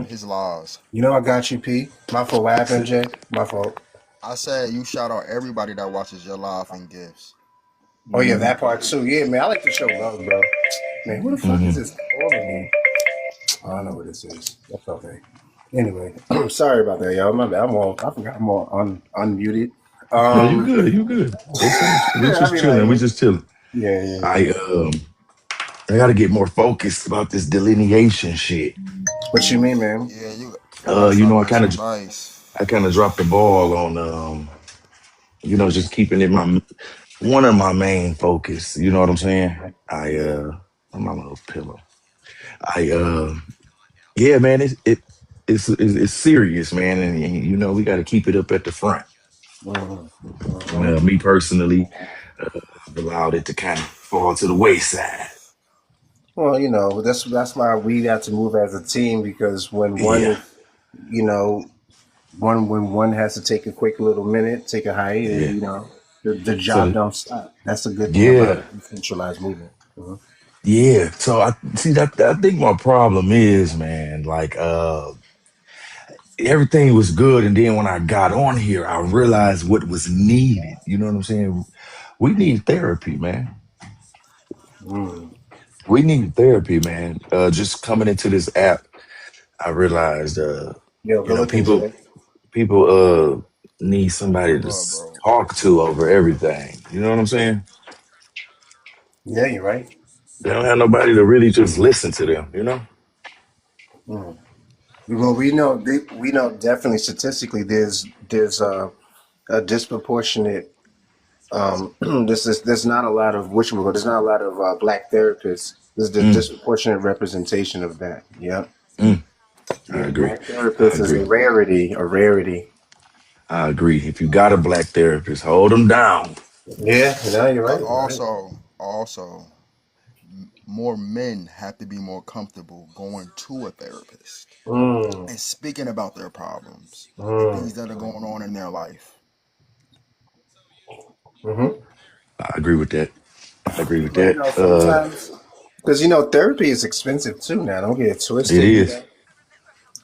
his laws. You know I got you, P. My fault. What happened, Jay? My fault. I said you shout out everybody that watches your live and gifts. Oh yeah, that part too. Yeah, man, I like to show love, bro. Man, who the fuck is Mm-hmm. this calling me? I don't know what this is. That's okay. Anyway, sorry about that, y'all. My bad. I forgot I'm on unmuted. No, you Um, good. You good. We I just mean, chilling. We like, just chilling. yeah, yeah, I yeah. um I gotta get more focused about this delineation shit. What you mean, man? Yeah, you gotta You start know, getting some advice. I kind of dropped the ball on just keeping it my one of my main focus. You know what I'm saying? Yeah. I'm on a little pillow. I Yeah, man, it's serious, man, and you know we got to keep it up at the front. Mhm. Mhm. Me personally, I've allowed it to kind of fall to the wayside. Well, that's why we have to move as a team because when one Yeah, is, you know, when one has to take a quick little minute, take a hiatus, yeah. the job So don't stop. That's the good thing about yeah, a decentralized movement. Mhm. yeah. So I see that. I think my problem is, man, like everything was good, and then when I got on here, I realized what was needed. You know what I'm saying? We need therapy, man. Mm. We need therapy, man. Just coming into this app, I realized, Yo, you good know, looking, Jay. people need somebody Much to love, bro. talk to over everything. You know what I'm saying? Yeah, you're right. They don't have nobody to really just listen to them. You know? Mm. Well, we know definitely statistically there's a disproportionate there's not a lot of there's not a lot of black therapists. There's the Mm, disproportionate representation of that. Yeah, mm, I yeah. agree. Black I therapists is agree. a rarity, a rarity. I agree. If you got a black therapist, hold them down. Yeah, no, you're But right. You're right. also, more men have to be more comfortable going to a therapist Mm, and speaking about their problems and mm, things that are going on in their life. mm-hmm. I agree with that. I agree with But that. sometimes because therapy is expensive too. Now, don't get it It twisted. is.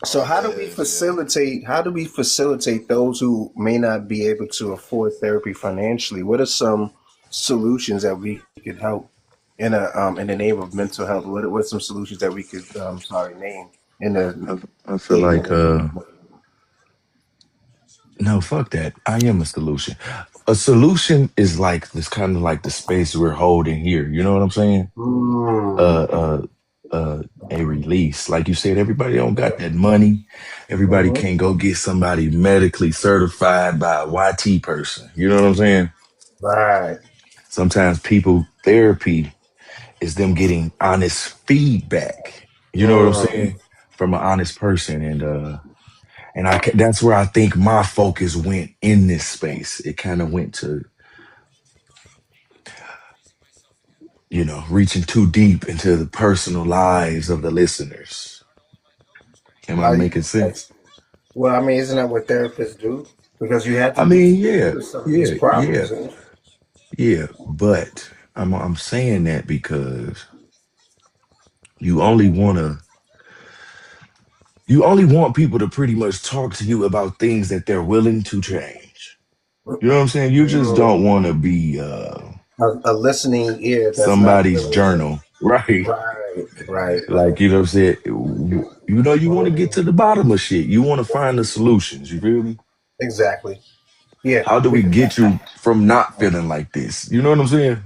So Oh, how it do we is, yeah. facilitate? How do we facilitate those who may not be able to afford therapy financially? What are some solutions that we could help in the name of mental health? What are some solutions that we could name in the I feel name like of no, fuck that. I am a solution. A solution is like this kind of like the space we're holding here. You know what I'm saying? mm, Uh, uh, a release. Like you said, everybody don't got that money. Everybody mhm. can't go get somebody medically certified by a YT person. You know what I'm saying? Right. Sometimes people therapy is them getting honest feedback. You know what I'm Mm. saying? From an honest person, and that's where I think my focus went in this space. It kind of went to reaching too deep into the personal lives of the listeners. Am I Like, making sense? well, I mean, isn't that what therapists do? Because you have to I be mean, familiar yeah, with some of these yeah, yeah, problems. yeah. But I'm saying that because you only wanna you only want people to pretty much talk to you about things that they're willing to change. You know what I'm saying? You just don't Mm. want to be A listening ear that's not somebody's willing to. journal, right? Right, right, right. Like, you know what I'm saying? You want to get to the bottom of shit. You want to find the solutions. You feel me? Exactly. Yeah, How do we because get you from not feeling like this? You know what I'm saying?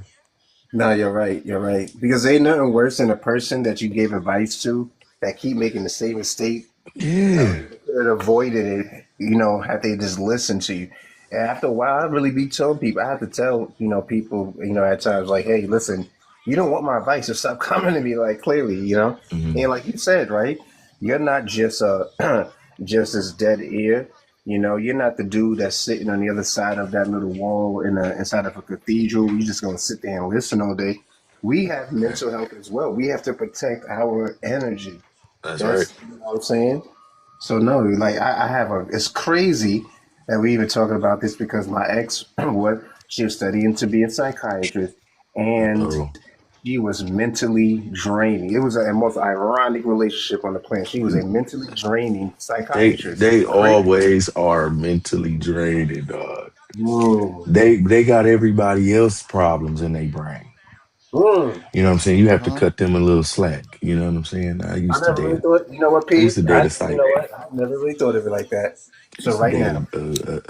no, you're right. You're right. Because ain't nothing worse than a person that you gave advice to that keep making the same mistake. Yeah. You could have avoided it, had they just listened to you. And after a while, I really be telling people. I have to tell, people, at times like, hey, listen, you don't want my advice, so stop coming to me like clearly. Hmm. And like you said, right? You're not just just this dead ear. You're not the dude that's sitting on the other side of that little wall inside of a cathedral. You're just gonna sit there and listen all day. We have mental health as well. We have to protect our energy. That's right. That's what I'm saying. So no, like I have a. It's crazy that we even talking about this because my ex, what she was studying to be a psychiatrist, and Uh-oh. She was mentally draining. It was a most ironic relationship on the planet. She was a mentally draining psychiatrist. They Crazy. always are mentally drained, dog. Mm. They got everybody else problems in their brain. Mm. You know what I'm saying? You have to Uh-huh. cut them a little slack. You know what I'm saying? I never really thought. You know what, I used Pete? to date a psych. I never really thought of it like that. I So used to right date now,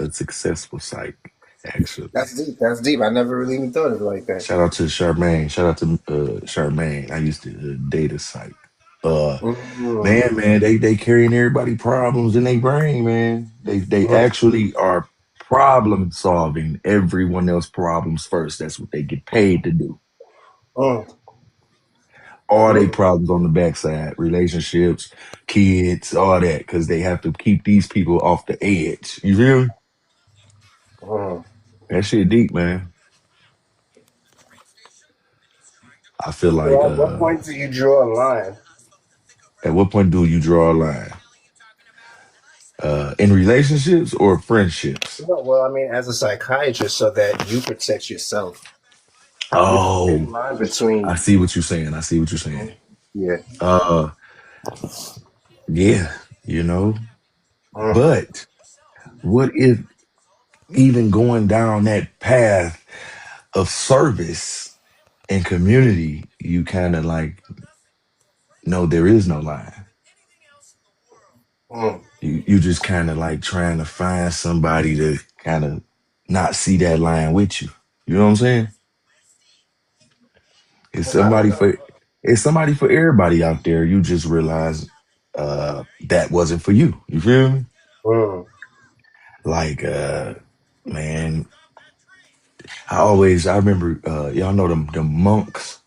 a successful psych, actually. that's deep. That's deep. I never really even thought of it like that. Shout out to Charmaine. Shout out to Charmaine. I used to date a psych. Uh, Mm. man, they carrying everybody problems in their brain, man. They Mm. actually are problem solving everyone else problems first. That's what they get paid to do. Mm. All they Mm. problems on the backside, relationships, kids, all that, because they have to keep these people off the edge. You feel me? Mm. That shit deep, man. I feel like So at what point do you draw a line? at what point do you draw a line? In relationships or friendships? No, well, I mean, as a psychiatrist, so that you protect yourself. There's a thin Oh, line I between. see what you're saying. I see what you're saying. Yeah. Uh, yeah, you know, Mm. but what if even going down that path of service and community, you kind of like, no, there is no line. Mm. You just kind of like trying to find somebody to kind of not see that line with you. You know what I'm saying? It's I somebody know. for it's somebody for everybody out there. You just realize that wasn't for you. You feel me? Mm. Like man, I remember y'all know them monks.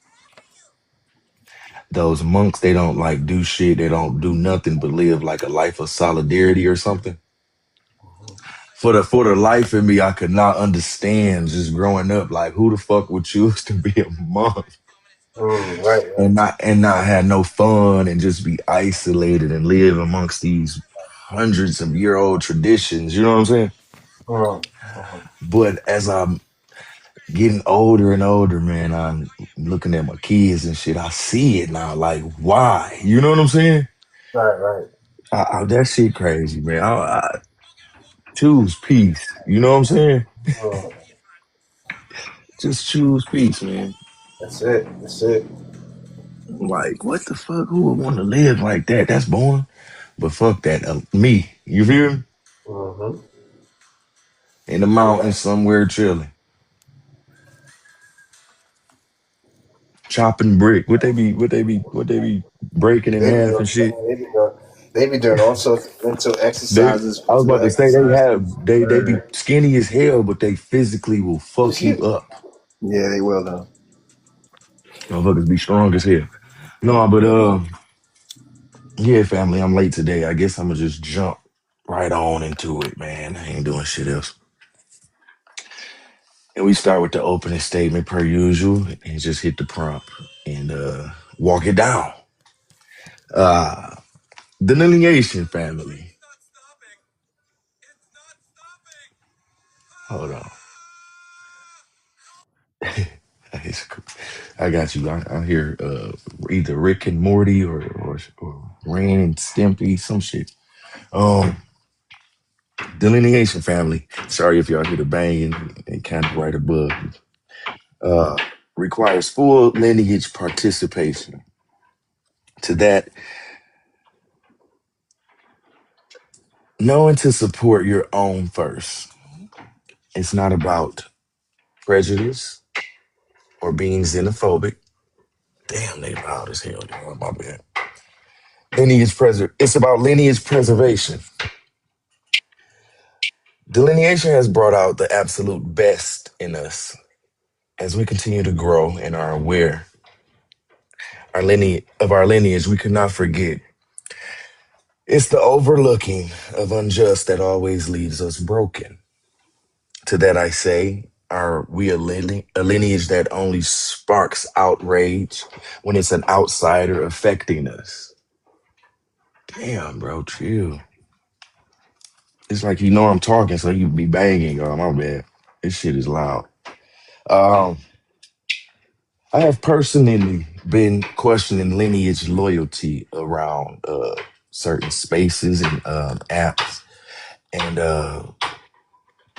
Those monks, they don't like do shit, they don't do nothing but live like a life of solidarity or something. For the life of me, I could not understand just growing up, like who the fuck would choose to be a monk Mm. Right. Right. and not have no fun and just be isolated and live amongst these hundreds of year old traditions, you know what I'm saying? Mm. Mm. But as I'm getting older and older, man, I'm looking at my kids and shit. I see it now. Like, why? You know what I'm saying? Right. Right. That shit crazy, man. I choose peace. You know what I'm saying? Mm. Just choose peace, man. That's it. That's it. Like, what the fuck? Who would want to live like that? That's boring. But fuck that. Me. You feel me? Mm-hmm. In the Yeah. mountains somewhere chilling. Chopping brick. What they be breaking in They be half doing. and shit. They be doing. They be doing all sorts of mental They exercises, I was physical about to say exercises. they be skinny as hell, but they physically will fuck you up. Yeah, they will though. Motherfuckers be strong as hell. No, but yeah, family, I'm late today. I guess I'm gonna just jump right on into it, man. I ain't doing shit else. And we start with the opening statement per usual and just hit the prompt and walk it down. Uh Delineation family. Hold on. It's cool. I got you. I hear either Rick and Morty or Ren and Stimpy, some shit. Um Delineation family. Sorry if y'all hear the banging and kind of right above. Uh requires full lineage participation. To that, knowing to support your own first. It's not about prejudice or being xenophobic. Damn, they loud as hell. Y'all. My bad. It's about lineage preservation. Delineation has brought out the absolute best in us as we continue to grow and are aware our lineage. We could not forget it's the overlooking of unjust that always leaves us broken. To that I say, are we a lineage that only sparks outrage when it's an outsider affecting us? Damn, bro, chill. It's like you know I'm talking, so you be banging. Oh, my bad. This shit is loud. Um, I have personally been questioning lineage loyalty around certain spaces and apps. And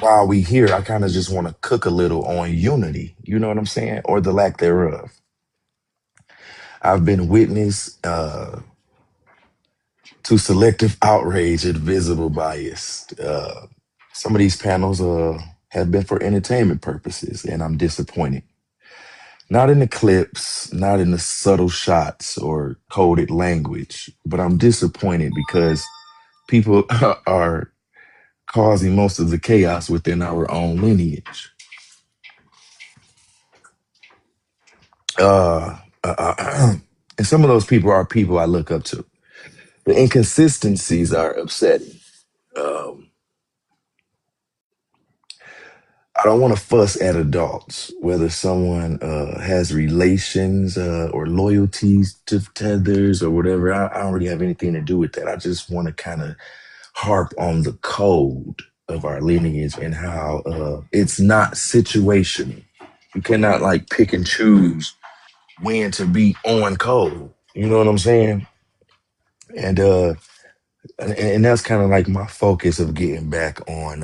while we here, I kind of just want to cook a little on unity. You know what I'm saying? Or the lack thereof. I've been witness to selective outrage and visible bias. Some of these panels have been for entertainment purposes, and I'm disappointed. Not in the clips, not in the subtle shots or coded language, but I'm disappointed because people are causing most of the chaos within our own lineage. And some of those people are people I look up to. The inconsistencies are upsetting. Um, I don't want to fuss at adults, whether someone has relations or loyalties to tethers or whatever. I don't really have anything to do with that. I just want to kind of harp on the code of our lineage and how it's not situational. You cannot like pick and choose when to be on code. You know what I'm saying? And and that's kind of like my focus of getting back on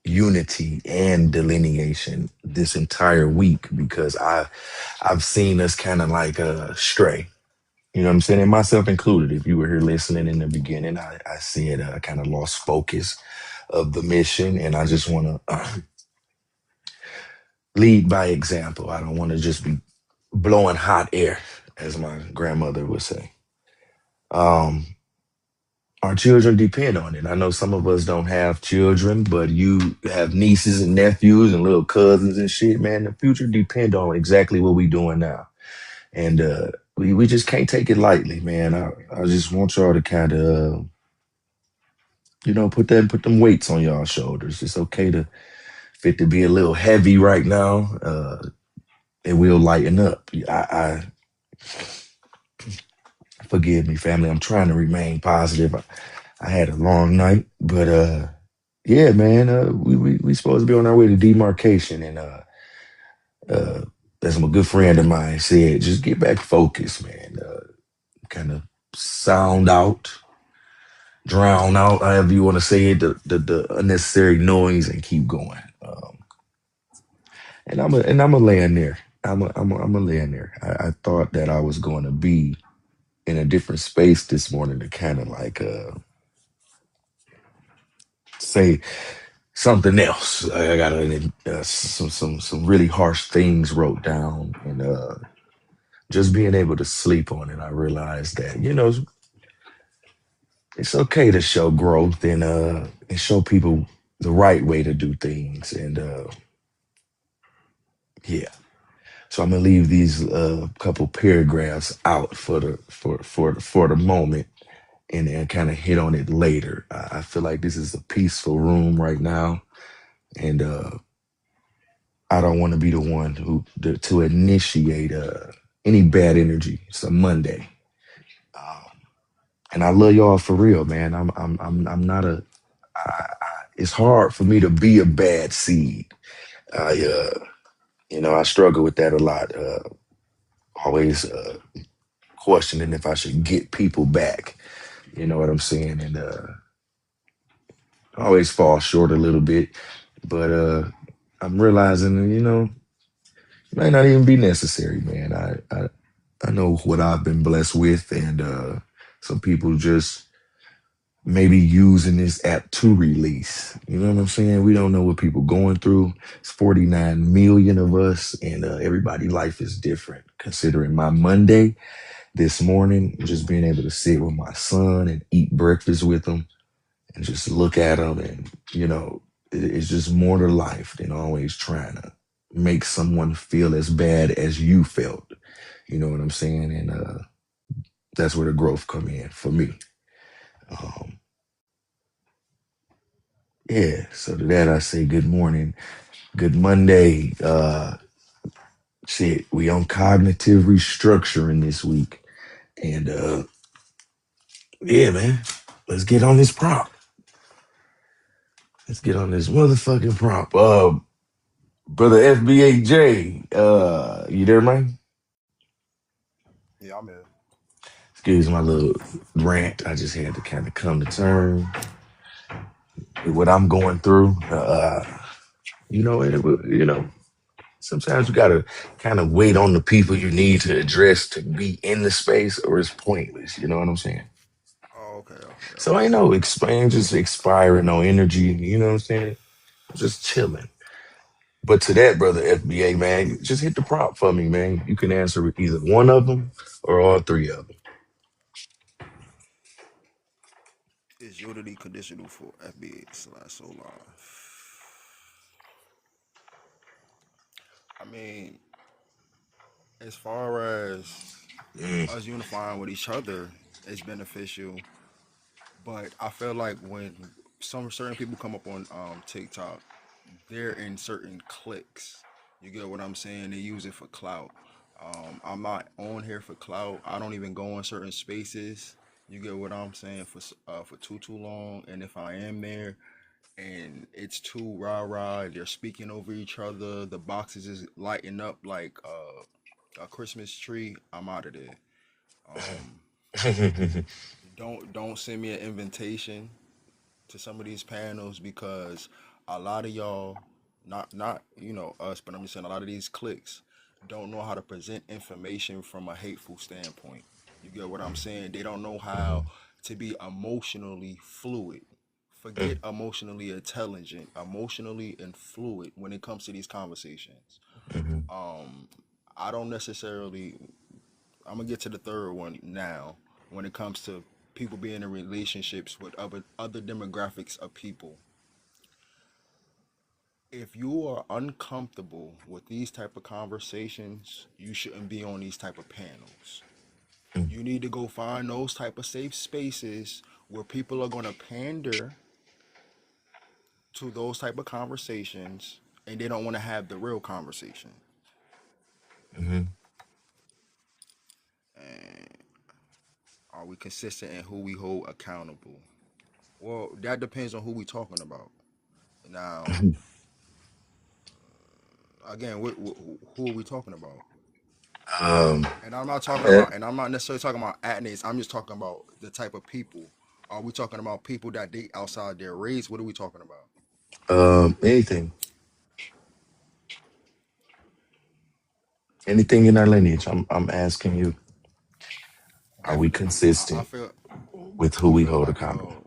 unity and delineation this entire week because I've seen us kind of like stray. You know what I'm saying? And myself included. If you were here listening in the beginning, I said I kind of lost focus of the mission, and I just want to lead by example. I don't want to just be blowing hot air, as my grandmother would say. Um, our children depend on it. I know some of us don't have children, but you have nieces and nephews and little cousins and shit, man. The future depend on exactly what we doing now. And we just can't take it lightly, man. I just want y'all to kind of put them weights on y'all shoulders. It's okay to fit to be a little heavy right now. It will lighten up. I forgive me, family. I'm trying to remain positive. I had a long night, but yeah, man. We supposed to be on our way to demarcation, and uh, as my good friend of mine said, just get back focused, man. Kind of sound out, drown out, however you want to say it, the unnecessary noise, and keep going. And I'm a land there. I'm a land there. I thought that I was going to be in a different space this morning to kind of like say something else. I got some really harsh things wrote down, and just being able to sleep on it, I realized that it's okay to show growth and show people the right way to do things, and yeah. So I'm gonna leave these couple paragraphs out for the moment and kind of hit on it later. I feel like this is a peaceful room right now, and I don't want to be the one to initiate any bad energy. It's a Monday, and I love y'all for real, man. I'm not a. It's hard for me to be a bad seed. I I struggle with that a lot. Always questioning if I should get people back. You know what I'm saying? And I always fall short a little bit, but I'm realizing, it might not even be necessary, man. I know what I've been blessed with, and some people just maybe using this app to release. You know what I'm saying? We don't know what people going through. It's 49 million of us, and everybody' life is different. Considering my Monday this morning, just being able to sit with my son and eat breakfast with him and just look at him, and it's just more to life than always trying to make someone feel as bad as you felt. You know what I'm saying? And that's where the growth come in for me. Um, yeah. So to that I say good morning, good Monday. Shit, we on cognitive restructuring this week, and yeah, man, let's get on this prompt. Let's get on this motherfucking prompt. Brother FBAJ, you there, man? Yeah, I'm here. Excuse my little rant. I just had to kind of come to terms with what I'm going through. Sometimes you gotta kind of wait on the people you need to address to be in the space, or it's pointless. You know what I'm saying? Oh, okay, okay, So ain't okay. no expand, just expiring, no energy. You know what I'm saying? Just chilling. But to that, brother FBA, man, just hit the prompt for me, man. You can answer with either one of them or all three of them. Is Unity conditional for FBA/Solar? I mean, as far as Mm, us unifying with each other, it's beneficial. But I feel like when some certain people come up on TikTok, they're in certain cliques. You get what I'm saying? They use it for clout. I'm not on here for clout. I don't even go in certain spaces. You get what I'm saying for too long. And if I am there, and it's too rah rah, they're speaking over each other. The boxes is lighting up like a Christmas tree. I'm out of there. Um, don't send me an invitation to some of these panels because a lot of y'all, not us, but I'm just saying a lot of these cliques don't know how to present information from a hateful standpoint. You get what I'm saying? They don't know how to be emotionally fluid. Forget emotionally intelligent, emotionally and fluid when it comes to these conversations. Um, I don't necessarily. I'm gonna get to the third one now. When it comes to people being in relationships with other demographics of people, if you are uncomfortable with these type of conversations, you shouldn't be on these type of panels. You need to go find those type of safe spaces where people are gonna pander to those type of conversations and they don't want to have the real conversation. mhm. And are we consistent in who we hold accountable? Well, that depends on who we talking about. Now, again, who are we talking about? um, And I'm not talking eh, about, and I'm not necessarily talking about athletes. I'm just talking about the type of people. Are we talking about people that date outside their race? What are we talking about? anything, anything in our lineage. I'm asking you, are we Definitely. I consistent feel with who I we feel hold like accountable?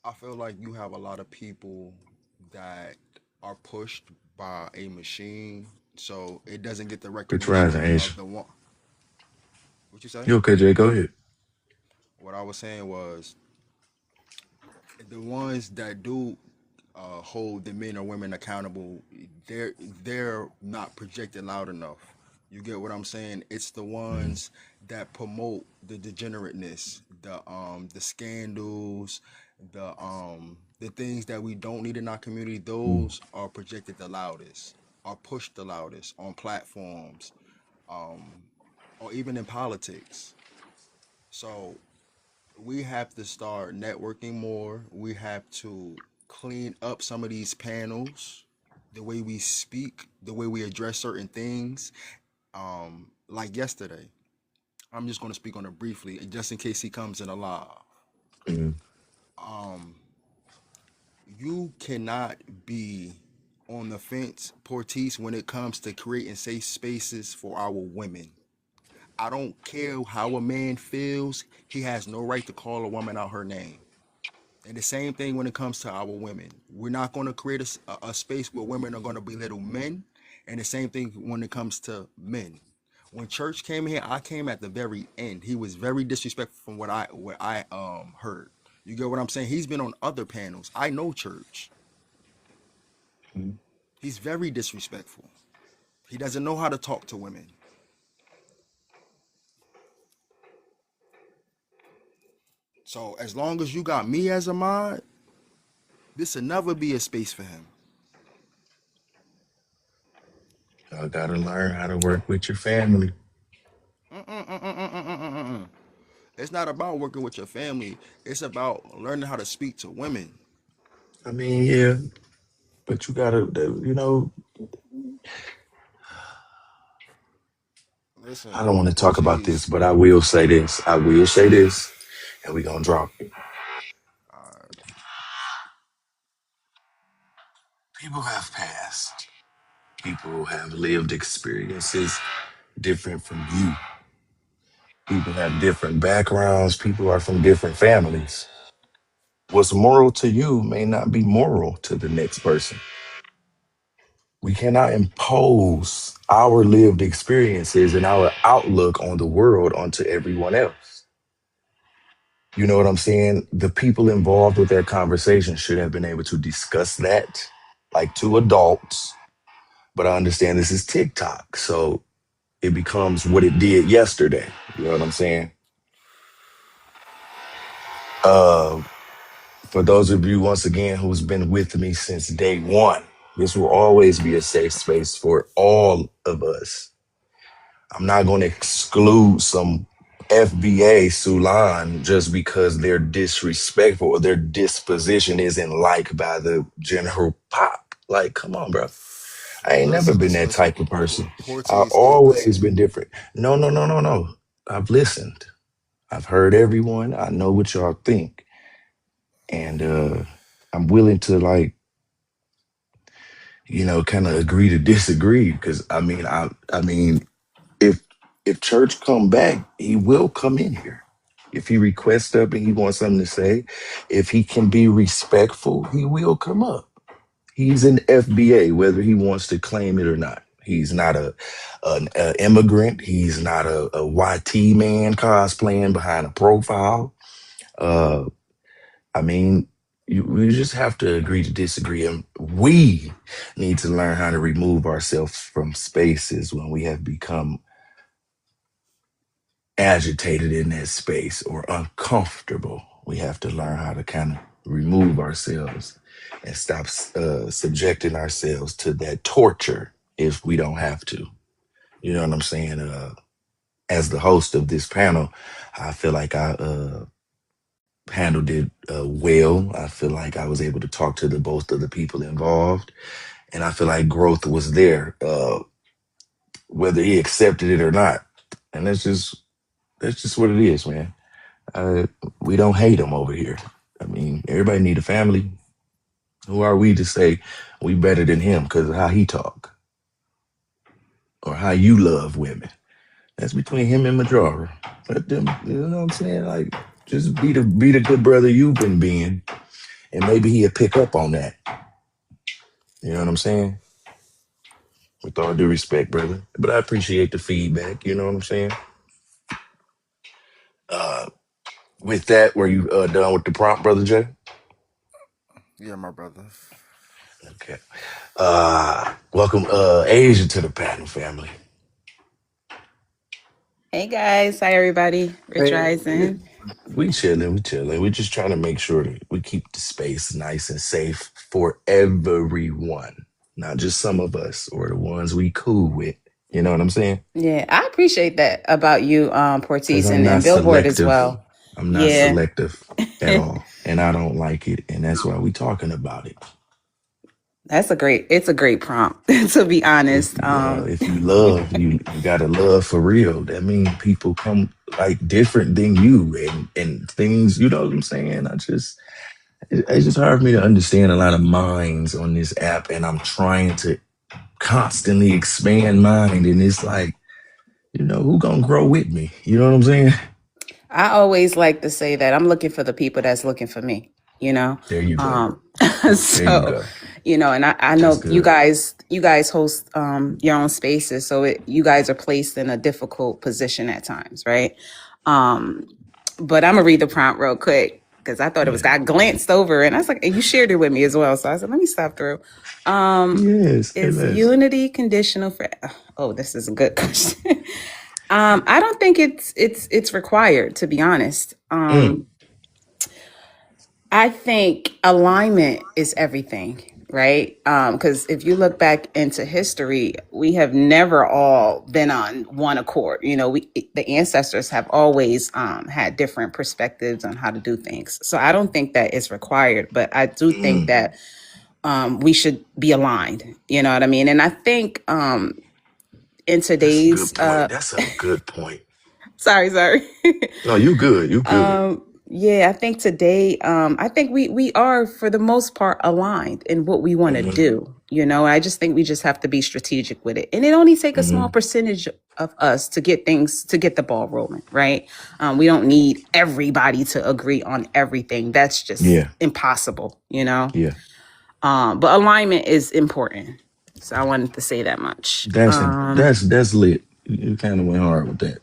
I feel like you have a lot of people that are pushed by a machine, so it doesn't get the Rich Rising, recognition Asia. of the one. What you say? You okay, Jay? Go ahead. What I was saying was the ones that do hold the men or women accountable, they're they're not projected loud enough. You get what I'm saying? It's the Mhm, ones that promote the degenerateness, the scandals, the things that we don't need in our community. mhm, Those are projected the loudest, are pushed the loudest on platforms, um, or even in politics. So we have to start networking more. We have to clean up some of these panels, the way we speak, the way we address certain things. Like yesterday, I'm just going to speak on it briefly, just in case he comes in alive. mhm, Um, you cannot be on the fence, Portis, when it comes to creating safe spaces for our women. I don't care how a man feels; he has no right to call a woman out her name. And the same thing when it comes to our women. We're not going to create a space where women are going to belittle men. And the same thing when it comes to men. When Church came here, I came at the very end. He was very disrespectful from what I heard. You get what I'm saying? He's been on other panels. I know Church. mhm. He's very disrespectful. He doesn't know how to talk to women. So as long as you got me as a mod, this will never be a space for him. Y'all gotta learn how to work with your family. Mm-mm-mm-mm-mm-mm-mm-mm. It's not about working with your family. It's about learning how to speak to women. I mean, yeah. But you gotta, you know, Listen, I don't want to talk about this, Ortiz. but I will say this. I will say this, and we gonna drop it. Uh, People have passed. People have lived experiences different from you. People have different backgrounds. People are from different families. What's moral to you may not be moral to the next person. We cannot impose our lived experiences and our outlook on the world onto everyone else. You know what I'm saying? The people involved with that conversation should have been able to discuss that like two adults. But I understand this is TikTok. So it becomes what it did yesterday. You know what I'm saying? Uh, for those of you, once again, who's been with me since day one, this will always be a safe space for all of us. I'm not going to exclude some FBA Sulan just because they're disrespectful or their disposition isn't liked by the general pop. Like, come on, bro. I ain't never listen, been listen, that listen. type of person. I've Ortiz, always listen. been different. No, no, no, no, no. I've listened. I've heard everyone. I know what y'all think. And I'm willing to like, kind of agree to disagree because I mean, if church come back, he will come in here. If he requests up and he wants something to say, if he can be respectful, he will come up. He's an FBA, whether he wants to claim it or not. He's not a immigrant. He's not a YT man cosplaying behind a profile. Uh, I mean, we just have to agree to disagree, and we need to learn how to remove ourselves from spaces when we have become agitated in that space or uncomfortable. We have to learn how to kind of remove ourselves and stop subjecting ourselves to that torture if we don't have to. You know what I'm saying? As the host of this panel, I feel like I handled it well. I feel like I was able to talk to the both of the people involved, and I feel like growth was there, whether he accepted it or not. And that's just what it is, man. Uh, we don't hate him over here. I mean, everybody need a family. Who are we to say we better than him because of how he talk or how you love women? That's between him and Majora. Let them, you know what I'm saying? Like, just be the good brother you've been being, and maybe he'll pick up on that. You know what I'm saying? With all due respect, brother. But I appreciate the feedback. You know what I'm saying? Uh, with that, were you done with the prompt, brother Jay? Yeah, my brother. Okay. Welcome Asia to the pattern family. Hey guys, hi everybody. Rich Hey, Rising. We chilling. We just trying to make sure that we keep the space nice and safe for everyone, not just some of us or the ones we cool with. You know what I'm saying? Yeah, I appreciate that about you, Because Portis, and Billboard as well. I'm not Yeah, selective at all, and I don't like it, and that's why we talking about it. it's a great prompt to be honest. If you love, you gotta love for real. That means people come like different than you, and things. You know what I'm saying? It's just hard for me to understand a lot of minds on this app, and I'm trying to constantly expand mine, and it's like, who gonna grow with me? You know what I'm saying? I always like to say that I'm looking for the people that's looking for me, you know? There you go. Um, There you so, go. and I That's know you good. guys, you guys host your own spaces. So you guys are placed in a difficult position at times, right? Um, but I'm gonna read the prompt real quick because I thought it was, Yeah. I glanced over and I was like, and you shared it with me as well. So I said, let me stop through. Um, Yes. Hey, is Les. unity conditional for, oh, this is a good question. I don't think it's required, to be honest. Mm, I think alignment is everything, right? Because if you look back into history, we have never all been on one accord. The ancestors have always had different perspectives on how to do things. So I don't think that is required, but I do think mm, that we should be aligned. You know what I mean? And I think in That's a today's good point. That's a good point. sorry. No, you good. You good. Yeah, I think today, I think we are for the most part aligned in what we want to Hmm. do. You know, I just think we just have to be strategic with it, and it only take a small Hmm. percentage of us to get the ball rolling, right? We don't need everybody to agree on everything. That's just Yeah. impossible, you know. Yeah. But alignment is important, so I wanted to say that much. That's lit. You kind of went hard with that.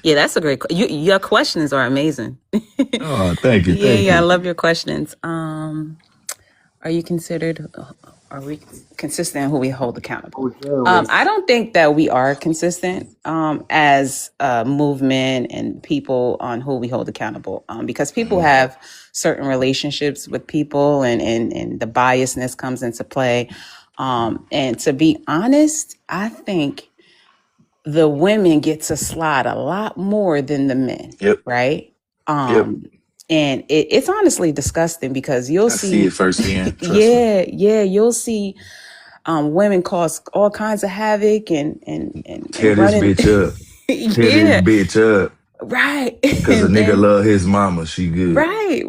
Yeah, that's a your questions are amazing. Oh, thank you. Yeah, Thank yeah, I you. love your questions. Are you considered? Are we consistent in who we hold accountable? Oh, generally, I don't think that we are consistent as a movement and people on who we hold accountable. Because people Hmm. have certain relationships with people, and the biasness comes into play. And to be honest, I think the women get to slide a lot more than the men, Yep. right? Yep. Um, and it's honestly disgusting because you'll I see it see, firsthand. Trust me. yeah, you'll see women cause all kinds of havoc Tear and this running, bitch up. Tear this yeah, bitch up. right, Cause a nigga and love his mama. She good. right,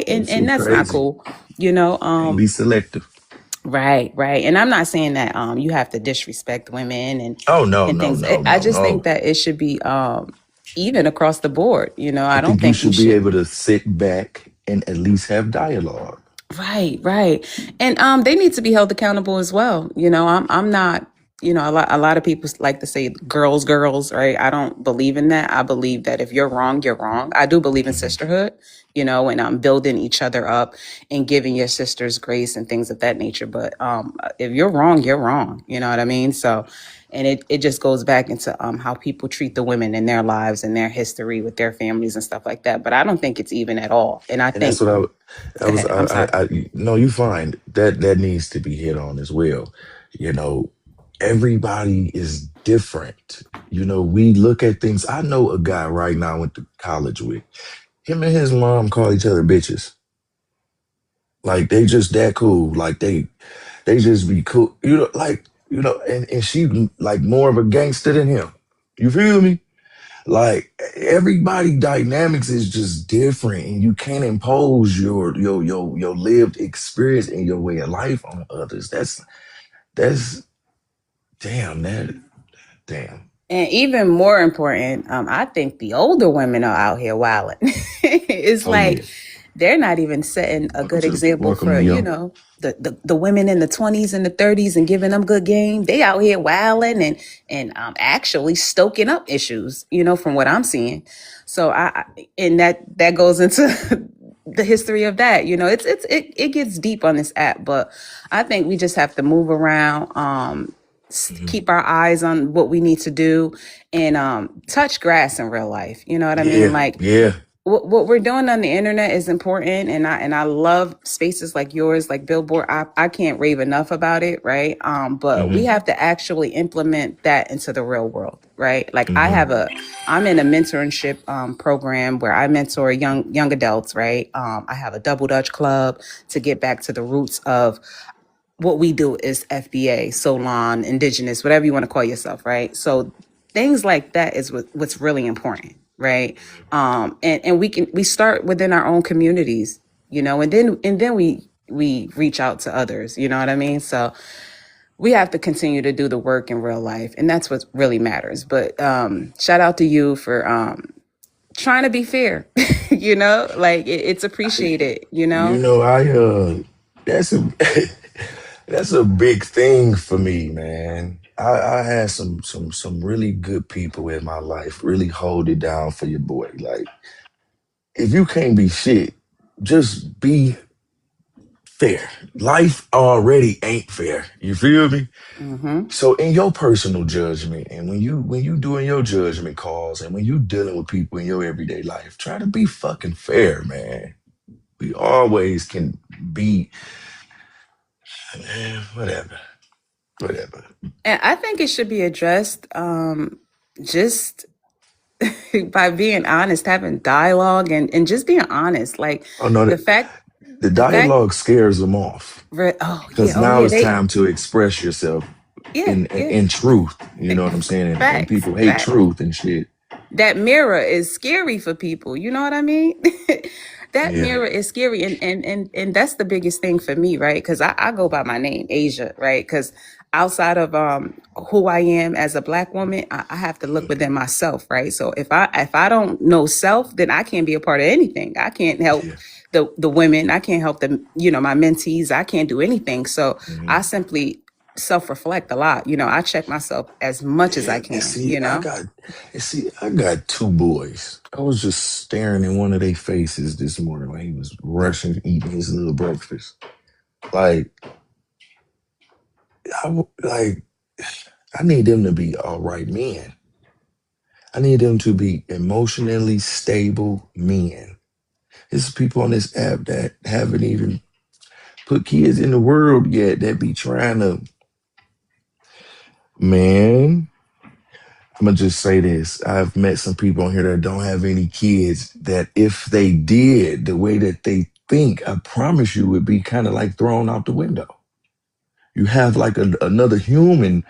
That and shit that's not crazy. cool, you know. Can't be selective. Right. And I'm not saying that you have to disrespect women Oh no, and no, things. no, I no, just think no. that it should be even across the board. You know, I I don't think you think we should be should. able to sit back and at least have dialogue. Right. And they need to be held accountable as well. You know, I'm not, you know, a lot of people like to say girls, right? I don't believe in that. I believe that if you're wrong, you're wrong. I do believe in Hmm. sisterhood, you know, and building each other up and giving your sisters grace and things of that nature. But if you're wrong, you're wrong. You know what I mean? So and it just goes back into how people treat the women in their lives and their history with their families and stuff like that. But I don't think it's even at all. And I And that's think what I go was. ahead. I'm sorry. No, you find that needs to be hit on as well. You know, everybody is different. You know, we look at things. I know a guy right now I went to college with. Him and his mom call each other bitches. Like they just that cool. Like they just be cool. And she like more of a gangster than him. You feel me? Like everybody dynamics is just different, and you can't impose your lived experience and your way of life on others. That's damn that damn. And even more important, I think the older women are out here wilding. It's Oh yeah. like they're not even setting a good example Welcome for, to you young. know, the women in the 20s and the 30s and giving them good game. They out here wilding and actually stoking up issues, you know, from what I'm seeing. So and that goes into the history of that. You know, it gets deep on this app, but I think we just have to move around. Mhm. Keep our eyes on what we need to do and touch grass in real life. You know what I mean? Yeah, Like yeah. what we're doing on the internet is important, and I love spaces like yours, like Billboard. I can't rave enough about it, right? But we Hmm. have to actually implement that into the real world, right? Like Hmm. I'm in a mentorship program where I mentor young adults, right? I have a double Dutch club to get back to the roots of what we do is FBA, Solon, Indigenous, whatever you want to call yourself, right? So things like that is what's really important, right? And we start within our own communities, you know, and then we reach out to others, you know what I mean? So we have to continue to do the work in real life, and that's what really matters. But shout out to you for trying to be fair, you know, like it's appreciated, you You know. know, that's a that's a big thing for me, man. I had some really good people in my life really hold it down for your boy. Like if you can't be shit, just be fair. Life already ain't fair. You feel me? Hmm. So in your personal judgment, and when you doing your judgment calls, and when you dealing with people in your everyday life, try to be fucking fair, man. We always can be, man, whatever, whatever. And I think it should be addressed just by being honest, having dialogue and just being honest. Like Oh no, the fact. The Okay. dialogue scares them off Oh yeah. because Oh now yeah. it's They. time to express yourself Yeah. Yeah. in truth. You know what I'm saying? And Facts. people hate Facts. truth and shit. That mirror is scary for people. You know what I mean? That Yeah, mirror is scary, and that's the biggest thing for me, right? Because I go by my name, Asia, right? Because outside of who I am as a black woman, I have to look within myself, right? So if I don't know self, then I can't be a part of anything. I can't help yeah. the women. I can't help the my mentees. I can't do anything. So I Mhm. simply self reflect a lot. I check myself as much as I Yeah, and can. see, I got two boys. I was just staring in one of their faces this morning when he was rushing eating his little breakfast. Like, like I need them to be all right men. I need them to be emotionally stable men. There's people on this app that haven't even put kids in the world yet that be trying to, man. I'm gonna just say this. I've met some people on here that don't have any kids that if they did, the way that they think, I promise you would be kind of like thrown out the window. You have like another human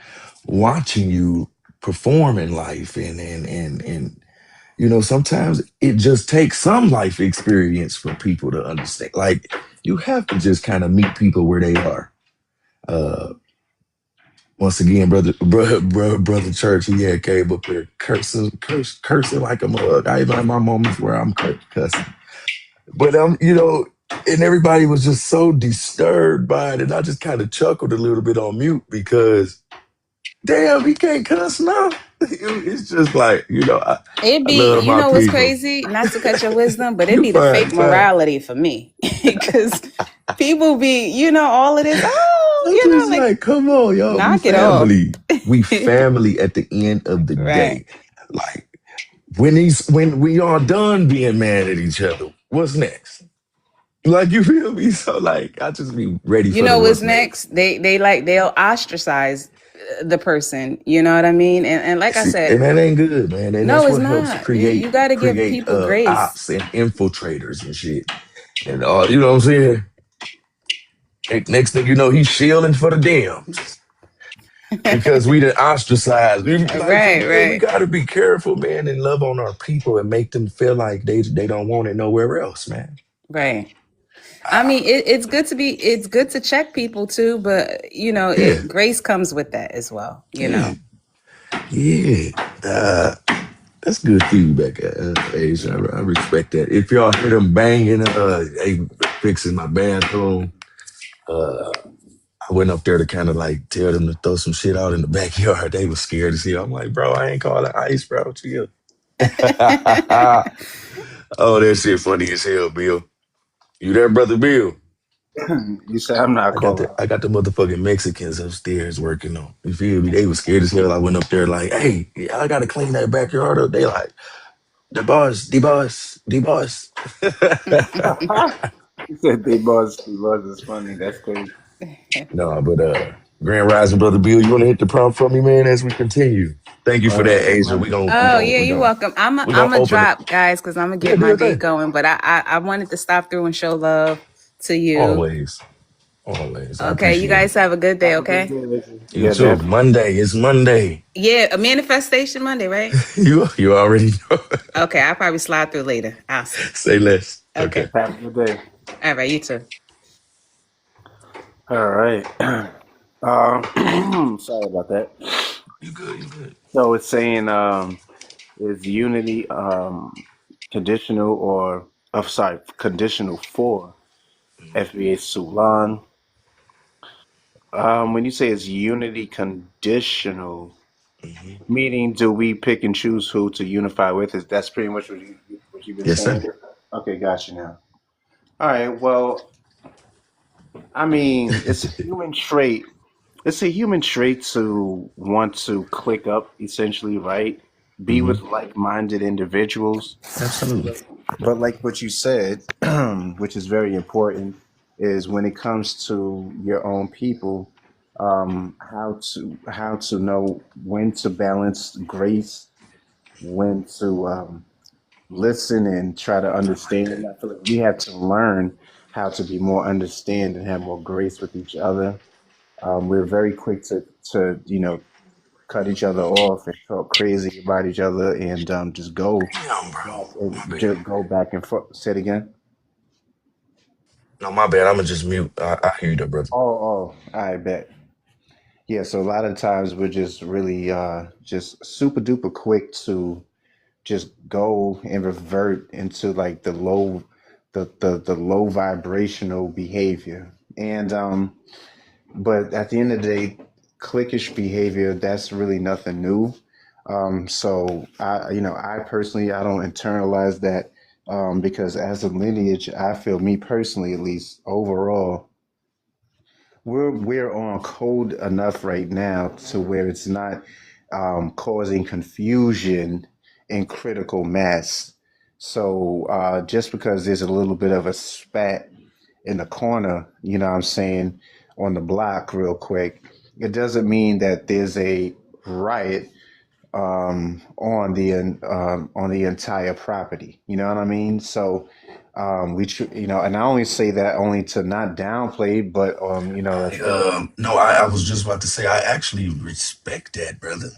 watching you perform in life and sometimes it just takes some life experience for people to understand. Like you have to just kind of meet people where they are. Uh, Once again, brother Church, he had came up here cursing like a mug. I even have my moments where I'm cussing, but and everybody was just so disturbed by it, and I just kind of chuckled a little bit on mute because, damn, he can't cuss now. It's just like It I be, love my what's people. crazy, not to cut your wisdom, but it You be the fine, fake fine. morality for me. Because people be, all of this, I'm just like, like, come on, y'all, we knock it off. family. We family at the end of the Right. day. Like when we are done being mad at each other, what's next? Like you feel me? So like I just be ready You for the know what's what's next. next? They'll ostracize the person. You know what I mean? And like I See, said, and that ain't good, man. And no, that's it's what helps not. You got to give create people grace. ops and infiltrators and shit. And all you know what I'm saying? Next thing you know, he's shielding for the dams because we done ostracized. Like for Right, real, we right, gotta be careful, man, and love on our people and make them feel like they don't want it nowhere else, man. right. I mean, it's good to check people too, but Yeah, grace comes with that as well. yeah, yeah. That's good feedback, Asia. Yeah. I respect that. If y'all hear them banging, they fixing my bathroom. Uh, I went up there to kind of like tell them to throw some shit out in the backyard. They was scared to see. I'm like, bro, I ain't calling ice, bro. Chill. Oh, that shit funny as hell, Bill. You there, brother Bill? You say I'm not calling. I got the motherfucking Mexicans upstairs working on. You feel me? They was scared as hell. I went up there like, hey, I gotta clean that backyard up. They like, the boss, the boss. You said they buzz is funny. That's crazy. No, but Grand Rising, brother Bill, you want to hit the prompt for me, man, as we continue. Thank you for that, Asia. Monday. Oh yeah, you're welcome. We I'm gonna a open it. drop, guys, because I'm gonna Yeah, get do my your day thing. going. But I wanted to stop through and show love to you. Always, always. I Okay, you appreciate it. guys have a good day. Have a good Okay. day, Richard. You Yeah, too. definitely. Monday. It's Monday. Yeah, a manifestation Monday, right? You already know. Okay, I'll probably slide through later. I'll see. Say less. Okay. Okay. Have a good day. All right, you too. All right. Sorry about that. You good? You good? So it's saying is unity conditional or sorry, conditional for FBA Sulan. When you say it's unity conditional, Hmm. meaning do we pick and choose who to unify with? Is that's pretty much what you've been Yes, saying? sir. Okay, got you now. All right. Well, I mean, it's a human trait. It's a human trait to want to click up, essentially, right? Be Hmm. with like-minded individuals. Absolutely. But like what you said, which is very important, is when it comes to your own people, how to know when to balance grace, when to listen and try to I like understand. that. I feel like we have to learn. how to be more understand and have more grace with each other. We're very quick to cut each other off and talk crazy about each other and just go Damn, bro. back My and bad. just go back and forth. Say it again. No, my bad. I'ma just mute. I hear you, though, brother. Oh, I bet. Yeah, so a lot of times we're just really just super duper quick to just go and revert into like the low vibrational behavior. And but at the end of the day, cliquish behavior, that's really nothing new. So I personally, I don't internalize that because as a lineage, I feel me personally, at least overall, we're on code enough right now to where it's not causing confusion in critical mass. So just because there's a little bit of a spat in the corner, you know what I'm saying, on the block real quick, it doesn't mean that there's a riot on the entire property. You know what I mean? So and I only say that only to not downplay, but as far as No, I was just about to say I actually respect that, brother.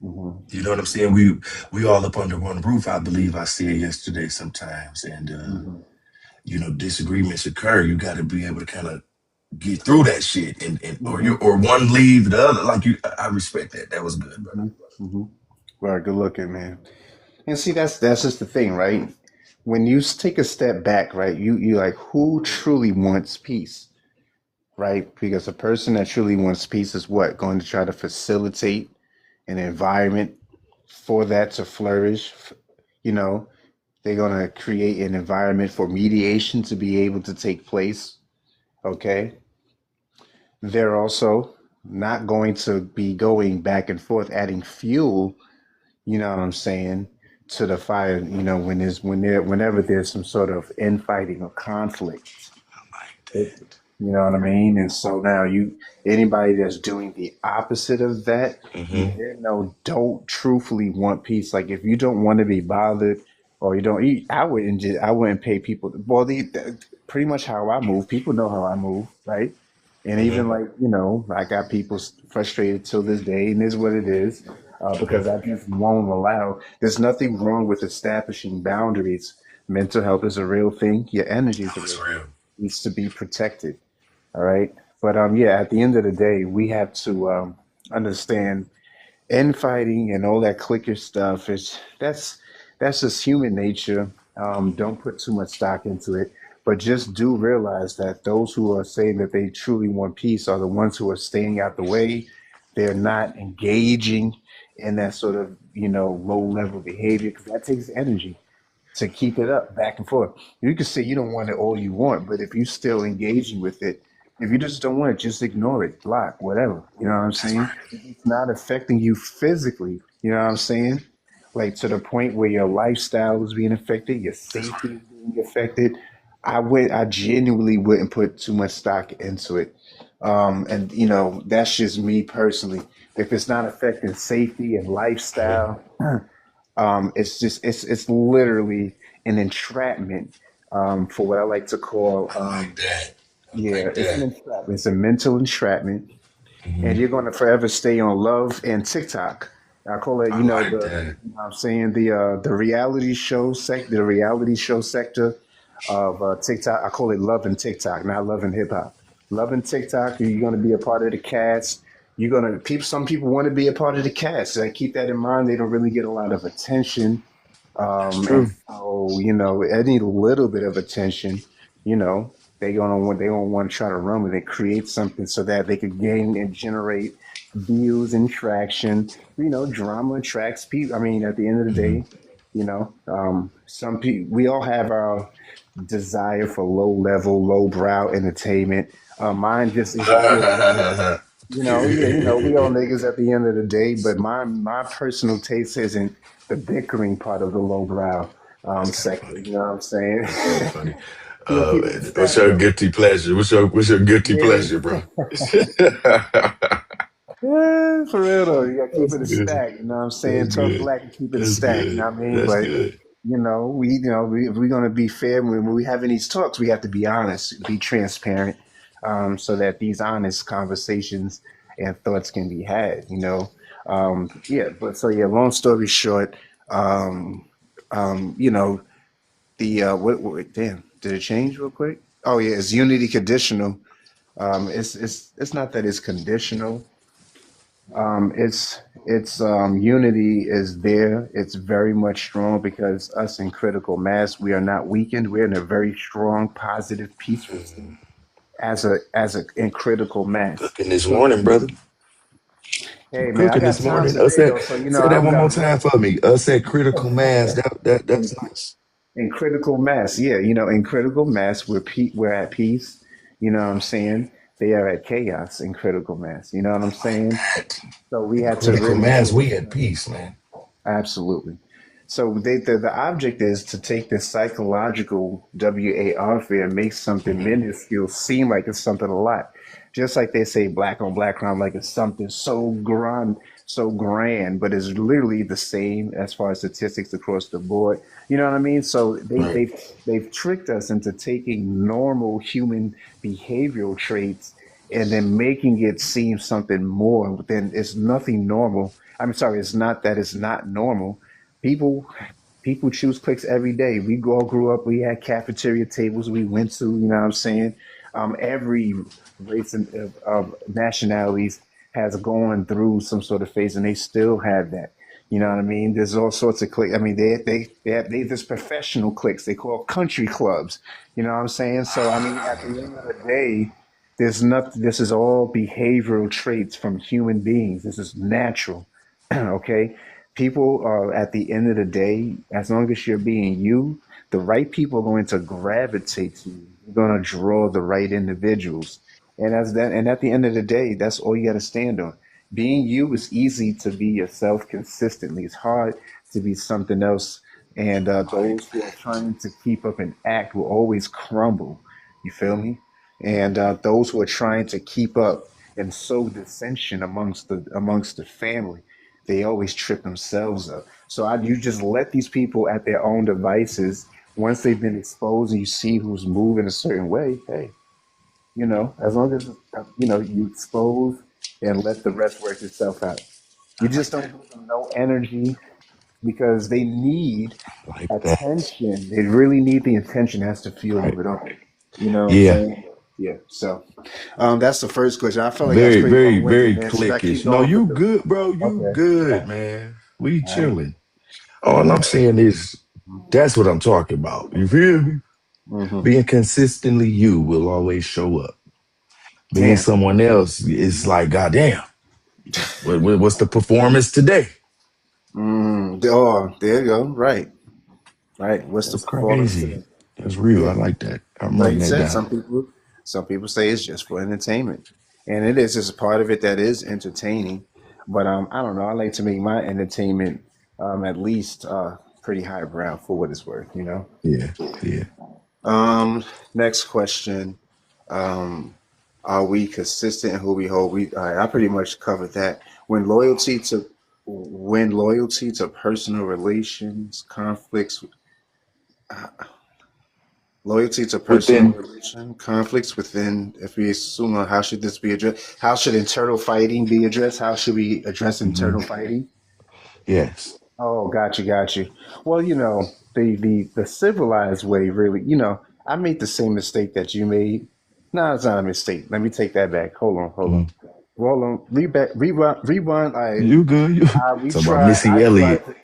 mhm, You know what I'm saying? We all up under one roof. I believe I said yesterday sometimes, and mhm, disagreements occur. You got to be able to kind of get through that shit, and mhm, or one leave the other. Like you, I respect that. That was good, brother. mhm, mhm. Well, good looking, man. And see, that's just the thing, right? When you take a step back, right, you like who truly wants peace, right? Because a person that truly wants peace is what going to try to facilitate an environment for that to flourish. You know, they're going to create an environment for mediation to be able to take place. Okay. They're also not going to be going back and forth, adding fuel, you know what I'm saying, to the fire, whenever there's some sort of infighting or conflict. I like It, that. you know what I mean? And so now anybody that's doing the opposite of that, Hmm. don't truthfully want peace. Like if you don't want to be bothered or I wouldn't pay people. Well, pretty much how I move, people know how I move, right? And Hmm. even like, I got people frustrated till this day, and is what it is, because Hmm. I just won't allow. There's nothing wrong with establishing boundaries. Mental health is a real thing. Your energy is a No, real it's thing. real. It needs to be protected. All right. But yeah, at the end of the day, we have to understand infighting and all that clicker stuff is that's just human nature. Don't put too much stock into it, but just do realize that those who are saying that they truly want peace are the ones who are staying out the way. They're not engaging in that sort of low level behavior because that takes energy to keep it up back and forth. You can say you don't want it all you want, but if you're still engaging with it, if you just don't want it, just ignore it, block, whatever. You know what I'm That's saying? right. If it's not affecting you physically, you know what I'm saying? Like to the point where your lifestyle is being affected, your That's safety right. is being affected. I genuinely wouldn't put too much stock into it. And that's just me personally. If it's not affecting safety and Hmm. lifestyle, it's literally an entrapment for what I like to call I like that. I yeah, like it's an that. entrapment. It's a mental entrapment, Hmm. and you're going to forever stay on love and TikTok. I call it, I like that. you know what I'm saying, the reality show sector of TikTok. I call it love and TikTok, not love and hip hop. Love and TikTok. You're going to be a part of the cast. You're going to people. Some people want to be a part of the cast. So keep that in mind. They don't really get a lot of attention, That's and true. so any little bit of attention, you know, they gonna want to try to run with it, create something so that they could gain and generate views and traction. Drama attracts people. I mean, at the end of the Hmm. day, some people we all have our desire for low level, low brow entertainment. Mine just isn't here. Yeah, we all niggas at the end of the day, but my personal taste isn't the bickering part of the lowbrow That's kind of sector. funny. You know what I'm saying? That's kind of funny. Keep it a What's stack your though. guilty pleasure? What's your guilty Yeah, pleasure, bro? yeah, for real though. You gotta keep That's it a good. stack. You know what I'm saying? That's Tough good. black and keep it a That's stack. You know good. what I mean? That's But good. if we're going to be fair when we having these talks, we have to be honest, be transparent, so that these honest conversations and thoughts can be had. Yeah. But so yeah, long story short, um, you know, the what damn, did it change real quick? Oh yeah, it's unity conditional. It's not that it's conditional. It's unity is there. It's very much strong because us in critical mass, we are not weakened. We're in a very strong, positive, peaceful state as a in critical mass. Cooking this So morning, brother. You hey man, I cooking got this time morning. today though. So Say I that don't one more gotta time work for me. Us at critical mass. That's in, nice. in critical mass. Yeah, in critical mass, we're at peace. You know what I'm saying? They are at chaos in critical mass. You know what I'm saying? That. So we In had to critical really mass, take we this at time. peace, man. Absolutely. So the object is to take this psychological warfare and make something Mhm. minuscule seem like it's something a lot. Just like they say black on black crime, like it's something so grand, but it's literally the same as far as statistics across the board. You know what I mean? So Right. they've tricked us into taking normal human behavioral traits and then making it seem something more than it's nothing normal. I'm sorry, it's not that it's not normal. People people choose clicks every day. We all grew up, we had cafeteria tables we went to, you know what I'm saying? Every race of nationalities has gone through some sort of phase and they still have that. You know what I mean? There's all sorts of cliques. I mean, they there's professional cliques. They call country clubs. You know what I'm saying? So I mean, at the end of the day, there's nothing. This is all behavioral traits from human beings. This is natural. Okay, people are at the end of the day, as long as you're being you, the right people are going to gravitate to you. You're going to draw the right individuals, and at the end of the day, that's all you got to stand on. Being you is easy to be yourself consistently. It's hard to be something else, and Like those who are that. trying to keep up an act will always crumble. You feel me? And those who are trying to keep up and sow dissension amongst the family, they always trip themselves up. So you just let these people at their own devices. Once they've been exposed and you see who's moving a certain way, hey, as long as you expose and let the rest work itself out. You I just like don't that. give them no energy because they need I like that. attention. They really need the attention. It has to feel Right. good on. You know what I'm Yeah. saying? Yeah. So that's the first question. I felt like I was Very, pretty very, long winded, very man. Should I cliquish. keep No, going with you the? good, bro. You Okay. good, man. We All right. chilling. All I'm saying is that's what I'm talking about. You feel me? Mm-hmm. Being consistently you will always show up. Being Damn. someone else is like, goddamn, what's the performance today? Oh, there you go. Right. Right. What's the That's performance crazy. today? That's real. I Yeah. like that. I'm Like writing you that said, down. some people say it's just for entertainment, and it is just a part of it that is entertaining. But I don't know. I like to make my entertainment at least pretty highbrow for what it's worth. Yeah. Yeah. Um, Next question. Um, are we consistent in who we hold? All right, I pretty much covered that. When loyalty to personal relations, loyalty to personal Within, relation conflicts within, if we assume, how should this be addressed? How should internal fighting be addressed? How should we address mhm, internal fighting? yes. Oh, got you. Well, the civilized way, really, I made the same mistake that you made. No, it's not a mistake. Let me take that back. Hold on, hold on. Mhm. Hold on. Rewind. You good. You We talking about tried. Missy I Elliott. tried to.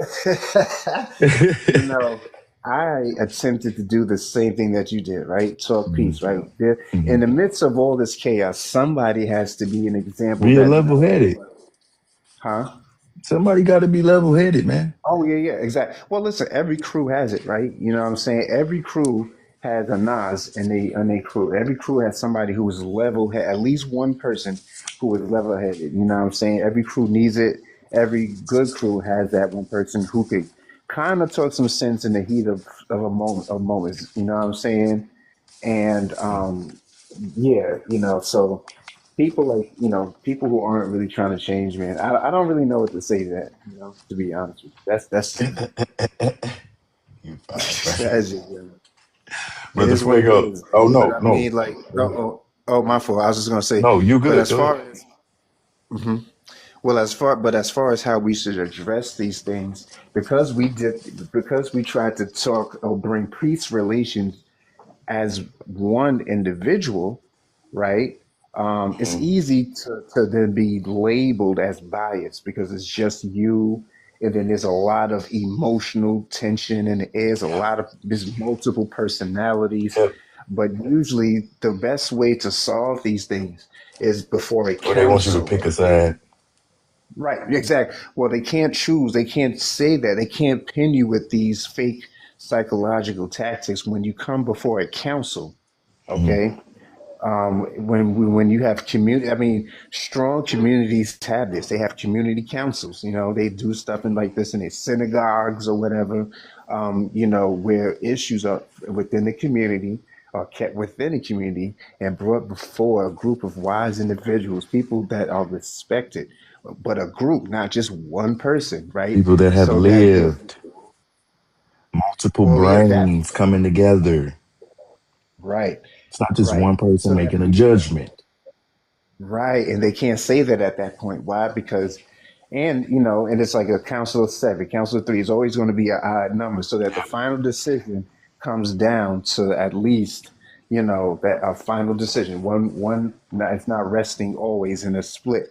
you know, I attempted to do the same thing that you did, right? Talk Mhm, peace, right? There, in mhm. the midst of all this chaos, somebody has to be an example Be that level nothing headed. but, huh? Somebody got to be level headed, man. Oh yeah, exactly. Well, listen, every crew has it, right? You know what I'm saying? Every crew has a Nas in they crew. Every crew has somebody who is level head, at least one person who is level headed. You know what I'm saying? Every crew needs it. Every good crew has that one person who could kind of talk some sense in the heat of moments. You know what I'm saying? And yeah, so people who aren't really trying to change, man. I don't really know what to say to that. To be honest with you, that's just me. You fine, bro. As you go. It Brother is what it Fuego. is. Oh But no, I no. mean, like, Go ahead. my fault. I was just gonna say, No, you but good. as Go ahead. far as Mhm. Well, as far as how we should address these things, because we tried to talk or bring peace relations as one individual, right? It's Mhm. easy to then be labeled as biased because it's just you, and then there's a lot of emotional tension, and there's multiple personalities. Yep. But usually, the best way to solve these things is before a Or they want you to council. pick a side. Right, exactly. Well, they can't choose. They can't say that. They can't pin you with these fake psychological tactics when you come before a council. Mhm. Okay, when you have community, I mean, strong communities have this. They have community councils. You know, they do stuff in like this in their synagogues or whatever. Where issues are within the community are kept within the community and brought before a group of wise individuals, people that are respected, but a group, not just one person, right? People that have So that if, lived, multiple well, yeah, that brains coming together. right, It's not just right. one person So that making a people judgment. Right, and they can't say that at that point. Why? Because, and it's like a council of seven, council of three is always going to be an odd number, so that the final decision comes down to at least, that a final decision. It's not resting always in a split.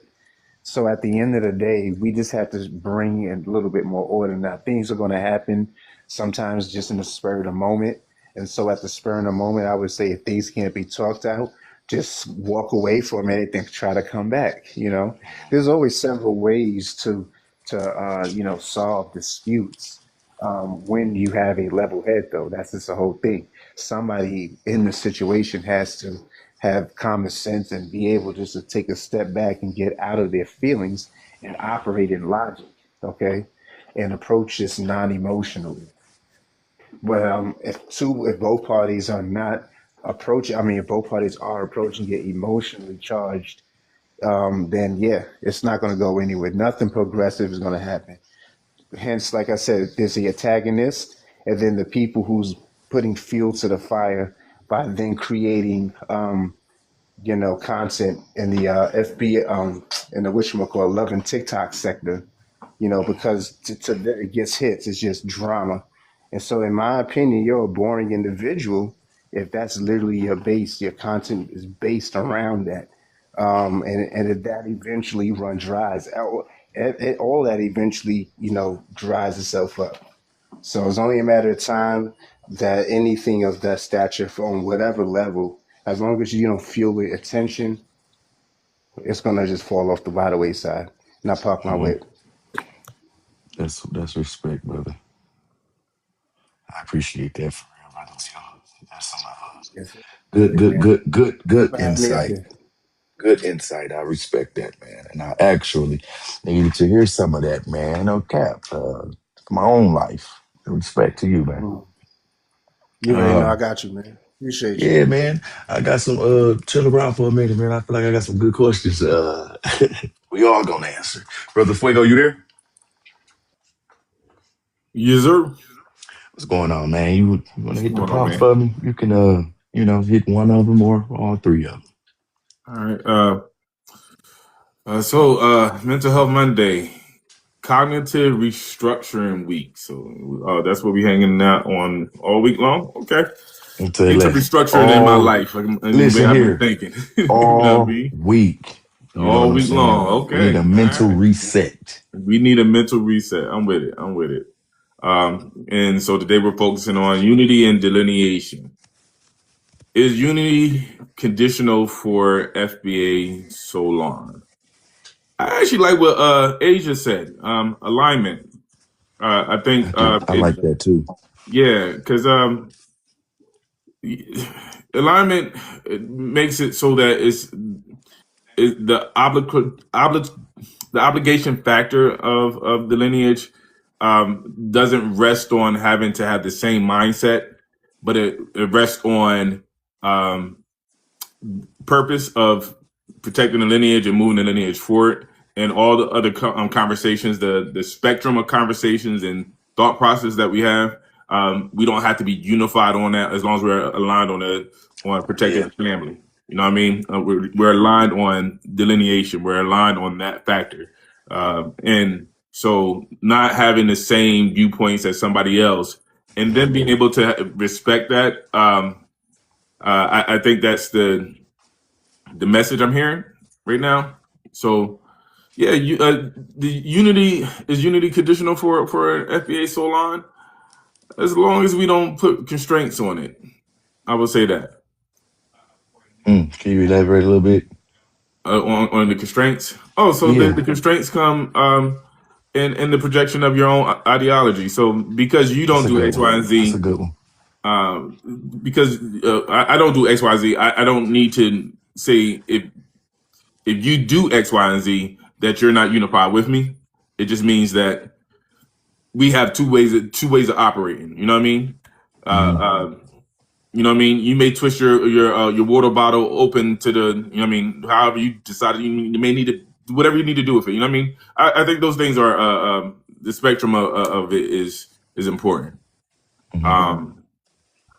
So at the end of the day, we just have to bring in a little bit more order. Now, things are going to happen sometimes just in the spur of the moment. And so at the spur of the moment, I would say if things can't be talked out, just walk away for a minute and try to come back. There's always several ways to solve disputes. When you have a level head, though, that's just the whole thing. Somebody in the situation has to have common sense and be able just to take a step back and get out of their feelings and operate in logic, okay, and approach this non-emotionally. But if both parties are not approaching, I mean, if both parties are approaching it emotionally charged, then yeah, it's not going to go anywhere. Nothing progressive is going to happen. Hence, like I said, there's the antagonist, and then the people who's putting fuel to the fire by then creating, content in the FB, in the whatchamacallit, love and TikTok sector, because it gets hits, it's just drama. And so, in my opinion, you're a boring individual if that's literally your base. Your content is based around that, and if that eventually run dries, all that eventually, dries itself up. So it's only a matter of time that anything of that stature from whatever level, as long as you don't feel the attention, it's gonna just fall off the by the wayside. And I park my Mhm. way. That's respect, brother. I appreciate that for real, brother. That's some Yes, sir. good, Hey, good, man. good, good, Thanks good for having me up insight. here. Good insight. I respect that, man. And I actually needed to hear some of that, man. No cap. For my own life. Respect to you, man. Mhm. You already know Uh, I got you, man. Appreciate you. yeah, man. I got some chill around for a minute, man. I feel like I got some good questions. We all gonna answer. Brother Fuego, you there? Yes, sir. What's going on, man? You wanna What's hit the going on, prompts man? for me? You can hit one of them or all three of them. All right. Mental Health Monday, Cognitive Restructuring Week. So that's what we hanging out on all week long. Okay. I'll tell you Need to that. restructuring in my All life. listen I've been here. thinking. You know what I All mean? week. You know what All I'm week long. saying? We need a Okay. All mental right. reset. We need a mental reset. I'm with it. I'm with it. And so today we're focusing on unity and delineation. Is unity conditional for FBA so long? I actually like what Asia said. Alignment. I think I like that too. yeah, because alignment, it makes it so that the the obligation factor of the lineage doesn't rest on having to have the same mindset, but it rests on um, purpose of protecting the lineage and moving the lineage forward, and all the other conversations, the spectrum of conversations and thought process that we have. We don't have to be unified on that as long as we're aligned on protecting Yeah. the family. You know what I mean? We're aligned on delineation. We're aligned on that factor. And so not having the same viewpoints as somebody else and then being able to respect that, I think that's the message I'm hearing right now. So yeah, the Unity conditional for an FBA Solon as long as we don't put constraints on it. I would say that Can you elaborate a little bit? on the constraints. Oh, so Yeah, the constraints come in the projection of your own ideology. So because you that's don't a do good X, Y, one. and That's a Z, good one. um, because I don't do X, Y, Z, I don't need to say if you do X, Y, and Z that you're not unified with me. It just means that we have two ways of operating. You know what I mean? Uh, Hmm. uh, you know what I mean? You may twist your water bottle open to the, you know what I mean, however you decided you may need to do whatever you need to do with it. You know what I mean? I think those things are the spectrum of it is important. Hmm. Um,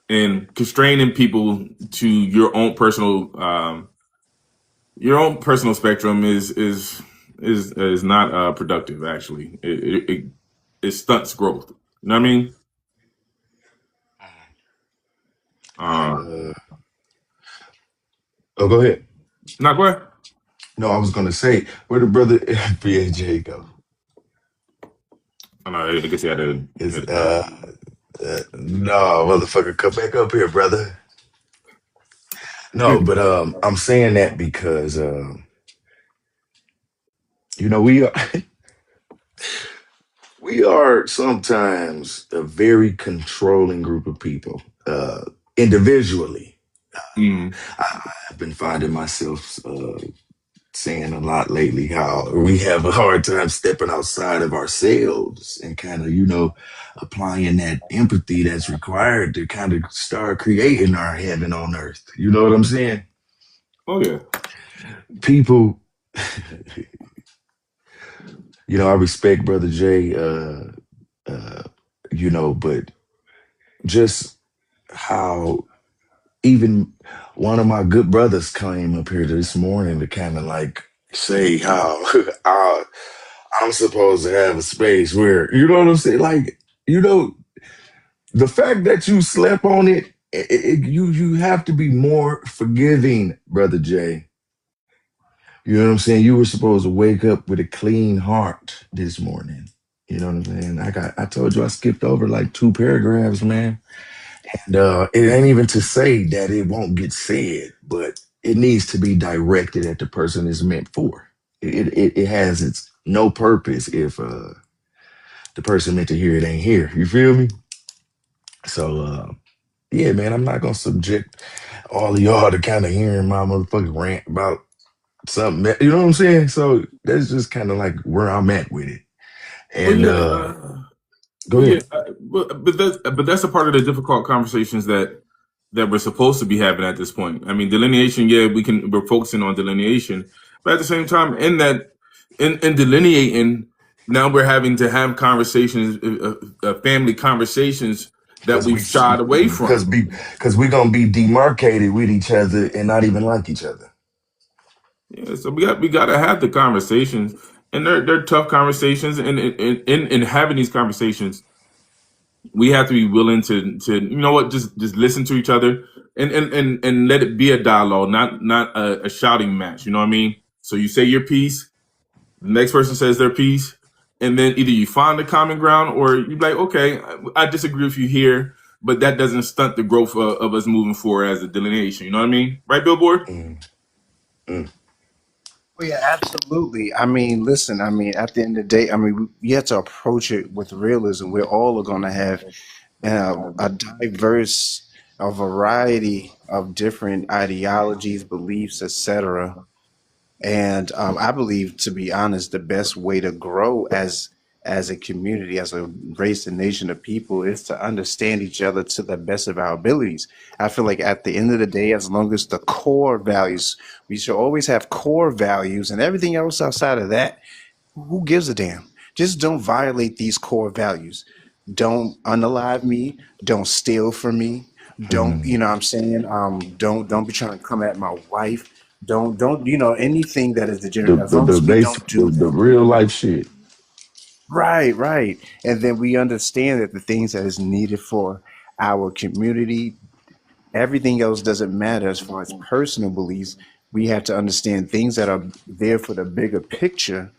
and constraining people to your own personal spectrum is not productive. Actually, it stunts growth. You know what I mean? I Uh, oh, go ahead. not go ahead. No, I was gonna say where the brother BAJ go? I know. I guess he had to. Is no motherfucker, come back up here, brother. No, but I'm saying that because we are we are sometimes a very controlling group of people. Individually, Mm. I've been finding myself saying a lot lately how we have a hard time stepping outside of ourselves and kind of, applying that empathy that's required to kind of start creating our heaven on earth. You know what I'm saying? Oh yeah. People, I respect Brother Jay, uh, but just how even one of my good brothers came up here this morning to kind of like say how I'm supposed to have a space where, you know what I'm saying? Like, you know, the fact that you slept on it, you have to be more forgiving, Brother Jay. You know what I'm saying? You were supposed to wake up with a clean heart this morning. You know what I'm saying? I told you I skipped over like two paragraphs, man. And it ain't even to say that it won't get said, but it needs to be directed at the person it's meant for. It has its no purpose if the person meant to hear it ain't here. You feel me? So yeah, man, I'm not gonna subject all of y'all to kind of hearing my motherfucking rant about something. You know what I'm saying? So that's just kind of like where I'm at with it. Well, And yeah. go Well, yeah. ahead. But that's a part of the difficult conversations that we're supposed to be having at this point. I mean, delineation. Yeah, we're focusing on delineation, but at the same time, in delineating, now we're having to have conversations, family conversations that Cause we've shied away cause from. be cause we gonna be demarcated with each other and not even like each other. Yeah, so we got to have the conversations, and they're tough conversations, and in having these conversations, we have to be willing to just listen to each other and let it be a dialogue, not a shouting match. You know what I mean? So you say your piece, the next person says their piece, and then either you find the common ground or you be like, okay, I disagree with you here, but that doesn't stunt the growth of us moving forward as a delineation. You know what I mean? Right, Billboard? Mm, mm. Oh, yeah, absolutely. I mean, listen, I mean, at the end of the day, I mean, you have to approach it with realism. We're all going to have a diverse, a variety of different ideologies, beliefs, etc. And I believe, to be honest, the best way to grow as a community, as a race and nation of people, is to understand each other to the best of our abilities. I feel like at the end of the day, as long as the core values, we should always have core values, and everything else outside of that, who gives a damn? Just don't violate these core values. Don't unalive me. Don't steal from me. Don't, Mm. you know what I'm saying? Don't be trying to come at my wife. Don't, anything that is degenerate. As long The as we basic, don't do the that. real life shit. Right, right. And then we understand that the things that is needed for our community, everything else doesn't matter as far as personal beliefs. We have to understand things that are there for the bigger picture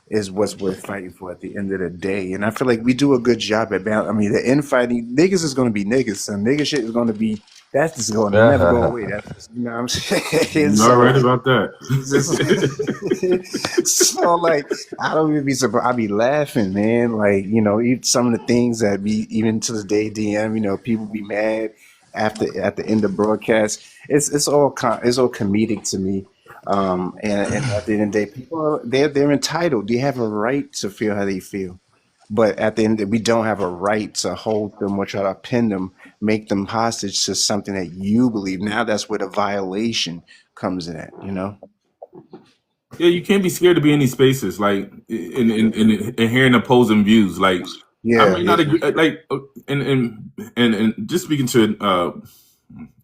is what's worth fighting for at the end of the day. And I feel like we do a good job at balance. I mean, the infighting, niggas is going to be niggas. So nigga shit is going to be, that's just going to never go away. That's just, you know what I'm saying? You're all So right about that. it's just, so like, I don't even be surprised. I be laughing, man. Like, some of the things that be, even to this day, DM, people be mad at the end of broadcast. It's all comedic to me. And at the end of the day, people they're entitled. They have a right to feel how they feel. But at the end, we don't have a right to hold them or try to pin them, make them hostage to something that you believe. Now that's where the violation comes in at. Yeah, you can't be scared to be in these spaces, like in hearing opposing views. Like I Yeah, might not yeah. agree, and just speaking to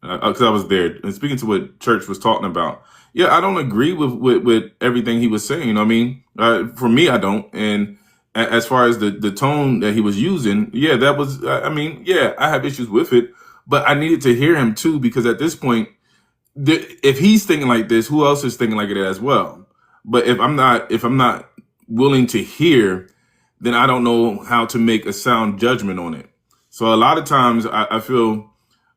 because I was there and speaking to what Church was talking about. Yeah, I don't agree with everything he was saying. You know what I mean? For me, I don't. And as far as the tone that he was using, yeah, that was. I mean, yeah, I have issues with it, but I needed to hear him too because at this point if he's thinking like this, who else is thinking like it as well? But if I'm not willing to hear, then I don't know how to make a sound judgment on it. So a lot of times I feel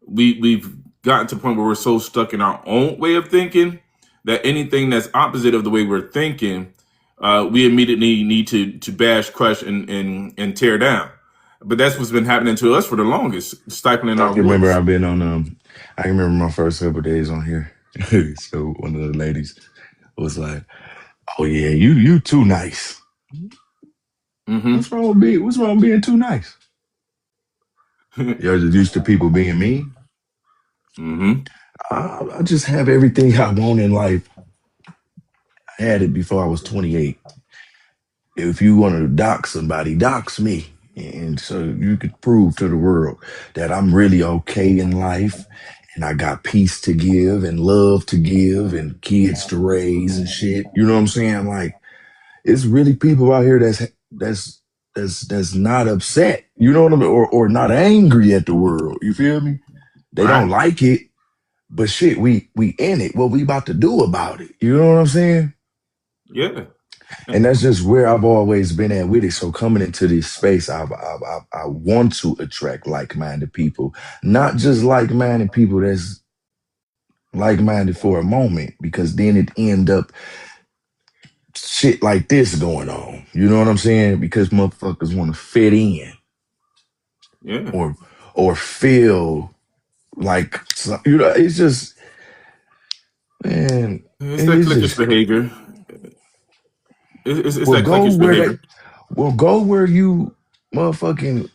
we've gotten to a point where we're so stuck in our own way of thinking that anything that's opposite of the way we're thinking, we immediately need to bash, crush, and tear down. But that's what's been happening to us for the longest, stifling I our can remember voice. I've been on I can remember my first couple days on here. So one of the ladies was like, "Oh yeah, you too nice. Mm-hmm. What's wrong with being too nice? You're just used to people being mean. Mm-hmm. I just have everything I want in life. I had it before I was 28. If you want to dox somebody, dox me. And so you could prove to the world that I'm really okay in life and I got peace to give and love to give and kids to raise and shit. You know what I'm saying? Like it's really people out here that's not upset. You know what I mean? Or not angry at the world. You feel me? They don't Right. like it, but shit, we in it. What we about to do about it? You know what I'm saying? Yeah. And that's just where I've always been at with it. So coming into this space, I want to attract like-minded people, not just like-minded people that's like-minded for a moment, because then it end up shit like this going on. You know what I'm saying? Because motherfuckers want to fit in Yeah. or feel like it's just man, It's that it's cliquish just behavior. It's well that go cliquish where they behavior. go where you motherfucking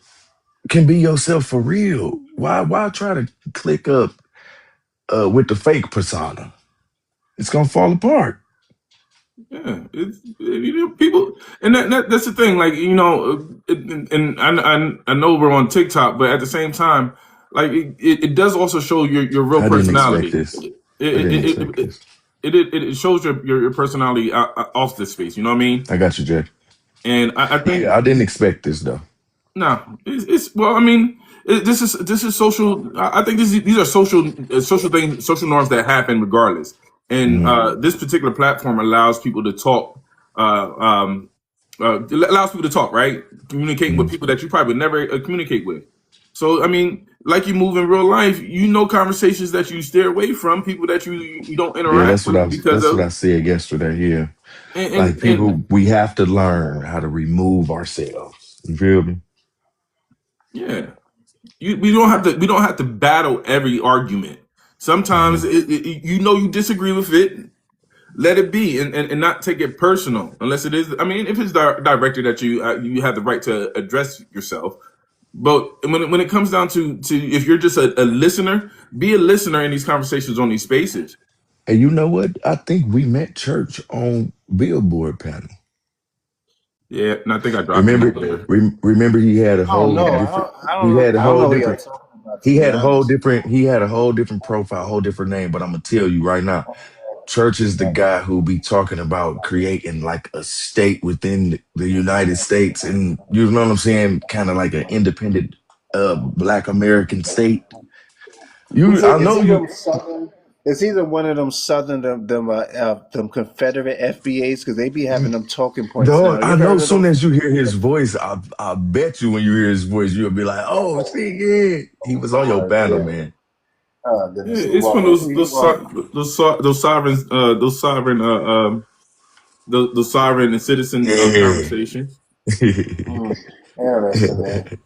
can be yourself for real. Why try to click up with the fake persona? It's gonna fall apart. Yeah, it's people, and that's the thing. Like and I know we're on TikTok, but at the same time, like it does also show your real I didn't expect personality. this. It I it didn't it, expect it, this. it shows your personality off this space. You know what I mean? I got you, Jack. And I Yeah, think I didn't expect this though. no, it's well. I mean, this is social. I think these are social things, social norms that happen regardless. And Mhm. this particular platform allows people to talk. Allows people to talk, right? Communicating with Mhm. people that you probably would never communicate with. So, I mean, like you move in real life, conversations that you steer away from, people that you don't Yeah, interact with because that's what of, I said yesterday. Yeah, like and people, we have to learn how to remove ourselves. You feel me? yeah. We don't have to battle every argument. Sometimes Mhm. you disagree with it, let it be, and not take it personal unless it is. I mean, if it's directed at you, you have the right to address yourself. But when it comes down to if you're just a listener, be a listener in these conversations on these spaces. And you know what? I think we met church on Billboard panel. Yeah, and I think I dropped him Remember, earlier. remember, he had a I don't whole know. different. He had a I don't whole know who y'all different. talking about, to He be had a whole honest. different. He had a whole different profile, whole different name. But I'm gonna tell you right now, Church is the guy who be talking about creating like a state within the United States, and you know what I'm saying, kind of like an independent, Black American state. I Is know he you. them southern? Is he the one of them southern them Confederate FBAs? Because they be having them talking points Dog, now. You I ever know. heard of Soon those? as you hear his voice, I bet you when you hear his voice, you'll be like, "Oh, see, yeah, he was on your panel, Yeah. man." Yeah, Goodness. it's one of Well, those sovereign those sovereign and citizen Yeah, conversations. mm, interesting, man.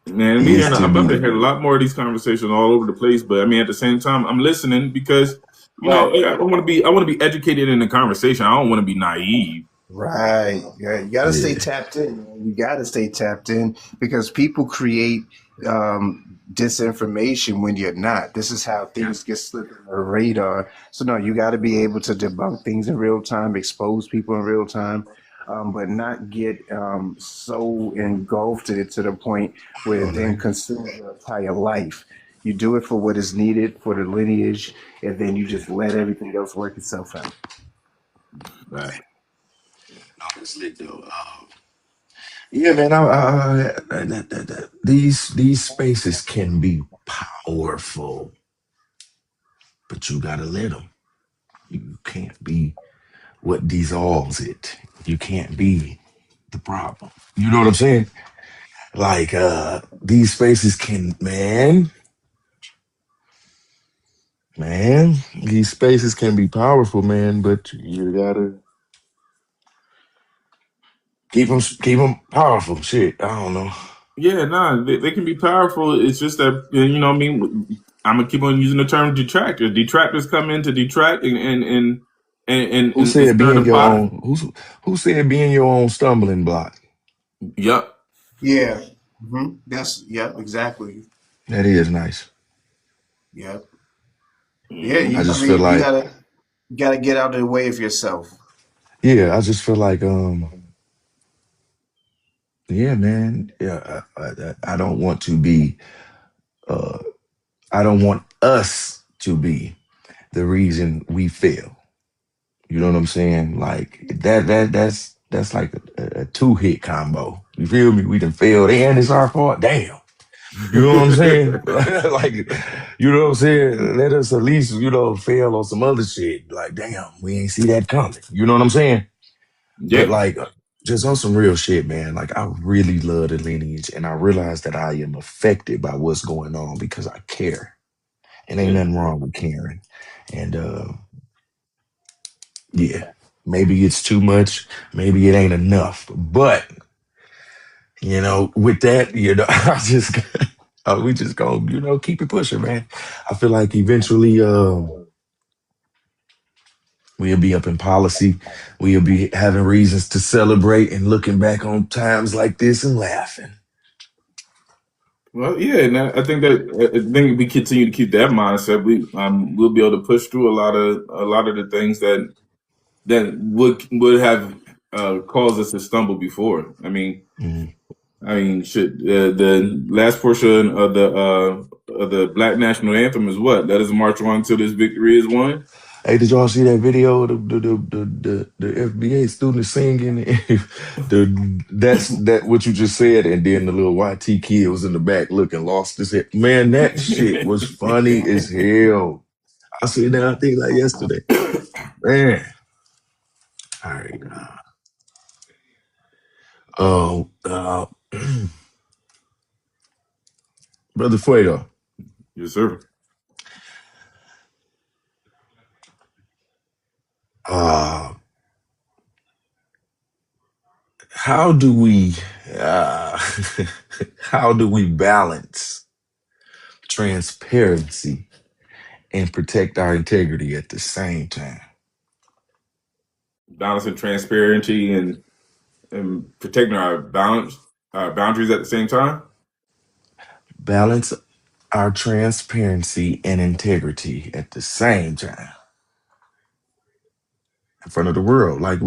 Man, we is hearing to I'm about to be. hear a lot more of these conversations all over the place. But I mean, at the same time, I'm listening because Right. I want to be educated in the conversation. I don't want to be naive. Right. Yeah, you got to stay Yeah, tapped in. Man. You got to stay tapped in because people create disinformation when you're not. This is how things get slipped on the radar. So no, you got to be able to debunk things in real time, expose people in real time, but not get so engulfed in it to the point where oh, it then man. consumes your entire life. You do it for what is needed for the lineage, and then you just let everything else work itself out. Right. Honestly, though, yeah, man. These spaces can be powerful, but you gotta let them. You can't be what dissolves it. You can't be the problem. You know what I'm saying? Like these spaces can, man, these spaces can be powerful, man, but you gotta keep them powerful. Shit, I don't know. Yeah, nah, they can be powerful. It's just that what I mean. I'm gonna keep on using the term detractors. Detractors come in to detract Who and said stir being the your pot. own? Who said being your own stumbling block? Yup. Yeah. That's exactly. That is nice. Yeah. Yeah, Mhm. I I just feel mean, like, you gotta get out of the way of yourself. yeah, I just feel like, yeah, man, yeah, I don't want to be, uh, I don't want us to be the reason we fail. You know what I'm saying? Like that's like a two hit combo. You feel me? We done failed and it's our fault. Damn. You know what I'm saying? Like, you know what I'm saying? Let us at least, fail on some other shit. Like, damn, we ain't see that coming. You know what I'm saying? But Yeah. like, just on some real shit, man. Like, I really love the lineage, and I realize that I am affected by what's going on because I care. And ain't Yeah. nothing wrong with caring. And yeah, maybe it's too much, maybe it ain't enough. But with that, I just we just gonna keep it pushing, man. I feel like eventually, we'll be up in policy. We'll be having reasons to celebrate and looking back on times like this and laughing. Well, yeah, and I think that I think if we continue to keep that mindset, we'll be able to push through a lot of the things that would have caused us to stumble before. Mhm. I mean, shit. The last portion of the Black National Anthem is what? Let us march on till this victory is won. Hey, did y'all see that video of the FBA students singing? That's what you just said, and then the little YT kid was in the back looking lost as head. Man, that shit was funny as hell. I seen that I think like yesterday. Man, all right. Oh, brother Fuego, Yes, sir. uh, how do we uh, how do we balance transparency and protect our integrity at the same time? Balancing transparency and protecting our boundaries at the same time. Balance our transparency and integrity at the same time in front of the world. Like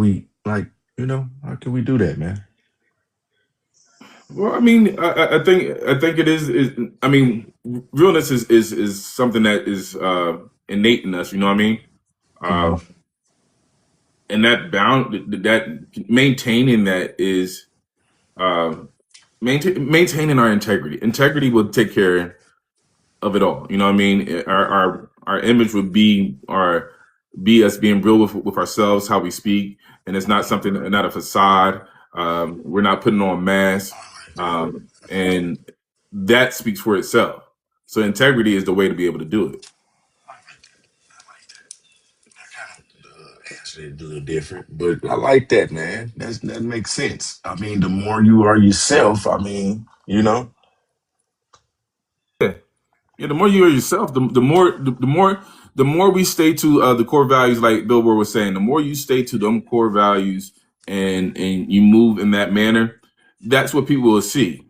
how can we do that, man? Well, I mean, I think it is. I mean, realness is something that is innate in us. You know what I mean? Hmm. Uh, and that maintaining that is uh, maintaining our integrity. Integrity will take care of it all. You know what I mean? Our image would be us being real with ourselves, how we speak, and it's not something, not a facade. We're not putting on masks, and that speaks for itself. So integrity is the way to be able to do it. Answer it a little different, but I like that, man. That makes sense. I mean, the more you are yourself, I mean, you know, Yeah. Yeah, the more you are yourself, the more we stay to the core values, like Billboard was saying. The more you stay to them core values, and you move in that manner, that's what people will see,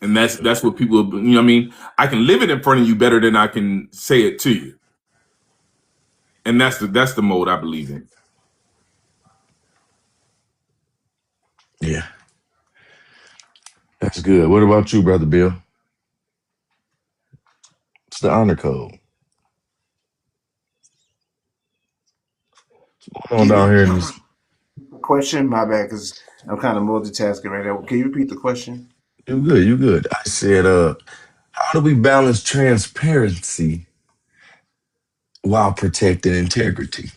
and that's what people. You know, what I mean, I can live it in front of you better than I can say it to you, and that's the mode I believe in. yeah, that's good. What about you, brother Bill? It's the honor code. What's going on Get down it? here in this? Question? My bad, because I'm kind of multitasking right now. Can you repeat the question? You good? You good? I said, how do we balance transparency while protecting integrity?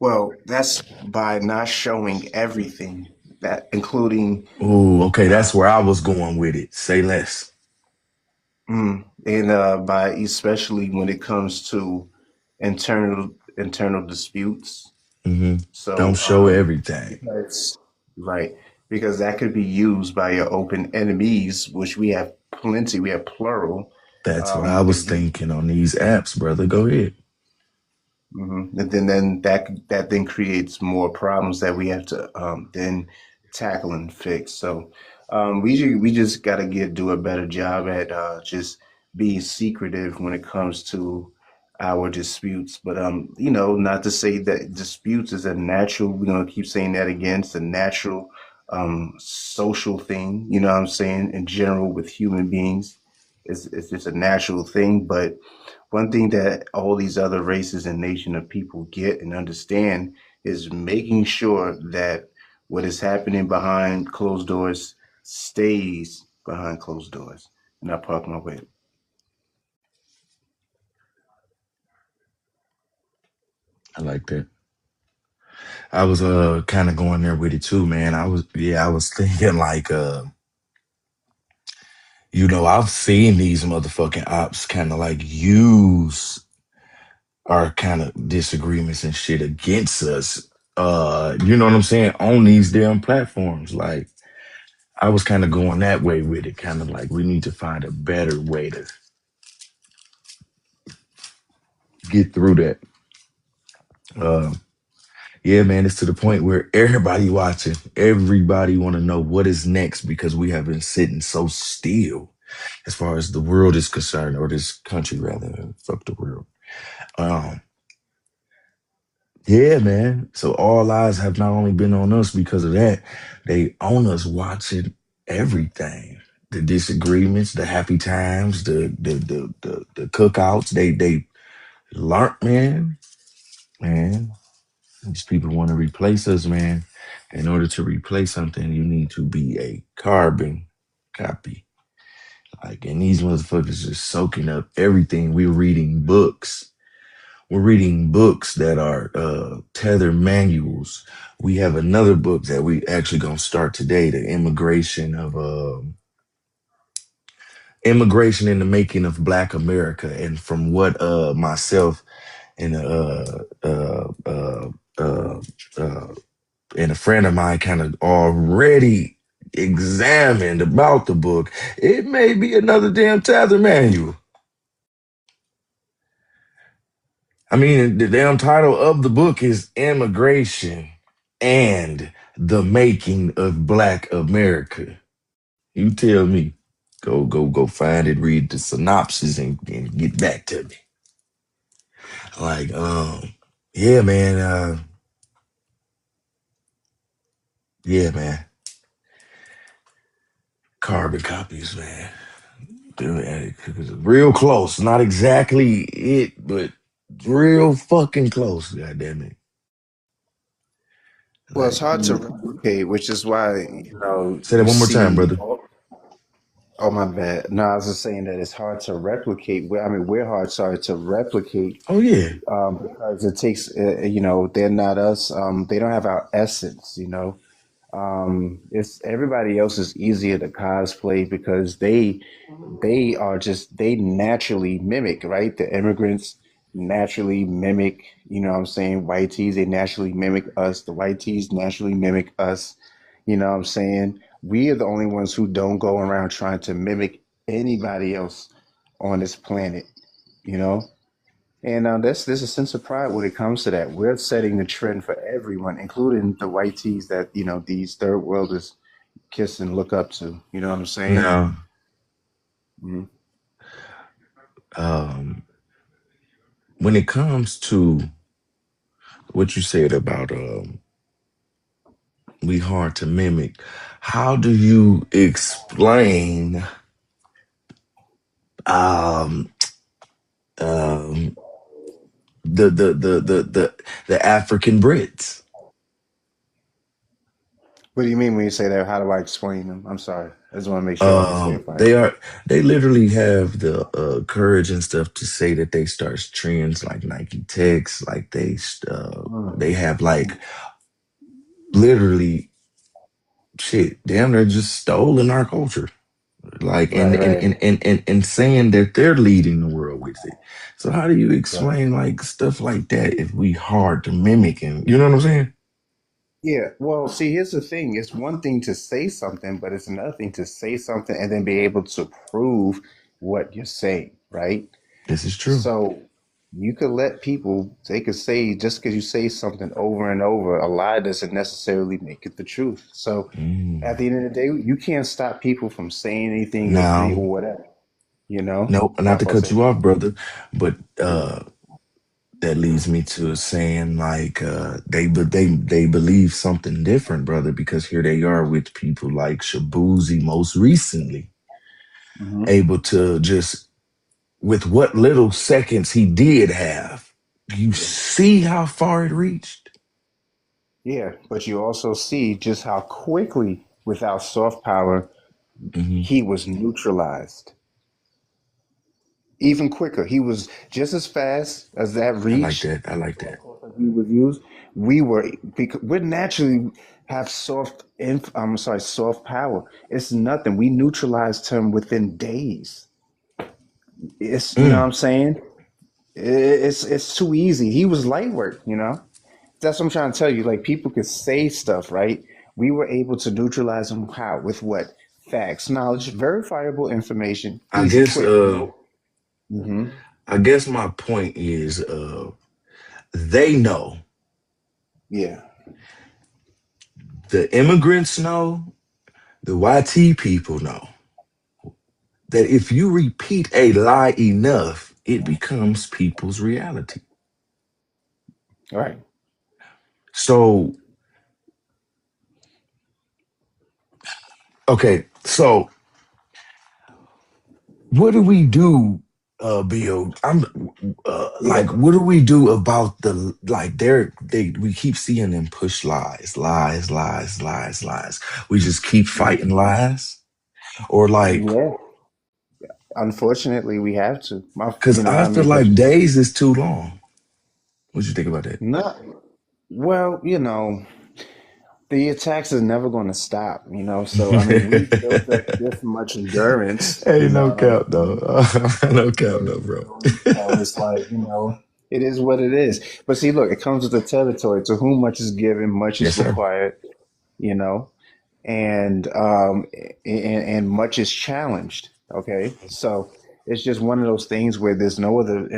Well, that's by not showing everything, that including Oh, okay, that's uh, where I was going with it. Say less. and by especially when it comes to internal disputes. Hmm. Don't So show everything. because right, because that could be used by your open enemies, which we have plenty. We have plural. That's what I was thinking on these apps, brother. Go ahead. And then that then creates more problems that we have to then tackle and fix. So we just got to get do a better job at just being secretive when it comes to our disputes. But not to say that disputes is a natural. We're gonna keep saying that again. It's a natural social thing. You know what I'm saying? In general, with human beings, it's just a natural thing. But one thing that all these other races and nation of people get and understand is making sure that what is happening behind closed doors stays behind closed doors. And I park my way. I like that. I was kind of going there with it too, man. I was thinking like I've seen these motherfucking ops kind of like use our kind of disagreements and shit against us. You know what I'm saying? On these damn platforms. Like I was kind of going that way with it, kind of like we need to find a better way to get through that. Uh, yeah, man, it's to the point where everybody watching, everybody want to know what is next because we have been sitting so still as far as the world is concerned, or this country rather. Fuck the world. Um, yeah, man. So all eyes have not only been on us because of that, they own us watching everything. The disagreements, the happy times, the cookouts. They learn, man. These people want to replace us, man. In order to replace something, you need to be a carbon copy. Like, and these motherfuckers are soaking up everything. We're reading books. We're reading books that are tether manuals. We have another book that we actually gonna start today, the immigration in the making of Black America. And from what myself and uh, uh, and a friend of mine kind of already examined about the book, it may be another damn tether manual. I mean, the damn title of the book is Immigration and the Making of Black America. You tell me. Go find it, read the synopsis and get back to me. Like, yeah, man, Yeah, man. Carbon copies, man. Real close. Not exactly it, but real fucking close. God damn it. Well, it's Like, hard to replicate, which is why, say that you one more time, see. brother. Oh, my bad. No, I was just saying that it's hard to replicate. I mean, we're hard, sorry, to replicate Oh yeah. because it takes, they're not us. They don't have our essence, It's everybody else is easier to cosplay because they are just they naturally mimic, right? The immigrants naturally mimic, what I'm saying, white tees, they naturally mimic us. The white tees naturally mimic us. What I'm saying? We are the only ones who don't go around trying to mimic anybody else on this planet, you know? And there's a sense of pride when it comes to that. We're setting the trend for everyone, including the white tees that, these third worlders kiss and look up to. You know what I'm saying? Now, Mhm. um, when it comes to what you said about we hard to mimic, how do you explain um um the African Brits? What do you mean when you say that? How do I explain them? I'm sorry. I just want to make sure I understand if I. They literally have the courage and stuff to say that they start trends like Nike Techs, like they have like literally shit, damn, they're just stolen our culture. Like Right, right, and saying that they're leading the world with it. So how do you right. explain like stuff like that if we hard to mimic and you know what I'm saying? Yeah, well, see, here's the thing. It's one thing to say something, but it's another thing to say something and then be able to prove what you're saying, right? This is true. So you could let people, they could say, just because you say something over and over, a lie doesn't necessarily make it the truth. So at Mm. the end of the day, you can't stop people from saying anything or Now, or whatever, you know? nope, not My to fault, cut say. you off, brother, but Yeah. that leads me to saying like they believe something different, brother, because here they are with people like Shabuzi most recently, Hmm. able to just with what little seconds he did have, you Yeah. see how far it reached. Yeah, but you also see just how quickly, without soft power, Hmm. he was neutralized. Even quicker. He was just as fast as that I like reached. that. I like that. He was used. We were because we naturally have I'm sorry, soft power. It's nothing. We neutralized him within days. It's what Mm, I'm saying. It's too easy. He was light work. That's what I'm trying to tell you. Like people could say stuff, right? We were able to neutralize him how? With what? Facts, knowledge, verifiable information, I easy, guess quick. Hmm. I guess my point is they know, Yeah. the immigrants know, the YT people know that if you repeat a lie enough, it becomes people's reality. Right. So, okay, so what do we do, Bill? I'm Yeah. like, what do we do about the like? We keep seeing them push lies, lies, lies, lies, lies. We just keep fighting lies, or like, Yeah. Unfortunately, we have to. because I I feel mean, like because days is too long. What you think about that? not well, the attacks is never going to stop. So I mean, we've built up this much endurance. You Ain't know no what I'm cap though. saying? No cap So, though, bro. so it's like it is what it is. But see, look, it comes with the territory. To whom much is given, much Yes, is sir. required. You know, and much is challenged. Okay, so it's just one of those things where there's no other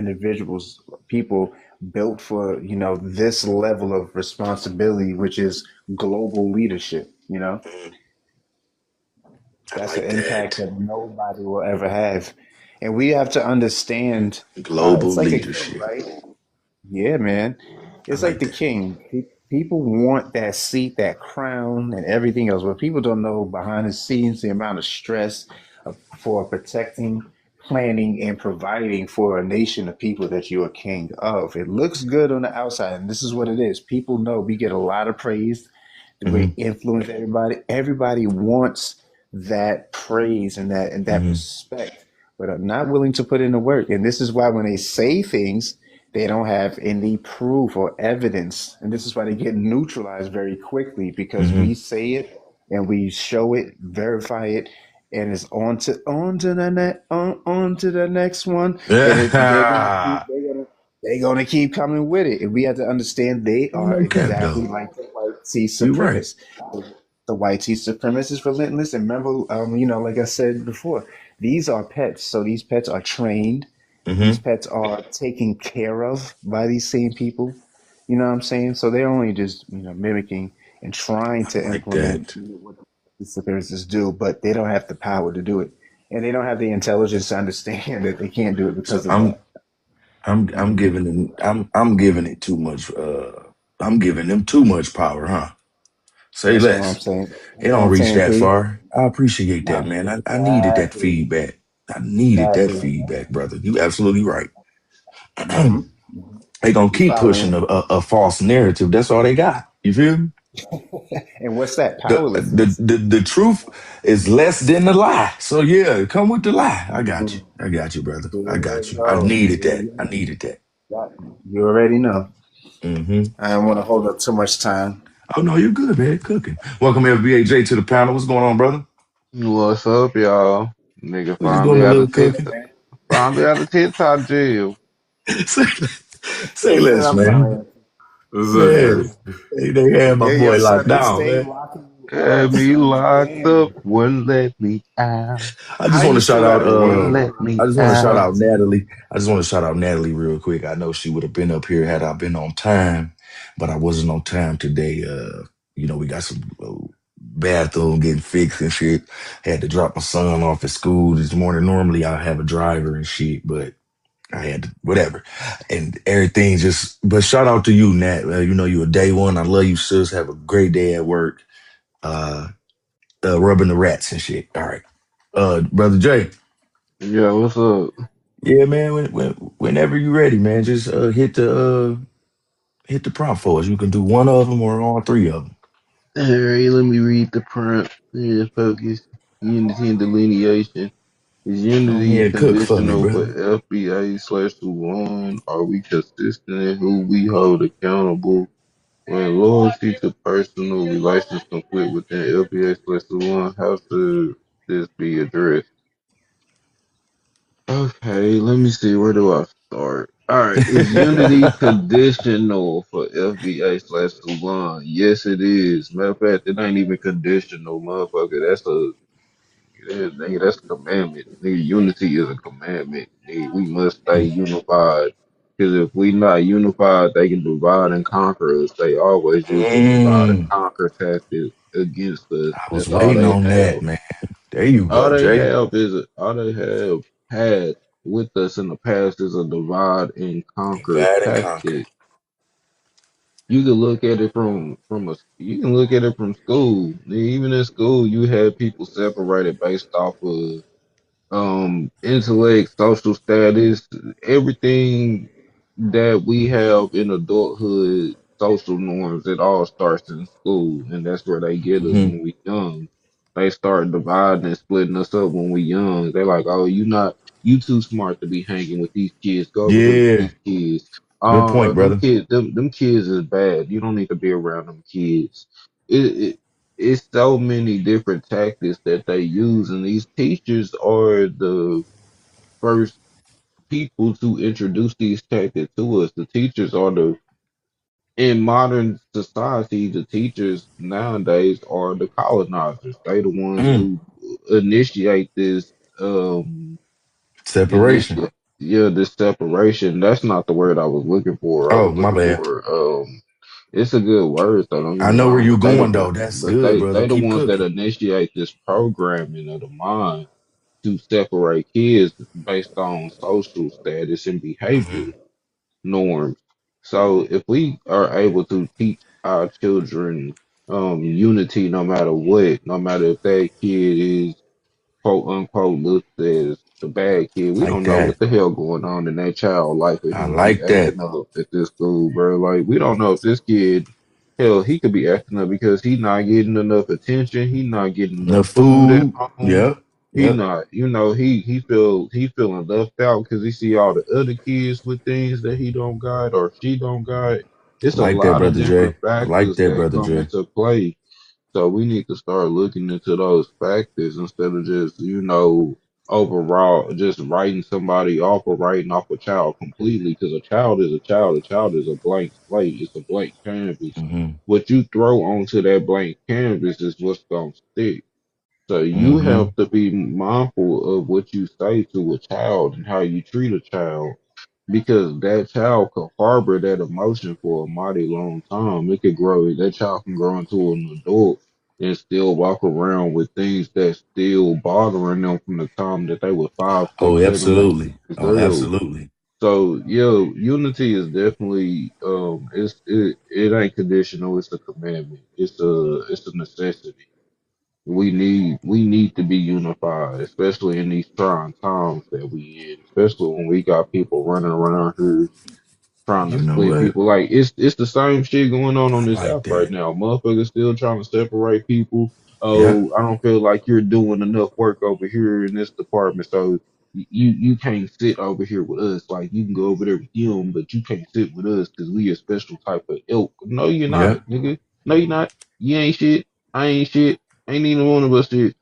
people built for this level of responsibility, which is global leadership. I That's an like impact that. that nobody will ever have, and we have to understand. Global It's like a king, leadership. right? Yeah, man. I It's like like the that. king. People want that seat, that crown, and everything else. But people don't know behind the scenes the amount of stress for protecting, planning, and providing for a nation of people that you are king of. It looks good on the outside, and this is what it is. People know we get a lot of praise. We Hmm. influence everybody. Everybody wants that praise and that Hmm. respect, but are not willing to put in the work. And this is why when they say things, they don't have any proof or evidence. And this is why they get neutralized very quickly because Hmm. we say it and we show it, verify it, and it's on to the next one. And Yeah. they're gonna keep coming with it. And we have to understand they Ain't are no cap exactly though. like the white tea You right. supremacists. The white tea supremacist is relentless. And remember, like I said before, these are pets. So these pets are trained. These Hmm. pets are taken care of by these same people. You know what I'm saying? So they're only just, mimicking and trying I to like implement that. what the supremacists do, but they don't have the power to do it. And they don't have the intelligence to understand that they can't do it So because of that. I'm Hmm. giving it I'm giving it too much I'm giving them too much power, huh? Say That's all I'm less. saying. It That's all don't I'm reach saying, that P. far. I appreciate that, Nah, man. I needed that exactly. feedback. I needed that Exactly. feedback, brother. You absolutely right. Hmm. They gonna You keep pushing following? a false narrative. That's all they got. You feel me? And what's that? The, Powerlessness. the truth is less than the lie. So yeah, come with the lie. I got you. Mhm. I got you, brother. I There got you you. I go. needed that. I needed that. You already know. Hmm. I don't want to hold up too much time. Oh no, you're good, man. Cooking. Welcome FBAJ to the panel. What's going on, brother? What's up, y'all? Nigga We just find me doing a out little of cooking. TikTok jail. say, say He said, less, "I'm man. sorry." What's up, Yeah, Daddy? they had my Yeah, boy yo, locked son, they down, stay man. locking you Had up, me son. locked up, Damn. wouldn't let me out. I just How want you to shout feel out. after Wouldn't being let me I just want to shout out. out Natalie. I just want to shout out Natalie real quick. I know she would have been up here had I been on time, but I wasn't on time today. We got some bathroom getting fixed and shit. Had to drop my son off at school this morning. Normally I have a driver and shit, but I had to, whatever, and everything just. But shout out to you, Nat. You a day one. I love you, sis. Have a great day at work. Uh, rubbing the rats and shit. All right, brother Jay. Yeah, what's up? Yeah, man. Whenever you're ready, man, just hit the prompt for us. You can do one of them or all three of them. Alright, let me read the prompt. Here's focus. Unity and delineation. Is Go unity ahead and cook for me, conditional for brother. FBA/one? Are we consistent in who we hold accountable? When loyalty to personal relations conflict within LPX+1, how should this be addressed? Okay, let me see. Where do I start? All right, is Unity conditional for FBA/Salon? Yes, it is. Matter of fact, it ain't even conditional, motherfucker. That's a commandment. Nigga, unity is a commandment. Nigga, we must stay unified. Because if we not unified, they can divide and conquer us. They always use the divide and Mm, conquer tactic against us. I was That's all waiting they on have. that, man. There you All go, they Jay. have is all they have had with us in the past is a divide and conquer Divide and conquer. tactic. You can look at it you can look at it from school. Even in school, you had people separated based off of intellect, social status, everything that we have in adulthood, social norms, it all starts in school, and that's where they get us Hmm. when we young. They start dividing and splitting us up when we young. They're like, "Oh, you too smart to be hanging with these kids. Go over here with Yeah. these kids. Good point, Them brother. kids, them kids is bad. You don't need to be around them kids." It it's so many different tactics that they use, and these teachers are the first people to introduce these tactics to us. The teachers are in modern society, the teachers nowadays are the colonizers. They the ones Mm. who initiate this um Separation. initiate yeah, this separation. That's not the word I was looking for. I Oh, was my looking bad. for it's a good word though, don't get I me know where wrong, you going though. That's good, brother. they the Keep ones that cooking. initiate this programming of the mind to separate kids based on social status and behavior Hmm. norms. So if we are able to teach our children unity no matter what, no matter if that kid is quote unquote looked as the bad kid. We Like don't know what that. the hell going on in that child life for I him to be like that. acting up at this school, bro. Like we don't know if this kid, hell, he could be acting up because he not getting enough attention. He not getting The enough food at food. home. Yep. He Yep. not, he feeling left out because he see all the other kids with things that he don't got or she don't got. I It's a like that, lot of brother different J. I like factors that, that brother come J. into play, so we need to start looking into those factors instead of just, overall just writing somebody off or writing off a child completely. Because a child is a child. A child is a blank slate. It's a blank canvas. Mm-hmm. What you throw onto that blank canvas is what's gonna stick. So you Mm-hmm. have to be mindful of what you say to a child and how you treat a child, because that child could harbor that emotion for a mighty long time. It could grow, that child can grow into an adult and still walk around with things that's still bothering them from the time that they were five, Oh, six, 7 absolutely. years Oh, old. absolutely. So yeah, unity is definitely it ain't conditional, it's a commandment. It's a necessity. We need to be unified, especially in these trying times that we in, especially when we got people running around here trying to You know split what? people. Like it's the same shit going on I this like app right that. now. Motherfuckers still trying to separate people. Yeah. Oh, I don't feel like you're doing enough work over here in this department, so you can't sit over here with us. Like you can go over there with him, but you can't sit with us because we a special type of ilk. No, you're Yeah. not, nigga. No, you're not. You ain't shit. I ain't shit. Ain't neither one of us shit.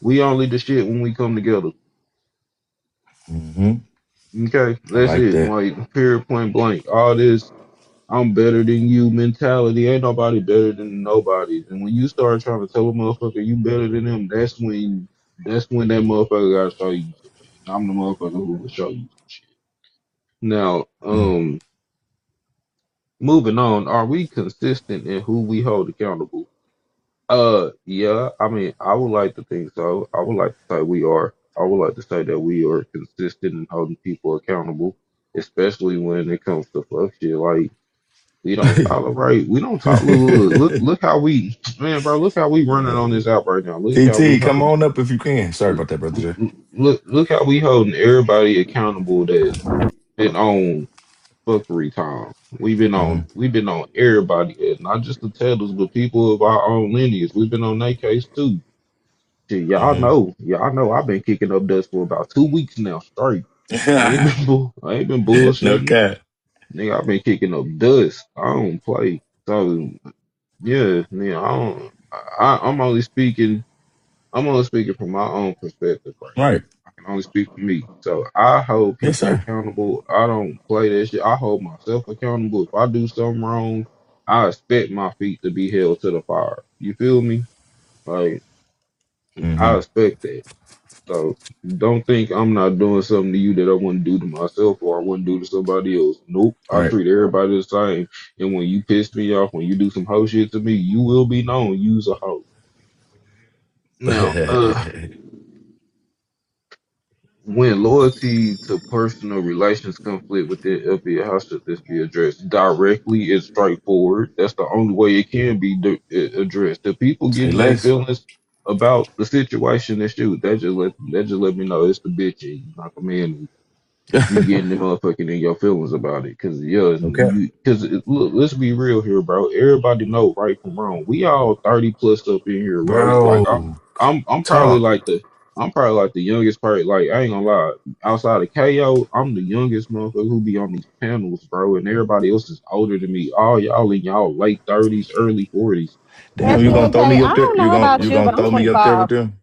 We only the shit when we come together. Mm-hmm. Okay, I that's like it. that. Like period, point blank. All this I'm better than you mentality. Ain't nobody better than nobody. And when you start trying to tell a motherfucker you better than them, that's when that motherfucker gotta show you some shit. I'm the motherfucker who will show you some shit. Now, Mm. moving on, are we consistent in who we hold accountable? Yeah, I mean, I would like to think so. I would like to say we are. I would like to say that we are consistent in holding people accountable, especially when it comes to fuck shit. Like we don't tolerate. We don't tolerate. Look how we, man, bro. Look how we running on this app right now. Look how we TT, come holding. on up if you can. Sorry about that, brother J. Look how we holding everybody accountable that's been on fuckery time. Mm-hmm. We've been on everybody, not just the tellers, but people of our own lineage. We've been on their case too. Shit, y'all know. I've been kicking up dust for about 2 weeks now straight. Mm-hmm. I ain't been No bullshitting. cap. Nigga, I've been kicking up dust. I don't play. So yeah, yeah. I'm only speaking. I'm only speaking from my own perspective right now. Right. I can only speak for me. So I hold Yes, people sir. accountable. I don't play that shit. I hold myself accountable. If I do something wrong, I expect my feet to be held to the fire. You feel me? Like I Mm-hmm. expect that. So don't think I'm not doing something to you that I wouldn't do to myself or I wouldn't do to somebody else. Nope. I Right. treat everybody the same. And when you piss me off, when you do some hoe shit to me, you will be known you's a hoe. Now, when loyalty to personal relations conflict within LPA, how should this be addressed? Directly and straightforward. That's the only way it can be addressed. The people Say getting their less. feelings about the situation and shoot, that just let me know it's the bitch in you, not the man. You getting the motherfucking in your feelings about it, cause yeah, Okay. look, let's be real here, bro. Everybody know right from wrong. We all 30 plus up in here, right? Like Bro. I'm probably Talk. like the youngest part. Like I ain't gonna lie, outside of KO, I'm the youngest motherfucker who be on these panels, bro. And everybody else is older than me. All y'all in y'all late 30s, early 40s. You Damn, you feel gonna me? throw Okay, me I up there? don't know about You you, gonna but I'm throw me up there 25. with them?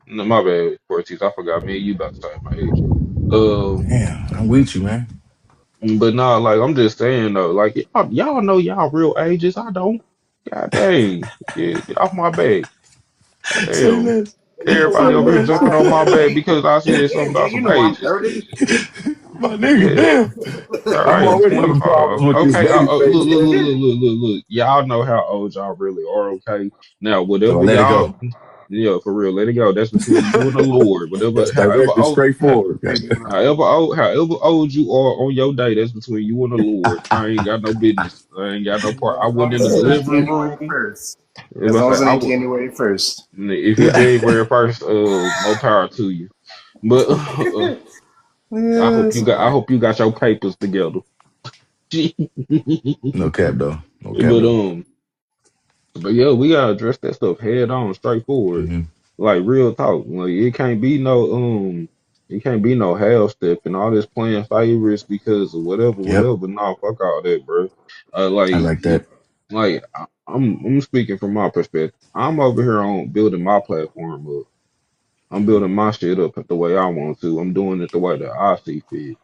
No, my bad, Cortez. I forgot me and you about the same age. Um, Damn, I'm with you, man. But nah, like I'm just saying though, like y'all know y'all real ages. I don't. God dang. Get off my back. God Say damn. less. Everybody Say over here less. jumping on my back because I said something Yeah, Jay, about you some know I'm ages. 30. My nigga, Yeah. damn. I I'm am already having 25. problems with this Okay. baby Look, face. look, look, look, look, look, look. Y'all know how old y'all really are. Okay. Now, So I whatever let it y'all, go. Yeah, for real. Let it go. That's between you and the Lord. Whatever, That's direct and straightforward. however old you are on your day, that's between you and the Lord. I ain't got no business. I ain't got no part. I As long wasn't in as the it's not delivery January room. 1st. If As I long say as it I ain't would, January 1st. if it's January 1st, more power to you. But I Yeah, hope it's you all got. I right. hope you got your papers together. No cap though. No cap but though. but yeah, we gotta address that stuff head on, straightforward. Hmm. Like real talk. Like it can't be no half step and all this playing favorites because of whatever, Yep. whatever. No, fuck all that, bro. Like I like if that. I'm speaking from my perspective. I'm over here on building my platform up. I'm building my shit up the way I want to. I'm doing it the way that I see fit.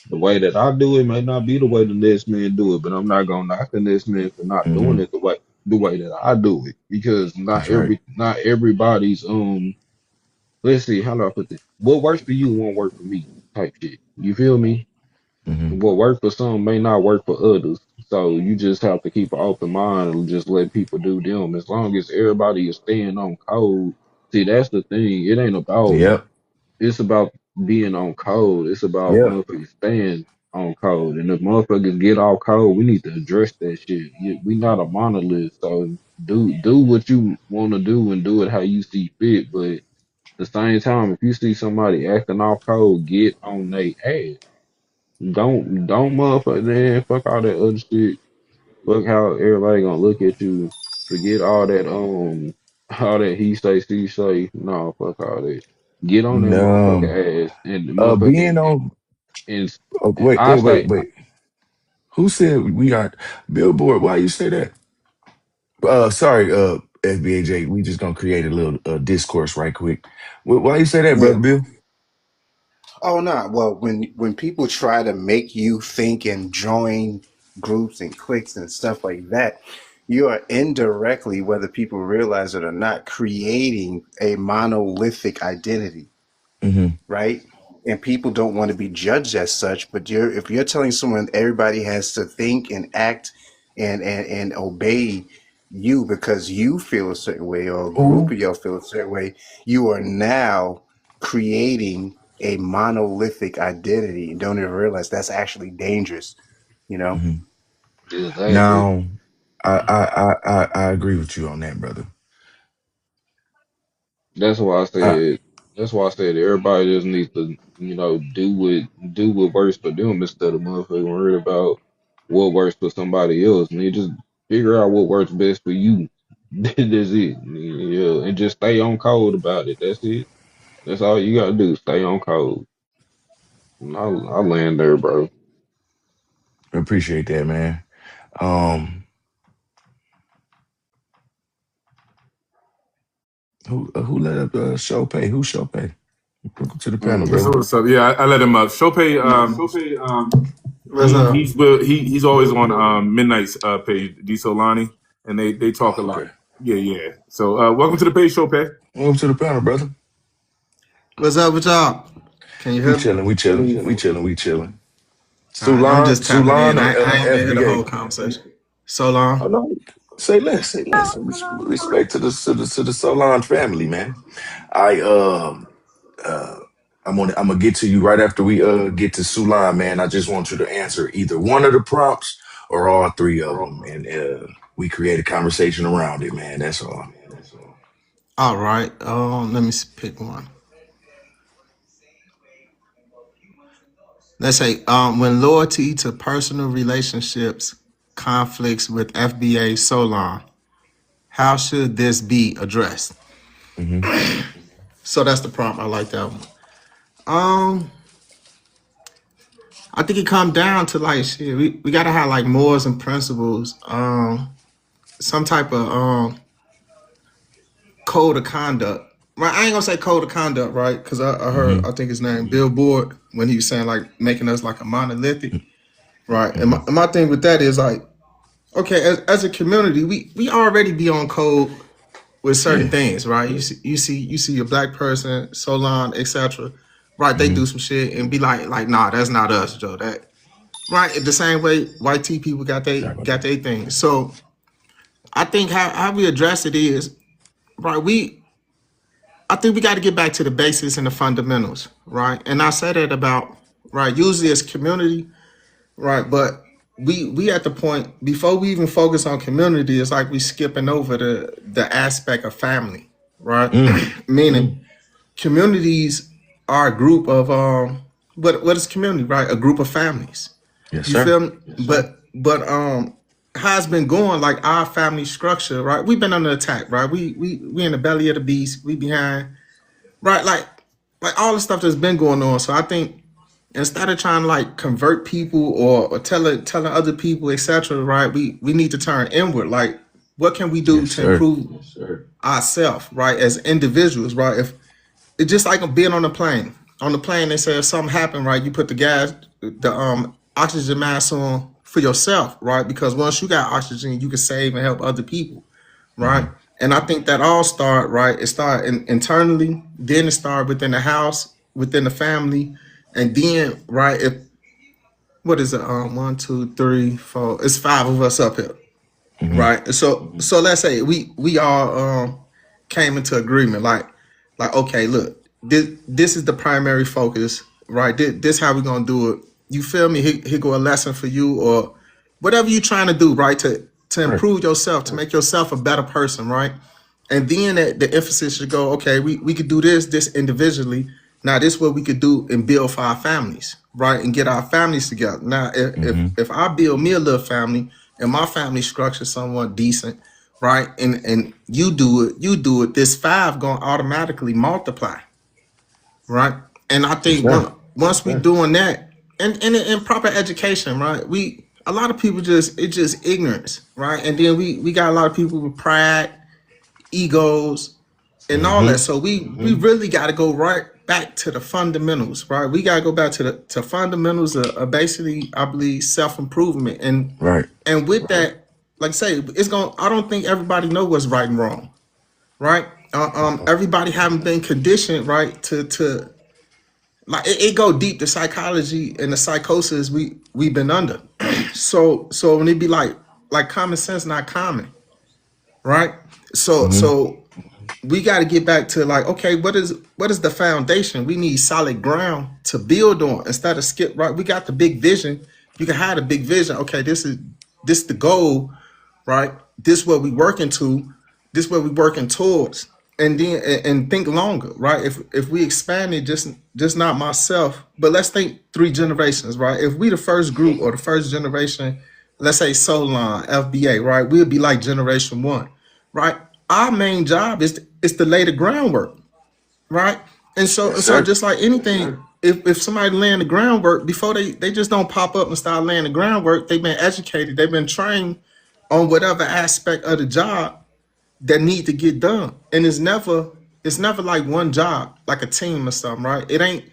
The way that I do it may not be the way the next man do it, but I'm not gonna knock the next man for not Hmm. doing it the way that I do it because That's right. not everybody's let's see how do I put this? What works for you won't work for me type shit. You feel me? Hmm. What works for some may not work for others. So you just have to keep an open mind and just let people do them. As long as everybody is staying on code. See, that's the thing. It ain't about Yep. it's about being on code. It's about Yep. motherfuckers staying on code. And if motherfuckers get off code, we need to address that shit. We not a monolith, so do what you want to do and do it how you see fit. But at the same time, if you see somebody acting off code, get on their ass. Don't motherfucker man, fuck all that other shit. Fuck how everybody gonna look at you. Forget all that he say she say. No, fuck all that. Get on that And, motherfucker ass and the motherfucker being on. and Oh, wait, I wait, wait, say wait. Who said we got billboard? Why you say that? Sorry, FBAJ. We just gonna create a little discourse right quick. Why you say that, brother Yeah. Bill? Oh no. Well, when people try to make you think and join groups and cliques and stuff like that, you are indirectly, whether people realize it or not, creating a monolithic identity, Hmm. right? And people don't want to be judged as such. But if you're telling someone everybody has to think and act and obey you because you feel a certain way or a group Ooh. of y'all feel a certain way, you are now creating a monolithic identity and don't even realize that's actually dangerous, you know? Hmm. exactly. Now, I agree with you on that, brother. That's why I I, said that's why I said everybody just needs to, do what works for them instead of motherfucking worried about what works for somebody else. And you just figure out what works best for you. That's it. Yeah. And just stay on code about it. That's it. That's all you gotta do. Stay on code. I land there, bro. appreciate that, man. Um, who let up show pay? Who show pay? Welcome to the panel, That's brother. what's up. Yeah, I let him up. Chopay, What's up? he's always on Midnight's page, D Solani, and they talk a Oh, lot. okay. Yeah, yeah. So welcome to the page, Chopay. Welcome to the panel, brother. What's up with y'all? Can you We hear me? chilling. We chilling. We chilling. We chilling. All right, I'm Sulan, just tapping in. Sulan, or I ain't been here the whole FBA? conversation. So long. Oh no, say less. Say less. Respect to the Solan family, man. I uh I'm gonna get to you right after we get to Sulan, man. I just want you to answer either one of the prompts or all three of them, and we create a conversation around it, man. That's all. All right. Let me pick one. Let's say when loyalty to personal relationships conflicts with FBA Solon, how should this be addressed? Hmm. So that's the prompt. I like that one. Um, I think it come down to like shit. We gotta have like morals and principles. Some type of code of conduct. Right, I ain't gonna say code of conduct, right? Because I heard Hmm. I think his name Billboard when he was saying like making us like a monolithic, right? And Hmm. my thing with that is like, okay, as a community, we already be on code with certain Yeah. things, right? You see a black person, Solon, etc. Right? They Hmm. do some shit and be like, nah, that's not us, Joe. That right? The same way white T people Sorry about got that. their things. So I think how we address it is right. I think we got to get back to the basics and the fundamentals, right? And I say that about right. Usually it's community, right? But we at the point before we even focus on community, it's like we skipping over the aspect of family, right? Mm. Meaning communities are a group of what is community, right? A group of families. Yes, You sir. feel me? Yes, but how it's been going, like our family structure, right? We've been under attack, right? We in the belly of the beast. We behind, right? Like all the stuff that's been going on. So I think instead of trying to like convert people or telling other people, etc., right? We need to turn inward. Like, what can we do Yes, to sir. improve ourselves, right? As individuals, right? If it's just like being on a plane. On the plane, they say if something happened, right, you put the gas, the oxygen mask on for yourself, right? Because once you got oxygen, you can save and help other people, Hmm. right? And I think that all start right. It start internally, then it start within the house, within the family, and then right. If what is it? One, two, three, four. It's five of us up here, Hmm. right? So let's say we all came into agreement, like okay, look, this is the primary focus, right? This how we gonna do it. You feel me? Here go a lesson for you or whatever you trying to do, right? To Right. improve yourself, to make yourself a better person, right? And then the emphasis should go, okay, we could do this individually. Now this is what we could do and build for our families, right? And get our families together. Now, Hmm. if I build me a little family and my family structure somewhat decent, right? And you do it, this five gonna automatically multiply, right? And I Yes, think sir. once we doing that, and in proper education, right? We a lot of people it's just ignorance, right? And then we got a lot of people with pride, egos, and all Hmm. that. So we really got to go right back to the fundamentals, right? We got to go back to the fundamentals of basically, I believe, self improvement, Right. and with that, like I say, it's going. I don't think everybody know what's right and wrong, right? Everybody haven't been conditioned, right, to like it go deep the psychology and the psychosis we've been under. So when it be like common sense not common, right? So Hmm. so we got to get back to like, okay, what is the foundation? We need solid ground to build on instead of skip right. We got the big vision. You can have a big vision. Okay, this the goal, right? This what we working to. This what we working towards. And then and think longer, right? If we expand it, just not myself, but let's think 3 generations, right? If we the first group or the first generation, let's say Solon, FBA, right? We'll be like generation one, right? Our main job is to lay the groundwork, right? Yes, And so sir. just like anything, if somebody laying the groundwork before they just don't pop up and start laying the groundwork, they've been educated, they've been trained on whatever aspect of the job that need to get done. And it's never like one job, like a team or something, right? It ain't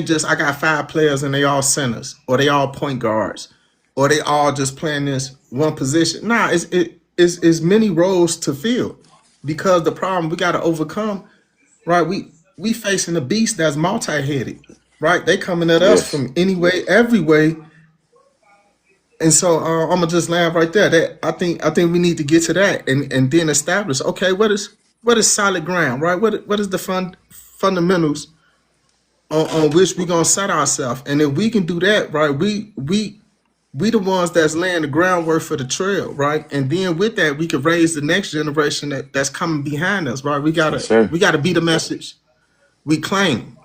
just I got 5 players and they all centers or they all point guards or they all just playing this one position. Nah, it's many roles to fill because the problem we got to overcome, right? We facing a beast that's multi-headed, right? They coming at us Yes. from any way, every way, and so I'm gonna just land right there. That I think we need to get to that and then establish. Okay, what is solid ground, right? What is the fundamentals on which we gonna set ourselves? And if we can do that, right, we the ones that's laying the groundwork for the trail, right? And then with that, we could raise the next generation that's coming behind us, right? We Yes, gotta sir. we gotta be the message we claim.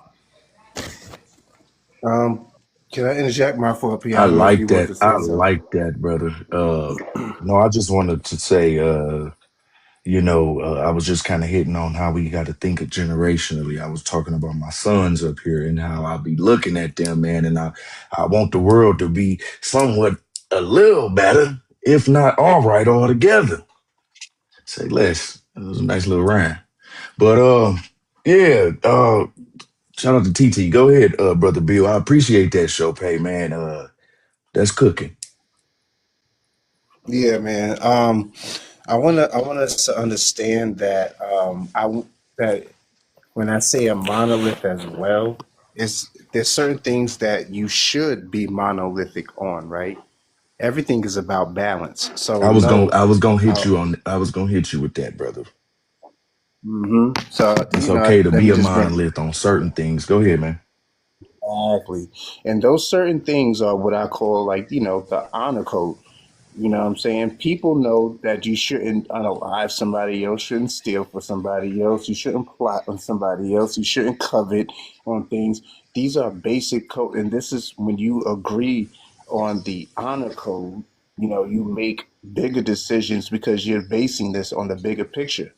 Um, can I interject, my fault, P? I I don't know if you like want that. to I say something. like that, brother. No, I just wanted to say, I was just kind of hitting on how we got to think it generationally. I was talking about my sons up here and how I'll be looking at them, man, and I want the world to be somewhat a little better, if not all right altogether. Say less. It was a nice little rhyme. But yeah, shout out to TT. Go ahead, brother Bill. I appreciate that show pay, man. That's cooking. Yeah, man. I want us to understand that that when I say a monolith as well, is there's certain things that you should be monolithic on, right? Everything is about balance. So no, I was gonna hit uh, you on I was gonna hit you with that, brother. So It's okay to let be me a just bring monolith on certain things. Go ahead, man. exactly, and those certain things are what I call like the honor code. You know what I'm saying? People know that you shouldn't unalive somebody else, shouldn't steal for somebody else, you shouldn't plot on somebody else, you shouldn't covet on things. These are basic code, and this is when you agree on the honor code, you make bigger decisions because you're basing this on the bigger picture.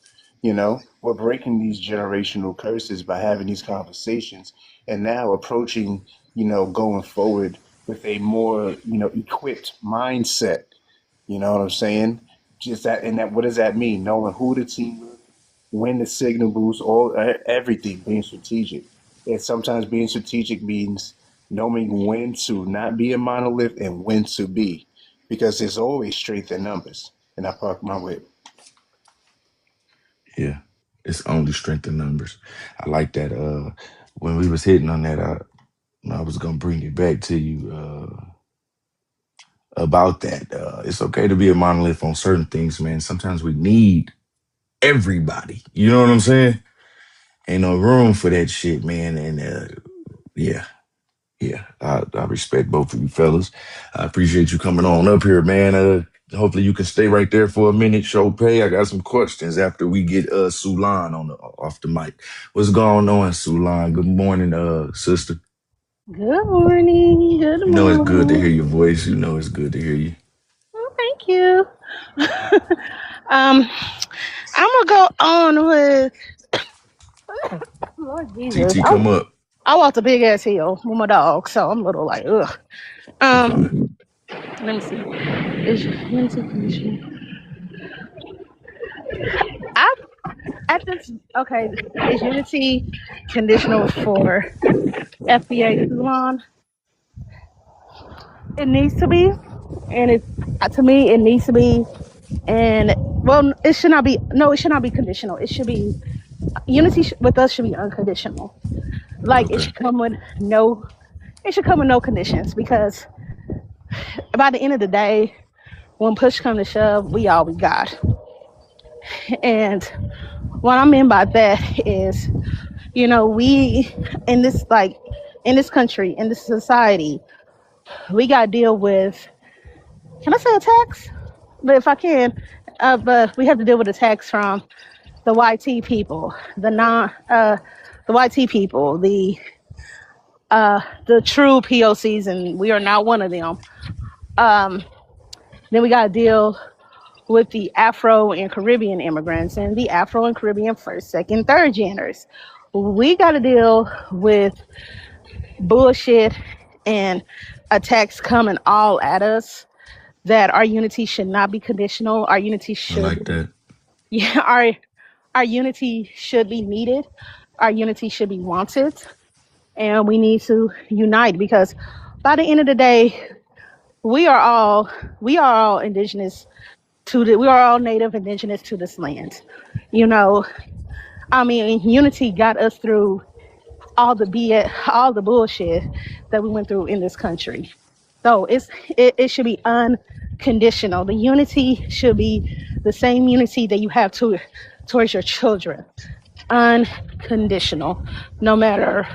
We're breaking these generational curses by having these conversations and now approaching, going forward with a more, equipped mindset. You know what I'm saying? Just that, and that. What does that mean? Knowing who the team is, when the signal boost, everything, being strategic. And sometimes being strategic means knowing when to not be a monolith and when to be, because there's always strength in numbers. And I park my whip. Yeah. It's only strength in numbers. I like that. When we was hitting on that, I was gonna bring it back to you about that. It's okay to be a monolith on certain things, man. Sometimes we need everybody. You know what I'm saying? Ain't no room for that shit, man. And yeah, yeah. I respect both of you fellas. I appreciate you coming on up here, man. Hopefully you can stay right there for a minute, show pay. I got some questions after we get Sulan on the off the mic. What's going on, Sulan? Good morning, sister. Good morning. Good You know it's good to hear morning. your voice. You know it's good to hear you. Oh, thank you. um, I'm gonna go on with Lord Jesus. TT, I, come up. I walked a big ass hill with my dog, so I'm a little like ugh. You're fine. Let me see. Is Unity conditional? I at this okay. Is Unity conditional for FBA Elon? It needs to be, and it to me it needs to be. And well, it should not be. No, it should not be conditional. It should be Unity with us should be unconditional. Like it Okay. should come with no. It should come with no conditions because by the end of the day, when push comes to shove, we all we got. And what I mean by that is, we in this in this country, in this society, we got to deal with. Can I say attacks? But if I can, but we have to deal with attacks from the YT people, the YT people, the true POCs, and we are not one of them. Um, then we got to deal with the Afro and Caribbean immigrants and the Afro and Caribbean first, second, third geners. We got to deal with bullshit and attacks coming all at us. That our unity should not be conditional. Our unity I should, like that. yeah, our unity should be needed. Our unity should be wanted, and we need to unite because by the end of the day, we are all indigenous we are all native indigenous to this land. You know, I mean, unity got us through all the BS, all the bullshit that we went through in this country. So it should be unconditional. The unity should be the same unity that you have towards your children. Unconditional. No matter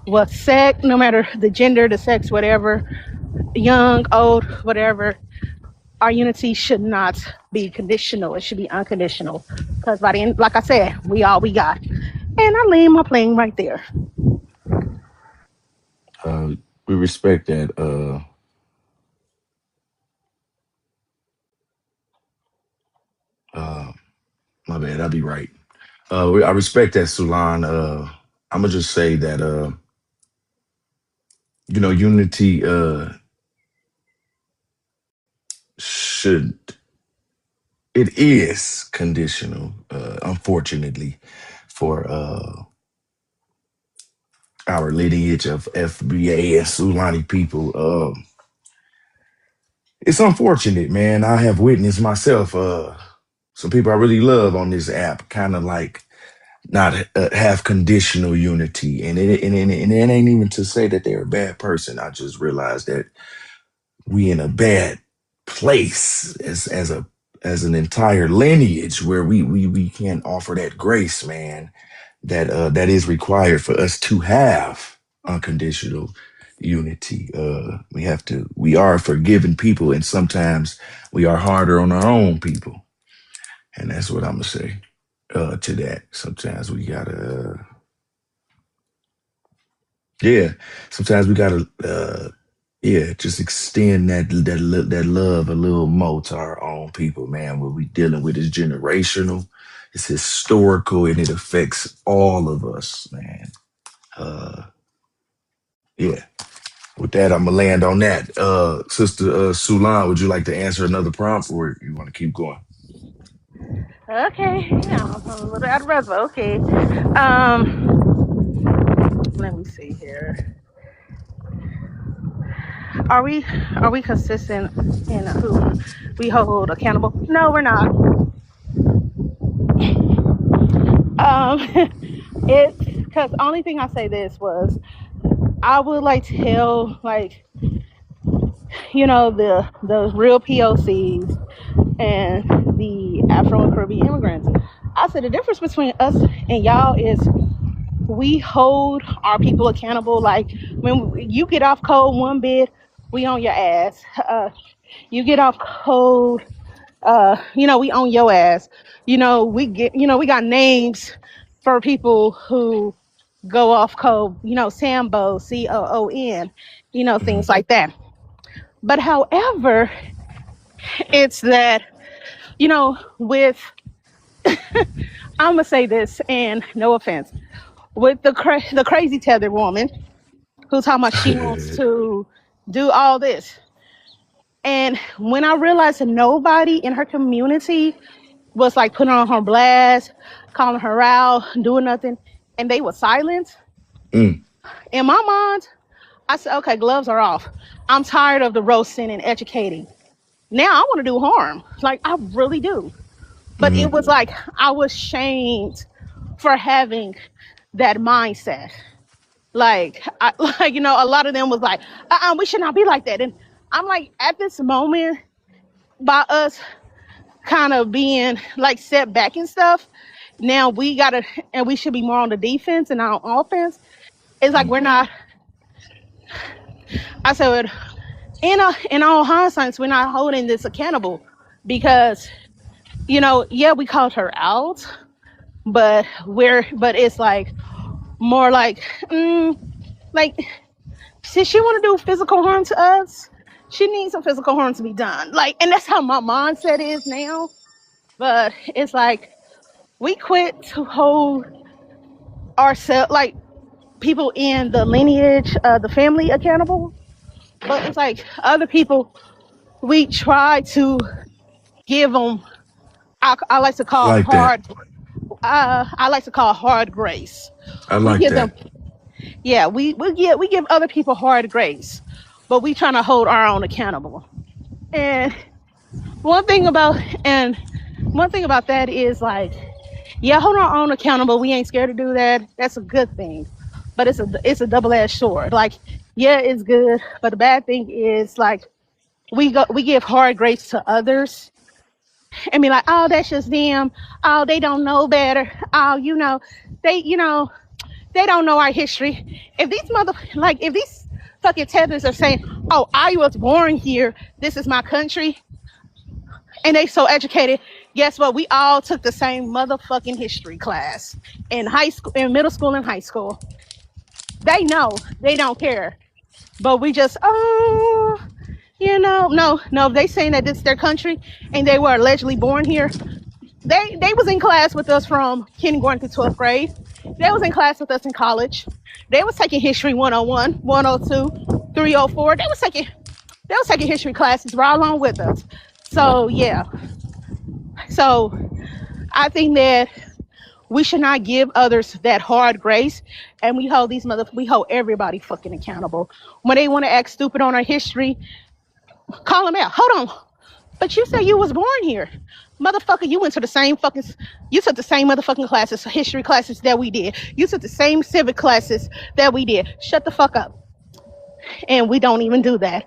what sex, no matter the gender, the sex, whatever, young, old, whatever, our unity should not be conditional. It should be unconditional. Because by the end, like I said, we all we got. And I land my plane right there. Uh, we respect that. Uh, my bad. I'll be right. I respect that, Sulan. I'm gonna just say that unity should it is conditional, unfortunately, for our lineage of FBA and Sulani people. It's unfortunate, man. I have witnessed myself. Some people I really love on this app, kind of like not have conditional unity, and it ain't even to say that they're a bad person. I just realized that we in a bad place as an entire lineage where we can't offer that grace, man, that that is required for us to have unconditional unity. We are forgiving people, and sometimes we are harder on our own people. And that's what I'm gonna say to that. Sometimes we gotta yeah, sometimes we gotta yeah, just extend that love a little more to our own people, man. What we dealing with is generational, it's historical, and it affects all of us, man. Uh, yeah. With that, I'm gonna land on that. Sister Sulan, would you like to answer another prompt, or you want to keep going? Okay, yeah, I'm a little out of breath, but okay. Let me see here. Are we are we consistent in who we hold accountable? No, we're not. It's because only thing I say this was I would like tell the real POCs and the Afro and Caribbean immigrants. I said the difference between us and y'all is we hold our people accountable. Like when you get off code one bit, we on your ass. You get off code, we on your ass. We got names for people who go off code. Sambo, COON. Mhm. Things like that. But however, it's that with I'm gonna say this, and no offense, with the crazy tethered woman who's talking about she wants to do all this. And when I realized that nobody in her community was like putting on her blast, calling her out, doing nothing, and they were silent, Mm, in my mind, I said, okay, gloves are off. I'm tired of the roasting and educating. Now I want to do harm. Like, I really do. But it mhm. was like I was shamed for having that mindset. A lot of them was like, we should not be like that. And I'm like, at this moment, by us kind of being like set back and stuff, now we gotta, and we should be more on the defense and not on offense. It's like we're not. I said, in all hindsight, we're not holding this accountable because yeah, we called her out, but it's like more like since she want to do physical harm to us, she needs some physical harm to be done. Like, and that's how my mindset is now. But it's like we quit to hold ourselves, like people in the lineage, the family accountable. But it's like other people, we try to give them. I like to I call like that. hard. I like to call hard grace. I We like give them, that. yeah. We give other people hard grace, but we trying to hold our own accountable. And one thing about and one thing about that is like, yeah, hold our own accountable. We ain't scared to do that. That's a good thing, but it's a double-edged sword. Like, yeah, it's good, but the bad thing is like we give hard grace to others and be like, oh, that's just them. Oh, they don't know better. Oh, they don't know our history. If these fucking tethers are saying, oh, I was born here, this is my country, and they so educated, guess what? We all took the same motherfucking history class in high school, in middle school and high school. They know, they don't care. But we just, no, they saying that this is their country and they were allegedly born here. They was in class with us from kindergarten to 12th grade. They was in class with us in college. They was taking history 101, 102, 304. They was taking history classes right along with us. So yeah. So I think that we should not give others that hard grace, and we hold everybody fucking accountable. When they want to act stupid on our history, call them out. Hold on, but you said you was born here, motherfucker. You took the same motherfucking classes, history classes that we did. You took the same civic classes that we did. Shut the fuck up. And we don't even do that.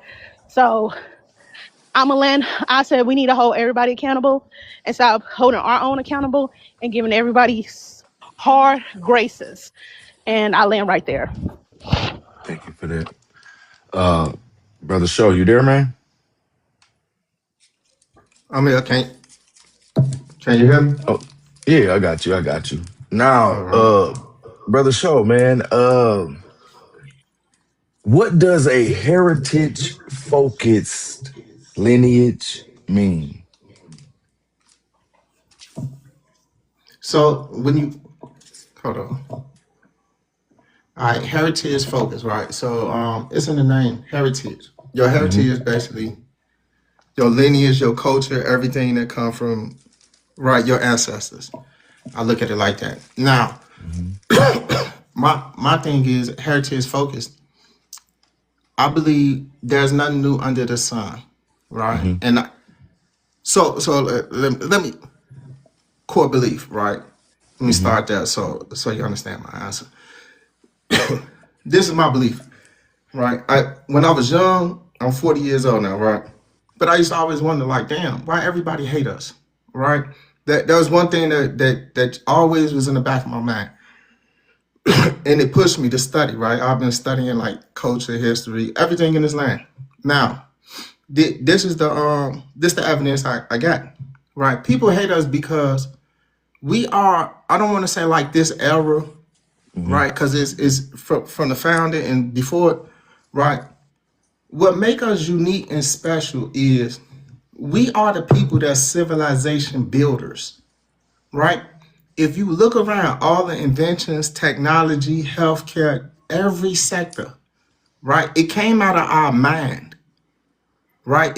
So I'm a land. I said we need to hold everybody accountable and stop holding our own accountable and giving everybody hard graces. And I land right there. Thank you for that. Uh, Brother Show, you there, man? I'm here. Can you hear me? Oh, yeah, I got you. I got you. Now, All right. Brother Show, man, what does a heritage focused lineage mean? So when you hold on, all right, heritage focus, right? So it's in the name, heritage. Your heritage Hmm. is basically your lineage, your culture, everything that come from right your ancestors. I look at it like that. Now, Hmm. my thing is heritage focused. I believe there's nothing new under the sun, right? Hmm. And let me core belief, right? Let me Hmm. start there so you understand my answer. This is my belief, right? When I was young, I'm 40 years old now, right? But I used to always wonder, like, damn, why everybody hate us, right? That was one thing that always was in the back of my mind, and it pushed me to study, right? I've been studying like culture, history, everything in this land. Now, this is the evidence I got, right? People hate us because we are. I don't want to say like this era, Hmm. right? Because it's from the founding and before it, right? What make us unique and special is we are the people that's civilization builders, right? If you look around, all the inventions, technology, healthcare, every sector, right? It came out of our mind, right?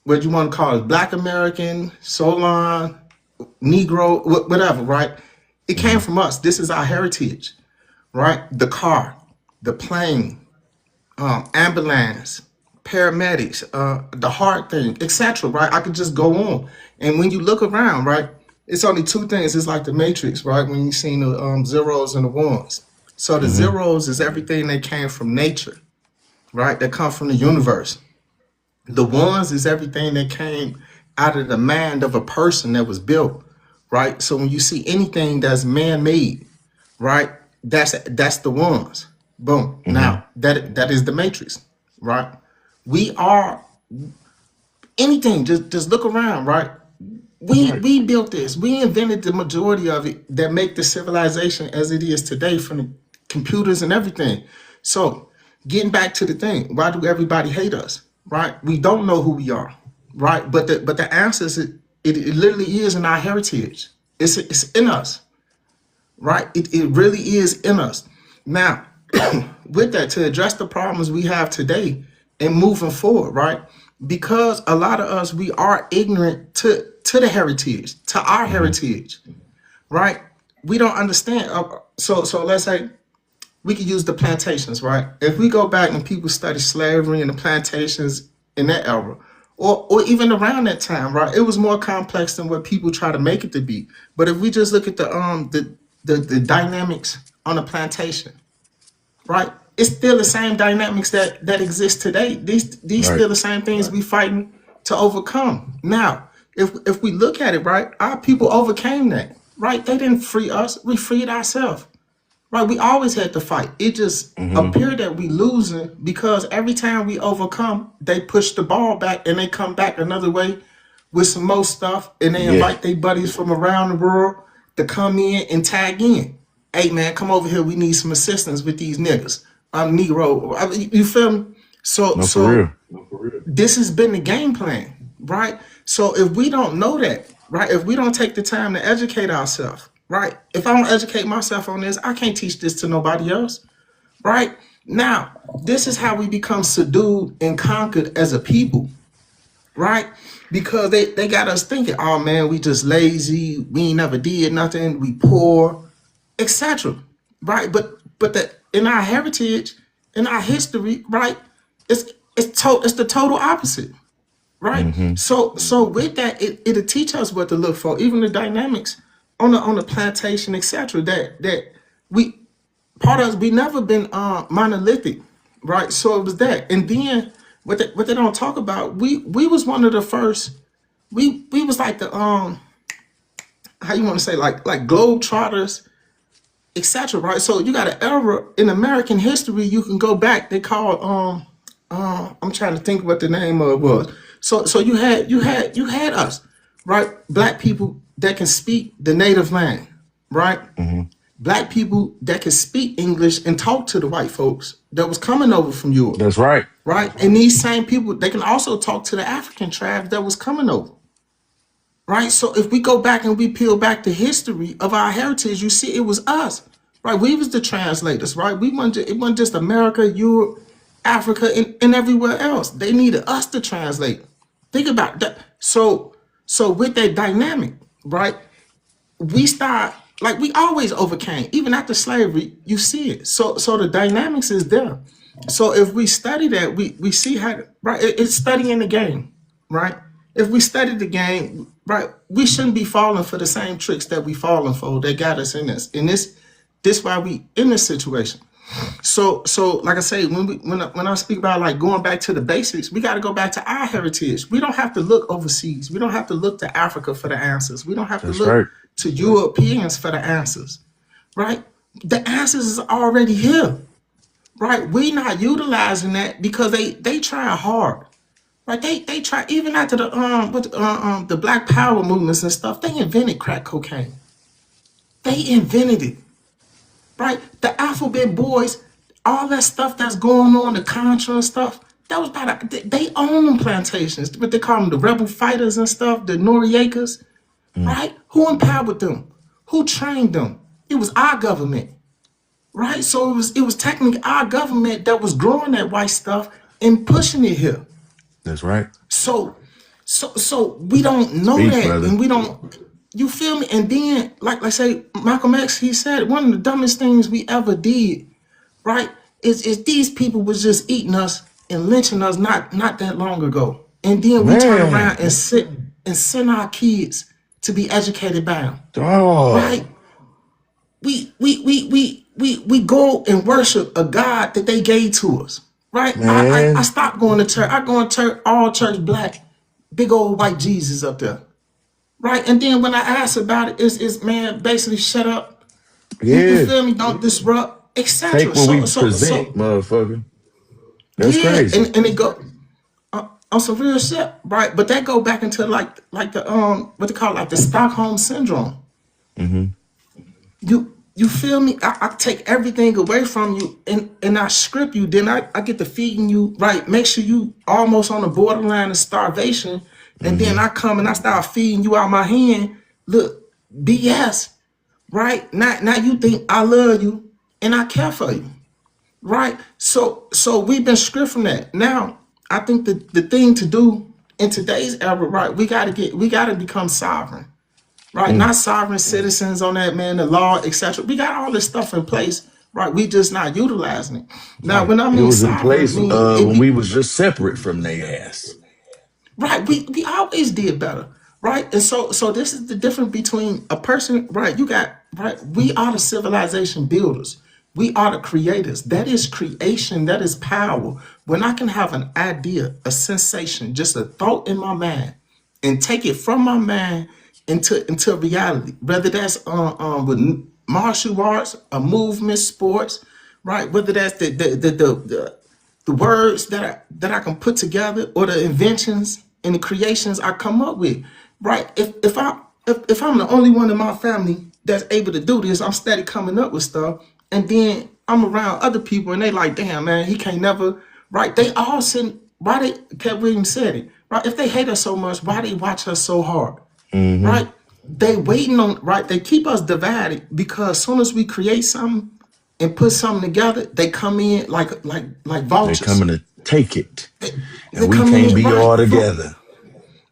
What you want to call it, Black American, Solon, Negro, whatever, right? It came Hmm. from us. This is our heritage, right? The car, the plane, ambulance, paramedics, the heart thing, etc. Right? I could just go on. And when you look around, right, it's only two things. It's like the Matrix, right? When you see the zeros and the ones. So the Hmm. zeros is everything that came from nature, right? That come from the universe. The ones is everything that came out of the mind of a person that was built, right? So when you see anything that's man-made, right? That's the ones. Boom. Hmm. Now that is the matrix, right? We are anything. Just look around, right? We Right. we built this. We invented the majority of it that make the civilization as it is today, from the computers and everything. So getting back to the thing, why do everybody hate us? Right? We don't know who we are, right? But the answer is it literally is in our heritage. It's in us, right? It really is in us. Now, with that, to address the problems we have today and moving forward, right? Because a lot of us, we are ignorant to the heritage, to our Hmm. heritage, right? We don't understand. So let's say we could use the plantations, right? If we go back and people study slavery and the plantations in that era, or even around that time, right? It was more complex than what people try to make it to be. But if we just look at the dynamics on a plantation, right? It's still the same dynamics that exist today. These Right. still the same things we fighting to overcome. Now, if we look at it, right, our people overcame that, right? They didn't free us; we freed ourselves. Right, we always had to fight. It just Hmm. appeared that we losing because every time we overcome, they push the ball back and they come back another way with some more stuff, and they Yeah. invite their buddies from around the world to come in and tag in. Hey man, come over here. We need some assistance with these niggas. I'm Negro. You feel me? So No, for so real. this has been the game plan, right? So if we don't know that, right, if we don't take the time to educate ourselves, right, if I don't educate myself on this, I can't teach this to nobody else, right? Now, this is how we become subdued and conquered as a people, right? Because they got us thinking, oh man, we just lazy, we ain't never did nothing, we poor, etc. Right? But that in our heritage, in our history, right, it's the total opposite, right? Hmm. So with that, it'll teach us what to look for, even the dynamics on the plantation, etc. That we part of us, we never been monolithic, right? So it was that, and then what they don't talk about, we was one of the first. We was like the how you want to say, like globetrotters, etc. Right. So you got an era in American history you can go back. They call I'm trying to think what the name of it was. So you had us, right? Black people that can speak the native land, right? Hmm. Black people that can speak English and talk to the white folks that was coming over from Europe, That's right. right? And these same people, they can also talk to the African tribes that was coming over, right? So if we go back and we peel back the history of our heritage, you see it was us, right? We was the translators, right? It wasn't just America, Europe, Africa, and everywhere else. They needed us to translate. Think about that. So with that dynamic, right? We start, like we always overcame, even after slavery. You see it. So the dynamics is there. So if we study that, we see how, right. It's studying the game, right? If we study the game, right, we shouldn't be falling for the same tricks that we falling for that got us in this. And this why we in this situation. So like I say, when I speak about like going back to the basics, we got to go back to our heritage. We don't have to look overseas. We don't have to look to Africa for the answers. We don't have to That's look right. to Europeans for the answers, right? The answers is already here, right? We not utilizing that because they try hard, right? They try even after the Black Power movements and stuff. They invented crack cocaine. They invented it, right? The alphabet boys, all that stuff that's going on, the Contra and stuff, that was by they own them plantations, but they call them the rebel fighters and stuff, the Noriegas, Mm. right? Who empowered them? Who trained them? It was our government, right? So it was technically our government that was growing that white stuff and pushing it here. That's right. So so we don't know Speak, that, brother. and we don't. You feel me? And then, like I say, Malcolm X, he said one of the dumbest things we ever did, right? Is these people was just eating us and lynching us not that long ago, and then we turn around Man, and send our kids to be educated by them, dog. right? We go and worship a God that they gave to us, right? I Man. stopped going to church. I go in church, all church black, big old white Jesus up there, right? And then when I ask about it, it's man, basically shut up. You Yeah. feel me? Don't disrupt, Take etc. what we So present, motherfucker. That's yeah, crazy. and it go on some real shit, right? But that go back into like the what they call like the Stockholm syndrome. Hmm. You feel me? I take everything away from you and I script you. Then I get to feeding you, right? Make sure you almost on the borderline of starvation. And then Hmm. I come and I start feeding you out my hand. Look, BS, right? Now you think I love you and I care for you, right? So we've been stripped from that. Now I think the thing to do in today's era, right? We gotta become sovereign, right? Mm. Not sovereign citizens on that, man, the law, etc. We got all this stuff in place, right? We just not utilizing it. Now, Right. when I It mean was in sovereign, place mean it when be we was just separate from they ass. right. We always did better, right? And so this is the difference between a person, right? You got right. We are the civilization builders. We are the creators. That is creation. That is power. When I can have an idea, a sensation, just a thought in my mind, and take it from my mind into reality. Whether that's with martial arts, a movement, sports, right? Whether that's the words that I can put together or the inventions and the creations I come up with, right? If I'm the only one in my family that's able to do this, I'm steady coming up with stuff, and then I'm around other people and they like, damn man, he can't never, right? They all sitting. Why they? Cat Williams said it, right? If they hate us so much, why they watch us so hard, Hmm. right? They waiting on, right? They keep us divided because as soon as we create something and put something together, they come in like They vultures. coming to take it. They And we come can't in be right. all together.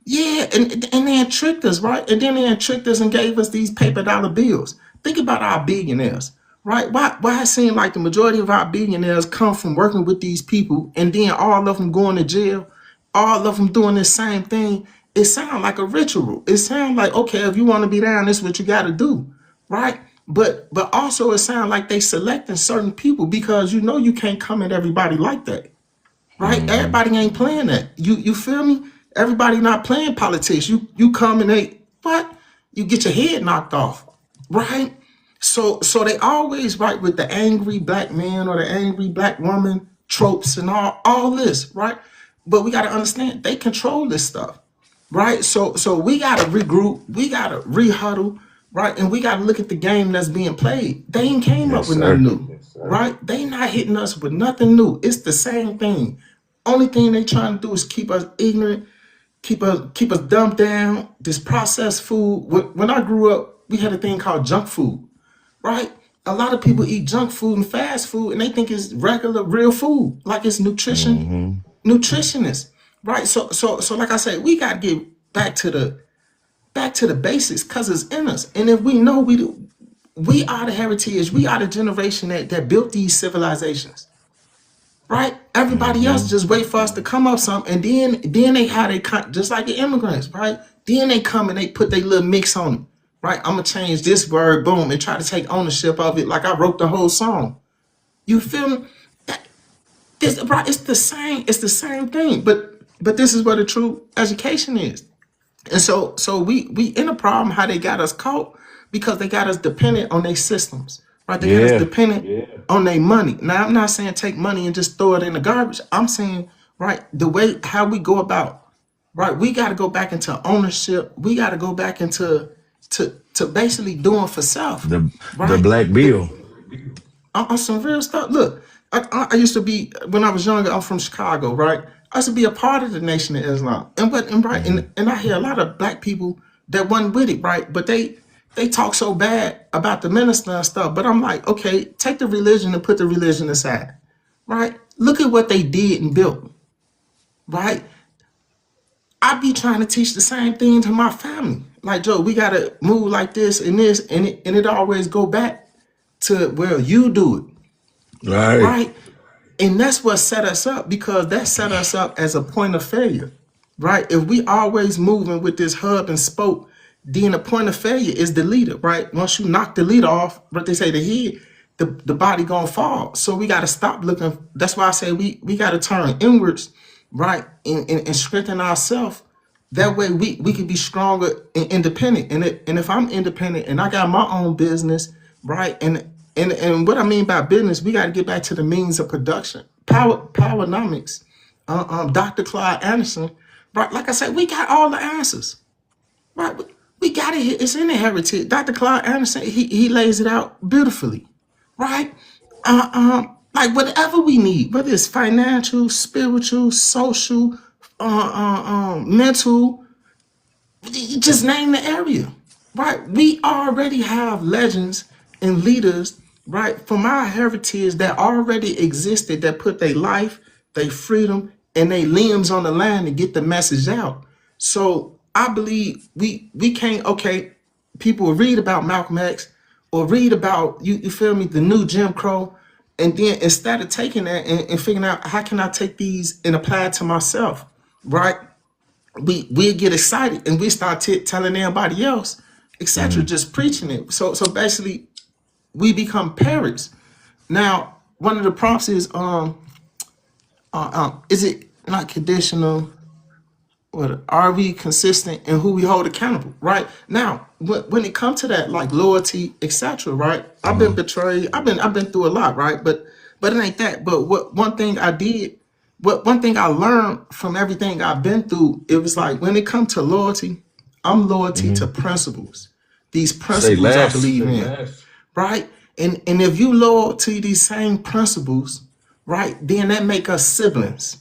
Yeah, and they had tricked us, right? And then they had tricked us and gave us these paper dollar bills. Think about our billionaires, right? Why it seems like the majority of our billionaires come from working with these people, and then all of them going to jail, all of them doing the same thing. It sounds like a ritual. It sounds like, okay, if you want to be down, this is what you got to do, right? But also it sounds like they selecting certain people because you know you can't come at everybody like that. right? Everybody ain't playing that. You feel me? Everybody not playing politics. You come and they what? You get your head knocked off, right? So they always right with the angry black man or the angry black woman tropes and all this, right? But we got to understand they control this stuff, right? So we got to regroup, we got to rehuddle, right? And we got to look at the game that's being played. They ain't came up Yes, with nothing sir. new, right? They not hitting us with nothing new. It's the same thing. Only thing they trying to do is keep us ignorant, keep us dumbed down. This processed food. When I grew up, we had a thing called junk food, right? A lot of people eat junk food and fast food, and they think it's regular, real food, like it's nutritionist, right? So, like I said, we got to get back to the basics, cause it's in us. And if we know we are the heritage, we are the generation that built these civilizations, right? Everybody else just wait for us to come up something, and then they how they just like the immigrants, right? Then they come and they put their little mix on it, right? I'm gonna change this word, boom, and try to take ownership of it, like I wrote the whole song. You feel me? This, right? It's the same. It's the same thing. But this is where the true education is. And so we in a problem how they got us caught because they got us dependent on their systems, right? They got us Yeah. dependent on their money. Now I'm not saying take money and just throw it in the garbage. I'm saying right the way how we go about, right? We got to go back into ownership. We got to go back into to basically doing for self, The right? black bill. On some real stuff. Look, I used to be when I was younger. I'm from Chicago, right? I used to be a part of the Nation of Islam, and I hear a lot of black people that wasn't with it, right? But they talk so bad about the minister and stuff. But I'm like, okay, take the religion and put the religion aside, right? Look at what they did and built, right? I be trying to teach the same thing to my family. Like Joe, we gotta move like this, and it always go back to well, you do it, Right. right? And that's what set us up because that set us up as a point of failure, right? If we always moving with this hub and spoke, then the point of failure is the leader, right? Once you knock the leader off, what they say, the head, the body gonna fall. So we gotta stop looking. That's why I say we gotta turn inwards, right? And strengthen ourselves. That way we can be stronger and independent. And if I'm independent and I got my own business, right? And what I mean by business, we got to get back to the means of production. Powernomics. Dr. Claude Anderson, right? Like I said, we got all the answers, right? We got it. It's in the heritage. Dr. Claude Anderson, he lays it out beautifully, right? Like whatever we need, whether it's financial, spiritual, social, mental, you just name the area, right? We already have legends and leaders, right, from our heritage that already existed that put their life, their freedom, and their limbs on the line to get the message out. So I believe we can't, okay, people will read about Malcolm X or read about you feel me, the new Jim Crow, and then instead of taking that and figuring out how can I take these and apply it to myself, right? We get excited and we start telling everybody else, etc., just preaching it. So basically, we become parrots. Now, one of the prompts is it not conditional? What are we consistent in who we hold accountable? Right now, when it comes to that, like loyalty, etc., right? I've been betrayed. I've been through a lot, right? But it ain't that. But what one thing I did, what one thing I learned from everything I've been through, it was like when it comes to loyalty, I'm loyalty to principles. These Say principles I less. believe in, right? And if you loyal to these same principles, right, then that make us siblings,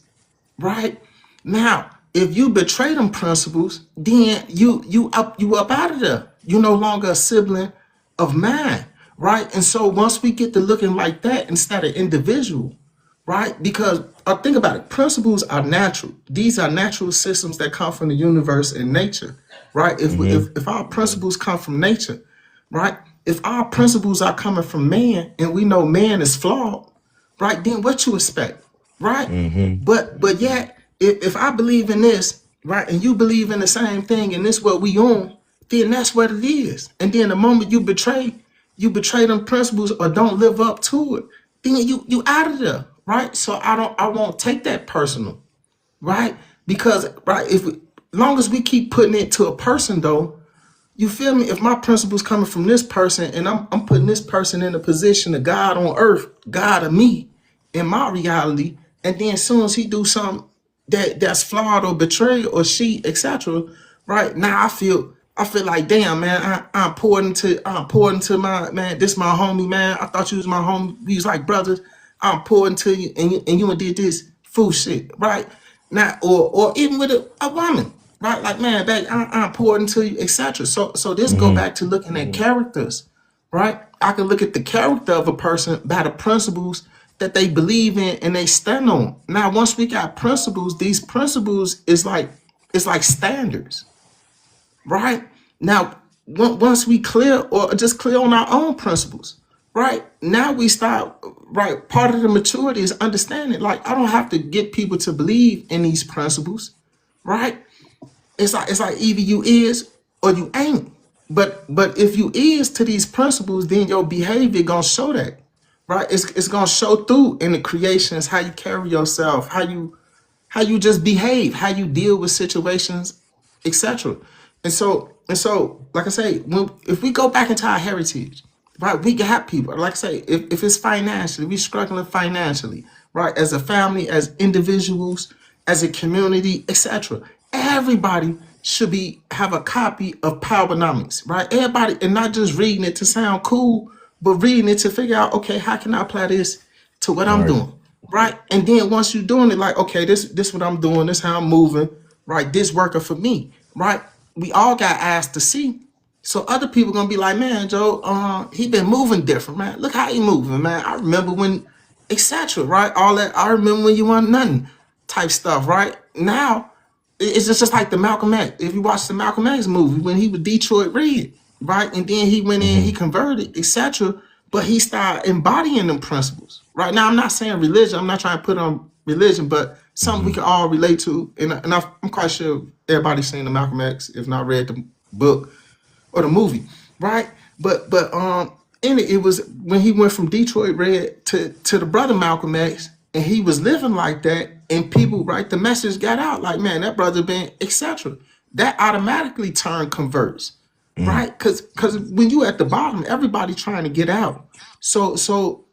right? Now, if you betray them principles, then you up out of there. You no longer a sibling of mine, right? And so once we get to looking like that instead of individual, right? Because think about it, principles are natural. These are natural systems that come from the universe and nature, right? If our principles come from nature, right? If our principles are coming from man and we know man is flawed, right? Then what you expect, right? But yet, if I believe in this, right, and you believe in the same thing, and this what we own, then that's what it is. And then the moment you betray them principles or don't live up to it, then you out of there. right? So I won't take that personal, right? Because right, if we, long as we keep putting it to a person though, you feel me? If my principles coming from this person and I'm putting this person in a position of God on earth, God of me, in my reality, and then as soon as he do something that's flawed or betrayed or she, etc., right? Now I feel like damn man, I'm pouring into my man, this my homie, man. I thought you was my homie. We was like brothers. I'm pouring to you and you did this fool shit, right? Now or even with a woman, right? Like man, back I'm pouring into you, etc. So this go Hmm. back to looking at characters, right? I can look at the character of a person by the principles that they believe in and they stand on. Now, once we got principles, these principles is like it's like standards, right? Now, once we clear or just clear on our own principles, right? Now we start right. Part of the maturity is understanding. Like I don't have to get people to believe in these principles, right? It's like either you is or you ain't. But if you is to these principles, then your behavior gonna show that, right? It's gonna show through in the creations, how you carry yourself, how you just behave, how you deal with situations, etc. And so, like I say, if we go back into our heritage, right, we got people. Like I say, if it's financially, we struggling financially, right, as a family, as individuals, as a community, etc. Everybody should be have a copy of Powernomics, right? Everybody, and not just reading it to sound cool, but reading it to figure out, okay, how can I apply this to what I'm Right. doing? Right. And then once you're doing it, like, okay, this what I'm doing, this how I'm moving, right? This working for me, right? We all got eyes to see. So other people gonna be like, man, Joe, he been moving different, man. Look how he moving, man. I remember when, etc. Right? All that I remember when you want nothing type stuff, right? Now it's just like the Malcolm X. If you watch the Malcolm X movie when he was Detroit Red, right? And then he went in, he Hmm. converted, etc. But he started embodying them principles. Right now, I'm not saying religion. I'm not trying to put on religion, but something we Hmm. can all relate to. And I'm quite sure everybody's seen the Malcolm X, if not read the book or the movie, right? But in it was when he went from Detroit Red to the brother Malcolm X, and he was living like that, and people, right, the message got out like, man, that brother been etc. That automatically turned converts, Hmm. right? Because when you at the bottom, everybody trying to get out.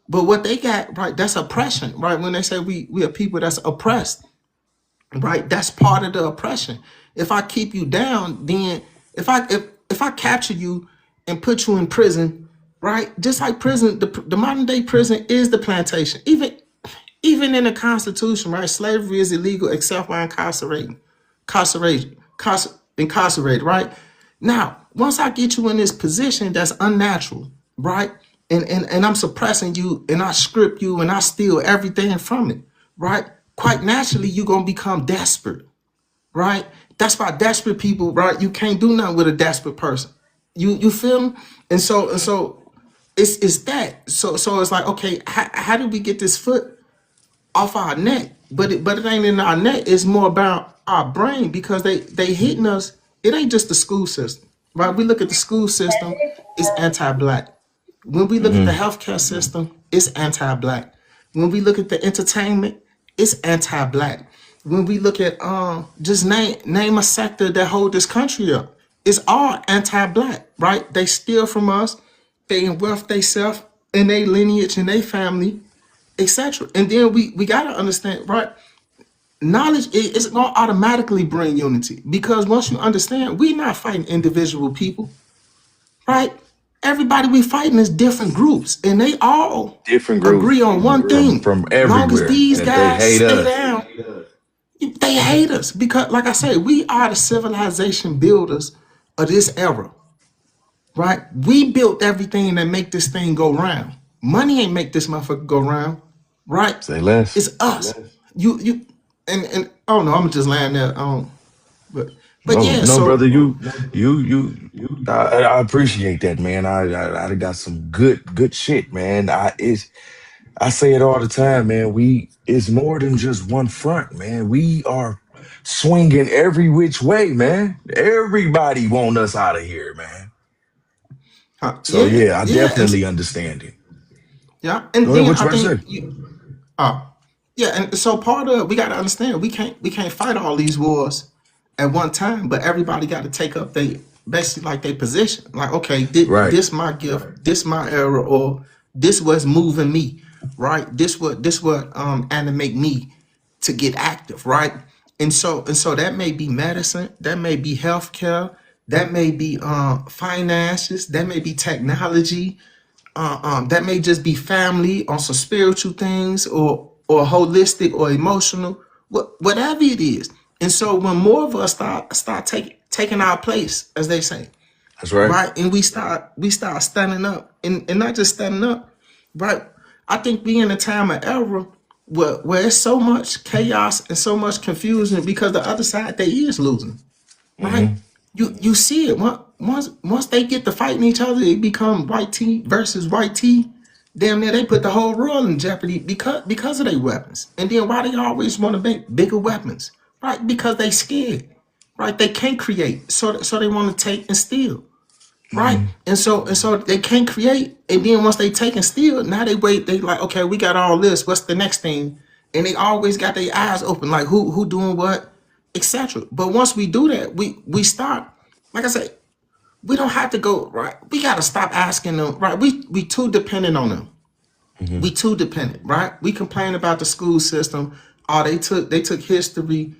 But what they got right, that's oppression, right? When they say we are people that's oppressed, right? That's part of the oppression. If I keep you down, then if I capture you and put you in prison, right? Just like prison, the modern day prison is the plantation. Even in the Constitution, right? Slavery is illegal except while incarcerated, right? Now, once I get you in this position that's unnatural, right? And I'm suppressing you and I script you and I steal everything from it, right? Quite naturally, you're gonna become desperate, right? That's why desperate people, right? You can't do nothing with a desperate person. You feel me? And so it's that. So it's like, okay, how did we get this foot off our neck? But it ain't in our neck. It's more about our brain because they hitting us. It ain't just the school system, right? We look at the school system, it's anti-black. When we look at the Hmm. healthcare system, it's anti-black. When we look at the entertainment, it's anti-black. When we look at just name a sector that hold this country up, it's all anti-black, right? They steal from us, they engulf themselves and their lineage and their family, etc. And then we gotta understand, right? Knowledge is gonna automatically bring unity because once you understand, we're not fighting individual people, right? Everybody we fighting is different groups, and they all Different groups agree on one thing. from Long as everywhere, these and they guys hate stay us. down, they hate us because, like I say, we are the civilization builders of this era, right? We built everything that make this thing go round. Money ain't make this motherfucker go round, right? Say less. It's us. You and I don't know. I'm just laying there. But No, yeah. no, brother. So You. I appreciate that, man. I got some good shit, man. I say it all the time, man. It's more than just one front, man. We are swinging every which way, man. Everybody want us out of here, man. So yeah, yeah, I yeah, definitely understand it. yeah. Go And ahead. then What I you about to think say? you. Oh. Yeah, and so part of we got to understand we can't fight all these wars at one time, but everybody got to take up they basically like their position. Like, okay, Right. this my gift, this my era, or this what's moving me, right? This what animate me to get active, right? And so that may be medicine, that may be healthcare, that may be finances, that may be technology, that may just be family on some spiritual things or holistic or emotional, whatever it is. And so when more of us start taking our place, as they say, That's right. right, and we start standing up and not just standing up, right. I think we in a time of era where it's so much chaos and so much confusion because the other side they is losing, right? Mm-hmm. You see it once they get to fighting each other, it become white tea versus white tea. Damn near they put the whole world in jeopardy because of their weapons. And then why they always want to make bigger weapons, right? Because they scared, right? They can't create, so they want to take and steal, right? Mm-hmm. And so they can't create, and then once they take and steal, now they wait. They like, okay, we got all this. What's the next thing? And they always got their eyes open, like who doing what, etc. But once we do that, we start. Like I said, we don't have to go right. We got to stop asking them. Right? We too dependent on them. Mm-hmm. We too dependent. Right? We complain about the school system. Oh, they took history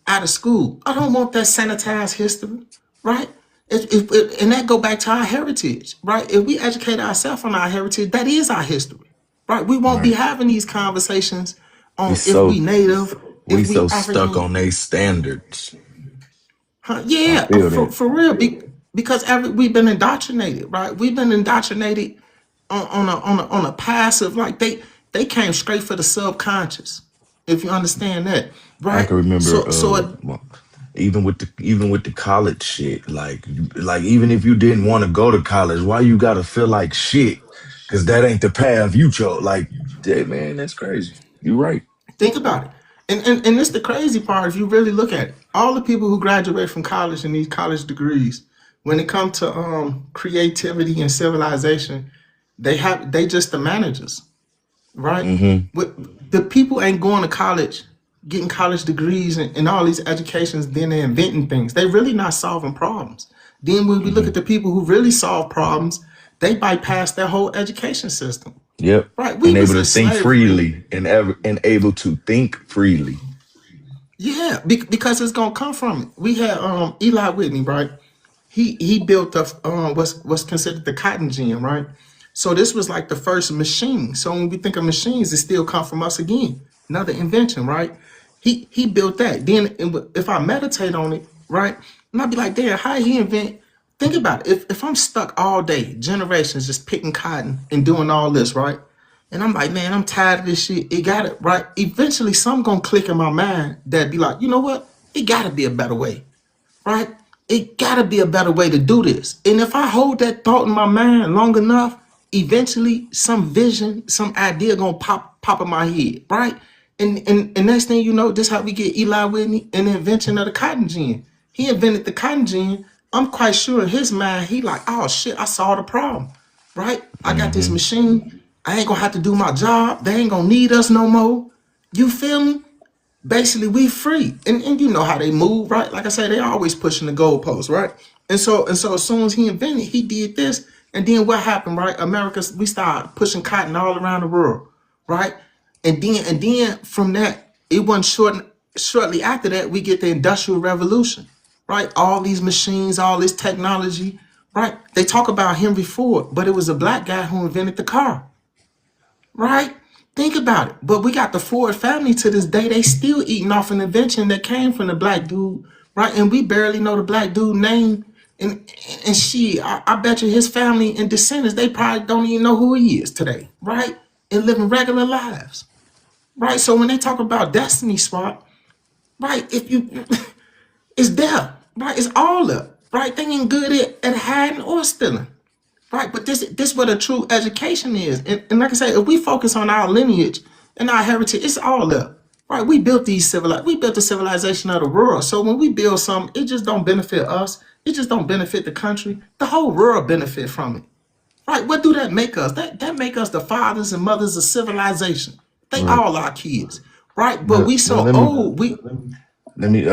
out of school. I don't want that sanitized history. Right? And that go back to our heritage. Right? If we educate ourselves on our heritage, that is our history. Right? We won't be Right. having these conversations We on if we so native, we if so we stuck on African. they standards. Huh, I yeah, feel for, that. for real. Because we've been indoctrinated, right? We've been indoctrinated on a passive, like they came straight for the subconscious, if you understand that, I right? can remember So it, even with the college shit, like even if you didn't want to go to college, why you gotta feel like shit? Cause that ain't the path you chose. Like, yeah, man, that's crazy. You right. think about it. And it's the crazy part if you really look at it. All the people who graduate from college and these college degrees, when it comes to creativity and civilization, they just the managers, right? Mm-hmm. The people ain't going to college, getting college degrees and all these educations, then they're inventing things. They really not solving problems. Then when we look Mm-hmm. at the people who really solve problems, they bypass their whole education system. Yep. Right? We And was able to in think slavery. freely and able to think freely. Yeah, because it's gonna come from it. We had Eli Whitney, right? He built what's considered the cotton gin, right? So this was like the first machine. So when we think of machines, it still come from us again. Another invention, right? He built that. Then if I meditate on it, right, and I'd be like, damn, how he invent? Think about it. If I'm stuck all day, generations just picking cotton and doing all this, right? And I'm like, man, I'm tired of this shit. It got it right. Eventually, something gonna click in my mind that be like, you know what? It gotta be a better way, right? It gotta be a better way to do this. And if I hold that thought in my mind long enough, eventually some vision, some idea gonna pop in my head, right? And next thing you know, this how we get Eli Whitney and the invention of the cotton gin. He invented the cotton gin. I'm quite sure in his mind, he like, oh shit, I saw the problem, right? I got this Mm-hmm. machine. I ain't gonna have to do my job. They ain't gonna need us no more. You feel me? Basically we free. And you know how they move, right? Like I said, they always pushing the goalposts, right? And so as soon as he invented, he did this, and then what happened, right? America, we started pushing cotton all around the world, right? And then from that, it wasn't shortly after that, we get the industrial revolution, right? All these machines, all this technology, right? They talk about Henry Ford, but it was a black guy who invented the car, right? Think about it. But we got the Ford family to this day. They still eating off an invention that came from the black dude, right? And we barely know the black dude name. And she, I bet you his family and descendants, they probably don't even know who he is today, right? And living regular lives, right? So when they talk about destiny swap, right? If you, it's there, right? It's all up, right? They ain't good at hiding or stealing. Right, but this what a true education is. And like I say, if we focus on our lineage and our heritage, it's all up. Right, we built the civilization of the world. So when we build something, it just don't benefit us. It just don't benefit the country. The whole world benefit from it. Right, what do that make us? That make us the fathers and mothers of civilization. They Right. all our kids. right? But No, we no, so old. We let me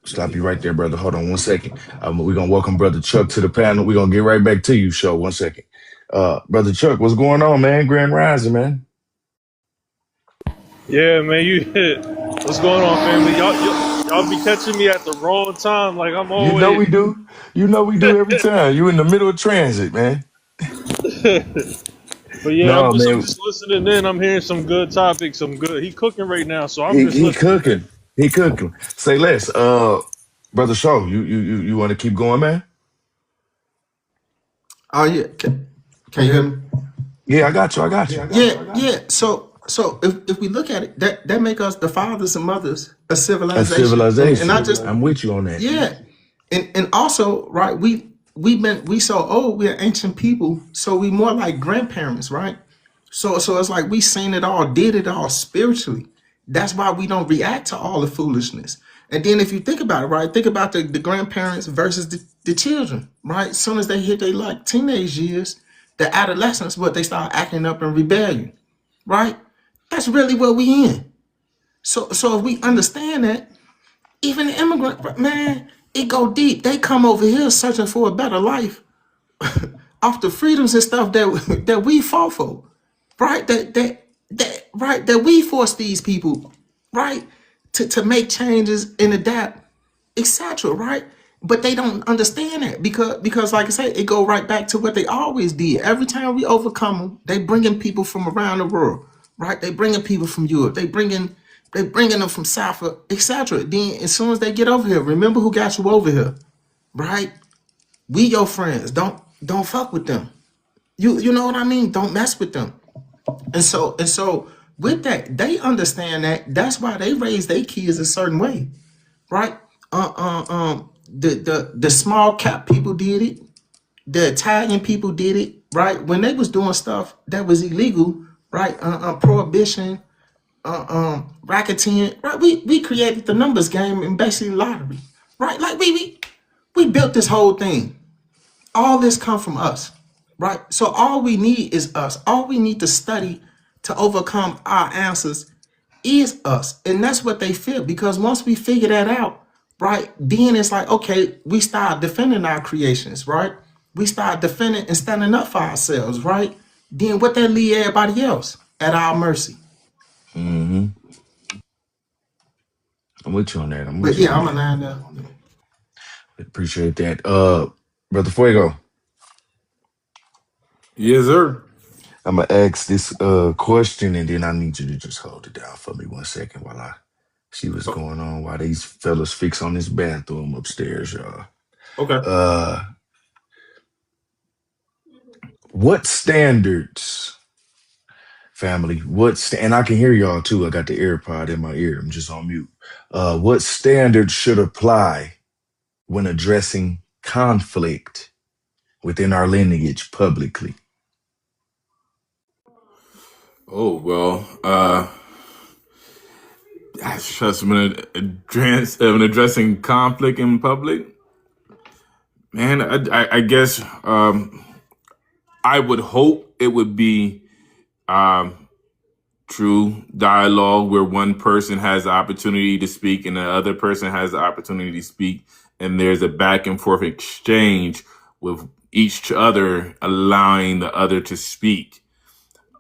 stop you right there, brother. Hold on 1 second. We're gonna welcome Brother Chuck to the panel. We're gonna get right back to you, show. 1 second. Brother Chuck, what's going on, man? Grand Rising, man. Yeah, man, you hit. What's going on, family? Y'all be catching me at the wrong time. Like I'm You know always. we do. You know we do every time. You in the middle of transit, man. But yeah, I'm No, just I'm man. just listening in. I'm hearing some good topics, some good. He cooking right now, so I'm just He listening in. cooking. He cooking. Say less. Brother Shaw, you want to keep going, man? oh yeah, can you hear me? Yeah, I got you. I got you. Yeah. So if we look at it, that make us the fathers and mothers of A civilization, and not civilization. just I'm with you on that. yeah, and also right, we so old, we're ancient people, so we more like grandparents, right? So it's like we seen it all, did it all spiritually. That's why we don't react to all the foolishness. And then if you think about it, right, think about the grandparents versus the children, right? As soon as they hit their like teenage years, the adolescence, what they start acting up in rebellion, right? That's really what we in. So if we understand that, even the immigrant, man, it go deep. They come over here searching for a better life off the freedoms and stuff that we fought for, right? That we force these people, right, to make changes and adapt, etc. Right? But they don't understand that because like I said, it go right back to what they always did. Every time we overcome them, they bringing people from around the world, right? They bringing people from Europe. They bringing them from South, etc. Then as soon as they get over here, remember who got you over here, right? We your friends. Don't fuck with them. You know what I mean? Don't mess with them. And so with that, they understand that. That's why they raise their kids a certain way, right? The small cap people did it. The Italian people did it, right? When they was doing stuff that was illegal, right? Prohibition, racketeering, right? We created the numbers game and basically lottery, right? Like we built this whole thing. All this come from us, right? So all we need is us. All we need to study to overcome our answers is us. And that's what they feel. Because once we figure that out, right, then it's like, okay, we start defending our creations, right? We start defending and standing up for ourselves, right? Then what that leave everybody else at our mercy. Hmm. I'm with you on that. I'm But with you yeah, on I'm a that. line up. Appreciate that. Brother Fuego, Yes, sir. I'm gonna ask this question and then I need you to just hold it down for me 1 second while I see what's Oh, going on while these fellas fix on this bathroom upstairs, y'all. okay. Uh what standards, family, and I can hear y'all too. I got the AirPod in my ear. I'm just on mute. What standards should apply when addressing conflict within our lineage publicly? Oh well. I trust when addressing conflict in public, man. I guess I would hope it would be um, true dialogue where one person has the opportunity to speak and the other person has the opportunity to speak, and there's a back and forth exchange with each other allowing the other to speak.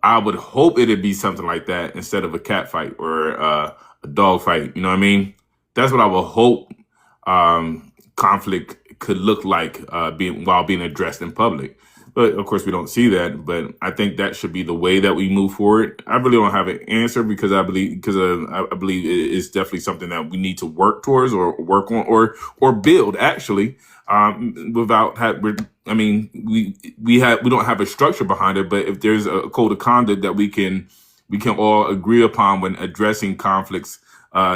I would hope it'd be something like that instead of a cat fight or a dog fight. You know what I mean? That's what I would hope conflict could look like being addressed in public. But of course, we don't see that. But I think that should be the way that we move forward. I really don't have an answer because I believe it's definitely something that we need to work towards or work on or build actually. Without I mean, we don't have a structure behind it, but if there's a code of conduct that we can all agree upon when addressing conflicts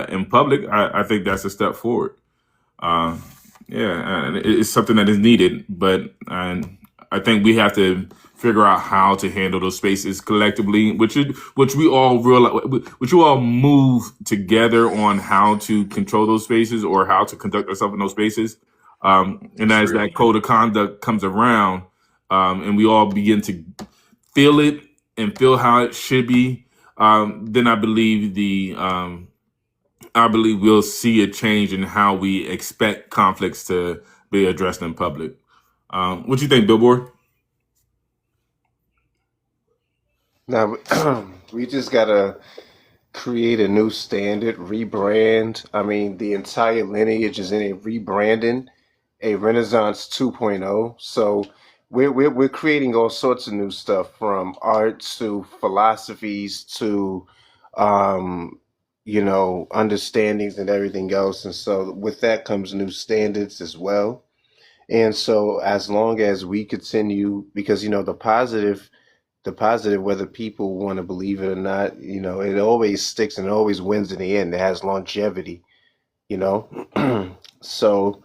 in public, I think that's a step forward. Uh, yeah, and it's something that is needed, but and I think we have to figure out how to handle those spaces collectively, which we all realize, which we all move together on how to control those spaces or how to conduct ourselves in those spaces. And That's as real. that code of conduct comes around, and we all begin to feel it and feel how it should be, then I believe I believe we'll see a change in how we expect conflicts to be addressed in public. What do you think, Billboard? Now, we just gotta create a new standard, rebrand. I mean, the entire lineage is in a rebranding, a Renaissance 2.0. So we're creating all sorts of new stuff from art to philosophies to understandings and everything else. And so with that comes new standards as well. And so as long as we continue, because the positive, whether people want to believe it or not, it always sticks and it always wins in the end. It has longevity, you know. So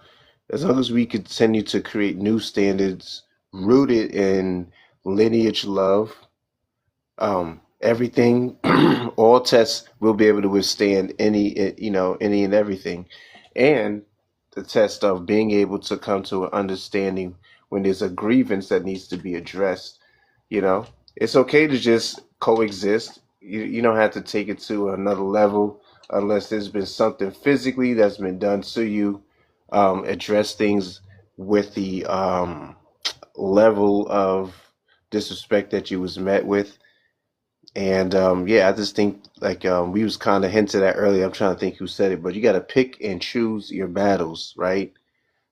as long as we continue to create new standards rooted in lineage love, everything, all tests will be able to withstand any and everything, and the test of being able to come to an understanding when there's a grievance that needs to be addressed. It's okay to just coexist. You don't have to take it to another level unless there's been something physically that's been done to you. Address things with the level of disrespect that you was met with. And yeah, I just think like we was kind of hinted at earlier. I'm trying to think who said it, but you got to pick and choose your battles, right?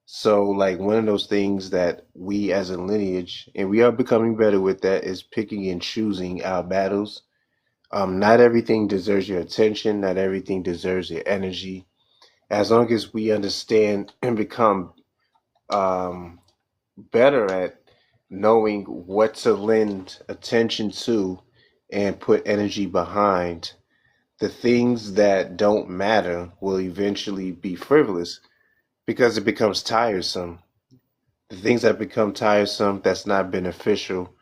So like one of those things that we as a lineage, and we are becoming better with that, is picking and choosing our battles. Not everything deserves your attention. Not everything deserves your energy. As long as we understand and become um, better at knowing what to lend attention to and put energy behind, the things that don't matter will eventually be frivolous because it becomes tiresome. The things that become tiresome, that's not beneficial,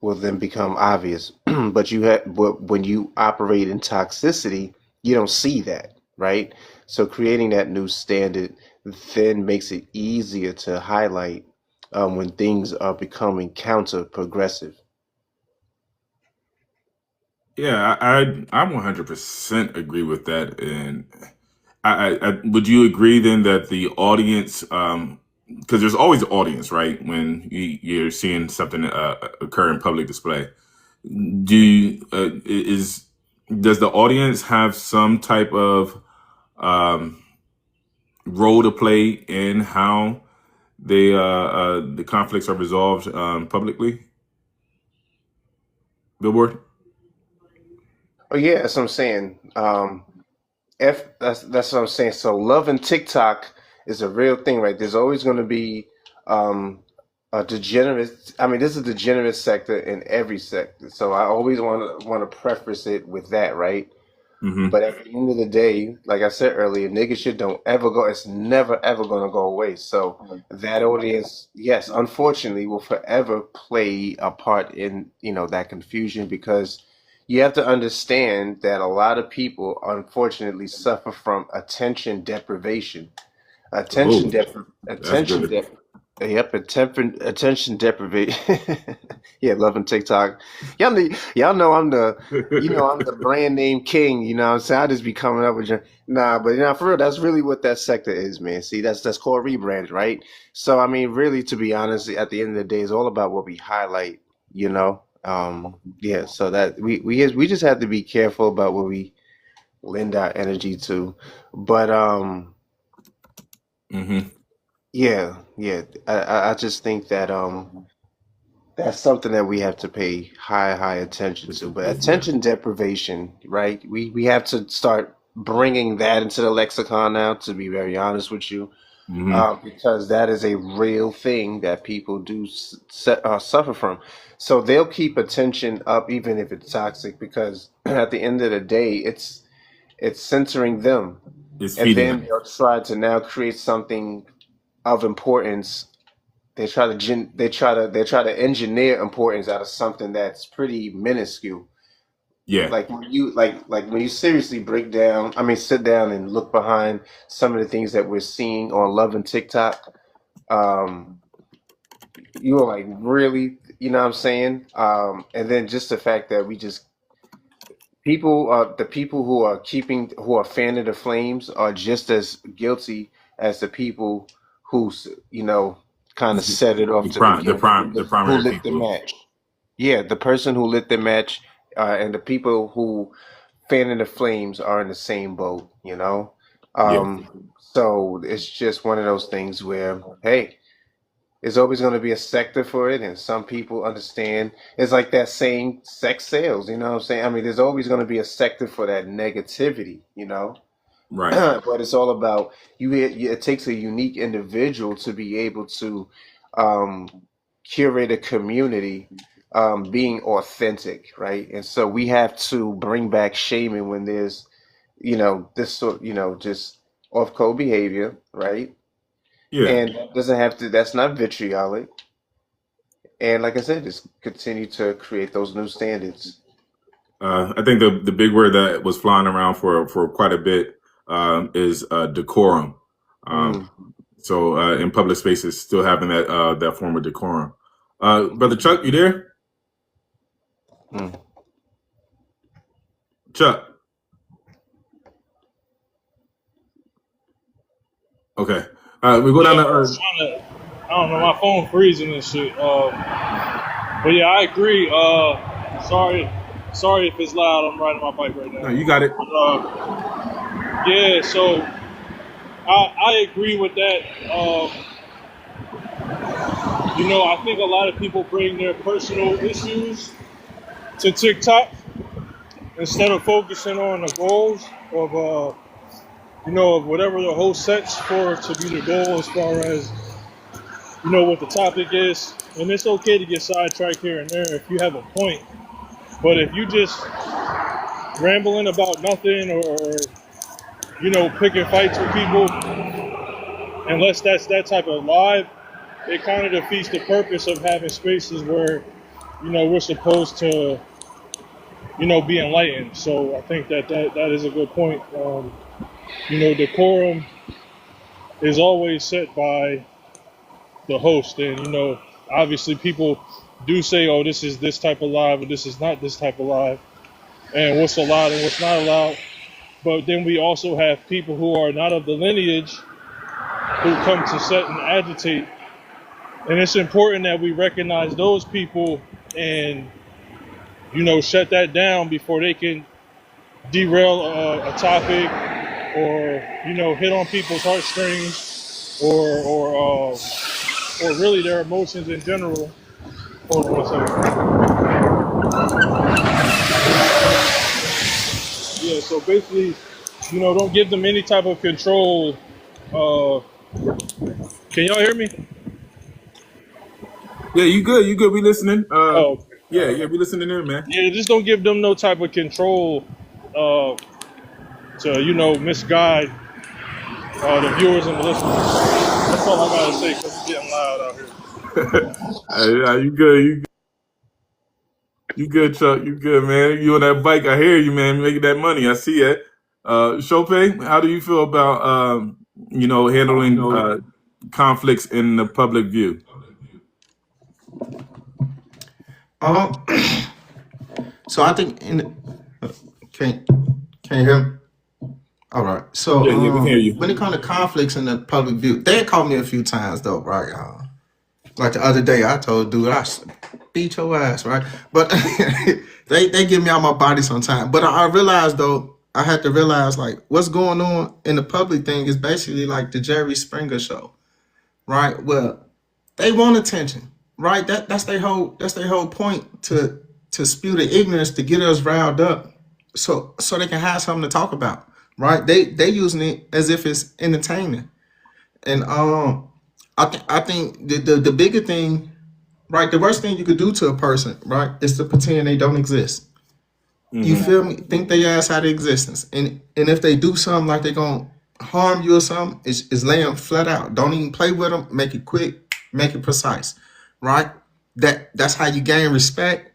will then become obvious. But when you operate in toxicity, you don't see that, right? So creating that new standard then makes it easier to highlight when things are becoming counter progressive. Yeah, I 100% agree with that. And I would you agree then that the audience, because there's always an audience, right? When you're seeing something occur in public display, do you, is does the audience have some type of um, role to play in how the conflicts are resolved publicly? Billboard. Oh yeah, that's what I'm saying. That's what I'm saying. So love and TikTok is a real thing, right? There's always going to be um, a degenerate. I mean, this is a degenerate sector in every sector. So I always want to preface it with that, right? Mm-hmm. But at the end of the day, like I said earlier, nigga shit don't ever go. It's never ever gonna go away. So that audience, yes, unfortunately, will forever play a part in that confusion because you have to understand that a lot of people unfortunately suffer from attention deprivation. Oh, that's Attention good. dep Yep, attention deprivation. Yeah, loving TikTok. Y'all know I'm the brand name king, what I'm saying? I just be coming up with nah, but for real, that's really what that sector is, man. See, that's called rebrand, right? So I mean, really, to be honest, at the end of the day, it's all about what we highlight, you know. Yeah, so that we just have to be careful about what we lend our energy to. But Mm-hmm. yeah, yeah. I just think that that's something that we have to pay high attention to. But Yeah. attention deprivation, right? We have to start bringing that into the lexicon now. To be very honest with you, Mm-hmm. because that is a real thing that people do suffer from. So they'll keep attention up even if it's toxic, because at the end of the day, it's centering them, It's and feeding then them. they'll try to now create something of importance. They try to engineer importance out of something that's pretty minuscule. Yeah. Like when you seriously break down, I mean, sit down and look behind some of the things that we're seeing on Love and TikTok. Um, you are like, really, you know what I'm saying? And then just the fact that we just People, the people who are fanning the flames are just as guilty as the people who, kind of set it off The to prime, the begin with, prime, the who primary lit the people. match. Yeah, the person who lit the match, and the people who fanning the flames are in the same boat. Yeah, So it's just one of those things where, hey, there's always going to be a sector for it, and some people understand. It's like that saying, sex sales, you know what I'm saying? I mean, there's always going to be a sector for that negativity. right. But it's all about it takes a unique individual to be able to um, curate a community, being authentic, right? And so we have to bring back shaming when there's, this sort, just off code behavior, right? Yeah. And that doesn't have to, that's not vitriolic. And like I said, just continue to create those new standards. I think the big word that was flying around for quite a bit is decorum. Um, Mm, so in public spaces, still having that form of decorum. Brother Chuck, you there? mm. Chuck. Okay. We go down Yeah, to I was trying to. I don't know, my phone freezing and shit. But yeah, I agree. Sorry if it's loud. I'm riding my bike right no, now. you got it. Yeah, so I agree with that. I think a lot of people bring their personal issues to TikTok instead of focusing on the goals of whatever the host sets for to be the goal as far as what the topic is. And it's okay to get sidetracked here and there if you have a point. But if you just rambling about nothing or picking fights with people, unless that's that type of live, it kind of defeats the purpose of having spaces where we're supposed to be enlightened. So I think that is a good point. Decorum is always set by the host, and obviously people do say, oh, this is this type of live or this is not this type of live, and what's allowed and what's not allowed. But then we also have people who are not of the lineage who come to set and agitate, and it's important that we recognize those people and shut that down before they can derail a topic or hit on people's heartstrings or really their emotions in general. Hold on 1 second. Yeah, so basically, don't give them any type of control. Uh, can y'all hear me? Yeah, you good. You good. We listening. Oh, okay. Yeah, yeah, we listening in, man. Yeah, just don't give them no type of control uh, to misguide the viewers and the listeners. That's all I gotta say because it's getting loud out here. You good. You good, Chuck. You good, man. You on that bike. I hear you, man. Making that money. I see it. Chope, how do you feel about, handling conflicts in the public view? Um, so I think can can you hear me? All right. So Yeah, yeah, we can hear you. when it comes to conflicts in the public view, they called me a few times though, right? Like the other day, I told dude beat your ass, right? But they give me out my body sometimes. But I realized though, I had to realize like what's going on in the public thing is basically like the Jerry Springer show, right? Well, they want attention, right? That's their whole point to spew the ignorance to get us riled up, so they can have something to talk about, right? They using it as if it's entertaining, and I think the bigger thing, right? The worst thing you could do to a person, right, is to pretend they don't exist. You Hmm. feel me? Think they ass out of existence, and if they do something like they're gonna harm you or something, it's lay them flat out. Don't even play with them. Make it quick. Make it precise, right? That's how you gain respect,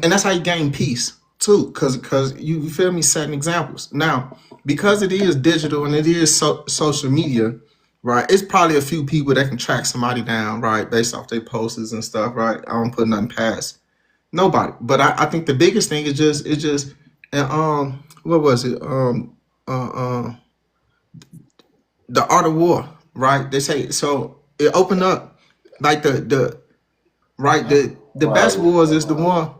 and that's how you gain peace too. Cause you feel me? Setting examples now because it is digital and it is social media, right? It's probably a few people that can track somebody down, right, based off their posters and stuff, right? I don't put nothing past nobody. But I think the biggest thing is just and what was it? The Art of War, right? They say so. It opened up like the right the best Right. wars is the one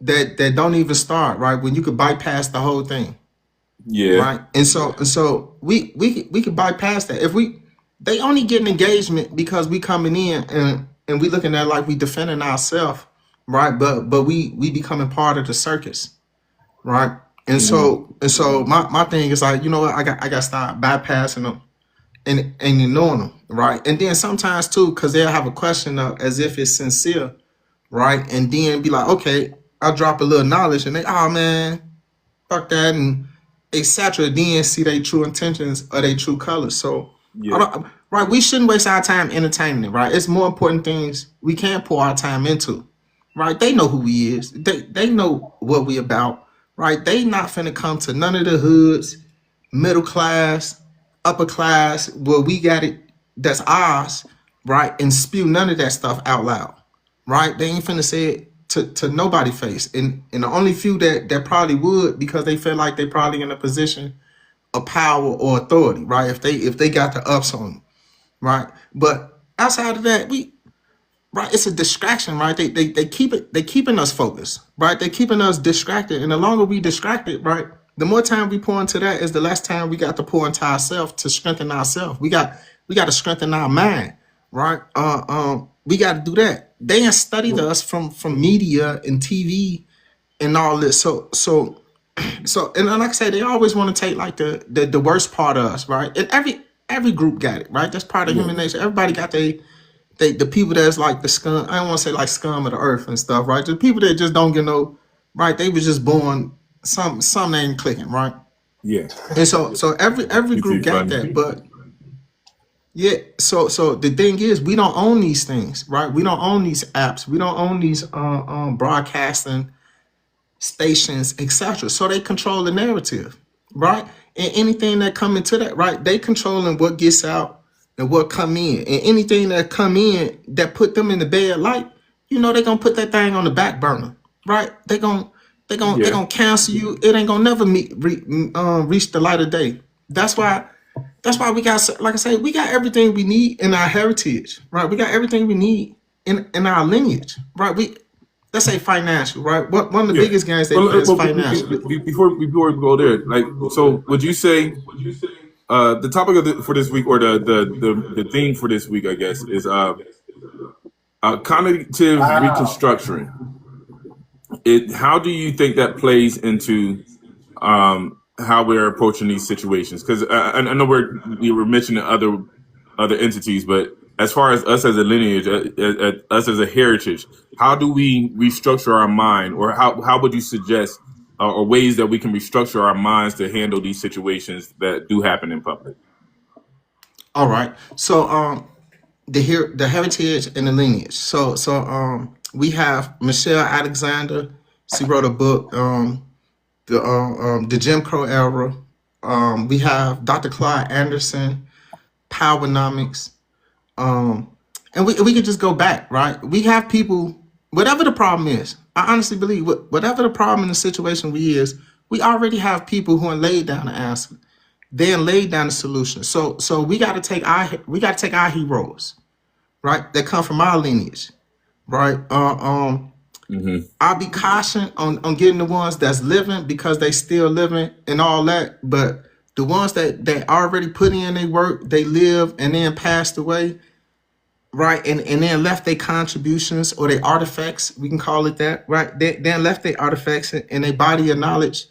that don't even start, right? When you could bypass the whole thing, Yeah, right? And so we could bypass that if we. They only getting engagement because we coming in and we looking at it like we defending ourselves, right? But we becoming part of the circus, right? And hmm so my thing is like, you know what, I got to start bypassing them and ignoring them, right? And then sometimes too, because they'll have a question of as if it's sincere, right? And then be like, okay, I'll drop a little knowledge, and they, oh man, fuck that, and etc. Then see their true intentions or their true colors. So, I yeah, don't, right? We shouldn't waste our time entertaining it, right? It's more important things we can pour our time into, right? They know who we is. They know what we about, right? They not finna come to none of the hoods, middle class, upper class, where we got it that's ours, right? And spew none of that stuff out loud, right? They ain't finna say it to nobody face. And the only few that probably would because they feel like they probably in a position of power or authority, right? If they got the ups on them, right? But outside of that, we right, it's a distraction, right? They keeping us focused, right? They keeping us distracted. And the longer we distracted, right, the more time we pour into that is the less time we got to pour into ourselves to strengthen ourselves. We got to strengthen our mind, right? We got to do that. They ain't studied us from media and TV and all this. So and like I say, they always want to take like the worst part of us, right? And every group got it, right? That's part of yeah, human nature. Everybody got the people that's like the scum. I don't want to say like scum of the earth and stuff, right? The people that just don't get no right. They was just born some ain't clicking, right? yeah. And so every You group too got funny. that, but yeah. So the thing is, we don't own these things, right? We don't own these apps. We don't own these broadcasting stations, etc. So they control the narrative, right? And anything that come into that, right? They controlling what gets out and what come in. And anything that come in that put them in the bad light, you know, they gonna put that thing on the back burner, right? They Yeah, gonna cancel you. It ain't gonna never reach the light of day. That's why. That's why we got, like I say, we got everything we need in our heritage, right? We got everything we need in our lineage, right? We let's say financial, right? What one of the yeah. biggest games they play is financial. Before we go there, like, so would you say the topic of for this week, or the theme for this week, I guess, is cognitive Wow. reconstruction. It How do you think that plays into how we're approaching these situations? Because I know we were mentioning other entities, but as far as us as a lineage, us as a heritage, how do we restructure our mind, or how would you suggest or ways that we can restructure our minds to handle these situations that do happen in public? All right. So the heritage and the lineage. So we have Michelle Alexander. She wrote a book, the Jim Crow era. We have Dr. Clyde Anderson, Powernomics. And we could just go back, right? We have people, whatever the problem is, I honestly believe whatever the problem in the situation we is, we already have people who are laid down the answer. Then laid down the solution. So we gotta take our heroes, right? That come from our lineage, right? Hmm. I'll be caution on getting the ones that's living because they still living and all that. But the ones that already put in their work, they live and then passed away, right? And then left their contributions or their artifacts, we can call it that, right? They then left their artifacts and their body of knowledge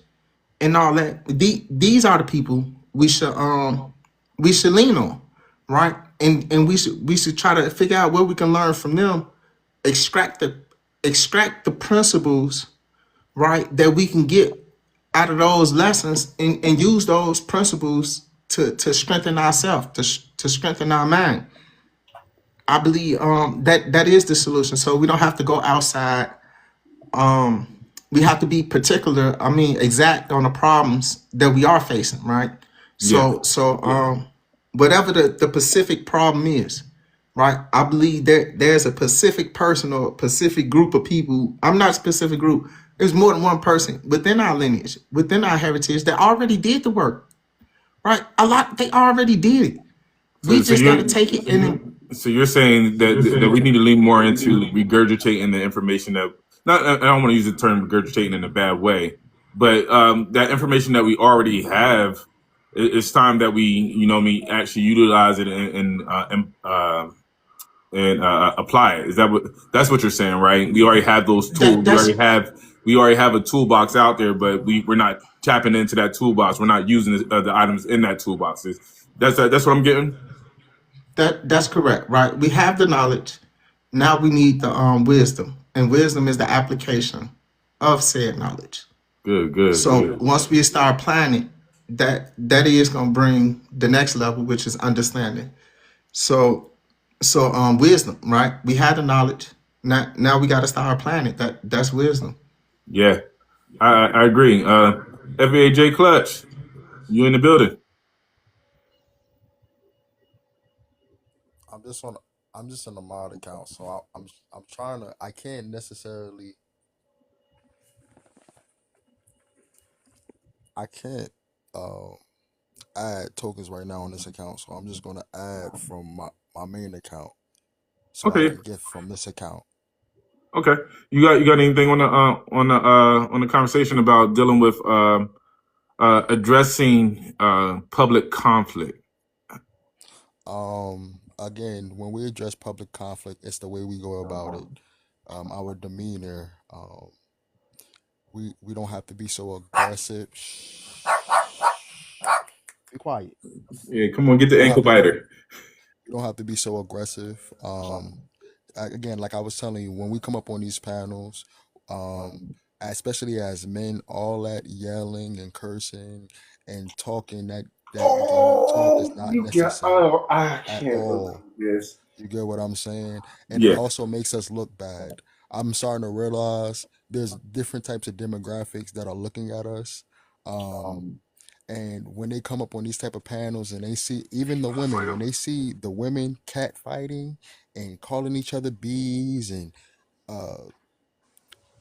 and all that. These are the people we should lean on, right? And we should try to figure out where we can learn from them, extract the extract the principles, right, that we can get out of those lessons and use those principles to strengthen ourselves, to strengthen our mind. I believe that is the solution. So we don't have to go outside. We have to be particular, I mean exact on the problems that we are facing, right? Yeah, So whatever the specific problem is, right? I believe there's a specific person or a specific group of people. I'm not a specific group. There's more than one person within our lineage, within our heritage that already did the work, right? A lot, they already did it. So, We just got to take it and so you're saying that we need to lean more into regurgitating the information that not. I don't want to use the term regurgitating in a bad way, but that information that we already have, it's time that we, me actually utilize it and apply it. Is that that's what you're saying, right? We already have those tools. that's We already have a toolbox out there, but we're not tapping into that toolbox. We're not using the items in that toolbox. That's what I'm getting. that's correct, right? We have the knowledge. Now we need the wisdom, and wisdom is the application of said knowledge. Good, good, So good. once we start applying it, that is going to bring the next level, which is understanding. So wisdom, right? We had the knowledge. Now we got to start applying it. That's wisdom. Yeah, I agree. FAJ Clutch, you in the building? I'm just on. I'm just in the mod account, so I'm trying to. I can't necessarily. I can't uh, add tokens right now on this account, so I'm just gonna add from my main account, so I Okay, can get from this account. okay. You got anything on the conversation about dealing with addressing public conflict? Again, when we address public conflict, it's the way we go about it. Our demeanor. We don't have to be so aggressive. Shh. Be quiet. Yeah, come on, get We the don't ankle have to. biter. We don't have to be so aggressive. Again, like I was telling you, when we come up on these panels, um, especially as men, all that yelling and cursing and talking that game talk is Oh, not you got. necessary Oh, I at can't all. believe this. You get what I'm saying? And it Yeah, also makes us look bad. I'm starting to realize there's different types of demographics that are looking at us. Um, and when they come up on these type of panels and they see even the women, when they see the women cat fighting and calling each other bees and uh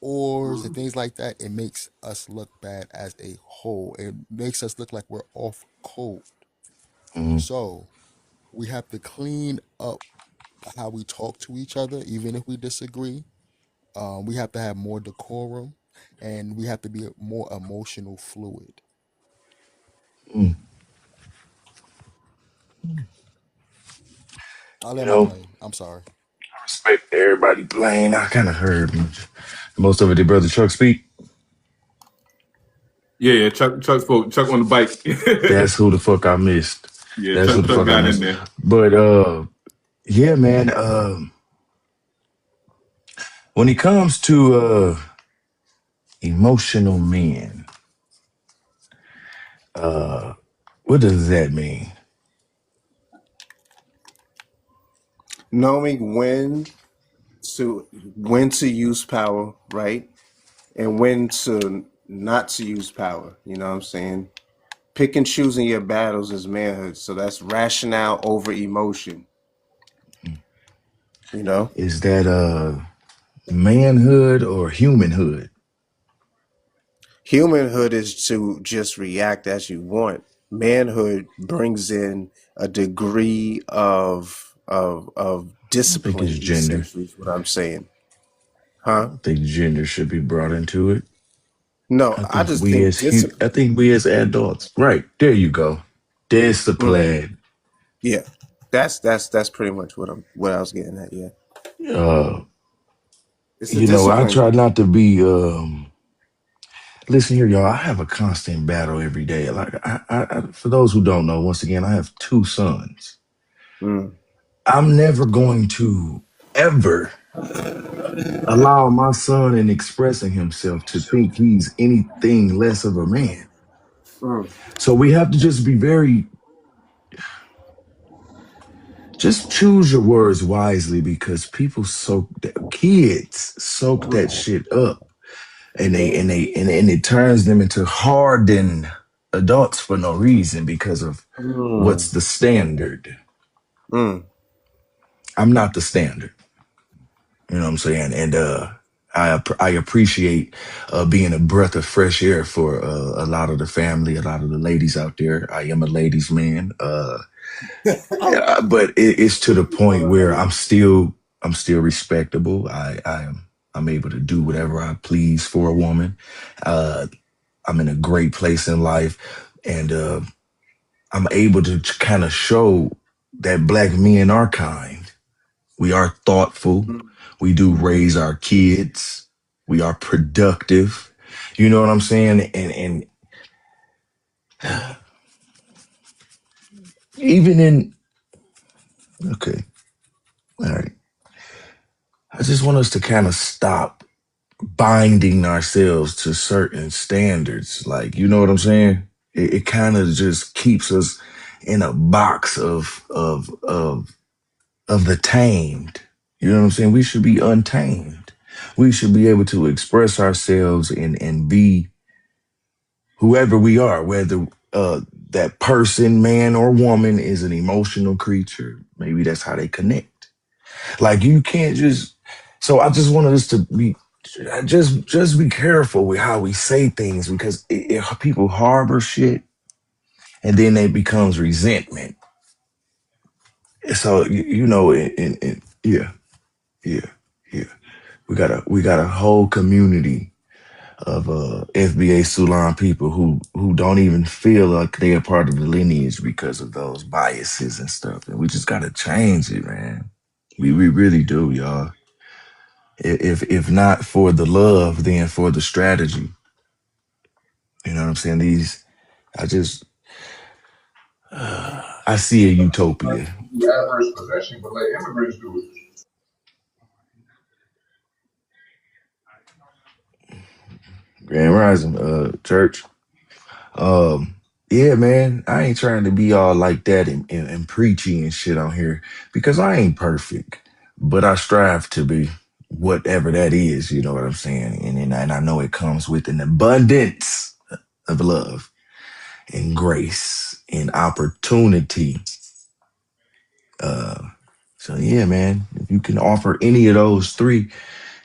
oars and things like that, it makes us look bad as a whole. It makes us look like we're off code. Mm. So we have to clean up how we talk to each other, even if we disagree. We have to have more decorum, and we have to be more emotional fluid. Mm. I'll You land my know, plane. I'm sorry. I respect everybody playing. I kind of heard most of it. Did Brother Chuck speak? yeah, yeah. Chuck on the bike. That's who the fuck I missed. Yeah, That's who the Chuck fuck I got in missed. there. But yeah, man. When it comes to emotional men, uh, what does that mean? Knowing when to use power, right, and when to not to use power. You know what I'm saying? Pick and choosing your battles is manhood. So that's rationale over emotion. You know, Is that manhood or humanhood? humanhood is to just react as you want. Manhood brings in a degree of I don't think it's discipline. gender. Essentially, is what I'm saying, I huh? don't think gender should be brought into it. No, I I think just we think as discipline. I think we as adults. Right there, you go. Discipline. Yeah, that's pretty much what I was getting at. Yeah, Uh, it's a I discipline try thing. not to be. Listen here, y'all. I have a constant battle every day. Like for those who don't know, once again, I have two sons. Mm, I'm never going to ever allow my son in expressing himself to think he's anything less of a man. mm, So we have to just be very, just choose your words wisely because people soak that, kids soak that shit up and it turns them into hardened adults for no reason because of what's mm, the standard. mm. I'm not the standard. You know what I'm saying? And I appreciate being a breath of fresh air for a lot of the family, a lot of the ladies out there. I am a ladies' man, yeah, but it's to the You point are where lady. I'm still respectable. I'm able to do whatever I please for a woman. Uh, I'm in a great place in life, and I'm able to kind of show that black men are kind. We are thoughtful. We do raise our kids. We are productive. You know what I'm saying? And even in okay, all right. I just want us to kind of stop binding ourselves to certain standards. Like, you know what I'm saying? It kind of just keeps us in a box of the tamed. You know what I'm saying? We should be untamed. We should be able to express ourselves and be whoever we are, whether that person, man or woman, is an emotional creature. Maybe that's how they connect. Like you can't just. So I just wanted us to be just be careful with how we say things because people harbor shit and then it becomes resentment. So you know, yeah, yeah, yeah. We got a whole community of FBA Sulan people who don't even feel like they are part of the lineage because of those biases and stuff. And we just gotta change it, man. We really do, y'all. If not for the love, then for the strategy. You know what I'm saying? I just I see a utopia. The adverse possession, but let immigrants do it. Grand Rising, church. Um, yeah, man, I ain't trying to be all like that and preachy and shit on here because I ain't perfect, but I strive to be whatever that is. You know what I'm saying? And I know it comes with an abundance of love and grace and opportunity. Uh, so yeah, man, if you can offer any of those three,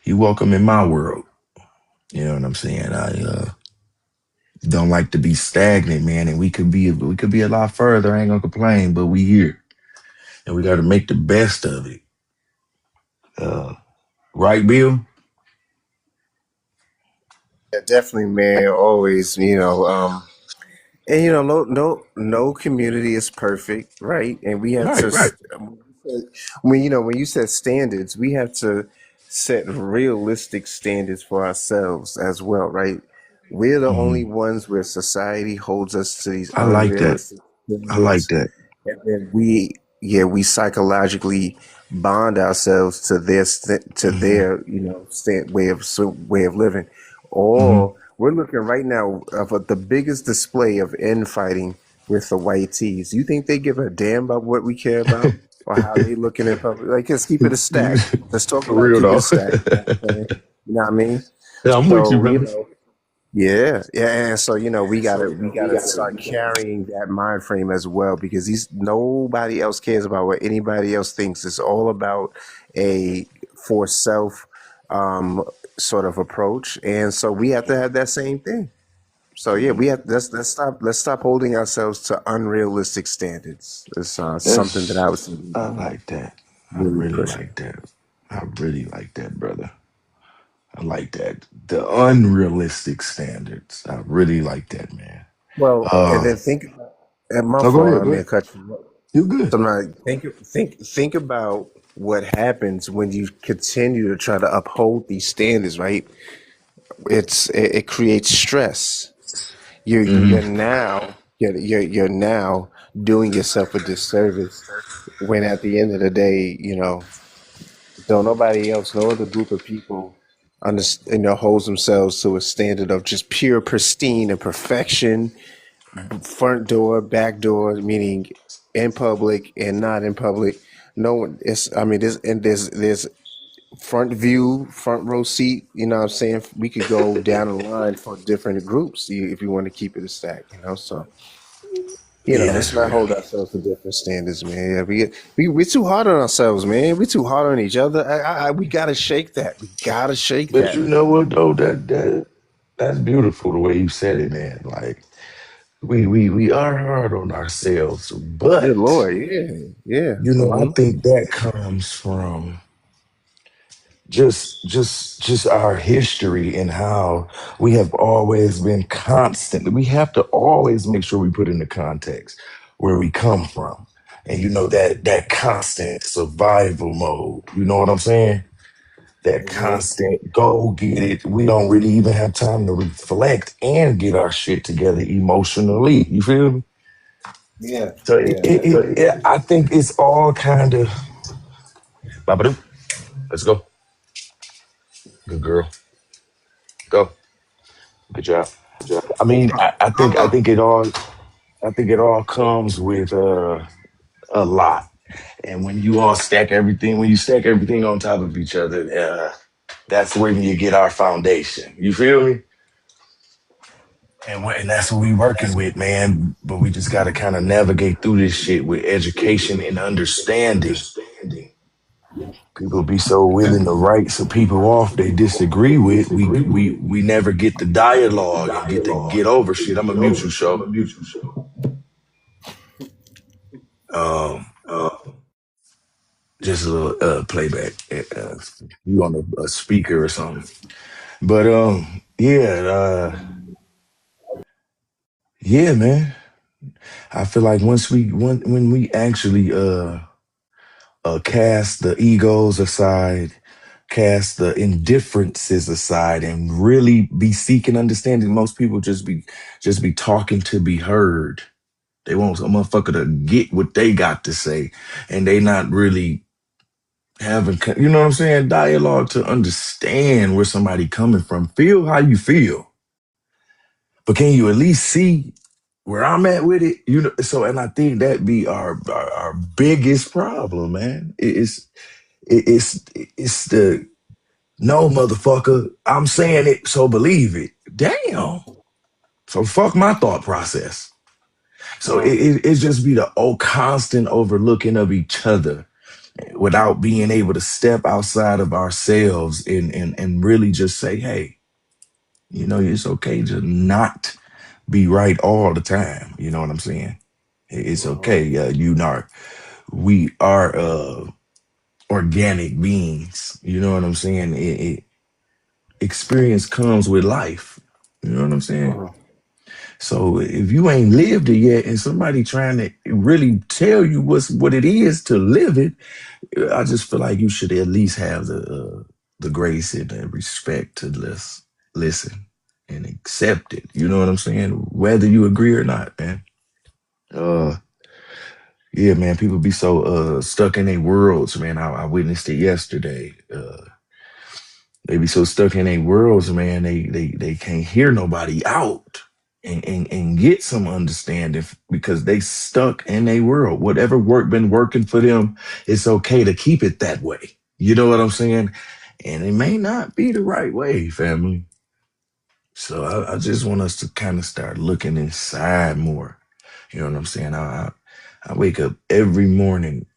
you're welcome in my world. You know what I'm saying? I don't like to be stagnant, man, and we could be a lot further. I ain't gonna complain, but we here and we got to make the best of it. Uh, right, Bill? Yeah, definitely, man. Always, and no community is perfect, right? And we have to, Right, right. when you said standards, we have to set realistic standards for ourselves as well, right? We're the only Mhm. ones where society holds us to these I like that. unrealistic I like standards, that. and then we psychologically bond ourselves to to Hmm. their way of living. Hmm. Or we're looking right now of the biggest display of infighting with the white tees. You think they give a damn about what we care about or how they looking in public? Like, let's keep it a stack. Let's talk For about real keep it though. a stack. You know what I'm saying? You know what I mean? Yeah, I'm with you, So, brother. yeah, yeah, and so we gotta start carrying that mind frame as well because these nobody else cares about what anybody else thinks. It's all about a for self um sort of approach, and so we have to have that same thing. So yeah, we have let's stop holding ourselves to unrealistic standards. It's something that That's I was I like that. I really really pushing. like that. I really like that, brother. I like that. The unrealistic standards. I really like that, man. Well, and Uh, then think. And my oh, go fault. ahead. I Go mean, ahead. cut you. You good? Sometimes think about what happens when you continue to try to uphold these standards, right? It creates stress. You're now doing yourself a disservice when at the end of the day, don't nobody else, no other group of people holds themselves to a standard of just pure pristine and perfection, front door, back door, meaning in public and not in public. No one it's I mean there's front view, front row seat, you know what I'm saying? We could go down the line for different groups if you want to keep it a stack, so Yeah, Let's that's not real. hold ourselves to different standards, man. Yeah, we're too hard on ourselves, man. We're too hard on each other. We gotta shake that. We gotta shake But that. you know what though? That's beautiful the way you said it, man. Like we are hard on ourselves, Good but Lord, yeah, yeah. I Hmm. think that comes from just our history and how we have always been constant. We have to always make sure we put into context where we come from. And that constant survival mode. You know what I'm saying? That Hmm. constant go get it. We don't really even have time to reflect and get our shit together emotionally. You feel me? Yeah, So yeah. I think it's all kind of. Babadoo, let's go. Good girl. Go. Good job. I mean, I, I think it all comes with a lot. And when you stack everything on top of each other, that's when you get our foundation. You feel me? And that's what we working with, man. But we just got to kind of navigate through this shit with education and understanding. People be so willing to write some people off they disagree with. We never get the dialogue and get over shit. I'm a mutual show. Um, just a little playback. You on a speaker or something. But yeah, man. I feel like when we actually cast the egos aside, cast the indifferences aside, and really be seeking understanding. Most people just be talking to be heard. They want a motherfucker to get what they got to say, and they not really having, you know what I'm saying, dialogue to understand where somebody coming from. Feel how you feel, but can you at least see where I'm at with it? So, and I think that be our biggest problem, man. It's the no, motherfucker. I'm saying it, so believe it. Damn. So fuck my thought process. So it just be the constant overlooking of each other without being able to step outside of ourselves and really just say, hey, it's okay to not be right all the time. You know what I'm saying? It's Hmm. okay. We are organic beings. You know what I'm saying? Experience comes with life. You know what I'm saying? Hmm. So if you ain't lived it yet and somebody trying to really tell you what it is to live it, I just feel like you should at least have the grace and the respect to listen and accept it. You know what I'm saying? Whether you agree or not, man. Uh yeah, man, people be so stuck in their worlds, man. I witnessed it yesterday. They be so stuck in their worlds, man. They can't hear nobody out and get some understanding because they stuck in their world. Whatever been working for them, it's okay to keep it that way. You know what I'm saying? And it may not be the right way, family. So I just want us to kind of start looking inside more. You know what I'm saying? I wake up every morning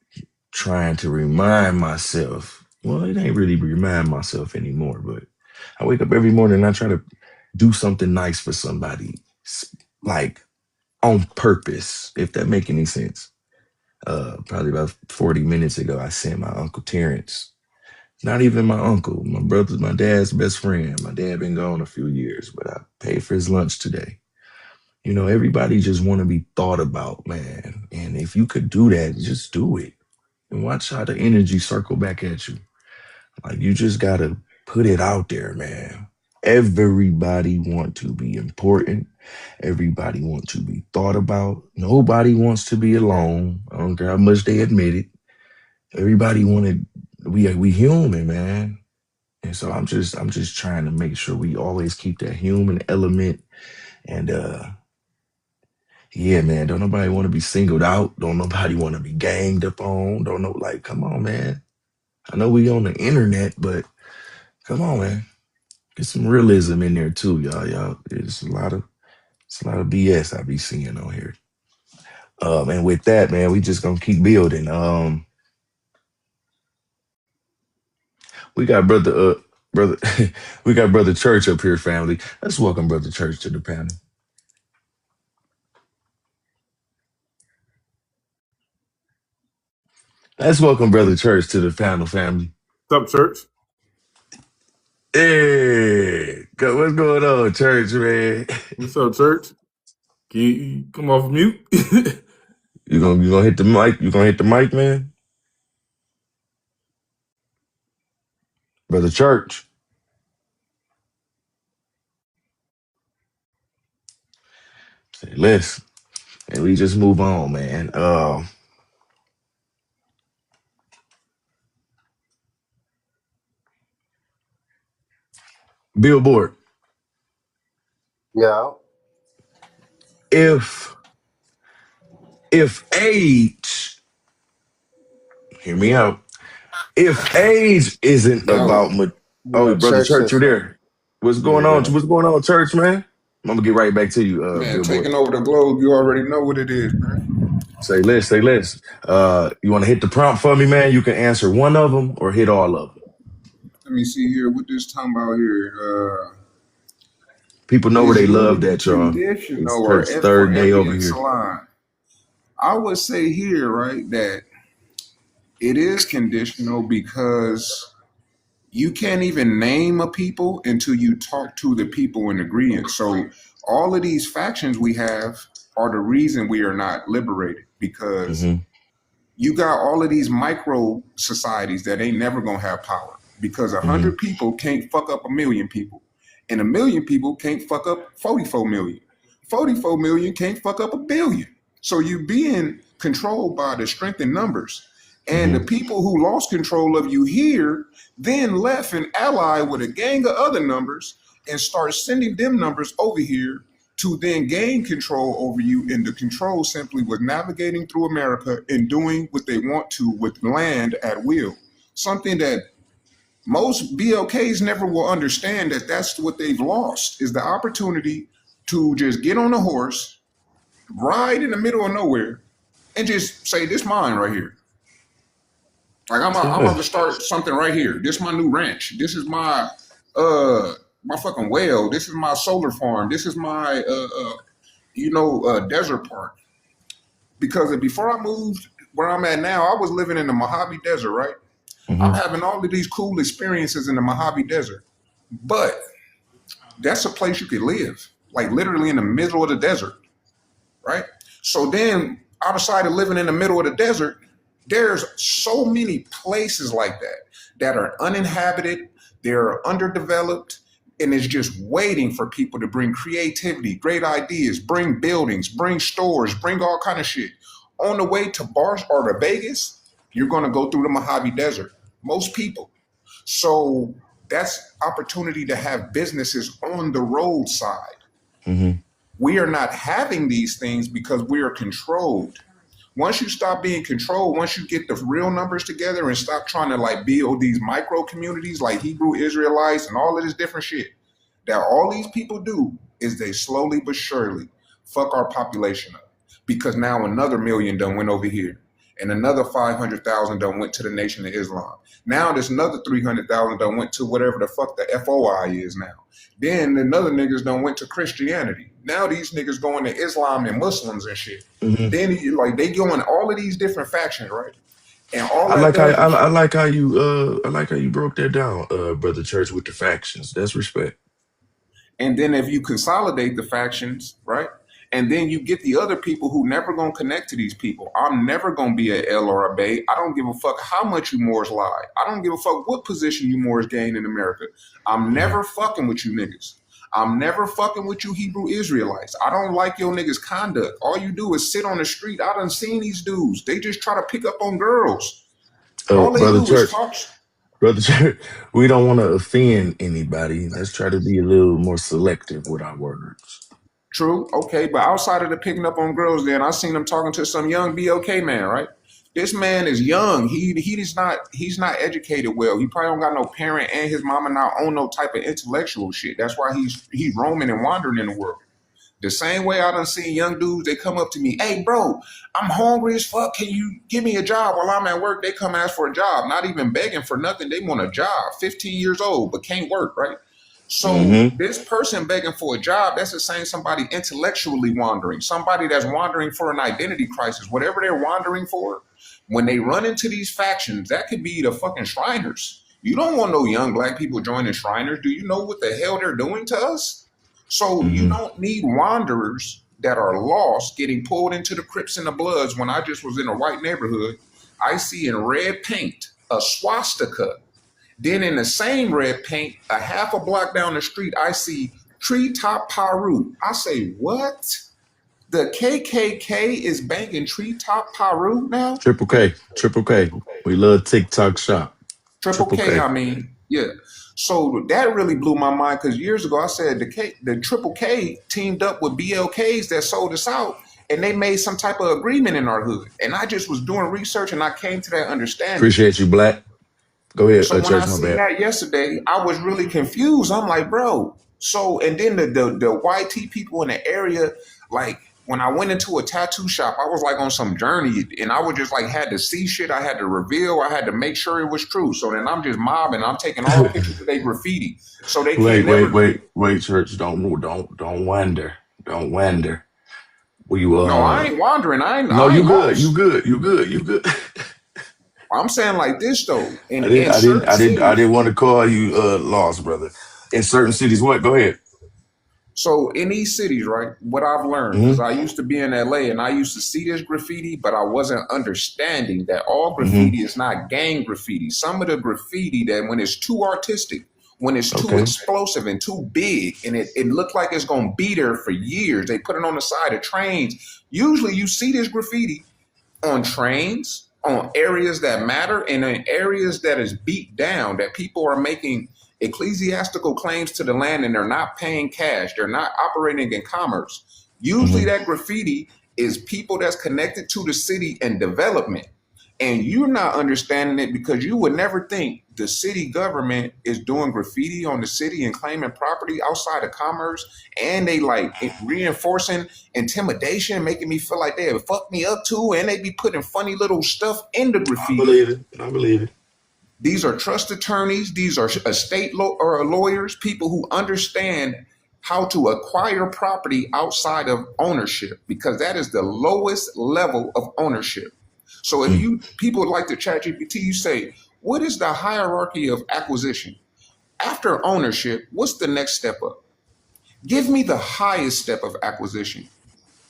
trying to remind myself. Well, it ain't really remind myself anymore, but I wake up every morning and I try to do something nice for somebody, like on purpose, if that make any sense. Probably about 40 minutes ago, I sent my Uncle Terrence. Not even my uncle, my dad's best friend. My dad been gone a few years, but I paid for his lunch today. Everybody just want to be thought about, man. And if you could do that, just do it. And watch how the energy circle back at you. Like you just gotta put it out there, man. Everybody want to be important. Everybody want to be thought about. Nobody wants to be alone. I don't care how much they admit it. Everybody wanted we human, man. And so I'm just trying to make sure we always keep that human element. And yeah, man, don't nobody want to be singled out. Don't nobody want to be ganged up on. Don't know, like, come on, man. I know we on the internet, but come on, man. Get some realism in there too, y'all. It's a lot of BS I be seeing on here. And with that, man, we just gonna keep building. We got brother, we got brother Church up here, family. Let's welcome brother Church to the panel. Let's welcome brother Church to the panel, family. What's up, church? Hey, what's going on, Church, man? What's up, church? Can you come off mute? You gonna hit the mic? You gonna hit the mic, man? Brother Church. Say less. And we just move on, man. Billboard. Yeah. If age, hear me out. If age isn't Yo, about oh, Yeah, brother church Church, said you something. there? What's going Yeah, on? go What's going on, Church, man? I'm gonna get right back to you, man, Billboard. taking over the globe, you already know what it is, man. Say less, say less. You want to hit the prompt for me, man? You can answer one of them or hit all of them. Let me see here what this talking about here. People know where Is they love unity that, y'all. conditional It's or Church's F for third day over infinite here. salon? I would say here, right, that it is conditional because you can't even name a people until you talk to the people in agreement. So all of these factions we have are the reason we are not liberated because Mm-hmm. you got all of these micro societies that ain't never gonna have power because a Mm-hmm. hundred people can't fuck up a million people, and a million people can't fuck up 44 million. 44 million can't fuck up a billion. So you being controlled by the strength in numbers, and the Mm-hmm. people who lost control of you here then left and allied with a gang of other numbers and start sending them numbers over here to then gain control over you. And the control simply was navigating through America and doing what they want to with land at will. Something that most BLKs never will understand, that that's what they've lost, is the opportunity to just get on a horse, ride in the middle of nowhere, and just say, this mine right here. Like Say I'm about to less. start something right here. This is my new ranch. This is my fucking well. This is my solar farm. This is my desert park. Because before I moved where I'm at now, I was living in the Mojave Desert, right? I'm Mm-hmm. having all of these cool experiences in the Mojave Desert, but that's a place you could live, like literally in the middle of the desert, right? So then, outside of living in the middle of the desert, there's so many places like that that are uninhabited, they're underdeveloped, and it's just waiting for people to bring creativity, great ideas, bring buildings, bring stores, bring all kind of shit. On the way to Bars or to Vegas, you're going to go through the Mojave Desert. Most people. So that's opportunity to have businesses on the roadside. Mm-hmm. We are not having these things because we are controlled. Once you stop being controlled, once you get the real numbers together and stop trying to like build these micro communities like Hebrew Israelites and all of this different shit, that all these people do is they slowly but surely fuck our population up. Because now another million done went over here, and another 500,000 done went to the Nation of Islam. Now there's another 300,000 done went to whatever the fuck the FOI is now. Then another niggas done went to Christianity. Now these niggas going to Islam and Muslims and shit. Mm-hmm. Then like they going all of these different factions, right? And all I that like how does is, I like how you broke that down, brother Church, with the factions. That's respect. and then if you consolidate the factions, right? And then you get the other people who never gonna connect to these people. I'm never gonna be a L or a Bay. I don't give a fuck how much you Moors lie. I don't give a fuck what position you Moors gain in America. I'm Mm-hmm. never fucking with you niggas. I'm never fucking with you Hebrew Israelites. I don't like your niggas' conduct. All you do is sit on the street. I done seen these dudes. They just try to pick up on girls. All they Brother do is Church, talk. brother Church, we don't want to offend anybody. Let's try to be a little more selective with our words. True, okay, but outside of the picking up on girls, then I seen him talking to some young BOK man, right? This man is young. He's not educated well. He probably don't got no parent, and his mama not own no type of intellectual shit. That's why he's roaming and wandering in the world. The same way I done seen young dudes, they come up to me, hey bro, I'm hungry as fuck. Can you give me a job while I'm at work? They come ask for a job, not even begging for nothing. They want a job, 15 years old, but can't work, right? So Mm-hmm. this person begging for a job, that's the same somebody intellectually wandering, somebody that's wandering for an identity crisis, whatever they're wandering for. When they run into these factions, that could be the fucking Shriners. You don't want no young black people joining Shriners. Do you know what the hell they're doing to us? So you Mm-hmm. don't need wanderers that are lost getting pulled into the Crips and the Bloods. When I just was in a white neighborhood, I see in red paint a swastika. Then in the same red paint, a half a block down the street, I see Treetop Paru. I say, what? The KKK is banging Treetop Paru now? Triple K. Triple K. We love TikTok shop. Triple Triple K, K. I mean, yeah. So that really blew my mind because years ago I said the Triple K teamed up with BLKs that sold us out, and they made some type of agreement in our hood. And I just was doing research and I came to that understanding. Appreciate you, Black. Go ahead, So when I Church, my seen bad. that yesterday, I was really confused. I'm like, bro. So and then the YT people in the area, like when I went into a tattoo shop, I was like on some journey, and I would just like had to see shit. I had to reveal. I had to make sure it was true. So then I'm just mobbing. I'm taking all pictures of their graffiti, so they can't never. Wait, Church. Don't wander. Don't wander. We No, I ain't wandering. No, I you ain't good. You lost. good. You good. You good. I'm saying like this though. I didn't. In I didn't. certain I didn't. I didn't cities, want to call you lost, brother. In certain cities, what? Go ahead. so in these cities, right, what I've learned, because Mm-hmm. I used to be in LA and I used to see this graffiti, but I wasn't understanding that all Mm-hmm. graffiti is not gang graffiti. Some of the graffiti that when it's too artistic, when it's too Okay. explosive and too big, and it looked like it's gonna be there for years. They put it on the side of trains. Usually you see this graffiti on trains, on areas that matter, and in areas that is beat down, that people are making ecclesiastical claims to the land and they're not paying cash, they're not operating in commerce. Usually Mm-hmm. that graffiti is people that's connected to the city and development. And you're not understanding it because you would never think the city government is doing graffiti on the city and claiming property outside of commerce. And they like reinforcing intimidation, making me feel like they would fuck me up too. And they be putting funny little stuff in the I graffiti. believe it. I believe it. These are trust attorneys. These are estate or lawyers, people who understand how to acquire property outside of ownership, because that is the lowest level of ownership. So if Mm. you people like to chat GPT, you say, what is the hierarchy of acquisition? After ownership, what's the next step up? Give me the highest step of acquisition.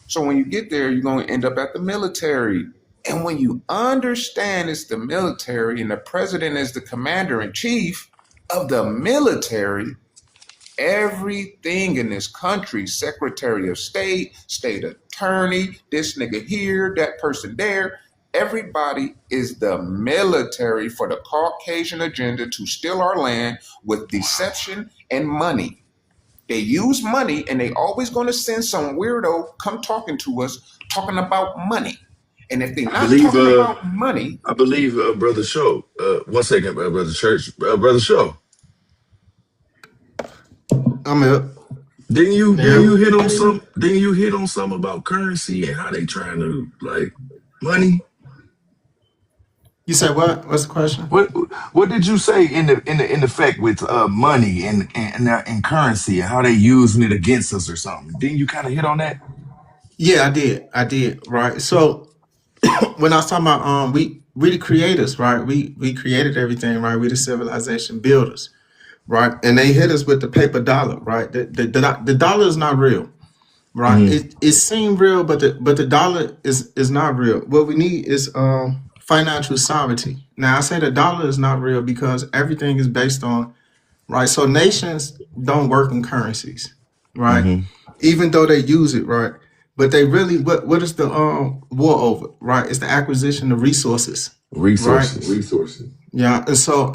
So when you get there, you're going to end up at the military. And when you understand it's the military and the president is the commander in chief of the military, everything in this country, secretary of state, state attorney, this nigga here, that person there, everybody is the military for the Caucasian agenda to steal our land with deception and money. They use money and they always going to send some weirdo come talking to us talking about money. And if they're I not believe. talking about money, I believe, Brother Show. One second, Brother Church. Brother Show. I'm up. Didn't Yeah. you hit on some? Didn't you hit on some about currency and how they trying to like money? You said what? What's the question? What What did you say in the fact with money and currency and how they using it against us or something? Didn't you kind of hit on that? Yeah, I did. I did. Right. So when I was talking about we the creators, right? We created everything, right? We the civilization builders, right? And they hit us with the paper dollar, right? The dollar is not real, right? Mm-hmm. It seemed real, but the dollar is not real. What we need is financial sovereignty. Now I say the dollar is not real because everything is based on, right? So nations don't work in currencies, right? Mm-hmm. Even though they use it, right? But they really, what is the war over, right? It's the acquisition of resources, right? Resources. Yeah, and so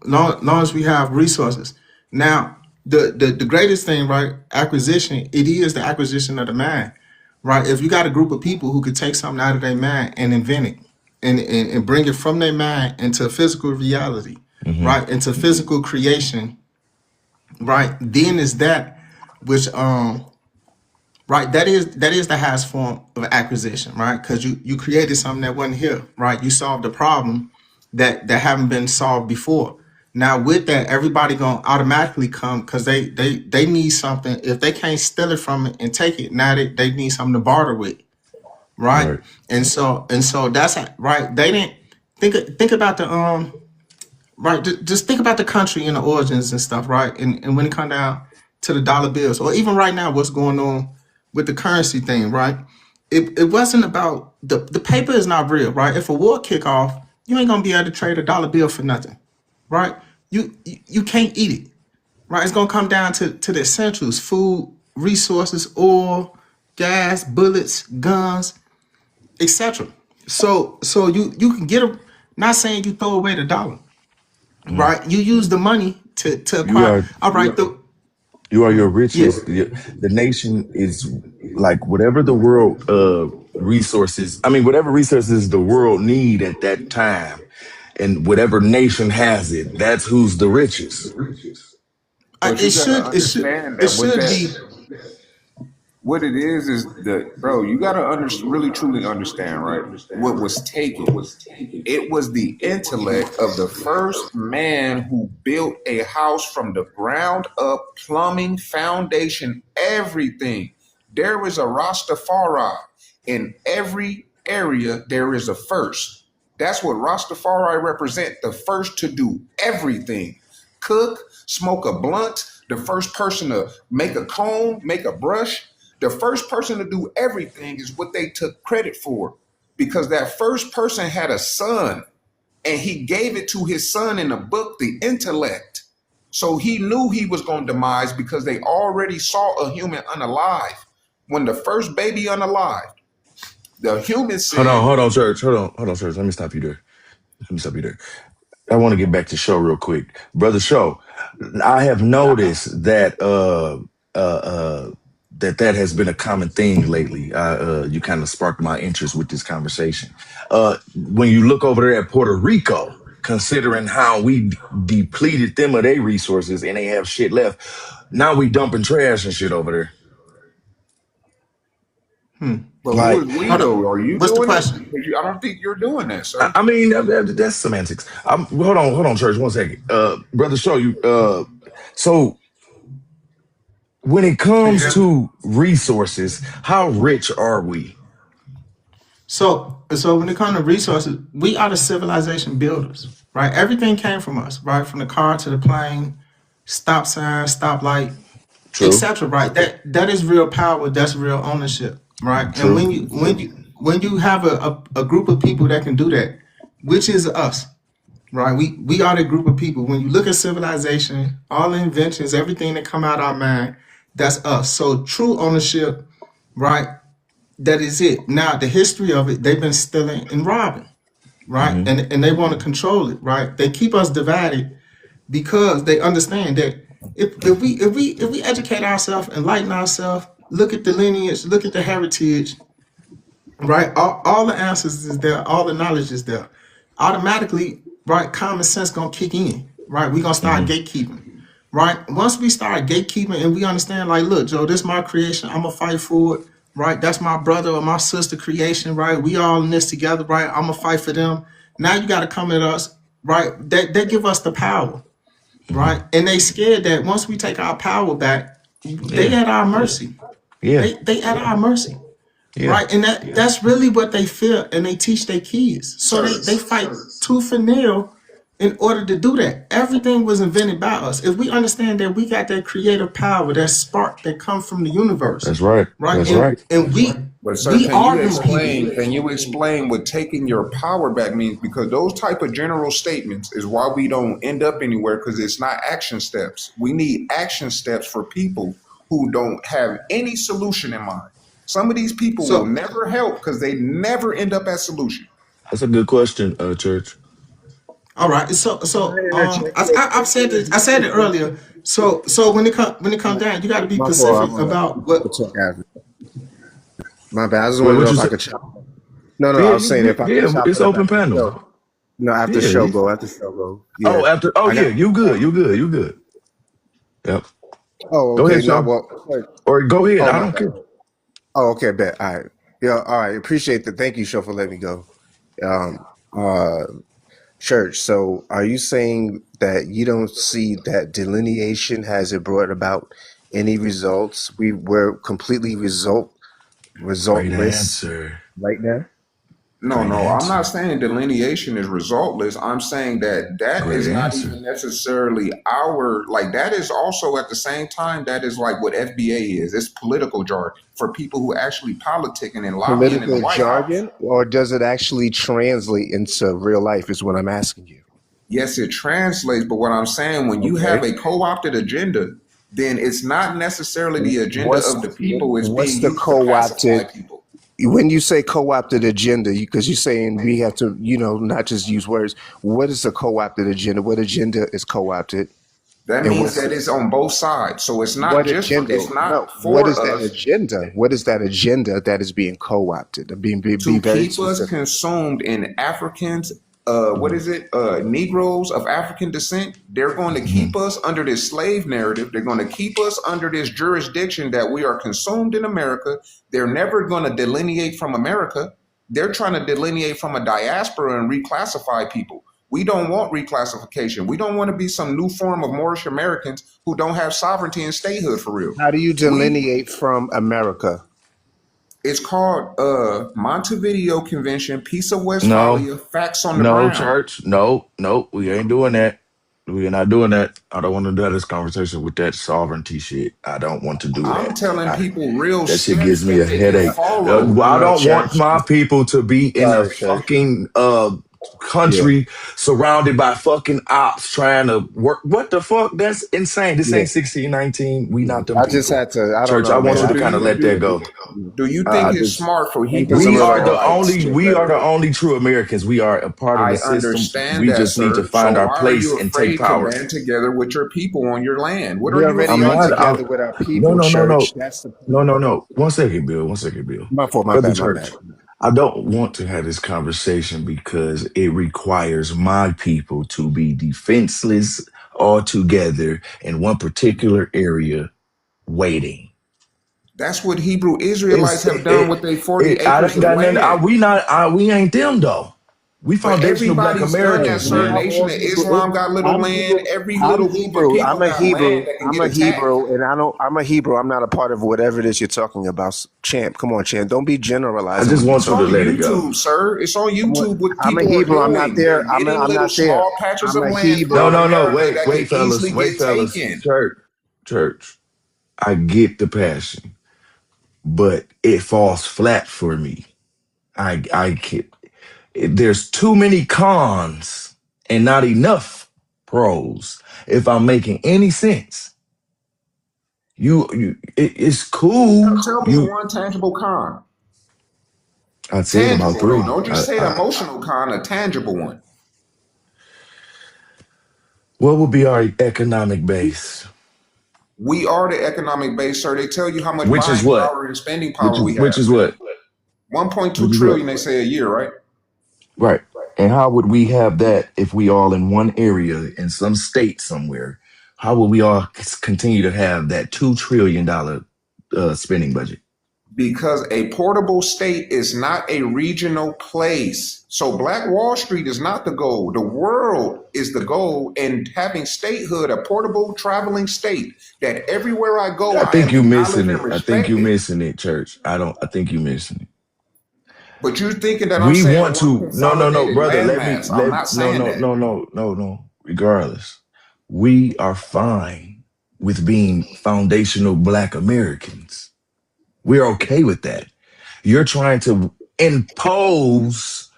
long as we have resources. Now, the greatest thing, right? Acquisition, it is the acquisition of the mind, right? If you got a group of people who could take something out of their mind and invent it and bring it from their mind into physical reality, Mm-hmm. right? Into physical creation, right? Then is that which right? That is the highest form of acquisition, right? Because you created something that wasn't here, right? You solved a problem that haven't been solved before. Now with that, everybody gonna automatically come because they need something. If they can't steal it from it and take it, now they need something to barter with, right? Right. And so that's right. They didn't think about the right. Just think about the country and the origins and stuff, right? And when it come down to the dollar bills, or even right now, what's going on with the currency thing, right? It wasn't about the paper is not real, right? If a war kick off, you ain't gonna be able to trade a dollar bill for nothing, right? You can't eat it, right? It's gonna come down to the essentials: food, resources, oil, gas, bullets, guns, etc. So you can get a. Not saying you throw away the dollar, Mhm. right? You use the money to You acquire. are All right, you are your yeah. riches. The nation is like whatever the world resources. I mean, whatever resources the world need at that time, and whatever nation has it, that's who's the richest. But It you gotta should it should understand it that with should that, be. what it is the bro. You gotta really truly understand, right? What was taken? It was the intellect of the first man who built a house from the ground up, plumbing, foundation, everything. There is a Rastafari in every area. There is a first. That's what Rastafari represent. The first to do everything. Cook, smoke a blunt, the first person to make a comb, make a brush. The first person to do everything is what they took credit for, because that first person had a son and he gave it to his son in the book, The Intellect. So he knew he was going to demise because they already saw a human unalive. When the first baby unalived, the human said, Hold on, church. Hold on, church. Let me stop you there. Let me stop you there. I want to get back to show real quick, brother. Show. I have noticed that that has been a common thing lately. You kind of sparked my interest with this conversation. When you look over there at Puerto Rico, considering how we depleted them of their resources and they have shit left, now we dumping trash and shit over there. but who Like, is we Hold though? on. Are you What's the doing it? question? Because I don't think you're doing that, I sir. I mean, that's semantics. Hold on, church. One second, brother. Show you. So when it Can you comes hear me? to resources, how rich are we? So when it comes to resources, we are the civilization builders, right? Everything came from us, right? From the car to the plane, stop sign, stop light, True, etc. Right? That is real power. That's real ownership, right? And true. when you have a group of people that can do that, which is us, right? We are the group of people. When you look at civilization, all the inventions, everything that come out of our mind, that's us. So true ownership, right? That is it. Now the history of it, they've been stealing and robbing, right? Hmm. And they want to control it, right? They keep us divided because they understand that if we educate ourselves, enlighten ourselves, look at the lineage, look at the heritage, right? All the answers is there, all the knowledge is there. Automatically, right? Common sense gonna kick in, right? We gonna start Hmm. gatekeeping, right? Once we start gatekeeping and we understand, like, look, Joe, this is my creation. I'm gonna fight for it, right? That's my brother or my sister creation, right? We all in this together, right? I'm gonna fight for them. Now you gotta come at us, right? They give us the power, Hmm. right? And they scared that once we take our power back, they Yeah, at our mercy. yeah, They at our mercy, yeah. right? And that's really what they feel, and they teach their kids. So they Sir, fight tooth and nail in order to do that. Everything was invented by us. If we understand that we got that creative power, that spark that comes from the universe, That's right. right? That's right. And but sir, we can are you them people. explain? Can you explain what taking your power back means? Because those type of general statements is why we don't end up anywhere. Because it's not action steps. We need action steps for people who don't have any solution in mind. Some of these people will So never help because they never end up at solution. That's a good question, Church. all right. Can I interject real I've quick? said this. I said it earlier. So when it comes down, you got to be My fault. specific about what. I'm gonna talk after. My bad. I just Wait, want to what know you if I said? could chop. No, no. I Yeah, was saying if I could chop it's it up open after the panel. show. No, after Yeah. show go. After show go. Yeah. Oh, after. Oh, I yeah. got. You good. You good. You good. Yep. Oh, Go okay. ahead, Not show. well. Or go ahead. Oh, I my don't bad. care. Oh, okay, bet. All right. Yeah, all right. Appreciate that. Thank you, Show, for letting me go. Um, uh, Church. So, are you saying that you don't see that delineation has it brought about any results? We're completely Great resultless answer. right now. No, Great no, I'm not answer. saying delineation is resultless. I'm saying that that Great is not answer. even necessarily our, like, that is also at the same time, that is like what FBA is. It's political jargon for people who actually politicking and lobbying in the Political White House. jargon, or does it actually translate into real life? Is what I'm asking you. Yes, it translates, but what I'm saying, when you have Okay. a co opted agenda, then it's not necessarily the agenda of the people, it's being What's the used to pacify co-opted? people. When you say co-opted agenda, because you're saying we have to, not just use words. What is a co-opted agenda? What agenda is co-opted? That And means that it's on both sides. So what agenda? it's not No, what is for that us agenda? What is that agenda that is being co-opted? Be to very keep us specific. consumed in Africans, what Mhm, is it? Negroes of African descent. They're going to keep mhm. us under this slave narrative. They're going to keep us under this jurisdiction that we are consumed in America. They're never going to delineate from America. They're trying to delineate from a diaspora and reclassify people. We don't want reclassification. We don't want to be some new form of Moorish Americans who don't have sovereignty and statehood for real. How do you We delineate from America? It's called Montevideo Convention, Peace of No, Westphalia, Facts on the no, Ground. church. No, no, we ain't doing that. We are not doing that. I don't want to do this conversation with that sovereignty shit. I don't want to do I'm that. telling I, people real that shit steps gives me that a they can headache. follow. I No, don't want church. my people to be in a Sorry, church. fucking Yeah, country surrounded by fucking ops trying to work. What the fuck? That's insane. This yeah. ain't 1619. We not them I just people. had to. I don't Church, I know, want man. you So to kind of let that go. do you think I it's just smart for Something's Hebrew a we little are the off. Israelites? only Yeah, we are better. the only true Americans. We are a part of the I system. understand We that, just need to sir. So find our why are place you and take afraid to power. band together with your people on your land? What are We you already I'm are afraid not. to do? together with our No, people, no, no, church. no, That's the no, point. no, no. 1 second, Bill. 1 second, Bill. My fault. My Brother bad. My bad. Church, I don't want to have this conversation because it requires my people to be defenseless all together in one particular area waiting. That's what Hebrew Israelites It's have done with their 40 I acres ain't of got nothing. land. We ain't them though. We But foundational Black everybody's done that, Americans, sir. Not man. Nation all of Hebrew. Islam got little I'm land. Hebrew. Every I'm little group of Hebrew. people got land that can I'm get a attacked. Hebrew, and I don't. I'm a Hebrew. I'm not a part of whatever it is you're talking about. Champ, come on, champ. Don't be I generalizing just what you're want It's you to on talking let about. it go. YouTube, sir. It's on YouTube what I'm a people are Hebrew. I'm not doing. there. They're getting I'm little not there. small patches I'm of a land No, throughout Hebrew. no, no. America Wait, that can wait, fellas. easily Wait, get fellas. taken. Church. I get the passion, but it falls flat for me. I can there's too many cons and not enough pros. If I'm making any sense, it's cool. Tell me one tangible con. I'd say it about Tangible, though. three. Don't just say an emotional con, a tangible one. What would be our economic base? We are the economic base, sir. They tell you how much Which is buying what? power and spending power we Which have. is what? 1.2 Which is what? trillion, they say a year, right? Right. And how would we have that if we all in one area in some state somewhere? How would we all continue to have that $2 trillion spending budget? Because a portable state is not a regional place. So Black Wall Street is not the goal. The world is the goal. And having statehood, a portable traveling state that everywhere I go, I I think am you missing acknowledged and it. I think you respected. missing it, church. I don't. I think you missing it. But you're thinking that I'm We saying want one to. No, no, no, consolidated brother. landmass. I'm not No, saying no, that. no, no, no, no. Regardless, we are fine with being foundational Black Americans. We're okay with that. You're trying to impose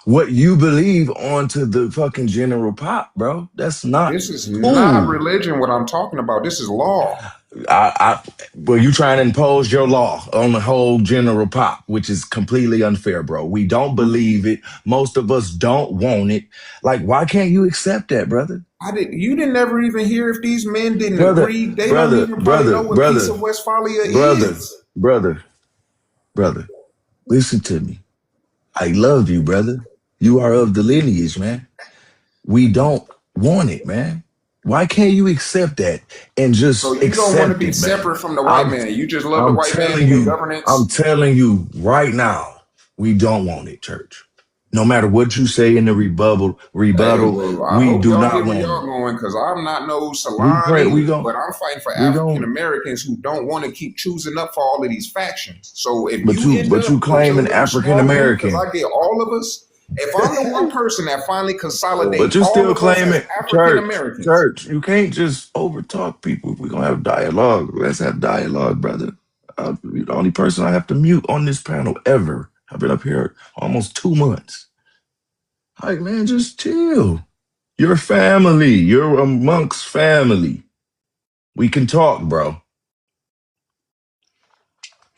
what you believe onto the fucking general pop, bro. That's not This is not cool. religion, what I'm talking about. This is law. Well, you trying to impose your law on the whole general pop, which is completely unfair, bro. We don't believe it. Most of us don't want it. Like, why can't you accept that, brother? You didn't never even hear if these men didn't Brother, agree. They don't brother, even probably know brother, what Peace brother, of Westphalia brother, is. brother, brother. Listen to me. I love you, brother. You are of the lineage, man. We don't want it, man. Why can't you accept that and So just you don't want to accept be it, man? separate from the white I'm man. You just love the I'm white man telling and their you, I'm governance. telling you right now, we don't want it, church. No matter what you say in the Hey, rebuttal, well, I we hope do y'all get not where want y'all it. going because I'm not no We salon pray either. But I'm fighting for we African gon' Americans who don't want to keep choosing up for all of these factions. So if but you end you up with your claim an little African small group, because American, I get all of us, if I'm the one person that finally but consolidate you all still of us claim as it, African church, Americans, church. You can't just overtalk people. If we're gonna have dialogue, let's have dialogue, brother. You're the only person I have to mute on this panel ever. I've been up here almost 2 months. Like, man, just chill. You're family. You're amongst family. We can talk, bro.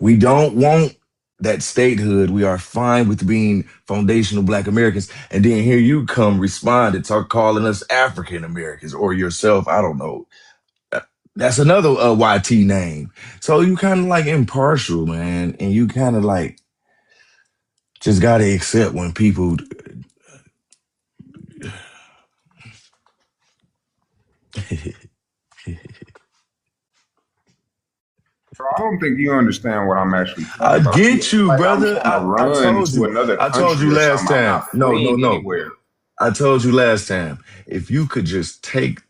We don't want that statehood. We are fine with being foundational Black Americans. And then here you come respond and start calling us African Americans or yourself. I don't know. That's another YT name. So you kind of like impartial, man. And you kind of like just got to accept when people. so I don't think you understand what I'm actually I talking about. You get act you, like I'm brother. trying to I run told to you. another I told country you or last something. I'm not time. No, no, fleeing no. anywhere. I told you last time, if you could just take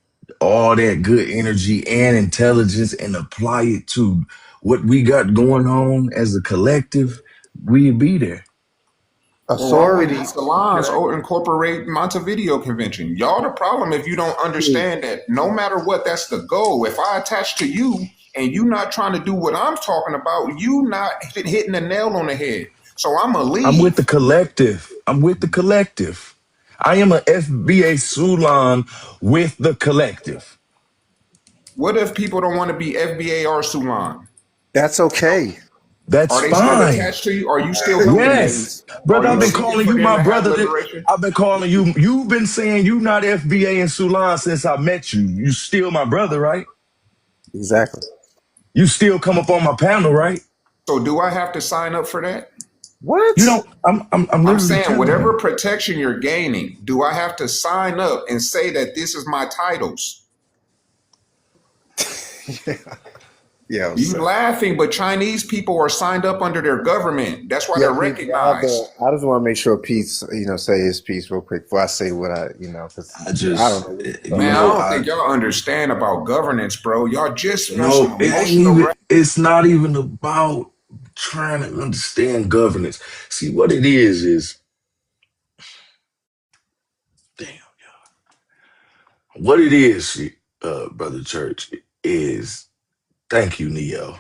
all that good energy and intelligence and apply it to what we got going on as a collective, we'd be there. Well, why wouldn't the Authority. Can salons I? incorporate Montevideo Convention? Y'all the problem if you don't understand that no matter what, that's the goal. If I attach to you and you not trying to do what I'm talking about, you not hitting the nail on the head. So I'm gonna I'm with the leave. collective. I'm with the collective. I am a FBA Sulan with the collective. What if people don't want to be FBA or Sulan? That's okay. That's Are they still fine. attached to you? Are you still helping them? Yes. Are Brother, I've you been seeking calling for you them my to have brother. liberation? I've been calling you. You've been saying you not FBA and Sulan since I met you. You still my brother, right? Exactly. You still come up on my panel, right? So do I have to sign up for that? You What? don't. I'm I'm literally saying telling whatever you. protection you're gaining, do I have to sign up and say that this is my titles? Yo, You sir. laughing, but Chinese people are signed up under their government. That's why Yeah, they're Pete. recognized. I just want to make sure Pete's, say his piece real quick before I say what because I I don't just, know what he's you Man, talking I know, about. don't think y'all understand about governance, bro. Y'all just want some it ain't emotional. even. It's not even about trying to understand governance. See what it is damn. What it is, brother Church, is thank you, Neo,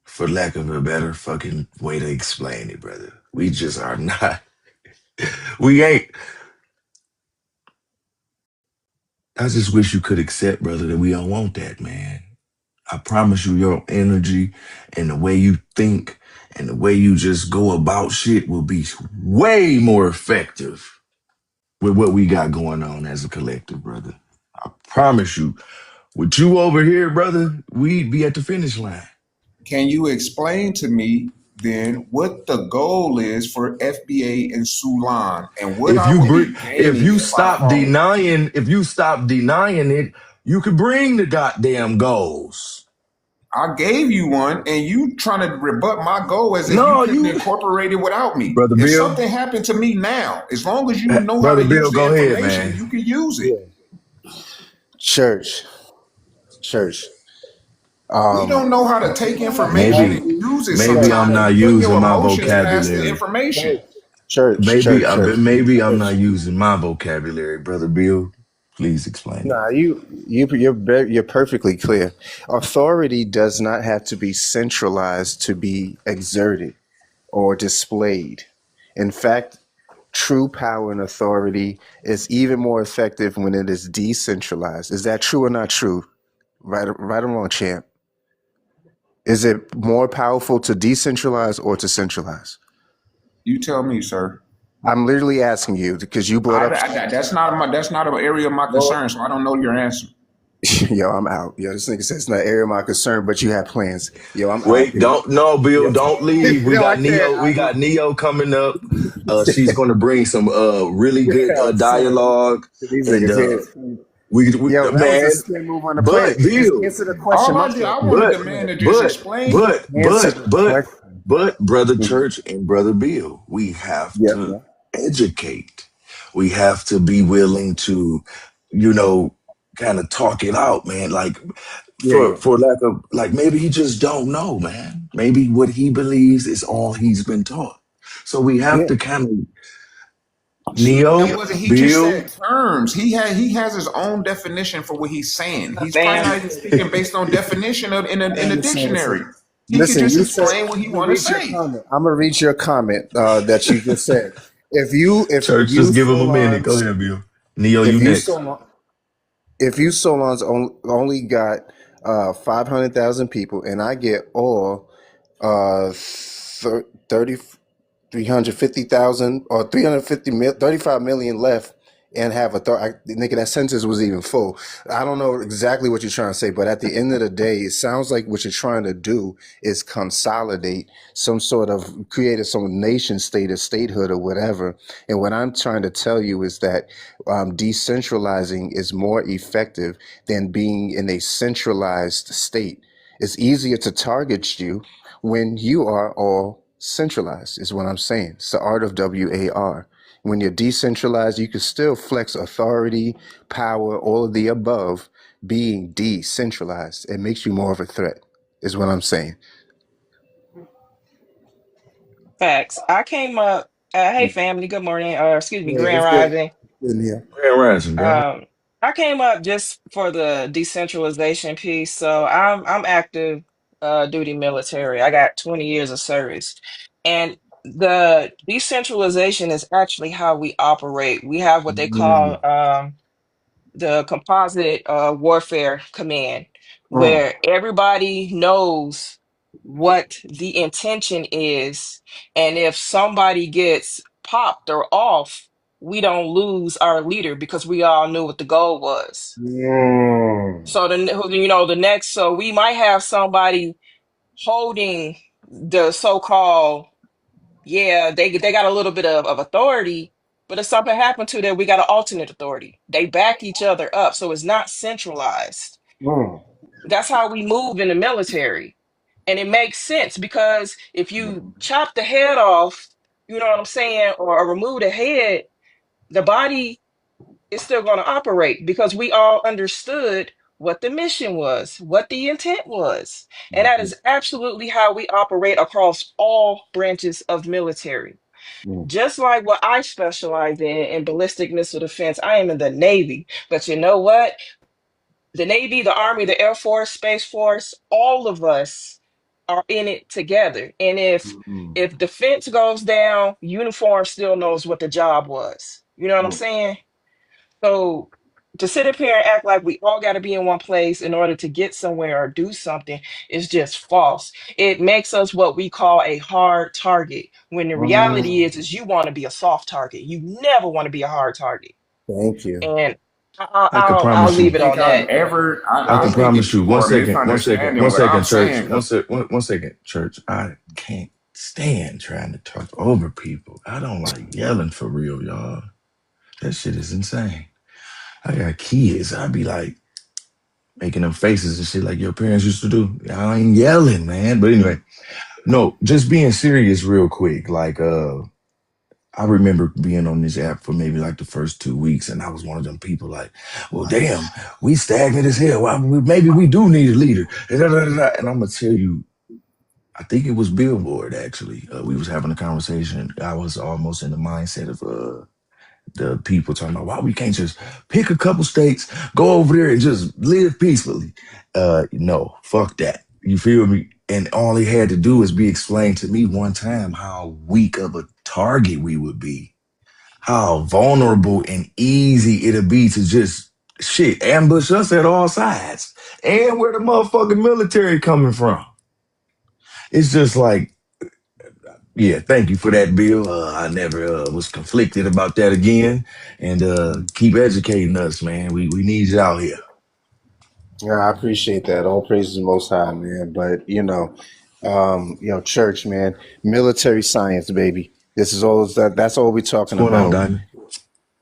for lack of a better fucking way to explain it, brother. We just are not. We ain't. I just wish you could accept, brother, that we don't want that, man. I promise you, your energy and the way you think and the way you just go about shit will be way more effective with what we got going on as a collective, brother. I promise you. With you over here, brother, we'd be at the finish line. Can you explain to me then what the goal is for FBA and Sulan and what If I you would bring, be gaining if I follow? if you stop denying it, you could bring the goddamn goals. I gave you one and you trying to rebut my goal as if you No, couldn't you, incorporate it without me. brother If Bill, something happened to me now, as long as you know how brother to use Bill, the go ahead, information, man. you can use it. Yeah. Church, church. We don't know how to take information and Maybe, Matthew, use it maybe church, I'm sometimes. not You putting your using my emotions past the vocabulary. information. church. Maybe I'm not using my vocabulary, brother Bill. Please explain it. Nah, you're perfectly clear. Authority does not have to be centralized to be exerted or displayed. In fact, true power and authority is even more effective when it is decentralized. Is that true or not true? Right or wrong, champ? Is it more powerful to decentralize or to centralize? You tell me, sir. I'm literally asking you because you brought up. That's not an area of my Lord. concern, so I don't know your answer. Yo, I'm out. Yo, this nigga says it's not area of my concern, but you have plans. Yo, I'm out Wait, here. don't no, Bill, Yo, don't leave. We no, I got can't. Neo. We got Neo coming up. She's going to bring some really good Yo, son, dialogue, these and niggas here. We Yo, that was a man, spin move on the but planet. Just Bill, answer the question, All my I did, friend. I wanted but the man Yeah. to just but explain. but Answer but the but question. but brother Mhm. Church and brother Bill, we have Yeah, to yeah, educate. We have to be willing to, you know, kind of talk it out, man. Like yeah, yeah. for lack of like maybe he just don't know, man. Maybe what he believes is all he's been taught. So we have Yeah. to kind of That Neo, wasn't. He just Bill, said terms. He has his own definition for what he's saying. He's probably Fam. not even speaking based on definition of I in a understand what dictionary. you're. He could Listen, just you said explain what he I'm gonna want to read your say. comment. I'm gonna read your comment that you just said. If Church, you just give him a minute. Go Solons ahead, Bill. Neo, if you you next. Solon if you Solons only got 500,000 people, and I get all 30 350,000 or 350 mil, 35 million left and have nigga, that sentence was even full. I don't know exactly what you're trying to say, but at the end of the day, it sounds like what you're trying to do is consolidate some sort of create some nation state or statehood or whatever. And what I'm trying to tell you is that decentralizing is more effective than being in a centralized state. It's easier to target you when you are all centralized, is what I'm saying. It's the art of WAR. When you're decentralized, you can still flex authority, power, all of the above. Being decentralized, it makes you more of a threat, is what I'm saying. Facts. I came up. Hey, family. Good morning. Excuse me, Yeah, Grand it's good. Rising. In here. Grand Rising, Grand. Um, I came up just for the decentralization piece. So I'm active duty military. I got 20 years of service, and the decentralization is actually how we operate. We have what they call Mm, the composite warfare command, mm, where everybody knows what the intention is, and if somebody gets popped or off, we don't lose our leader because we all knew what the goal was. mm, So the next, so we might have somebody holding the so-called, yeah, they got a little bit of authority, but if something happened to them, we got an alternate authority. They back each other up, so it's not centralized. mm, That's how we move in the military. And it makes sense because if you mm, chop the head off, you know what I'm saying, or remove the head, the body is still going to operate because we all understood what the mission was, what the intent was. And that mm, is absolutely how we operate across all branches of military. mm, Just like what I specialize in ballistic missile defense, I am in the Navy. But you know what? The Navy, the Army, the Air Force, Space Force, all of us are in it together. And mm, if defense goes down, uniform still knows what the job was. You know what I'm mm, saying? So to sit up here and act like we all got to be in one place in order to get somewhere or do something is just false. It makes us what we call a hard target. When the reality mm. is you want to be a soft target. You never want to be a hard target. Thank you. And I can I I'll promise don't leave you. it think on I've that. ever. I I can think promise it's you. more misunderstanding One what I'm second, church. saying. 'Cause One second, church. I can't stand trying to talk over people. I don't like yelling for real, y'all. That shit is insane. I got kids. I be like making them faces and shit like your parents used to do. I ain't yelling, man. But anyway, no, just being serious real quick. Like, I remember being on this app for maybe like the first 2 weeks, and I was one of them people like, well, damn, we stagnant as hell. Maybe we do need a leader. And, and I'm gonna tell you, I think it was Billboard actually. We was having a conversation. I was almost in the mindset of the people talking about why we can't just pick a couple states, go over there and just live peacefully. No, fuck that. You feel me? And all he had to do is be explained to me one time how weak of a target we would be, how vulnerable and easy it'll be to just shit ambush us at all sides. And where the motherfucking military coming from. It's just like, yeah, thank you for that, Bill. I never was conflicted about that again. And keep educating us, man. We need you out here. Yeah, I appreciate that. All praises to the Most High, man. But church, man, military science, baby. This is all that. That's all we're What's talking going on, about. Diamond?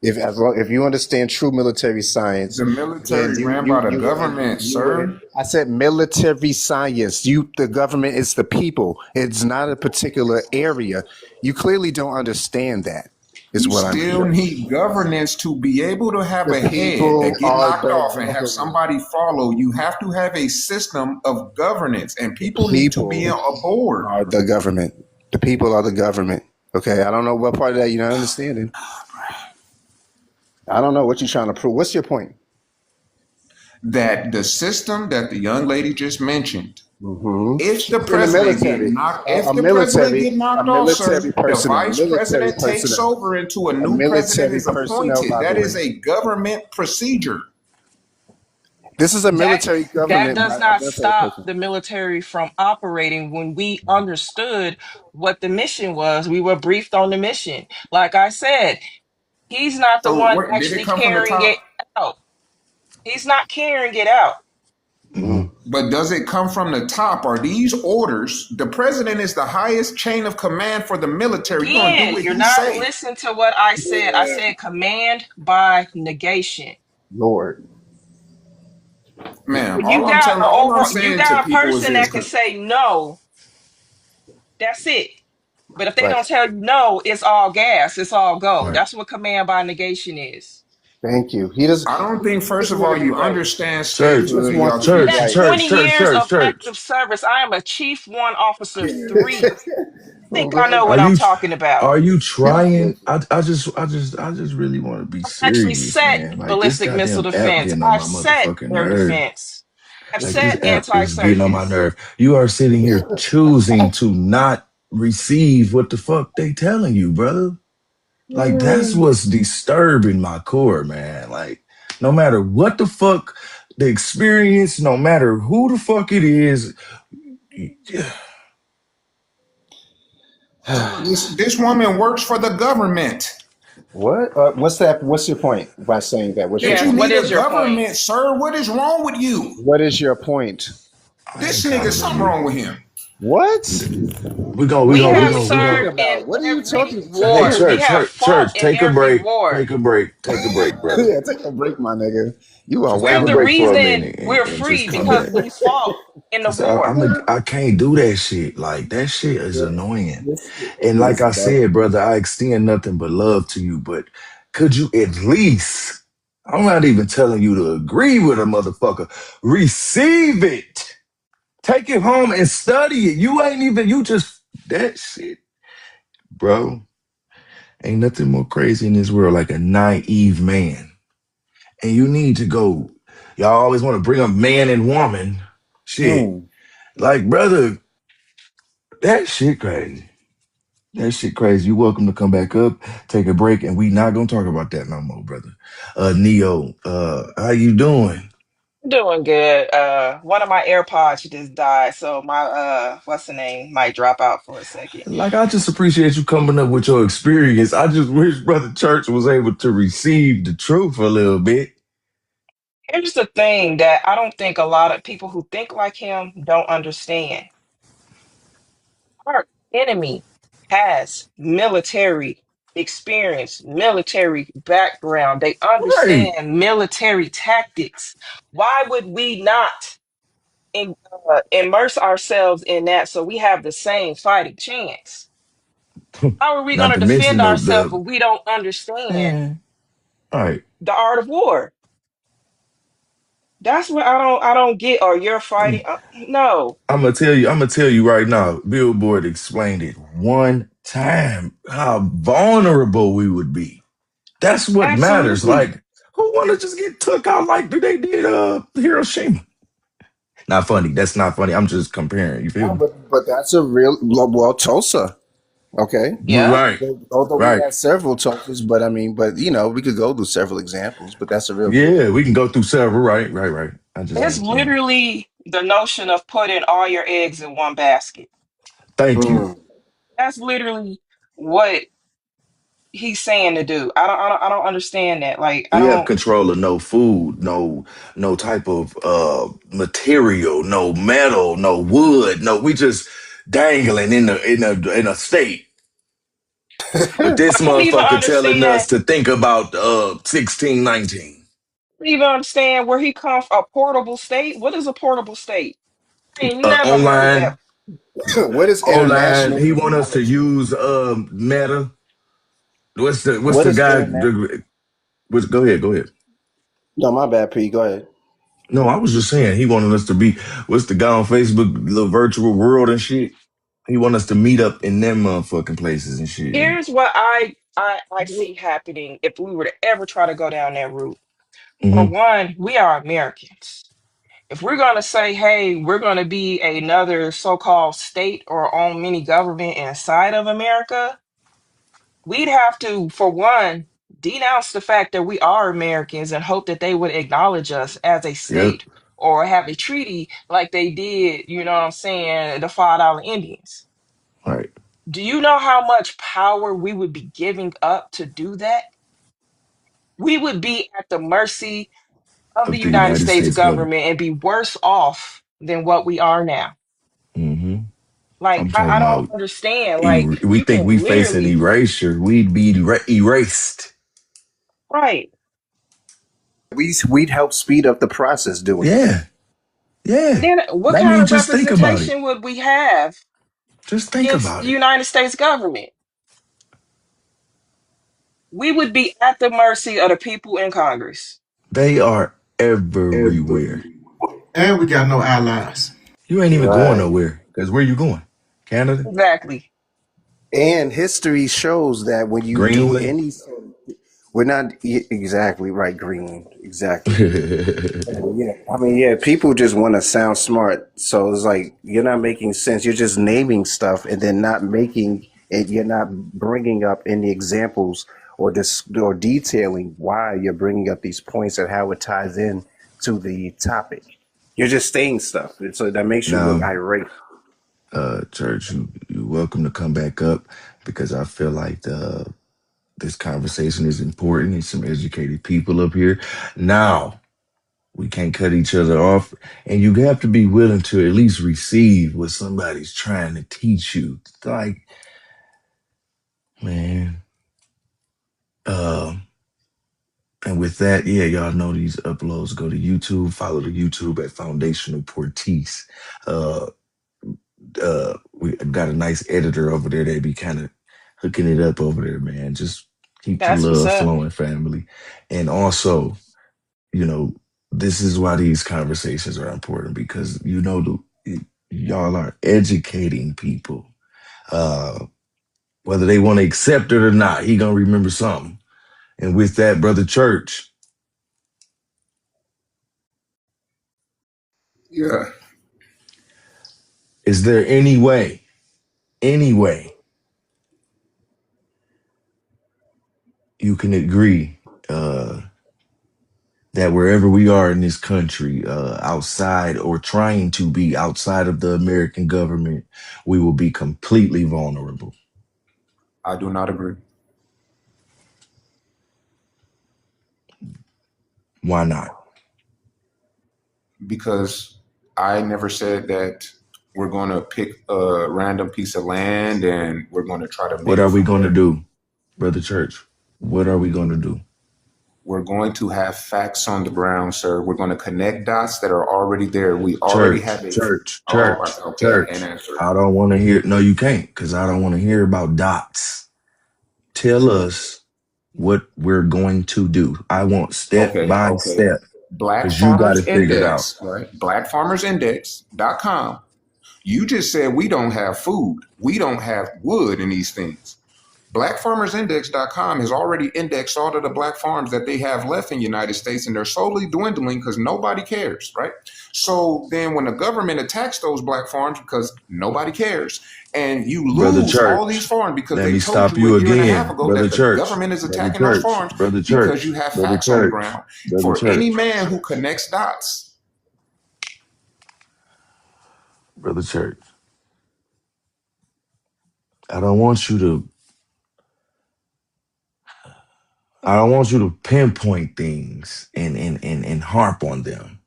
If you understand true military science, The then military you ran you by the you wouldn't government, you wouldn't. sir. I said military science. The government is the people. It's not a particular area. You clearly don't understand that. Is You what I'm still hearing. need governance to be able to have The a head people that get are knocked the off and have government. somebody follow. You have to have a system of governance, and The people need to be people on a board. are the government. The people are the government. Okay, I don't know what part of that you're not understanding. I don't know what you're trying to prove. What's your point? That the system that the young lady just mentioned, if the She's in the president get military. knocked, A if the president get knocked off, sir, military the personnel, vice military president takes personnel, over until a a new president military is personnel. appointed. By the That is way, a government procedure. this is a That military that government by does a not military stop person. the military from operating when we understood what the mission was. We were briefed on the mission. Like I said, he's not the So one what did it actually come from the carrying it top? out. He's not carrying it out. Mm. But does it come from the top? Are these orders? The president is the highest chain of command for the military. You're gonna do Again, what you're he not say. listening to what I said. I said command by negation. Lord, Ma'am, all I'm You saying to got a people is person this, that can because say no, that's it. But if they right? don't tell you no, it's all gas, it's all go. Right. That's what command by negation is. Thank you. He does. I don't think, He first just of want all, to be you right. understand He Church, just statehood, wants y'all to be church, Got right. church, 20 church, years church, of church. active service. I am a Chief 1 Officer 3. Oh, Think I know Are what brother. I'm you talking about. are you trying? Listen. I just really want to be I actually serious, set man. Like this ballistic missile goddamn app defense. getting on I've my set motherfucking air nerve. defense. I've Like this set app is getting on my anti-surface. nerve. You are sitting here choosing to not receive what the fuck they telling you, brother. Like that's what's disturbing my core, man. Like no matter what the fuck the experience, no matter who the fuck it is, sir. This woman works for the government. What? What's that? What's your point by saying that? What's your That you Yes, point? what need is a your point? government, sir. What is wrong with you? What is your point? I This ain't nigga, calling something you. wrong with him. What? We What are have you We talking gonna. served in about? What are you every talking Hey, war. We church, have church, fought church, in take a every break, war. take a break, brother. Yeah, take a break, my nigga. You are Just take We're a the wilding break out. for a reason minute we're and just free come because back. we fought in the Cause war. I can't do that shit. Like that shit is annoying. And like I Listen, bro. said, brother, I extend nothing but love to you. But could you at least? I'm not even telling you to agree with a motherfucker. Receive it. Take it home and study it. You ain't even. You just that shit, bro. Ain't nothing more crazy in this world like a naive man. And you need to go. Y'all always want to bring up man and woman. Shit. Mm. Like, brother, that shit crazy. That shit crazy. You welcome to come back up, take a break, and we not gonna talk about that no more, brother. Neo, how you doing? Doing good. One of my AirPods just died, so my what's the name might drop out for a second. Like, I just appreciate you coming up with your experience. I just wish Brother Church was able to receive the truth a little bit. Here's the thing that I don't think a lot of people who think like him don't understand. Our enemy has military experience, military background. They Right. understand military tactics. Why would we not immerse ourselves in that so we have the same fighting chance? How are we going Not to to defend mention ourselves if the we don't understand man. All right. the art of war? That's what I don't get. Or you're fighting? No, I'm gonna tell you right now, Billboard explained it one time how vulnerable we would be. That's what matters. absolutely. Like, who wanna just get took out like they did Hiroshima? Not funny. That's not funny. I'm just comparing. You feel No, me? but that's a real well Tulsa. Okay. Yeah. Right. Although we Right. had several Tulsas, but I mean, but we could go through several examples. But that's a real good Yeah, one. we can go through several. Right, right, right. I It's just literally the notion of putting all your eggs in one basket. thank you. Mm. That's literally what he's saying to do. I don't understand that. Like I We have don't. control of no food, no type of material, no metal, no wood, no we just dangling in a state. But this I don't even motherfucker telling us understand. to think about 1619. I don't even understand where he comes from. A portable state. What is a portable state? I ain't never heard that. Online, What is online. international He want us to technology? use Meta. What's What the is guy? internet? Go ahead, go ahead. No, my bad, P. Go ahead. No, I was just saying he wanted us to be. What's the guy on Facebook? The virtual world and shit. He want us to meet up in them motherfucking places and shit. Here's what I see happening if we were to ever try to go down that route. For Mm-hmm. one, we are Americans. If we're going to say, hey, we're going to be another so-called state or own mini government inside of America, we'd have to, for one, denounce the fact that we are Americans and hope that they would acknowledge us as a Yep. state or have a treaty like they did, you know what I'm saying, the $5 Indians. All right. Do you know how much power we would be giving up to do that? We would be at the mercy of the Of the United United States States government. government and be worse off than what we are now. Mm-hmm. Like, I'm I talking don't about. understand. Like, We you think can we facing literally, erasure. We'd be erased. right. We'd help speed up the process doing it. Yeah. Yeah. Then what I kind mean, of just think about it. representation would we have Just think against about the it. United States government? We would be at the mercy of the people in Congress. They are everywhere. And we got no allies. You ain't even going Right. nowhere. Because where you going? Canada? Exactly. And history shows that when you do Greenland? any, we're not exactly right. Green, exactly. Yeah, I mean, yeah, people just want to sound smart. So it's like you're not making sense. You're just naming stuff and then not making it. You're not bringing up any examples or or detailing why you're bringing up these points and how it ties in to the topic. You're just saying stuff, and so that makes you look Now, irate. Church, you welcome to come back up because I feel like this conversation is important. There's some educated people up here. Now, we can't cut each other off, and you have to be willing to at least receive what somebody's trying to teach you. Like, man, um, and with that, yeah, y'all know these uploads. Go to YouTube, follow the YouTube at Foundational Portis. Uh, we got a nice editor over there. They be kind of hooking it up over there, man. Just keep the That's what's love up. flowing, family. And also, you know, this is why these conversations are important because y'all are educating people. Uh, whether they want to accept it or not, he gonna remember something. And with that, brother Church, Yeah. is there any way you can agree that wherever we are in this country, outside or trying to be outside of the American government, we will be completely vulnerable? I do not agree Why not? because I never said that we're going to pick a random piece of land and we're going to try to What make are it we from going to there. do, brother Church? What are we going to do? We're going to have facts on the ground, sir. We're going to connect dots that are already there. We already Church, have it. church, All right. church, Okay. I can't church. answer it. I don't want to hear. No, you can't, because I don't want to hear about dots. Tell us what we're going to do. I want step Okay. by Okay. step, Black because you got Farmers it figured out, Index, right? Blackfarmersindex.com. You just said we don't have food. We don't have wood in these things. BlackFarmersIndex.com has already indexed all of the black farms that they have left in the United States, and they're slowly dwindling because nobody cares, right? So then when the government attacks those black farms because nobody cares, and you brother lose all Church. these farms because Let they me told stop you a you year and a half again, ago brother that the Church, government is brother attacking those Church, farms brother because Church, you have brother facts on the Church, ground. brother For any Church, man who connects dots, brother Church. I don't want you to. I don't want you to pinpoint things and harp on them.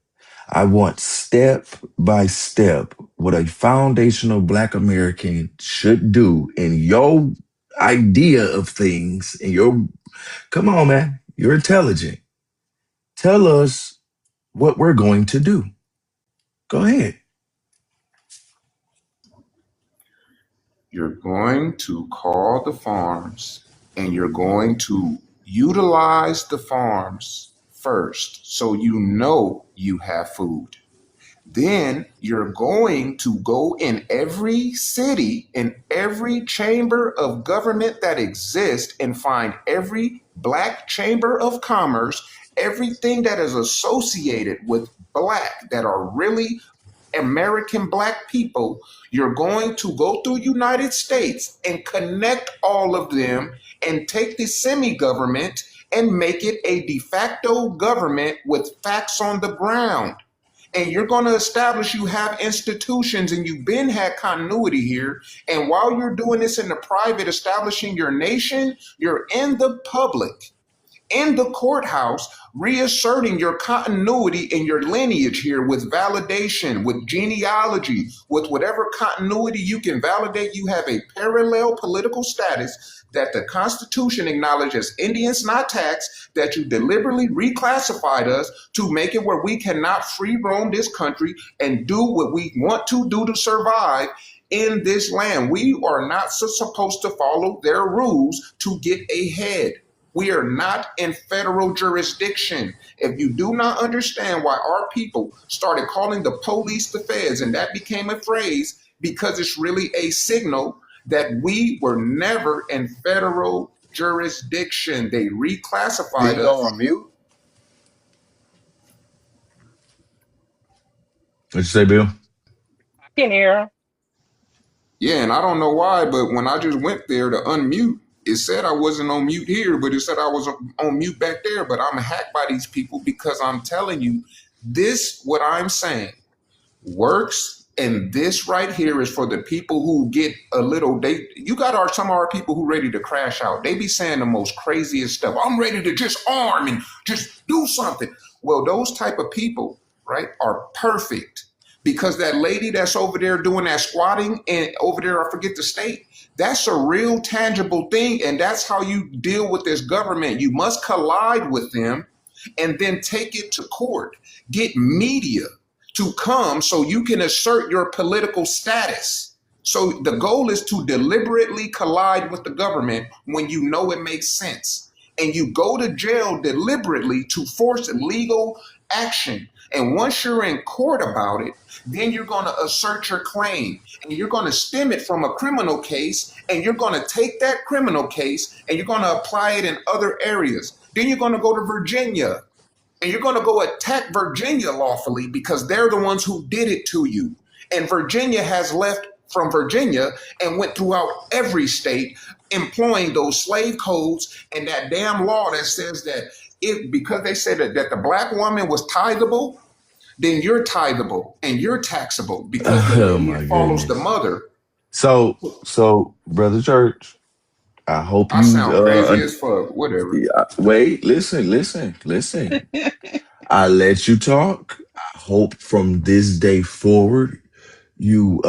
I want step by step what a foundational Black American should do in your idea of things, and you're, come on, man, you're intelligent. Tell us what we're going to do. Go ahead. You're going to call the farms and you're going to utilize the farms first so you know you have food. Then you're going to go in every city, in every chamber of government that exists, and find every black chamber of commerce, everything that is associated with black that are really American black people. You're going to go through United States and connect all of them and take the semi-government and make it a de facto government with facts on the ground. And you're going to establish you have institutions and you've been had continuity here. And while you're doing this in the private, establishing your nation, you're in the public, in the courthouse, reasserting your continuity and your lineage here with validation, with genealogy, with whatever continuity you can validate. You have a parallel political status that the Constitution acknowledges Indians not taxed, that you deliberately reclassified us to make it where we cannot free roam this country and do what we want to do to survive in this land. We are not supposed to follow their rules to get ahead. We are not in federal jurisdiction. If you do not understand why our people started calling the police the feds, and that became a phrase because it's really a signal that we were never in federal jurisdiction. They Did reclassified he go us. on mute? What you say, Bill? I can hear. Yeah, and I don't know why, but when I just went there to unmute, it said I wasn't on mute here, but it said I was on mute back there. But I'm hacked by these people because I'm telling you, this, what I'm saying, works. And this right here is for the people who get a little, you got some of our people who ready to crash out. They be saying the most craziest stuff. I'm ready to just arm and just do something. Well, those type of people, right, are perfect because that lady that's over there doing that squatting and over there, I forget the state, that's a real tangible thing. And that's how you deal with this government. You must collide with them and then take it to court. Get media to come so you can assert your political status. So the goal is to deliberately collide with the government when you know it makes sense. And you go to jail deliberately to force legal action. And once you're in court about it, then you're going to assert your claim and you're going to stem it from a criminal case. And you're going to take that criminal case and you're going to apply it in other areas. Then you're going to go to Virginia and you're going to go attack Virginia lawfully because they're the ones who did it to you. And Virginia has left from Virginia and went throughout every state employing those slave codes and that damn law that says that if because they said that the black woman was tithable, then you're tithable and you're taxable because the Oh lineage my follows the goodness. mother. So, brother Church, I hope I you sound crazy as fuck. Whatever. wait, listen. I let you talk. I hope from this day forward you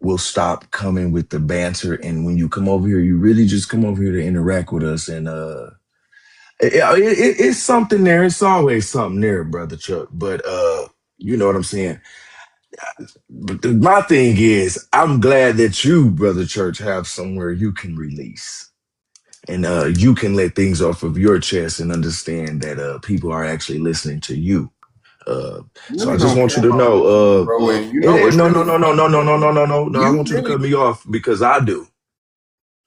will stop coming with the banter, and when you come over here, you really just come over here to interact with us, and it's something there. It's always something there, brother Chuck. But you know what I'm saying. But my thing is, I'm glad that you, brother Church, have somewhere you can release. And you can let things off of your chest and understand that people are actually listening to you. So I Really just don't want care you to about listening, know, bro. And you know what's no, really no, no, no, no, no, no, no, no, no, no. I you want you to really cut me off because I do.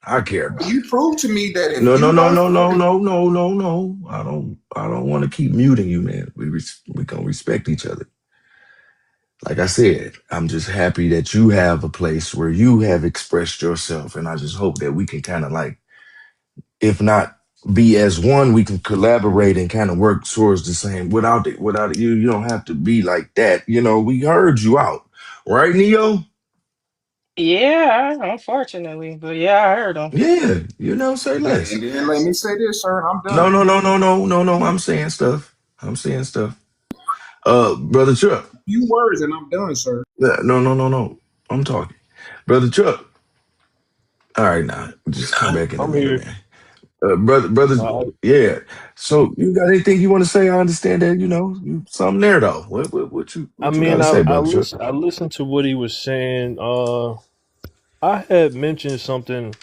I care about you it. prove to me that if No, no, you no, are no, for no, the no, no, no, no. I don't want to keep muting you, man. We gonna respect each other. Like I said, I'm just happy that you have a place where you have expressed yourself, and I just hope that we can kind of like, if not be as one, we can collaborate and kind of work towards the same. Without you, you don't have to be like that. You know, we heard you out, right, Neo? Yeah, unfortunately, but yeah, I heard him. Yeah, you know, say less. and then let me say this, sir, and I'm No, done. no, no, no, no, no, no. I'm saying stuff. I'm saying stuff. Brother Chuck. Few words and I'm done, sir. No, no, no, no. I'm talking. Brother Chuck, All right, now just come back in a I'm minute, here. man. Brothers, Uh, yeah. So you got anything you want to say? I understand that something there though. I What you got mean, to say, brother? Sure. I listened to what he was saying. I had mentioned something,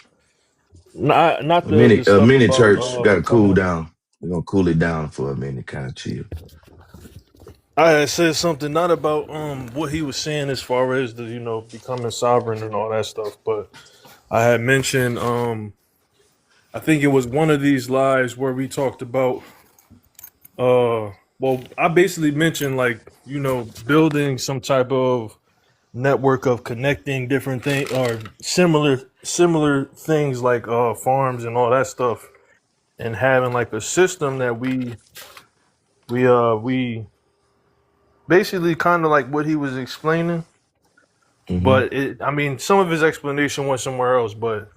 not the A stuff minute, about church. Got to cool becoming. down. We're gonna cool it down for a minute, kind of chill. I had said something not about what he was saying as far as the becoming sovereign and all that stuff, but I had mentioned I think it was one of these lives where we talked about well, I basically mentioned like building some type of network of connecting different things or similar things like farms and all that stuff, and having like a system that we basically kind of like what he was explaining. Hmm. But I mean, some of his explanation went somewhere else. But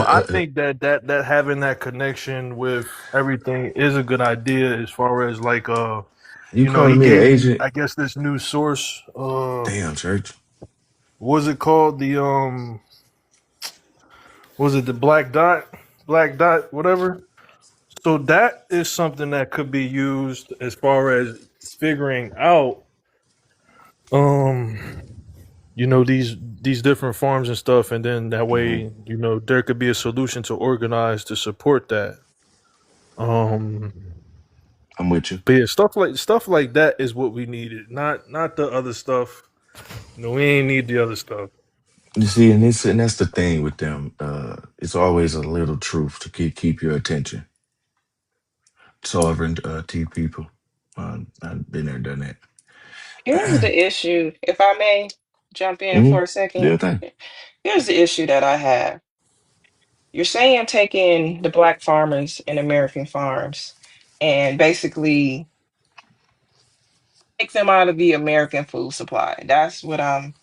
I think that having that connection with everything is a good idea as far as like You he calling me an gave me, agent? I guess, this new source. Damn, church. What was it called? The was it the black dot, whatever. So that is something that could be used as far as figuring out um these different farms and stuff, and then that Hmm. way there could be a solution to organize to support that. Um, I'm with you. but yeah, stuff like that is what we needed, not the other stuff. No, we ain't need the other stuff. You see, and that's the thing with them. It's always a little truth to keep your attention. Sovereign T people. I've been there, done Here's that. the issue, if I may jump in Hmm. for a second. Yeah, thing. Here's the issue that I have. You're saying taking the black farmers and American farms and basically take them out of the American food supply. That's what I'm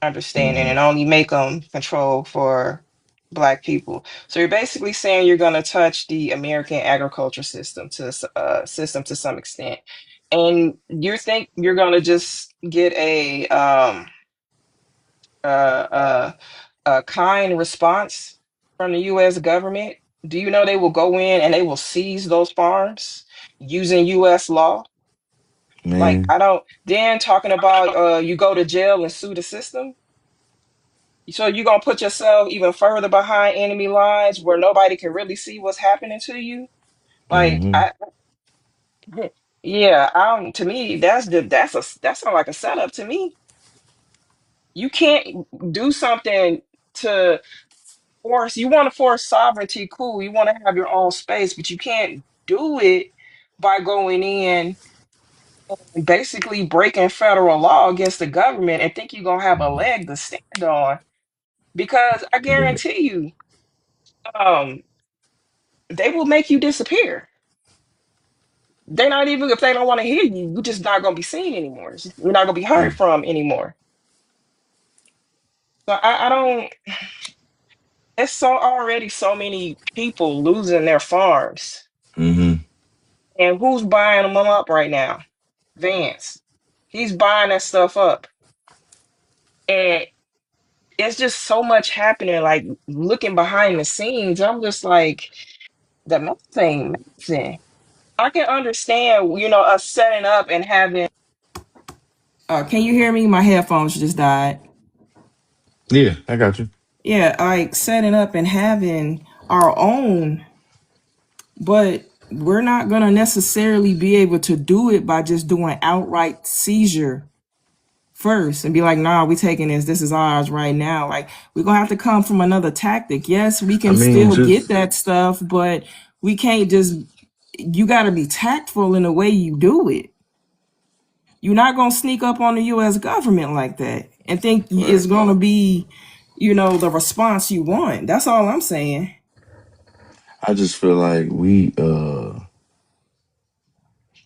understanding, Hmm. and only make them control for black people. So you're basically saying you're going to touch the American agriculture system to some extent, and you think you're going to just get uh, a kind response from the U.S. government. Do you know they will go in and they will seize those farms using U.S. law? Like, Man, I don't. Then talking about you go to jail and sue the system. So you're gonna put yourself even further behind enemy lines where nobody can really see what's happening to you. Like, hmm, yeah, to me that sounds like a setup to me. You can't do something to force. You want to force sovereignty, cool. You want to have your own space, but you can't do it by going in and basically breaking federal law against the government and think you're gonna have a leg to stand on. Because I right. guarantee you, um, they will make you disappear. They're not even if they don't want to hear you, you're just not gonna be seen anymore. You're not gonna be heard from anymore. So I don't. It's so already so many people losing their farms, Mm-hmm. and who's buying them up right now? Vance. He's buying that stuff up, and it's just so much happening. Like looking behind the scenes, I'm just like the thing. I can understand, us setting up and having. Can you hear me? My headphones just died. Yeah, I got you. Yeah, like setting up and having our own, but we're not gonna necessarily be able to do it by just doing outright seizure first and be like, nah, we taking this. This is ours right now. Like we're gonna have to come from another tactic. Yes, we I can mean, still get just that stuff, but we can't just. You got to be tactful in the way you do it. You're not gonna sneak up on the U.S. government like that and think right. it's gonna be, the response you want. That's all I'm saying. I just feel like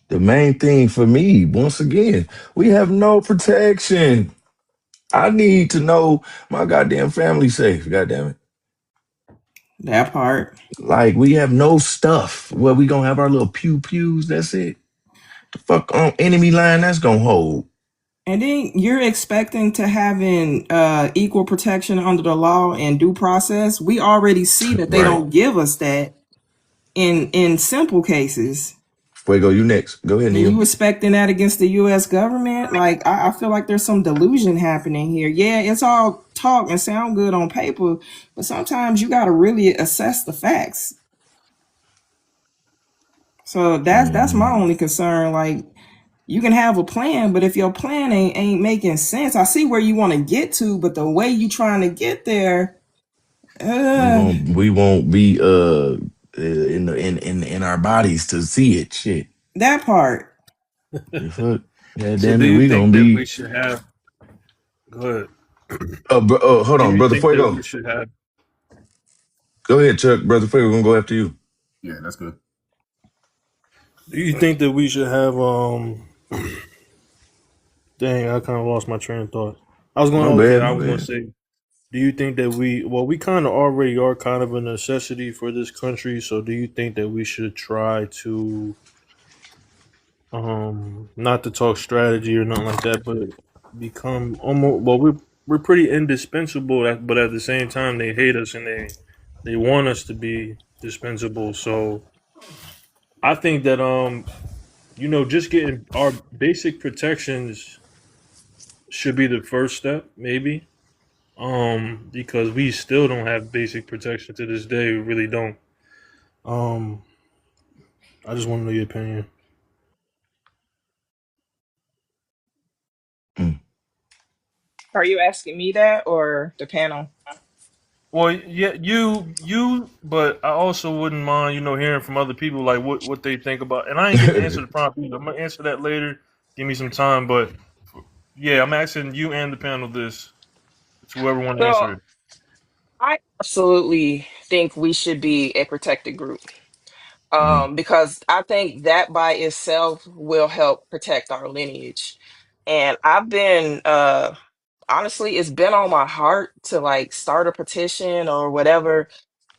the main thing for me, once again, we have no protection. I need to know my goddamn family safe. Goddamn it. That part. Like we have no stuff where we gonna have our little pew pews. That's it. The fuck on enemy line that's gonna hold. And then you're expecting to having equal protection under the law and due process. We already see that they Right. don't give us that in simple cases. Fuego, you next. Go ahead, And Neil. you expecting that against the US government? Like I feel like there's some delusion happening here. Yeah, it's all talk and sound good on paper, but sometimes you gotta really assess the facts. So that's my Mm, only concern. Like you can have a plan, but if your plan ain't making sense, I see where you want to get to, but the way you trying to get there, uh, we won't be in our bodies to see it. Shit. that part. The fuck. Yeah, So damn do it. you We think gonna that we be. should have? Go ahead. Hold Do on, you brother think that Fuego. we should have? Go ahead, Chuck. Brother Fuego, we're gonna go after you. Yeah, that's good. Do you think that we should have? Dang, I kind of lost my train of thought. I was going. My Okay, bad, I my was going to bad. say. Do you think that we? Well, we kind of already are kind of a necessity for this country. So, do you think that we should try to, not to talk strategy or nothing like that, but become almost? Well, we're pretty indispensable, but at the same time, they hate us and they want us to be dispensable. So, I think that just getting our basic protections should be the first step, maybe. Because we still don't have basic protection to this day. We really don't. Um, I just want to know your opinion. Mm. Are you asking me that or the panel? Well, yeah, but I also wouldn't mind, hearing from other people like what they think about. And I ain't get to answer the prompt either. I'm gonna answer that later. Give me some time, but yeah, I'm asking you and the panel this. It's whoever want to So answer it. I absolutely think we should be a protected group. Mm. Because I think that by itself will help protect our lineage. And I've been honestly, it's been on my heart to like start a petition or whatever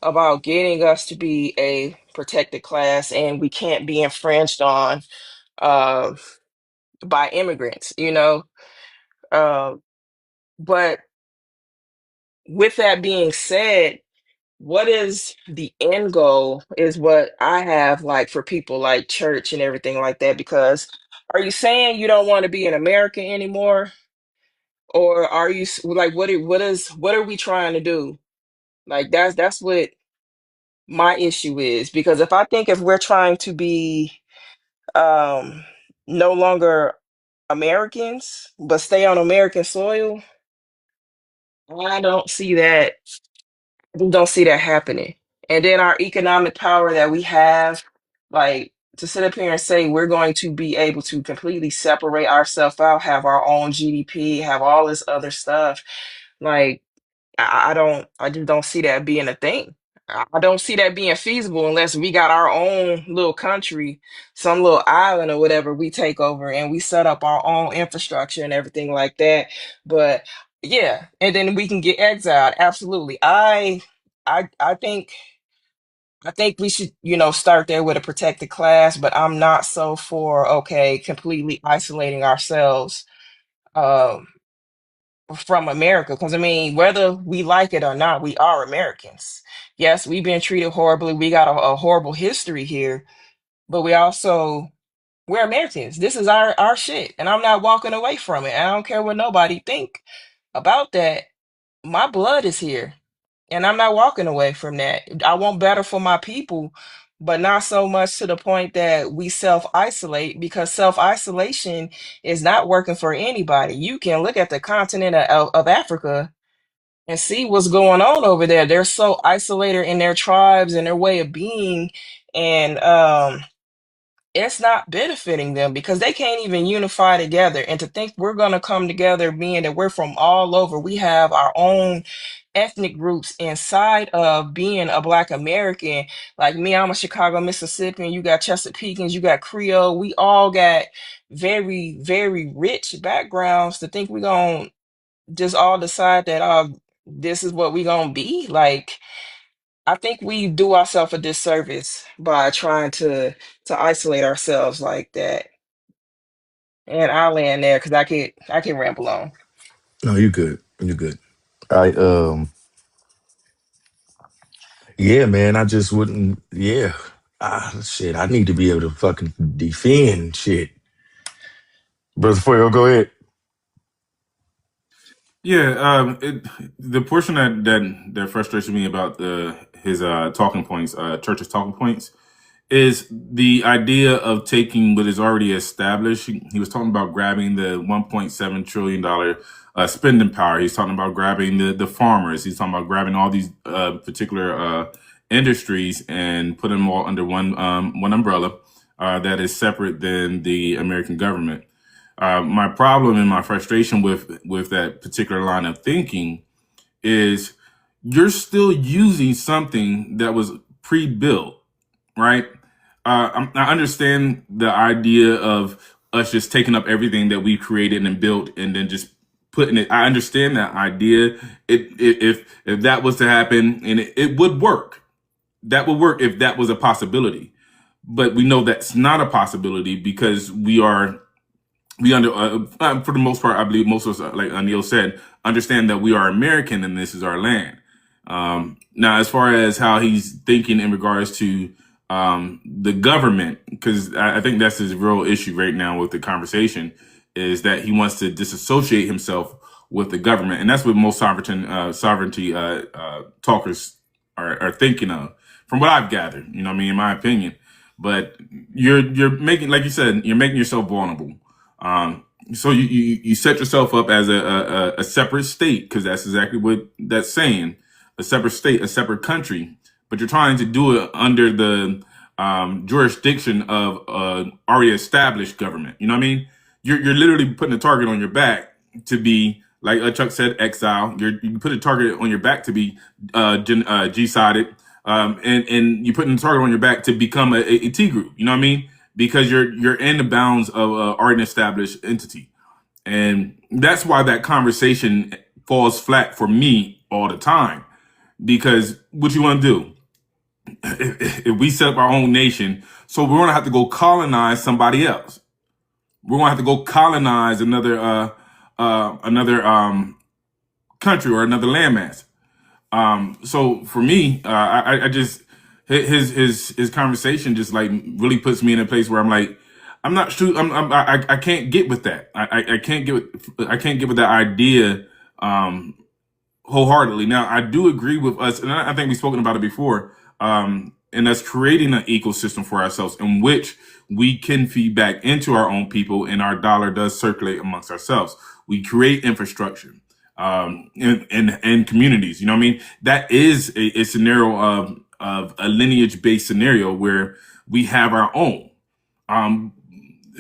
about getting us to be a protected class, and we can't be infringed on uh by immigrants, you know. Uh, but with that being said, what is the end goal is what I have like for people like church and everything like that. Because are you saying you don't want to be an American anymore? Or are you like what are we trying to do? Like that's what my issue is. Because if I think if we're trying to be um no longer Americans but stay on American soil, I don't see that we don't see that happening. And then our economic power that we have, like to sit up here and say we're going to be able to completely separate ourselves out, have our own GDP, have all this other stuff, like I just don't see that being a thing. I don't see that being feasible unless we got our own little country, some little island or whatever we take over and we set up our own infrastructure and everything like that. But yeah, and then we can get exiled. Absolutely. I think we should, start there with a protected class, but I'm not so for okay, completely isolating ourselves. Um from America. Because, I mean, whether we like it or not, we are Americans. Yes, we've been treated horribly. We got a horrible history here, but we're Americans. This is our shit. And I'm not walking away from it. I don't care what nobody think about that. My blood is here. And I'm not walking away from that. I want better for my people, but not so much to the point that we self isolate because self isolation is not working for anybody. You can look at the continent of Africa and see what's going on over there. They're so isolated in their tribes and their way of being. And it's not benefiting them because they can't even unify together. And to think we're going to come together, being that we're from all over, we have our own ethnic groups inside of being a Black American. Like me, I'm a Chicago, Mississippian. You got Chesapeakeans, you got Creole. We all got very, very rich backgrounds to think we're going to just all decide that this is what we're going to be. Like, I think we do ourselves a disservice by trying to isolate ourselves like that. And I'll land there because I can ramble on. No, you good. You good. I yeah, man. I just wouldn't. Yeah. Shit. I need to be able to fucking defend shit. Brother Fuego, go ahead. Yeah, the portion that frustrates me about his talking points, church's talking points, is the idea of taking what is already established. He was talking about grabbing the $1.7 trillion spending power. He's talking about grabbing the farmers. He's talking about grabbing all these particular industries and putting them all under one umbrella that is separate than the American government. My problem and my frustration with that particular line of thinking is you're still using something that was pre-built, right? I understand the idea of us just taking up everything that we created and built and then just putting it. I understand that idea. If that was to happen, and it would work. That would work if that was a possibility. But we know that's not a possibility because we for the most part, I believe most of us, like Anil said, understand that we are American and this is our land. Now, as far as how he's thinking in regards to the government, because I think that's his real issue right now with the conversation, is that he wants to disassociate himself with the government, and that's what most sovereignty talkers are thinking of, from what I've gathered. You know what I mean, in my opinion. But you're making, like you said, you're making yourself vulnerable. So you set yourself up as a separate state, because that's exactly what that's saying, a separate state, a separate country, but you're trying to do it under the jurisdiction of already established government. You know what I mean? You're literally putting a target on your back to be, like Chuck said, exile. You put a target on your back to be G-sided, and you putting a target on your back to become a T group. You know what I mean? Because you're in the bounds of already established entity, and that's why that conversation falls flat for me all the time. Because what you want to do, if we set up our own nation, so we're gonna have to go colonize somebody else. We're gonna have to go colonize another country or another landmass. So for me, I just his conversation just like really puts me in a place where I'm like, I'm not sure. I can't get with that. I can't get I can't get with that idea wholeheartedly. Now, I do agree with us, and I think we've spoken about it before, and us creating an ecosystem for ourselves in which we can feed back into our own people, and our dollar does circulate amongst ourselves. We create infrastructure and communities. You know what I mean? That is a scenario of a lineage based scenario where we have our own. Um,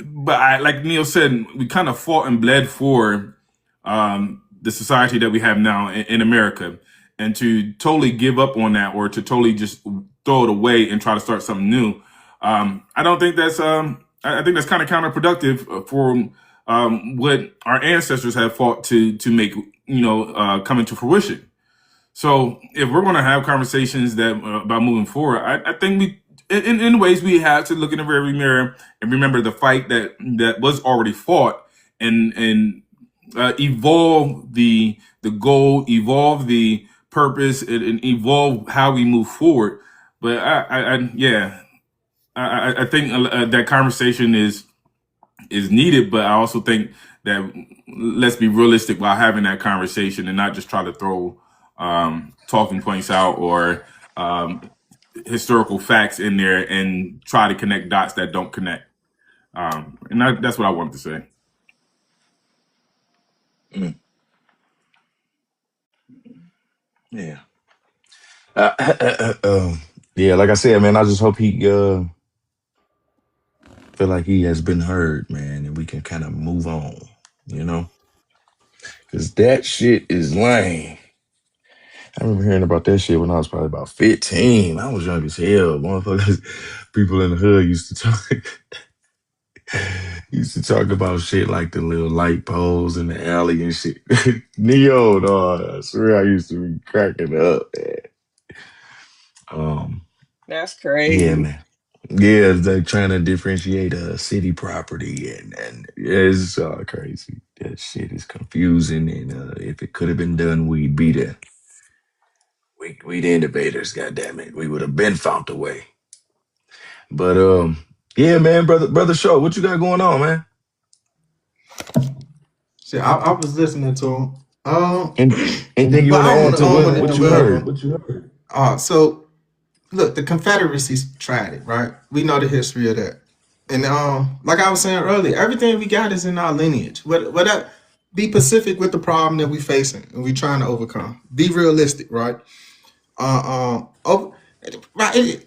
but like Neil said, we kind of fought and bled for the society that we have now in America, and to totally give up on that, or to totally just throw it away and try to start something new. I don't think that's. I think that's kind of counterproductive for what our ancestors have fought to make, come into fruition. So if we're going to have conversations that about moving forward, I think we, in ways, we have to look in the rearview mirror and remember the fight that was already fought, and evolve the goal, evolve the purpose, and evolve how we move forward. But yeah, I think that conversation is needed, but I also think that let's be realistic while having that conversation and not just try to throw talking points out or historical facts in there and try to connect dots that don't connect. And that's what I wanted to say. Mm, yeah. Yeah, like I said, man, I just hope he feel like he has been heard, man, and we can kind of move on, you know? Because that shit is lame. I remember hearing about that shit when I was probably about 15. I was young as hell. Motherfuckers, people in the hood used to talk about shit like the little light poles in the alley and shit. Neo, dog. I swear I used to be cracking up, man. Um, That's yeah, crazy. man. Yeah, they're trying to differentiate city property, and it's crazy. That shit is confusing, and if it could have been done, we'd be there. We the innovators, goddamn it. We would have been found a way. But yeah, man, brother Shaw, what you got going on, man? See, I was listening to him. And anything you But want to I don't want add to. to what you heard? What you heard? So look, the Confederacy tried it, right? We know the history of that. And like I was saying earlier, everything we got is in our lineage. What be pacific with the problem that we facing and we trying to overcome. Be realistic, right? Over, right.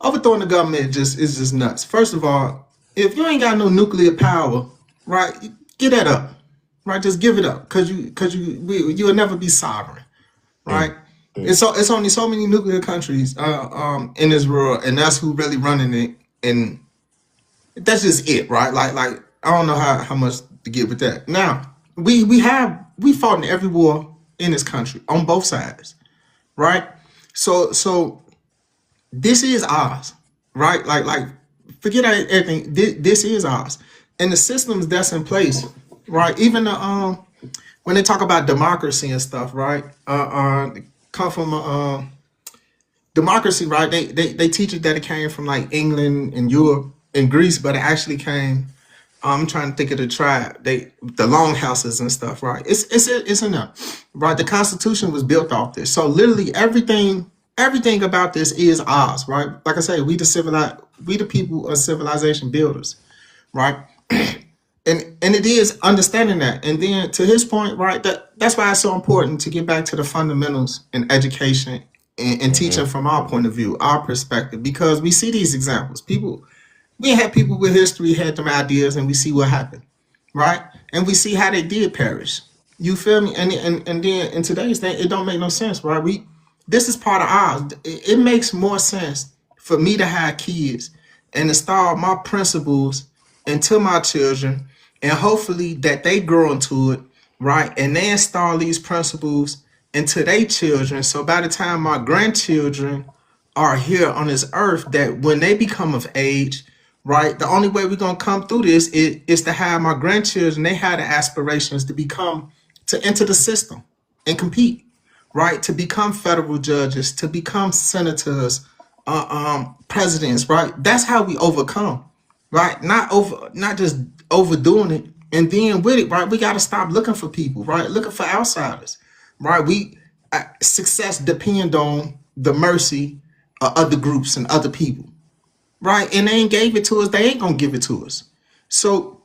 Overthrowing the government just is just nuts. First of all, if you ain't got no nuclear power, right, get that up, right? Just give it up, you'll never be sovereign, right? Mm, It's only so many nuclear countries in this world, and that's who really running it, and that's just it, right? Like I don't know how much to get with that. Now we fought in every war in this country on both sides, right? So this is ours, right? Like forget everything. This is ours, and the systems that's in place, right? Even the when they talk about democracy and stuff, right? Come from democracy, right? They teach it that it came from like England and Europe and Greece, but it actually came. I'm trying to think of the tribe. The longhouses and stuff, right? It's enough, right? The Constitution was built off this, so literally everything about this is ours, right? Like I say, we the people of civilization builders, right? And it is understanding that, and then to his point, right? That's why it's so important to get back to the fundamentals in education and mm-hmm, teaching from our point of view, our perspective, because we see these examples. We had people with history had them ideas, and we see what happened, right? And we see how they did perish. You feel me? And then in today's thing, it don't make no sense, right? This is part of ours. It makes more sense for me to have kids and install my principles into my children, and hopefully that they grow into it, right? And they install these principles into their children. So by the time my grandchildren are here on this earth, that when they become of age, right, the only way we're gonna come through this is to have my grandchildren, they have the aspirations to enter the system and compete, right? To become federal judges, to become senators, presidents, right? That's how we overcome, right? Not just overdoing it. And then with it, right, we got to stop looking for people, right? Looking for outsiders, right? Success depend on the mercy of other groups and other people, right? And they ain't gave it to us. They ain't gonna give it to us. So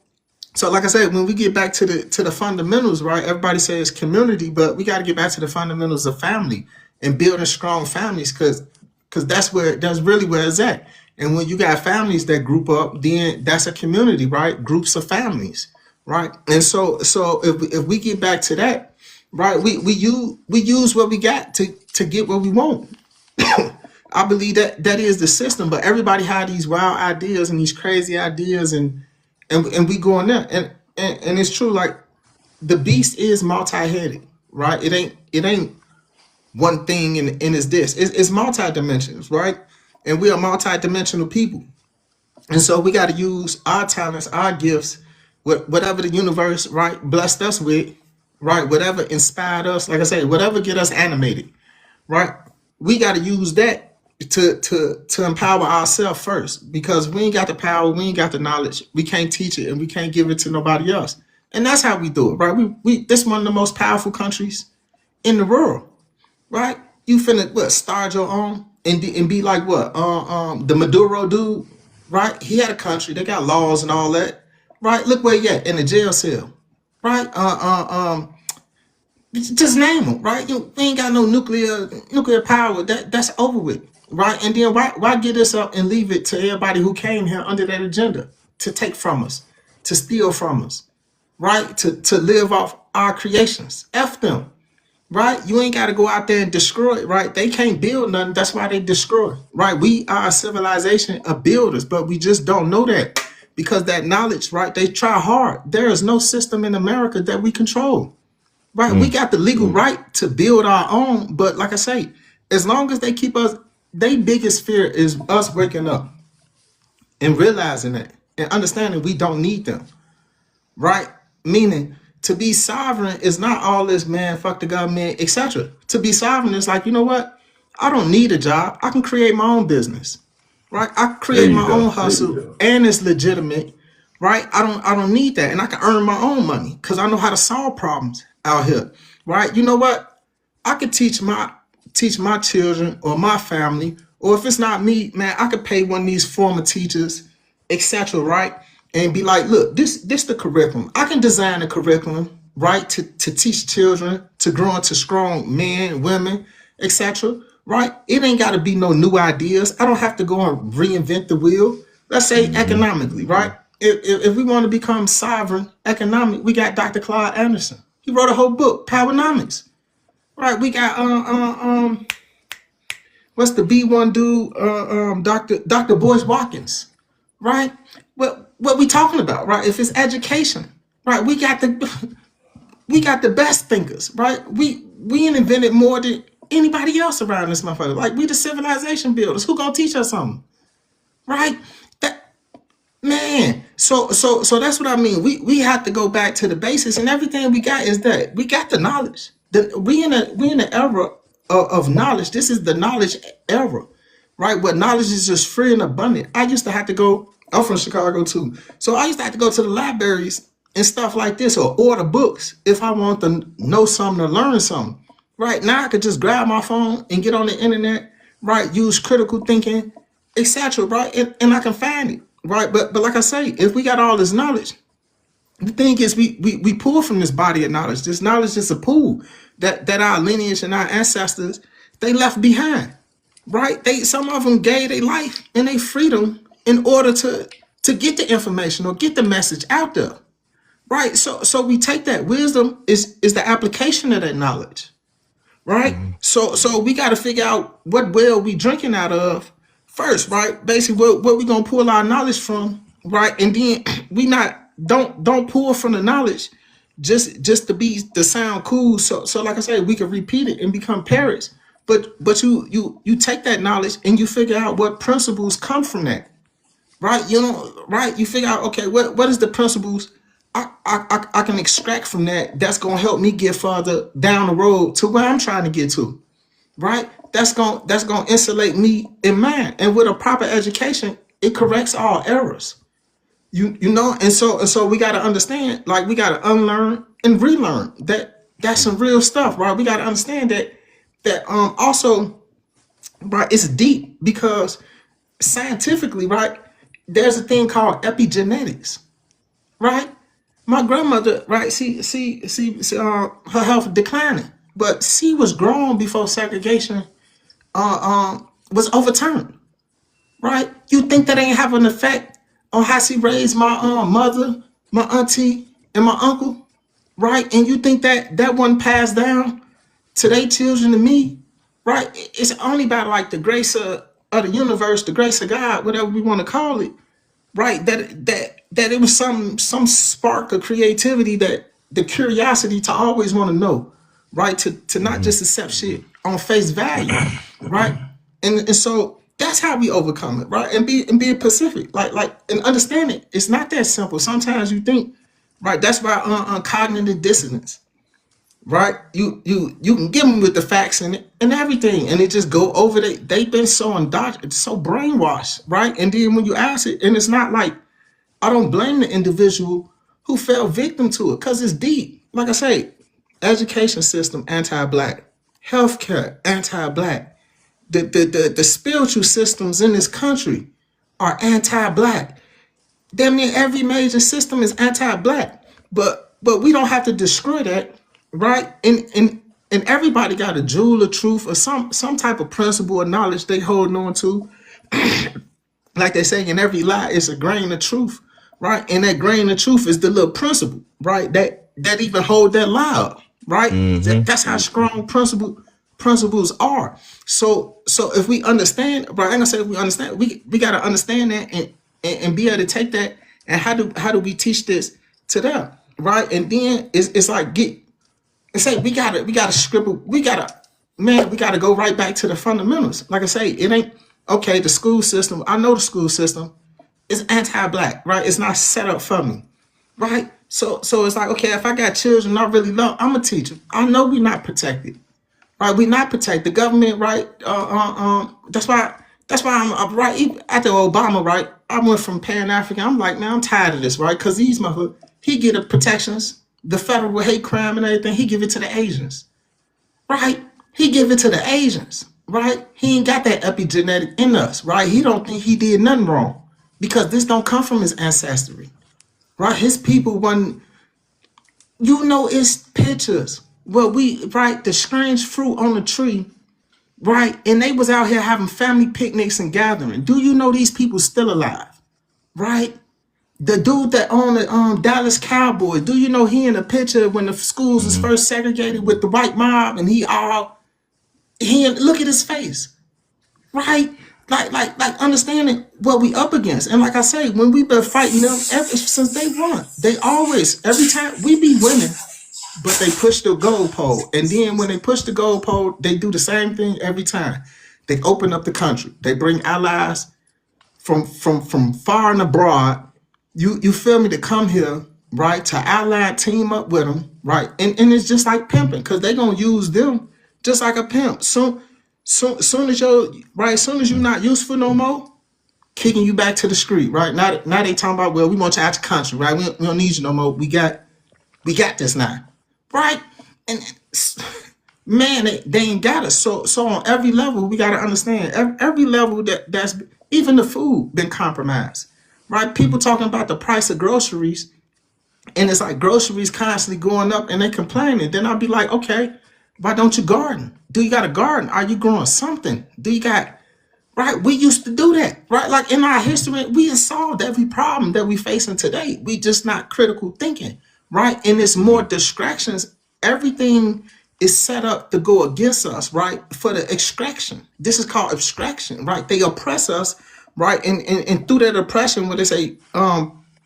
like I said, when we get back to the fundamentals, right? Everybody says community, but we got to get back to the fundamentals of family and building strong families, because that's really where it's at. And when you got families that group up, then that's a community, right? Groups of families, right? And so if we get back to that, right, we use what we got to get what we want. I believe that is the system, but everybody had these wild ideas and these crazy ideas, and we go in there, and it's true. Like the beast is multi-headed, right? It ain't one thing, and it's this. It's multi-dimensions, right? And we are multi-dimensional people, and so we got to use our talents, our gifts, whatever the universe, right, blessed us with, right? Whatever inspired us, like I say, whatever get us animated, right? We got to use that to empower ourselves first, because we ain't got the power, we ain't got the knowledge, we can't teach it, and we can't give it to nobody else. And that's how we do it, right? We this one of the most powerful countries in the world, right? You finna what, start your own and be like what? The Maduro dude, right? He had a country, they got laws and all that, right? Look where he at, in the jail cell, right? Just name them, right? We ain't got no nuclear power. That's over with, right? And then why get this up and leave it to everybody who came here under that agenda to take from us, to steal from us, right? To live off our creations. F them, right? You ain't got to go out there and destroy it, right? They can't build nothing. That's why they destroy, right? We are a civilization of builders, but we just don't know that, because that knowledge, right? They try hard. There is no system in America that we control. Right, we mm, got the legal right to build our own, but like I say, as long as they keep us, their biggest fear is us waking up. and realizing that and understanding we don't need them, right? Meaning to be sovereign is not all this, man, fuck the government, etc. To be sovereign is like, you know what? I don't need a job. I can create my own business, right? I There create you my own go. hustle and it's legitimate, right? I don't need that. And I can earn my own money because I know how to solve problems out here, right? You know what? I could teach my children or my family, or if it's not me, man, I could pay one of these former teachers, etc. Right, and be like, look, this the curriculum. I can design a curriculum, right, to teach children to grow into strong men, women, etc. Right, it ain't got to be no new ideas. I don't have to go and reinvent the wheel. Let's say Hmm. economically, right? If we want to become sovereign economic, we got Dr. Claude Anderson. He wrote a whole book, Powernomics. Right, we got what's the B1 dude? Dr. Boyce Watkins. Right? What we talking about, right? If it's education, right? We got the best thinkers, right? We invented more than anybody else around this motherfucker. Like we the civilization builders. Who gonna teach us something? Right? That Man, so that's what I mean. We have to go back to the basics, and everything we got is that we got the knowledge. We in the era of knowledge. This is the knowledge era, right? But knowledge is just free and abundant. I used to have to go. I'm from Chicago too, so I used to have to go to the libraries and stuff like this, or order books if I want to know something or learn something. Right now, I could just grab my phone and get on the internet. Right, use critical thinking, etc. Right, and I can find it. Right, but like I say, if we got all this knowledge, the thing is, we pull from this body of knowledge. This knowledge is a pool that our lineage and our ancestors they left behind. Right, some of them gave their life and their freedom in order to get the information or get the message out there. Right, so we take that wisdom is the application of that knowledge, right? Hmm. So we got to figure out what well we drinking out of first, right? Basically, what we gonna pull our knowledge from, right? And then we not don't pull from the knowledge just to be to sound cool. So like I said, we can repeat it and become parrots. But you take that knowledge and you figure out what principles come from that, right? You know, right? You figure out, okay, what is the principles I can extract from that's gonna help me get further down the road to where I'm trying to get to, right? That's gonna insulate me in mind. And with a proper education, it corrects all errors. You know, and so we gotta understand, like we gotta unlearn and relearn that's some real stuff, right? We gotta understand that also, right, it's deep because scientifically, right, there's a thing called epigenetics, right? My grandmother, right, her health declining, but she was grown before segregation was overturned, right? You think that ain't have an effect on how she raised my mother, my auntie, and my uncle, right? And you think that wasn't passed down to their children and me, right? It's only by like the grace of the universe, the grace of God, whatever we want to call it, right? That it was some spark of creativity, that the curiosity to always want to know, right? To not Hmm. just accept shit on face value, right? And so that's how we overcome it, right? And be pacific, like and understand it. It's not that simple. Sometimes you think, right? That's why on cognitive dissonance, right? You can give them with the facts and everything, and it just go over. They've been so indoctrinated, so brainwashed, right? And then when you ask it, and it's not like, I don't blame the individual who fell victim to it because it's deep. Like I say, education system anti-black, healthcare anti-black, the spiritual systems in this country are anti-black. Damn near every major system is anti-black. But we don't have to destroy that, right? And everybody got a jewel of truth or some type of principle or knowledge they holding on to. Like they say, in every lie is a grain of truth, right? And that grain of truth is the little principle, right? That even hold that lie up, right? Hmm. That's how strong principles are. So if we understand, right? I'm gonna say if we understand, we gotta understand that and be able to take that. And how do we teach this to them, right? And then it's like say we gotta scribble, we gotta go right back to the fundamentals. Like I say, it ain't okay. The school system, I know the school system It's anti-black, right? It's not set up for me, right? So it's like, okay, if I got children I really love, I'm gonna teach them. I know we're not protected, right? We not protect the government, right? That's why I'm right. Even after Obama, right? I went from Pan African. I'm like, man, I'm tired of this, right? Because these motherfuckers, he get the protections, the federal hate crime and everything. He give it to the Asians, right? He give it to the Asians, right? He ain't got that epigenetic in us, right? He don't think he did nothing wrong because this don't come from his ancestry, right? His people wasn't, it's pictures. Well, we, right, the strange fruit on the tree, right? And they was out here having family picnics and gathering. Do you know these people still alive, right? The dude that owned the Dallas Cowboys, do you know he in a picture when the schools was Mm-hmm. first segregated with the white mob and look at his face, right? Like understanding what we up against. And like I say, when we've been fighting them ever since they won, they always, every time we be winning, but they push the goalpost. And then when they push the goalpost, they do the same thing every time. They open up the country. They bring allies from far and abroad. You feel me, to come here, right? To ally, team up with them, right? And it's just like pimping, because they gonna use them just like a pimp. Soon as soon as you're not useful no more, kicking you back to the street, right? Now they talking about, well, we want you out the country, right? We don't need you no more. We got this now, right? And man, they ain't got us. So on every level, we got to understand every level that's even the food been compromised, right? People talking about the price of groceries, and it's like groceries constantly going up, and they complaining. Then I'll be like, okay, why don't you garden? Do you got a garden? Are you growing something? Do you got, right? We used to do that, right? Like in our history, we have solved every problem that we facing today. We just not critical thinking, right? And it's more distractions. Everything is set up to go against us, right? For the extraction. This is called abstraction, right? They oppress us, right? And through that oppression, when they say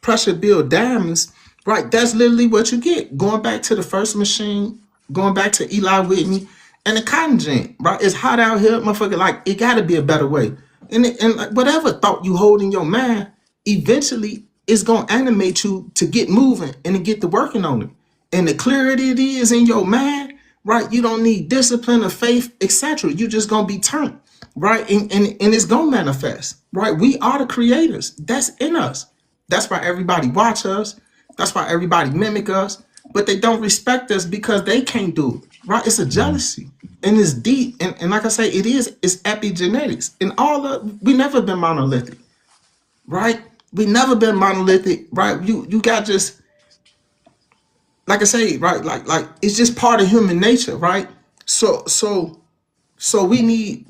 pressure build diamonds, right? That's literally what you get. Going back to the first machine, going back to Eli Whitney and the cotton gin, right? It's hot out here, motherfucker. Like, it got to be a better way. And like, whatever thought you hold in your mind, eventually it's gonna animate you to get moving and to get to working on it. And the clearer it is in your mind, right? You don't need discipline or faith, etc. You just gonna be turned, right? And it's gonna manifest, right? We are the creators. That's in us. That's why everybody watch us. That's why everybody mimic us. But they don't respect us because they can't do it, right? It's a jealousy. And it's deep. And like I say, it's epigenetics. And we never been monolithic, right? We never been monolithic, right? You got just, like I say, right? Like it's just part of human nature, right? So we need,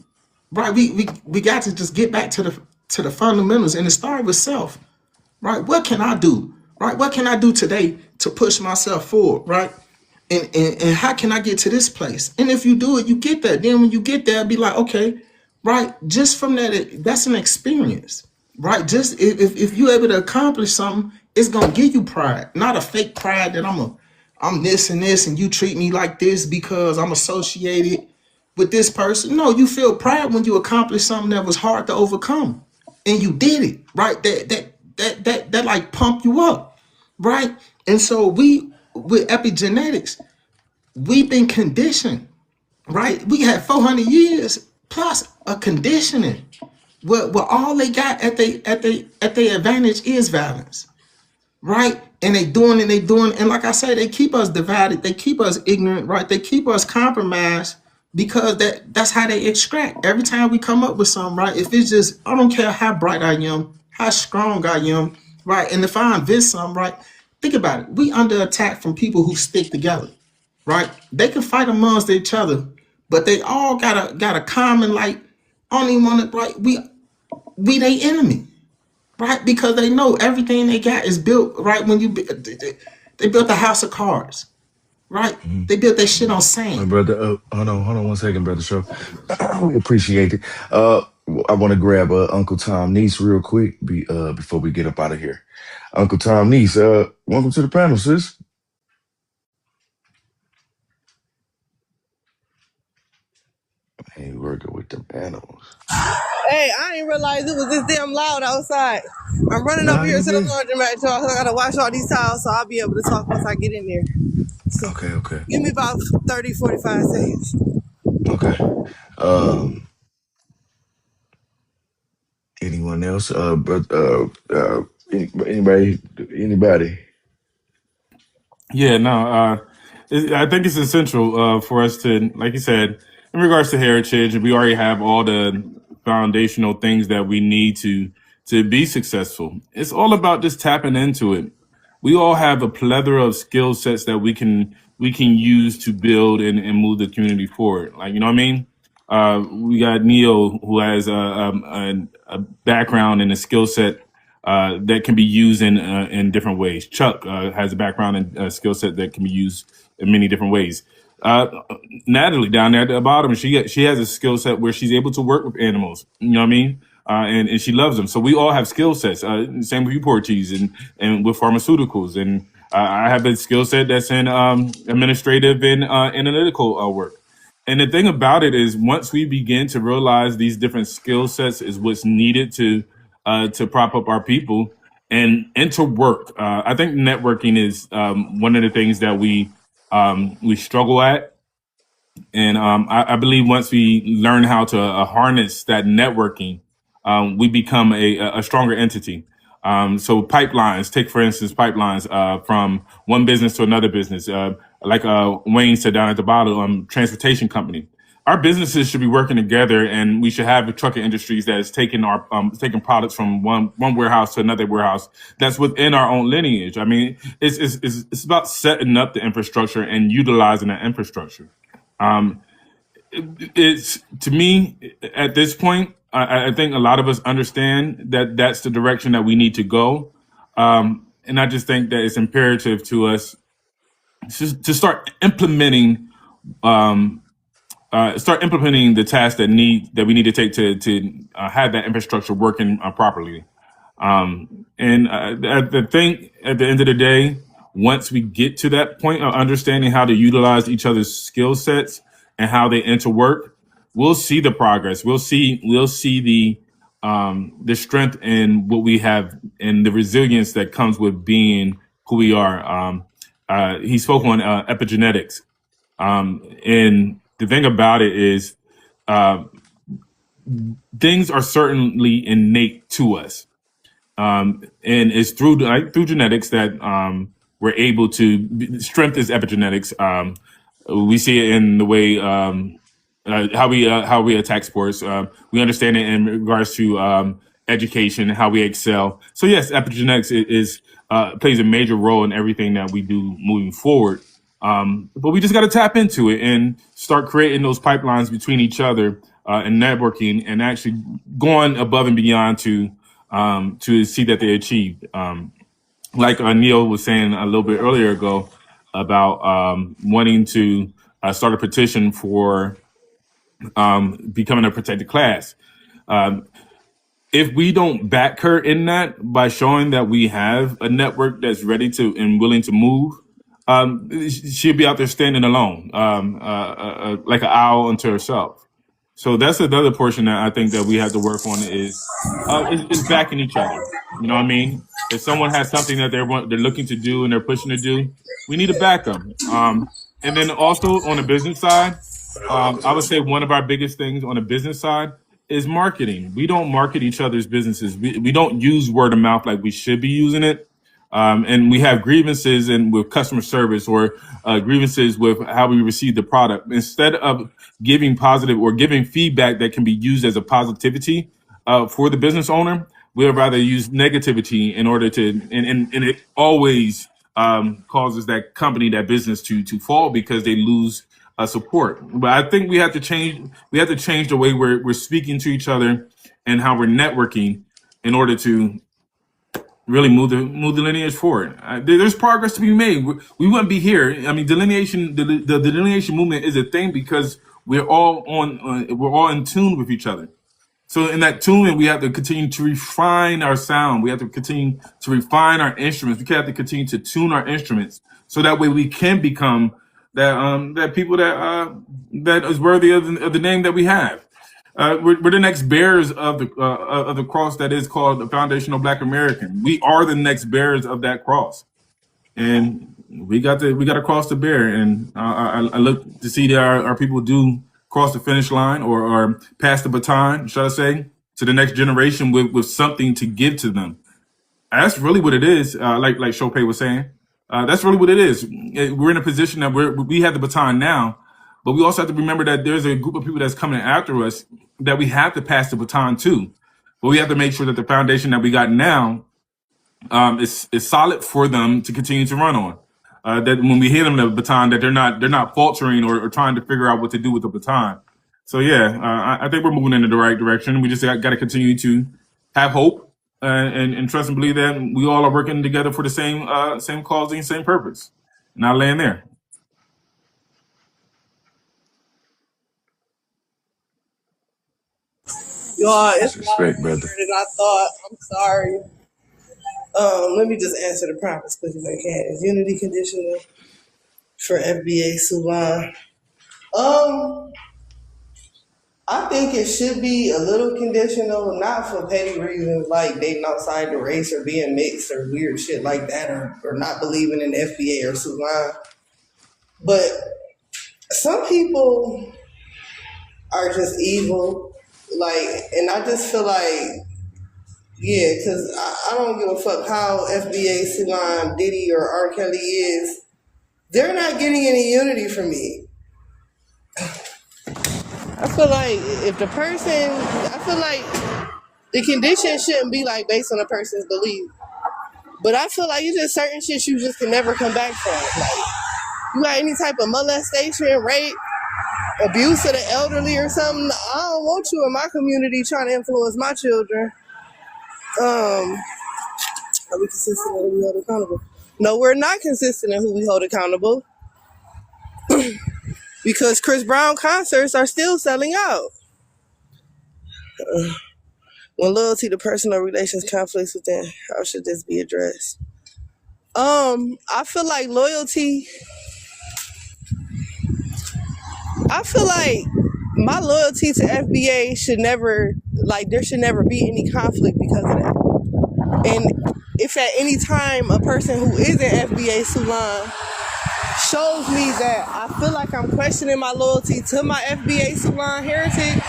right? We got to just get back to the fundamentals, and it start with self, right? What can I do, right? What can I do today to push myself forward, right? And how can I get to this place? And if you do it, you get there. Then when you get there, be like, okay, right? Just from that, that's an experience, right? Just if you're able to accomplish something, it's gonna give you pride, not a fake pride that I'm this and this, and you treat me like this because I'm associated with this person. No, you feel pride when you accomplish something that was hard to overcome, and you did it, right? That like pump you up, right? And so with epigenetics, we've been conditioned, right? We had 400 years plus a conditioning where all they got at their advantage is violence, right? And they doing, and like I say, they keep us divided, they keep us ignorant, right? They keep us compromised because that's how they extract. Every time we come up with something, right? If it's just, I don't care how bright I am, how strong I am, right? And if I invent something, right? Think about it. We under attack from people who stick together, right? They can fight amongst each other, but they all got a common, like, I don't even want to, right? We they enemy, right? Because they know everything they got is built, right? When they built a house of cards, right? They built that shit on My sand. brother, hold on 1 second, brother. Show, we appreciate it. I want to grab Uncle Tom Niece real quick, before we get up out of here. Uncle Tom Niece, welcome to the panel, sis. Ain't working with the panels. Hey, I didn't realize it was this damn loud outside. I'm running over Nah, here you to the good. laundromat, y'all. I gotta wash all these towels, so I'll be able to talk once I get in there. So Okay, okay, give me about 30, 45 seconds. okay. Um, anyone else? Anybody? Yeah, no, I think it's essential for us to, like you said, in regards to heritage, we already have all the foundational things that we need to be successful. It's all about just tapping into it. We all have a plethora of skill sets that we can use to build and move the community forward. Like, you know what I mean? We got Neil, who has a background and a skill set that can be used in different ways. Chuck has a background and skill set that can be used in many different ways. Uh, Natalie down there at the bottom, she has a skill set where she's able to work with animals. You know what I mean? And she loves them. So we all have skill sets. Same with you, Portuguese, and with pharmaceuticals. And I have a skill set that's in administrative and analytical work. And the thing about it is, once we begin to realize these different skill sets is what's needed to prop up our people and to work. I think networking is one of the things that we struggle at, and I believe once we learn how to harness that networking, we become a stronger entity. So pipelines, take for instance pipelines from one business to another business. Like Wayne said down at the bottom, transportation company. Our businesses should be working together, and we should have a trucking industries that is taking our taking products from one warehouse to another warehouse that's within our own lineage. I mean, it's about setting up the infrastructure and utilizing that infrastructure. Um, it's to me at this point, I think a lot of us understand that that's the direction that we need to go, and I just think that it's imperative to us to um, start implementing the tasks that we need to take to have that infrastructure working properly. And I think at the end of the day, once we get to that point of understanding how to utilize each other's skill sets and how they interwork, we'll see the progress. We'll see the strength in what we have and the resilience that comes with being who we are. He spoke on epigenetics, and the thing about it is, uh, things are certainly innate to us, and it's through genetics that we're able to strength is epigenetics. We see it in the way how we attack sports. We understand it in regards to education, how we excel. So yes, epigenetics is plays a major role in everything that we do moving forward. But we just got to tap into it and start creating those pipelines between each other and networking, and actually going above and beyond to see that they achieved. Like Neil was saying a little bit earlier ago about wanting to start a petition for becoming a protected class. Um, if we don't back her in that by showing that we have a network that's ready to and willing to move, she'll be out there standing alone, like an owl unto herself. So that's another portion that I think that we have to work on is backing each other. You know what I mean? If someone has something that they're looking to do and they're pushing to do, we need to back them. And then also on the business side, I would say one of our biggest things on the business side is marketing. We don't market each other's businesses. We don't use word of mouth like we should be using it. And we have grievances and with customer service, or grievances with how we receive the product. Instead of giving positive or giving feedback that can be used as a positivity for the business owner, we would rather use negativity in order to, and it always causes that company, that business to fall because they lose support. But I think we have to change. We have to change the way we're speaking to each other and how we're networking in order to really move the lineage forward. There's progress to be made. We wouldn't be here. I mean, the delineation movement is a thing because we're all in tune with each other. So in that tuning, we have to continue to refine our sound. We have to continue to refine our instruments. We have to continue to tune our instruments so that way we can become that people that is worthy of the name that we have. We're the next bearers of the cross that is called the foundational Black American. We are the next bearers of that cross, and we got a cross to bear. And I look to see that our people do cross the finish line or pass the baton, should I say, to the next generation with something to give to them. That's really what it is. Like Chopin was saying, that's really what it is. We're in a position that we have the baton now, but we also have to remember that there's a group of people that's coming after us that we have to pass the baton to. But we have to make sure that the foundation that we got now is solid for them to continue to run on. That when we hit them the baton, that they're not faltering or trying to figure out what to do with the baton. So yeah, I think we're moving in the right direction. We just got to continue to have hope and trust and believe that we all are working together for the same cause and same purpose. And I land there. Y'all, it's That's a lot respect, brother. easier than I thought. I'm sorry. Let me just answer the prompt as quick as I can. Is Unity conditional for FBA Sulan? Um, I think it should be a little conditional, not for petty reasons like dating outside the race or being mixed or weird shit like that, or not believing in FBA or Sulan. But some people are just evil. Like, and I just feel like, yeah, because I don't give a fuck how FBA, Sulan, Diddy, or R. Kelly is. They're not getting any unity from me. I feel like if the person, I feel like the condition shouldn't be like based on a person's belief. But I feel like it's just certain shit you just can never come back from. Like, you got any type of molestation, rape, abuse of the elderly or something, I don't want you in my community trying to influence my children. Are we consistent in who we hold accountable? No, we're not consistent in who we hold accountable because Chris Brown concerts are still selling out. When loyalty to personal relations conflicts within, how should this be addressed? I feel like loyalty, I feel like my loyalty to FBA should never, like, there should never be any conflict because of that. And if at any time a person who isn't FBA Sulan shows me that I feel like I'm questioning my loyalty to my FBA Sulan heritage,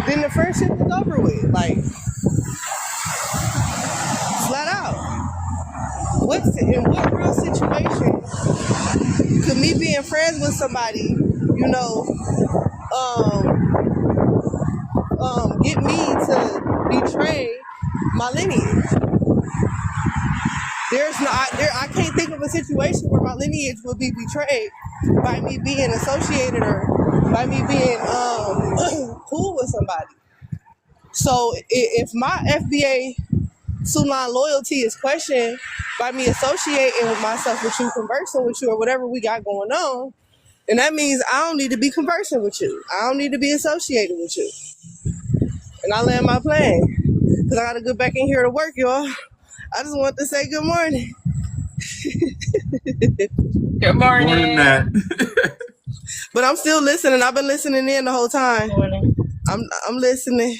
then the friendship is over with. Like, flat out. In what real situation could me being friends with somebody, um, get me to betray my lineage? I can't think of a situation where my lineage would be betrayed by me being associated or by me being cool with somebody. So if my FBA Sulan loyalty is questioned by me associating with myself with you, conversing with you, or whatever we got going on, and that means I don't need to be conversing with you. I don't need to be associated with you. And I land my plane because I got to get back in here to work, y'all. I just want to say good morning. Good Morning, morning. Matt. But I'm still listening. I've been listening in the whole time. Morning. I'm listening.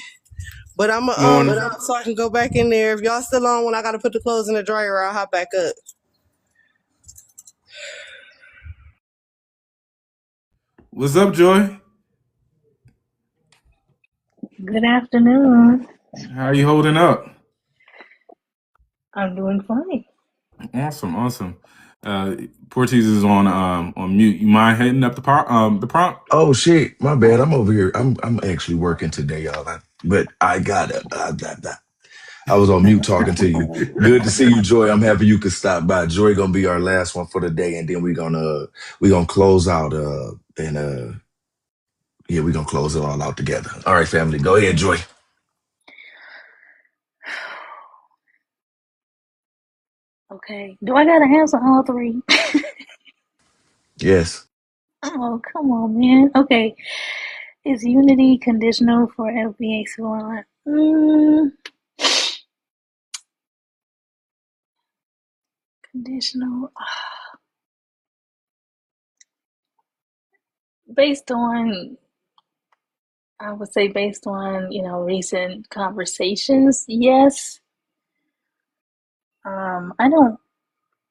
But I'm Morning. so I can go back in there. If y'all still on when I gotta put the clothes in the dryer, I'll hop back up. What's up, Joy? Good afternoon. How are you holding up? I'm doing fine. Awesome, awesome. Portuguese is on mute. You mind hitting up the prompt? Oh shit, my bad. I'm over here. I'm actually working today, y'all. But I gotta. I was on mute talking to you. Good to see you, Joy. I'm happy you could stop by. Joy gonna be our last one for the day, and then we gonna close out. And yeah, we gonna close it all out together. All right, family. Go ahead, Joy. Okay. Do I gotta answer all three? Yes. Oh, come on, man. Okay. Is Unity conditional for FBA Salon? Conditional. Based on I would say based on, recent conversations, yes.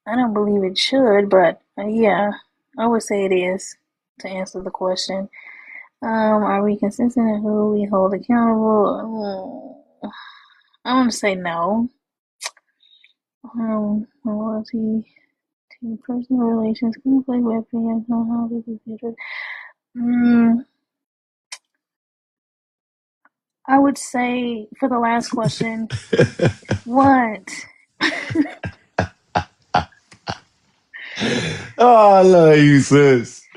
I don't believe it should, but yeah, I would say it is to answer the question. Are we consistent in who we hold accountable? I want to say no. Loyalty to personal relations, conflict with opinions on how this is future. I would say for the last question, what? Oh, I love you, sis.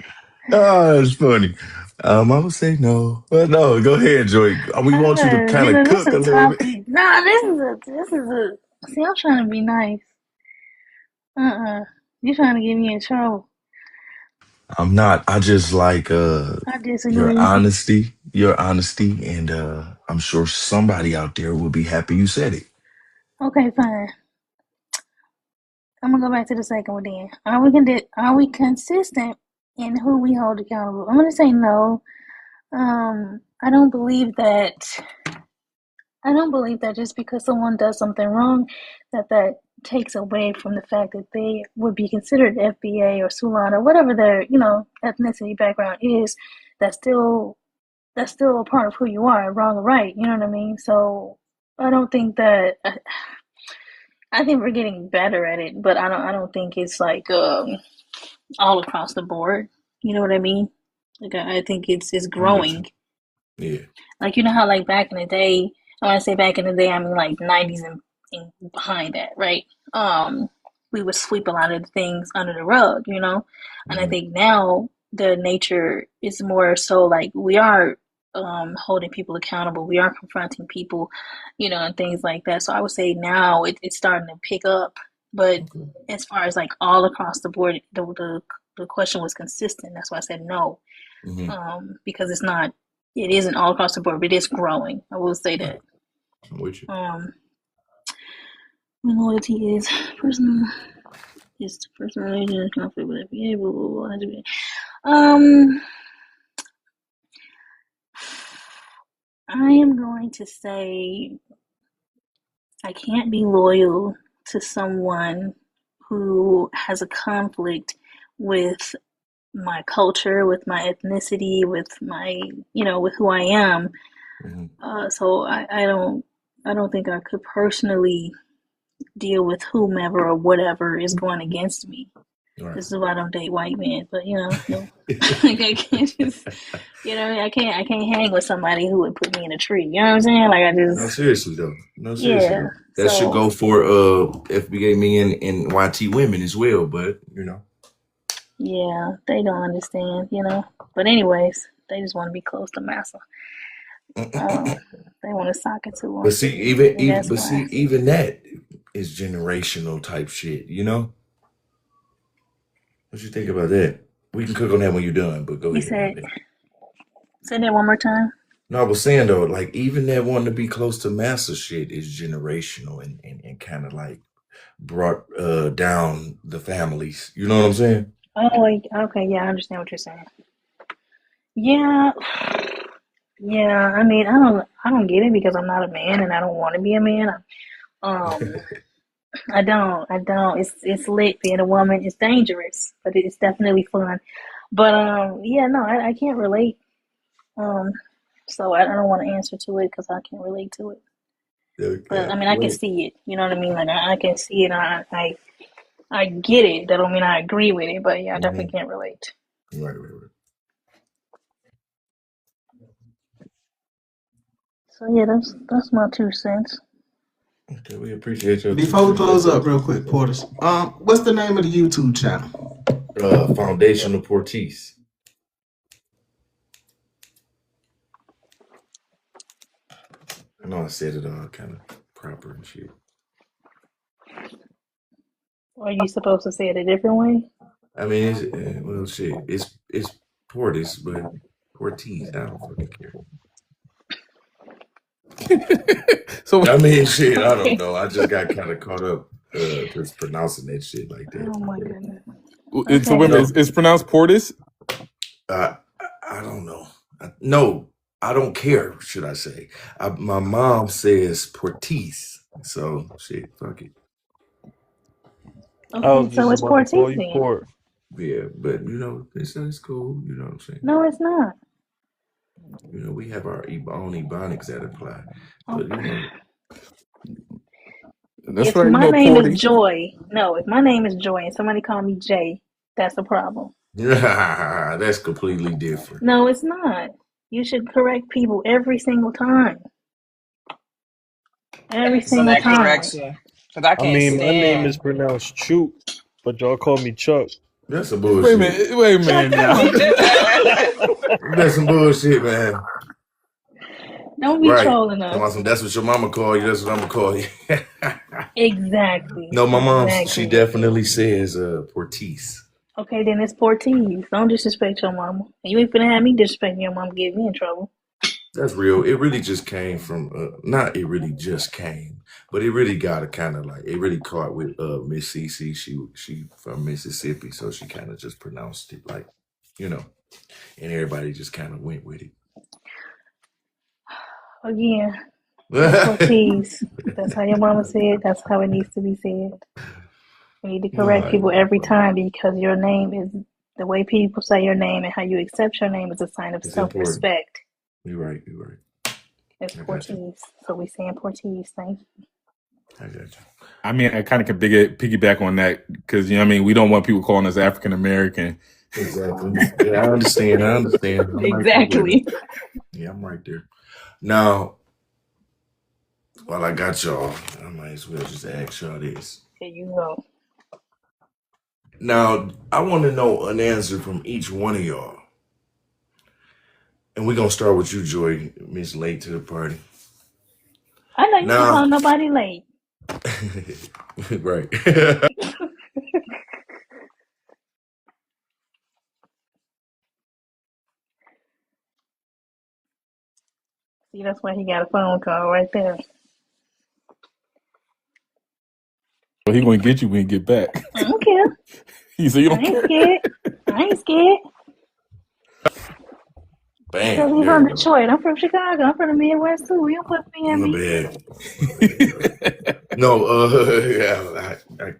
Oh, that's funny. I would say no. But no, go ahead, Joy. We want you to kind of This cook is a a little bit. topic. Nah, this is a. See, I'm trying to be nice. You trying to get me in trouble. I'm not. I just like I disagree. your honesty, and I'm sure somebody out there will be happy you said it. Okay, fine. I'm gonna go back to the second one then. Are we consistent in who we hold accountable? I'm gonna say no. I don't believe that. I don't believe that just because someone does something wrong, that takes away from the fact that they would be considered FBA or Sulan or whatever their ethnicity background is. That's still a part of who you are, wrong or right. You know what I mean? So I don't think that. I think we're getting better at it, but I don't think it's like all across the board. You know what I mean? Like I think it's I'm with you. growing. Yeah. Like how like back in the day, when I say back in the day, I mean like 90s and behind that, right? We would sweep a lot of things under the rug. And I Hmm. think now the nature is more so like we are holding people accountable. We are confronting people, and things like that. So I would say now it's starting to pick up. But Okay. as far as like all across the board, the question was consistent. That's why I said no, Hmm. because it isn't all across the board, but it is growing. I will say Right. that. I'm with you. Um, when loyalty personal is personal relations, conflict with FBA, blah, blah, blah, blah. I am going to say I can't be loyal to someone who has a conflict with my culture, with my ethnicity, with my, with who I am. Hmm. So I don't think I could personally deal with whomever or whatever is going against me. Right. This is why I don't date white men. But no, like I can't just, I can't hang with somebody who would put me in a tree. You know what I'm saying? Like I No, just, seriously though. No, seriously yeah. though. That should So go for FBA men and YT women as well, but you know. yeah, they don't understand. But anyways, they just want to be close to massa. Um, they want to sock it to But them, see, even and even that's but see, fine. even that is generational type shit, you know? What you think about that? We can cook on that when you're done, but go You ahead, my said, nigga. say that one more time. No, I was saying though, like even that wanting to be close to master shit is generational and kind of like brought down the families. You know what I'm saying? Oh, wait, okay, yeah, I understand what you're saying. Yeah, yeah. I mean, I don't get it because I'm not a man and I don't want to be a man. Um, I don't. It's lit being a woman. It's dangerous, but it's definitely fun. But yeah, no, I can't relate. Um, so I don't want to answer to it because I can't relate to it. But I Okay. mean, I can Wait. see it. You know what I mean? Like I can see it. I get it. That don't mean I agree with it, but yeah, I definitely Hmm. can't relate. Right, right, right. So yeah, that's my 2 cents. Okay, we appreciate your two Before we cents. close up real quick, Porters, what's the name of the YouTube channel? Foundational Portis. I know I said it all kind of proper and shit. Are you supposed to say it a different way? I mean, it's well, shit. It's Portis, but Portis. I don't fucking care. So I mean, shit. I don't Okay. know. I just got kind of caught up just pronouncing that shit like that. Oh my goodness. so Okay. You women, know, it's pronounced Portis. I I don't know. No, I don't care, should I say. My mom says Portis. So shit, fuck it. I Okay, was so just it's about to call Portis you then. Port. Yeah, but it's cool, you know what I'm saying? No, it's not. We have our own ebonics that apply. But Okay. That's If right, my name is Porty. Joy, no, if my name is Joy and somebody call me Jay, that's a problem. that's completely different. No, it's not. You should correct people every single time. Every Thanks for single that time. correction. Because I I can't mean, my name is stand. pronounced Chook, but y'all call me Chuck. That's some Wait a bullshit. minute. Wait a Chuck, minute come now. on. That's some bullshit, man. Don't be Right. trolling us. That's what your mama call you. That's what I'm gonna call you. Exactly. No, my mom, she Exactly. definitely says Portis. Okay, then it's Portuguese. Don't disrespect your mama. You ain't finna have me disrespecting your mama, get me in trouble. That's real. It really just came from not it really just came, but it really got a kind of like it really caught with Miss CC. She from Mississippi, so she kind of just pronounced it like, you know, and everybody just kind of went with Again, it's it. Portuguese. That's how your mama said. That's how it needs to be said. You need to correct No, people every time because your name is the way people say your name and how you accept your name is a sign of it's important. self-respect. You're right. You're right. It's I got you. Portuguese. So we saying Portuguese. Thank you. I got you. I mean, I kind of can piggyback on that because, you know what I mean? We don't want people calling us African American. Exactly. Yeah, I understand. I understand. I'm right there with her. Exactly. Yeah, I'm right there. Now, while I got y'all, I might as well just ask y'all this. Here you go. Now, I want to know an answer from each one of y'all. And we're going to start with you, Joy, Miss Late to the party. I know you ain't Now, calling nobody late. right. See, that's why he got a phone call right there. But he going to get you when he get back. I don't care. He said, you I don't ain't care? scared. I ain't scared. Because Bam, he's there from we go. Detroit. I'm from Chicago. I'm from the Midwest too. You don't put me in My me. bad. My bad. No,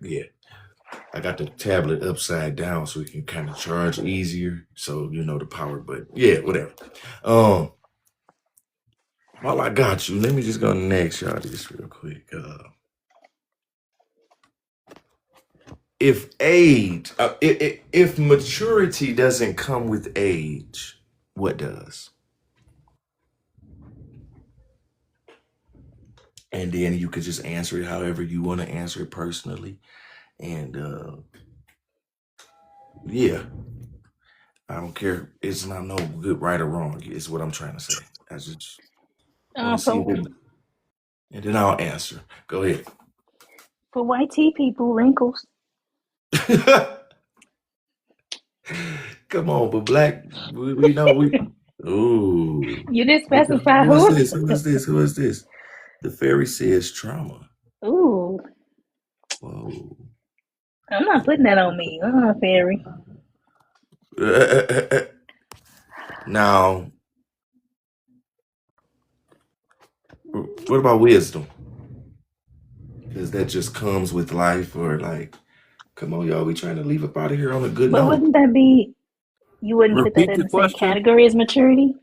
yeah. I got the tablet upside down so it can kind of charge easier. So, the power, but yeah, whatever. Um, while I got you, let me just go next, y'all, this real quick. If maturity doesn't come with age, what does? And then you could just answer it however you want to answer it personally. And yeah, I don't care. It's not no good, right, or wrong. Is what I'm trying to say. I just want to see it, For and then I'll answer. Go ahead. white tea people, wrinkles. Come on, but black, we know we. Ooh, You didn't okay. specify Who is who. this? Who is this? Who is this? The fairy says trauma. Ooh, Whoa. I'm not putting that on me. Fairy. Now, what about wisdom? Because that just comes with life, or like, come on, y'all, we trying to leave up out of here on a good But note. wouldn't that be, you wouldn't put that Repeat in the the same question. category as maturity?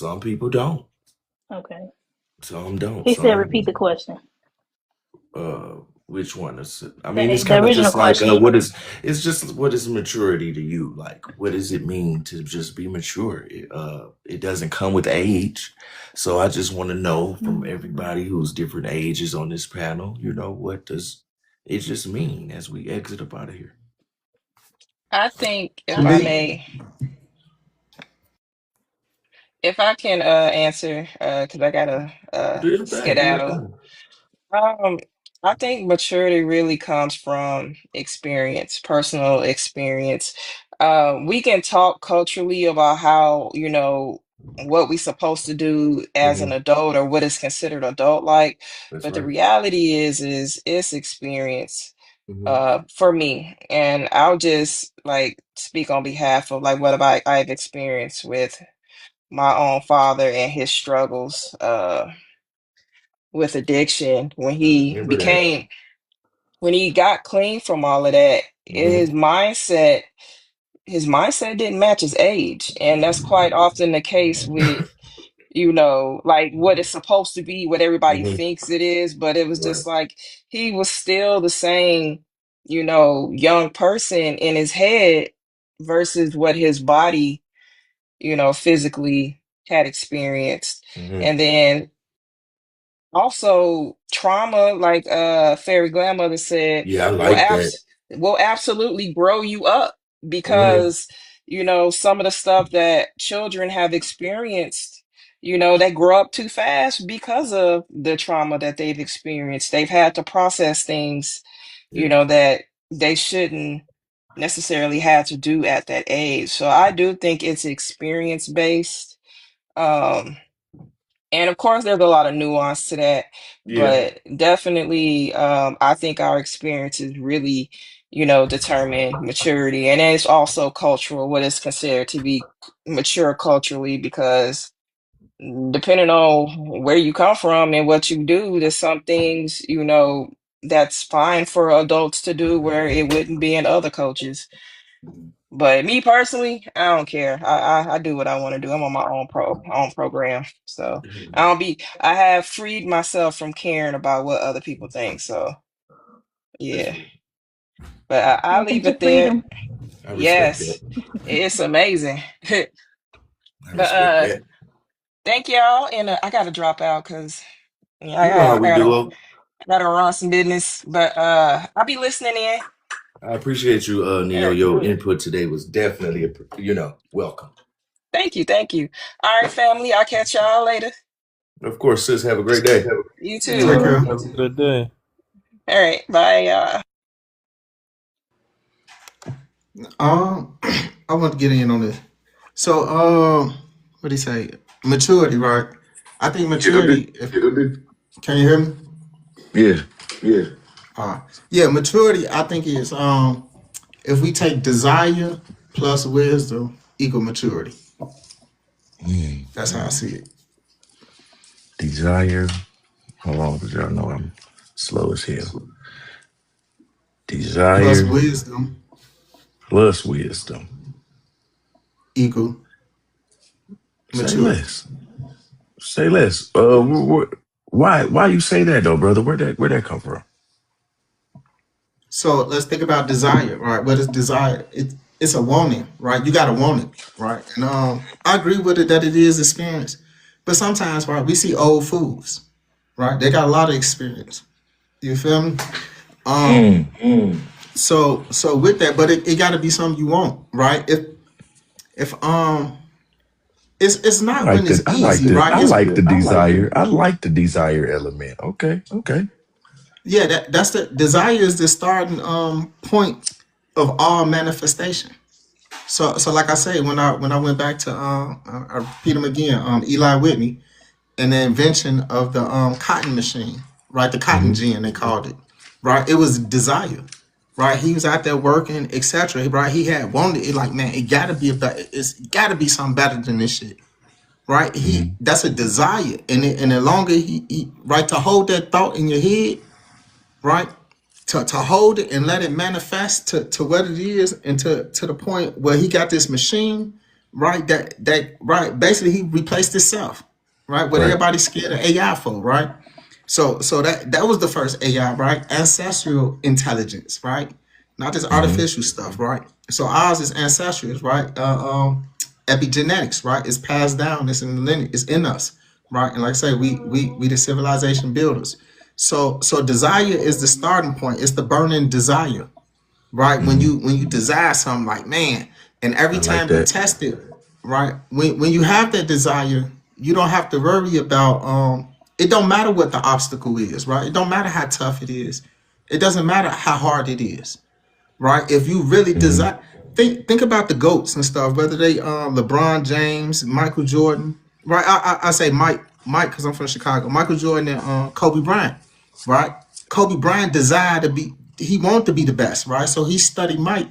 Some people don't. Okay. Some don't. He said repeat the question. Uh, which one is it? I mean, it's The kind of original just like question. it's just what is maturity to you? Like, what does it mean to just be mature? It doesn't come with age. So I just want to know from everybody who's different ages on this panel, what does it just mean as we exit up out of here? I think To if I me, may, if I can answer, because I gotta Do your thing, do your skedaddle. thing. Um, I think maturity really comes from experience, personal experience. We can talk culturally about how, what we supposed to do as an Hmm. adult or what is considered adult like, That's but the right. reality is it's experience Hmm. for me. And I'll just like speak on behalf of like what I've experienced with my own father and his struggles with addiction Remember that. when he got clean from all of that, Hmm. his mindset didn't match his age. And that's quite often the case with, like what it's supposed to be, what everybody Hmm. thinks it is. But it was Right. just like he was still the same, young person in his head versus what his body, physically had experienced. Hmm. And then also trauma, like Fairy Grandmother said, Yeah, I will like that. abs will absolutely grow you up Hmm. because some of the stuff that children have experienced, they grow up too fast because of the trauma that they've experienced. They've had to process things, Yeah. that they shouldn't necessarily have to do at that age. So I do think it's experience based. Um, and of course, there's a lot of nuance to that, Yeah. but definitely, I think our experiences really, determine maturity. And then it's also cultural, what is considered to be mature culturally, because depending on where you come from and what you do, there's some things, that's fine for adults to do where it wouldn't be in other cultures. But me personally, I don't care. I do what I want to do. I'm on my own program. So I have freed myself from caring about what other people think. So yeah. But I Well, leave thank you, it there. freedom. I respect that. Yes. It's amazing. I But respect that. thank y'all. And I gotta drop out because You know how we do. I gotta run some business. But I'll be listening in. I appreciate you, All Neo. right. Your input today was definitely, welcome. Thank you, thank you. All right, family. I'll catch y'all later. Of course, sis. Have a great day. You You too. take care. Have a good day. All right. Bye, y'all. Um, I want to get in on this. So, what do you say? Maturity, right? I think maturity. If can you hear me? Yeah. Yeah. Yeah, maturity. I think is if we take desire plus wisdom equal maturity. Mm. That's how I see it. Desire. Hold on, because y'all know I'm slow as hell. Plus Desire wisdom plus wisdom. equal Say maturity. less. Say less. Why you say that though, brother? Where that come from? So let's think about desire, right? What is desire? It's a wanting, right? You gotta want it, right? And I agree with it that it is experience, but sometimes, right, we see old fools, right? They got a lot of experience. You feel me? Um, Mm. so with that, but it got to be something you want, right? If it's I not like when the it's I like easy, the right? I It's like the desire. I like the desire element. Okay. Okay. yeah, that's the desire is the starting point of all manifestation. So like I say, when I went back to I repeat them again, Eli Whitney and the invention of the cotton machine, right? The cotton Hmm. gin they called it, right? It was desire, right? He was out there working, etc. Right? He had wanted it, like man, it gotta be about it's gotta be something better than this shit, right? Hmm. That's a desire, and the longer he right to hold that thought in your head, right? To hold it and let it manifest to what it is and to the point where he got this machine, right? That right, basically he replaced himself, right? What Right. everybody's scared of AI for, right? So that was the first AI, right? Ancestral intelligence, right? Not this Hmm. artificial stuff, right? So ours is ancestral, right? Epigenetics, right? It's passed down. It's in the lineage. It's in us, right? And like I say, we the civilization builders. So desire is the starting point. It's the burning desire, right? When Hmm. you desire something, like man, and every I like time you that. test it, right? When you have that desire, you don't have to worry about it don't matter what the obstacle is, right? It don't matter how tough it is. It doesn't matter how hard it is, right? If you really Hmm. desire, think about the goats and stuff, whether they LeBron James, Michael Jordan, right? I say Mike because I'm from Chicago. Michael Jordan and Kobe Bryant, right? Kobe Bryant desired to be, he wanted to be the best, right? So he studied Mike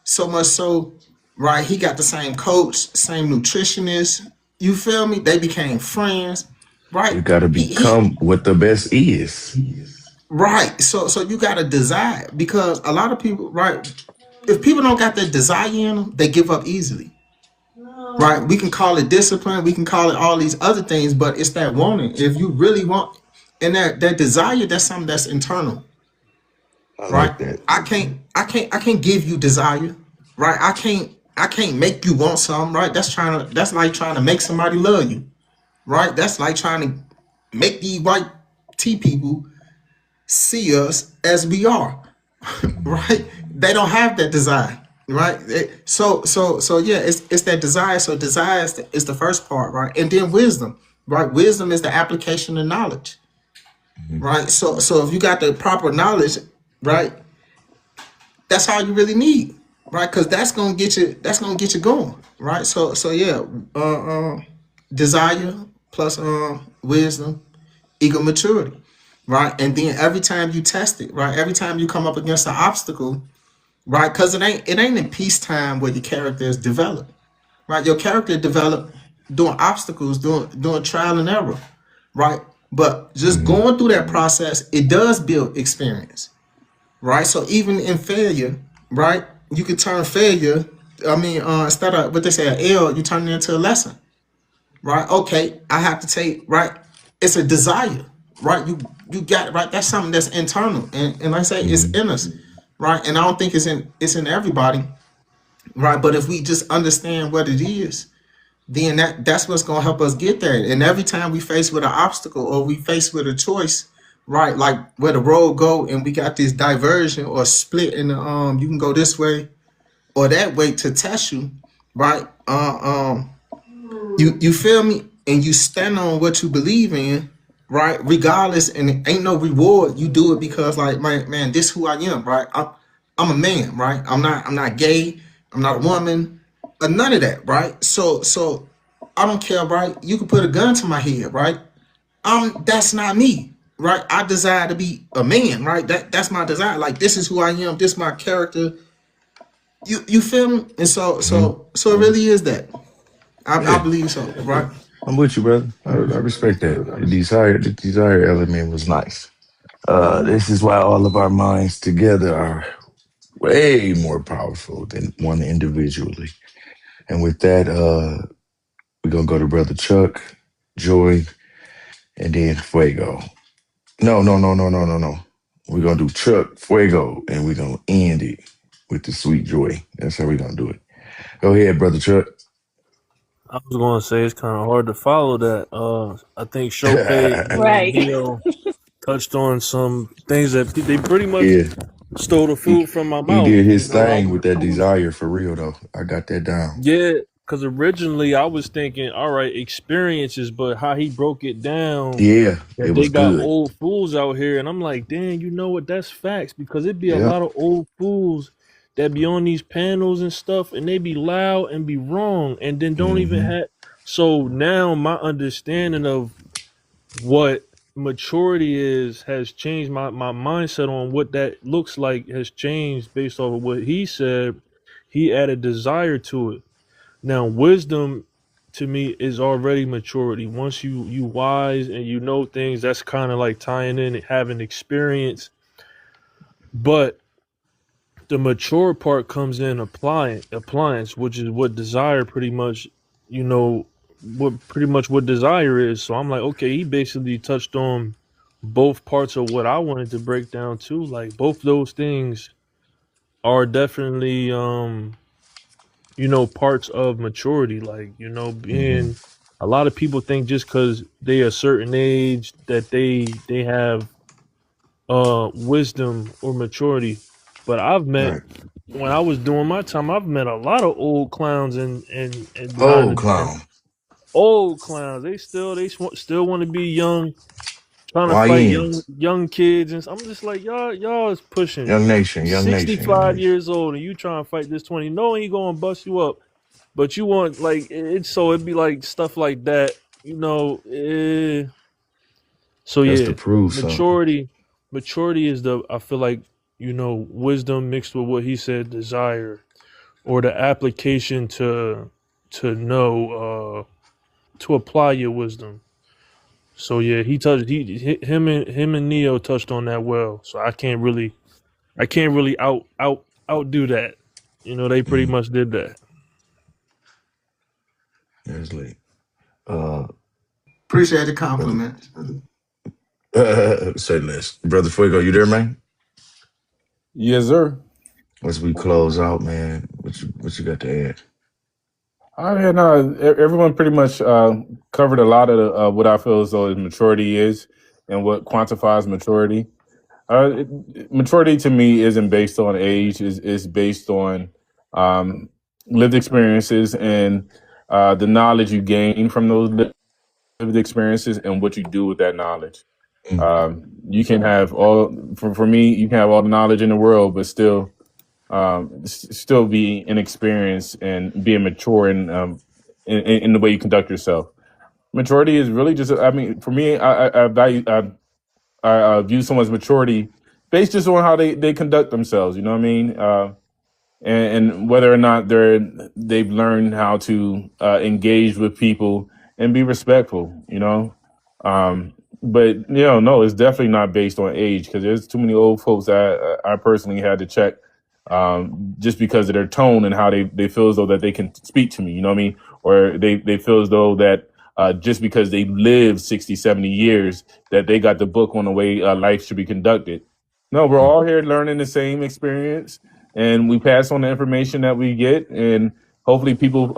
so much so, right? He got the same coach, same nutritionist. You feel me? They became friends, right? You got to He become what the best is. right. So you got to desire, because a lot of people, right? If people don't got that desire in them, they give up easily, right? We can call it discipline, we can call it all these other things, but it's that wanting. If you really want, and that desire, that's something that's internal, I right? like that. I can't give you desire, right? I can't make you want something, right? That's like trying to make somebody love you, right? That's like trying to make these white tea people see us as we are, right? They don't have that desire, right? So yeah, it's that desire. So desire is the first part, right? And then wisdom, right? Wisdom is the application of knowledge, Mhm. right? So if you got the proper knowledge, right, that's all you really need, right? Because that's gonna get you. That's gonna get you going, right? So yeah, desire plus wisdom equal maturity, right? And then every time you test it, right? Every time you come up against an obstacle, right? Because it ain't in peacetime where your character is developed, right? Your character developed doing obstacles, doing trial and error, right? But just Mhm. going through that process, it does build experience, right? So even in failure, right, you can turn failure. I mean, instead of what they say, an L, you turn it into a lesson, right? Okay, I have to take, right. It's a desire, right? You got it, right. That's something that's internal, and like I say, it's Mhm. in us, right? And I don't think it's in everybody, right? But if we just understand what it is, then that's what's gonna help us get there. And every time we face with an obstacle or we face with a choice, right, like where the road go, and we got this diversion or split in the you can go this way or that way to test you, right? You feel me? And you stand on what you believe in, right? Regardless, and it ain't no reward. You do it because, like, man, this who I am, right? I'm a man, right? I'm not gay. I'm not a woman, none of that, right? So I don't care, right? You can put a gun to my head, right? That's not me, right? I desire to be a man, right? That's my desire. Like, this is who I am. This is my character. You feel me? And so Mhm. so so it really is that. I Yeah, believe so, right? I'm with you, brother. I respect that. The desire element was nice. This is why all of our minds together are way more powerful than one individually. And with that, we're gonna go to Brother Chuck, Joy, and then Fuego. No, no, no, no, no, no, no. We're gonna do Chuck, Fuego, and we're gonna end it with the sweet Joy. That's how we're gonna do it. Go ahead, Brother Chuck. I was going to say it's kind of hard to follow that. I think Chope, Right. he touched on some things that they pretty much Yeah, stole the he food from my he mouth. did You his know, thing with that desire for real though. I got that down. yeah, because originally I was thinking, all right, experiences, but how he broke it down Yeah, it that they was got good. old fools out here, and I'm like, dang, you know what? That's facts because it be a Yep. lot of old fools that be on these panels and stuff, and they be loud and be wrong, and then don't even Hmm. have. So now my understanding of what maturity is has changed. My mindset on what that looks like has changed based off of what he said. He added desire to it. Now wisdom to me is already maturity. Once you wise and you know things, that's kind of like tying in and having experience. But the mature part comes in appliance, which is what desire pretty much, you know, what desire is. So I'm like, okay, he basically touched on both parts of what I wanted to break down too. Like both those things are definitely parts of maturity. Like, Hmm. being a lot of people think just because they a certain age that they have wisdom or maturity. But I've met Right. when I was doing my time, I've met a lot of old clowns and behind Oh, the clown. old clowns. They still want to be young, trying to fight young YNs. young kids, and I'm just like, y'all is pushing Young Nation. Young Nation. Young 65 Nation. yeing old, and you trying to fight this 20. No, he gonna bust you up. But you want like it's so it'd be like stuff like that, you know. So Just to yeah, prove something. maturity, maturity is the I feel like wisdom mixed with what he said, desire or the application to know to apply your wisdom. So yeah, him and Neo touched on that well. So I can't really outdo that. You know, they pretty Mm, much did that. that's late. Uh, Appreciate the brother, compliment. say less. Brother Fuego, you there, man? Yes, sir. As we close out, man, what you got to add? I had everyone pretty much covered a lot of what I feel as though maturity is and what quantifies maturity. Maturity to me isn't based on age; is based on um, lived experiences and the knowledge you gain from those lived experiences and what you do with that knowledge. Mm, You can have for me, you can have all the knowledge in the world, but still be inexperienced and being mature in the way you conduct yourself. Maturity is really just, I mean, for me, I view someone's maturity based just on how they conduct themselves. You know what I mean? And whether or not they've learned how to engage with people and be respectful, you know. But no, it's definitely not based on age because there's too many old folks that I personally had to check just because of their tone and how they feel as though that they can speak to me, you know what I mean? Or they feel as though that just because they lived 60, 70 years that they got the book on the way life should be conducted. No, we're mm, all here learning the same experience and we pass on the information that we get and hopefully people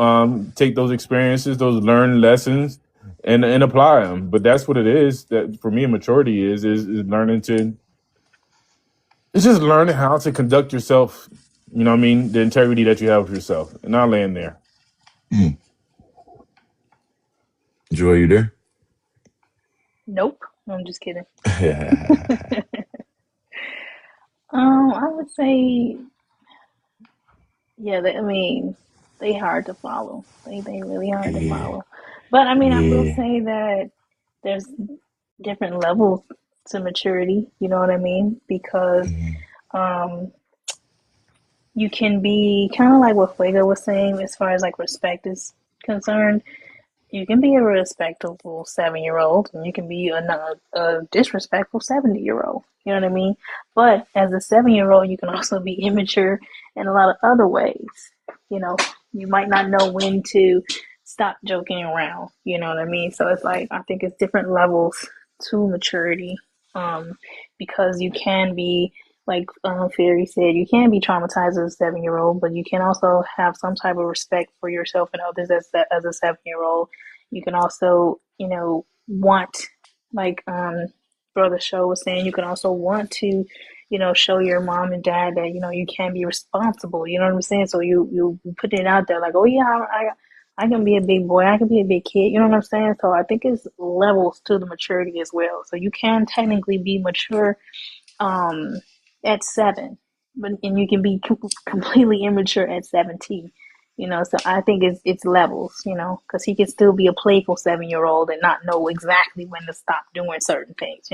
take those experiences, those learned lessons and apply them. But that's what it is. That for me, maturity is learning to. It's just learning how to conduct yourself. You know what I mean? The integrity that you have with yourself. And I'll land there. mm. Joy, you there? Nope. I'm just kidding. Yeah, I would say, yeah, I mean, they hard to follow. They really hard to yeah, follow. But I mean, I will yeah. say that there's different levels to maturity, you know what I mean? Because Mm, um you can be kind of like what Fuego was saying as far as like respect is concerned. You can be a respectable 7 year old, and you can be a disrespectful 70 year old. You know what I mean? But as a 7 year old, you can also be immature in a lot of other ways. You know, you might not know when to stop joking around. You know what I mean? So it's like I think it's different levels to maturity, um, because you can be like Fairy said, you can be traumatized as a 7 year old, but you can also have some type of respect for yourself and others as a 7 year old. You can also, want, like Brother Show was saying, you can also want to, show your mom and dad that, you can be responsible. You know what I'm saying? So you put it out there like, oh yeah, I can be a big boy, I can be a big kid. You know what I'm saying? So I think it's levels to the maturity as well. So you can technically be mature um, at 7, but and you can be completely immature at 17. So I think it's levels. Because he can still be a playful 7 year old and not know exactly when to stop doing certain things.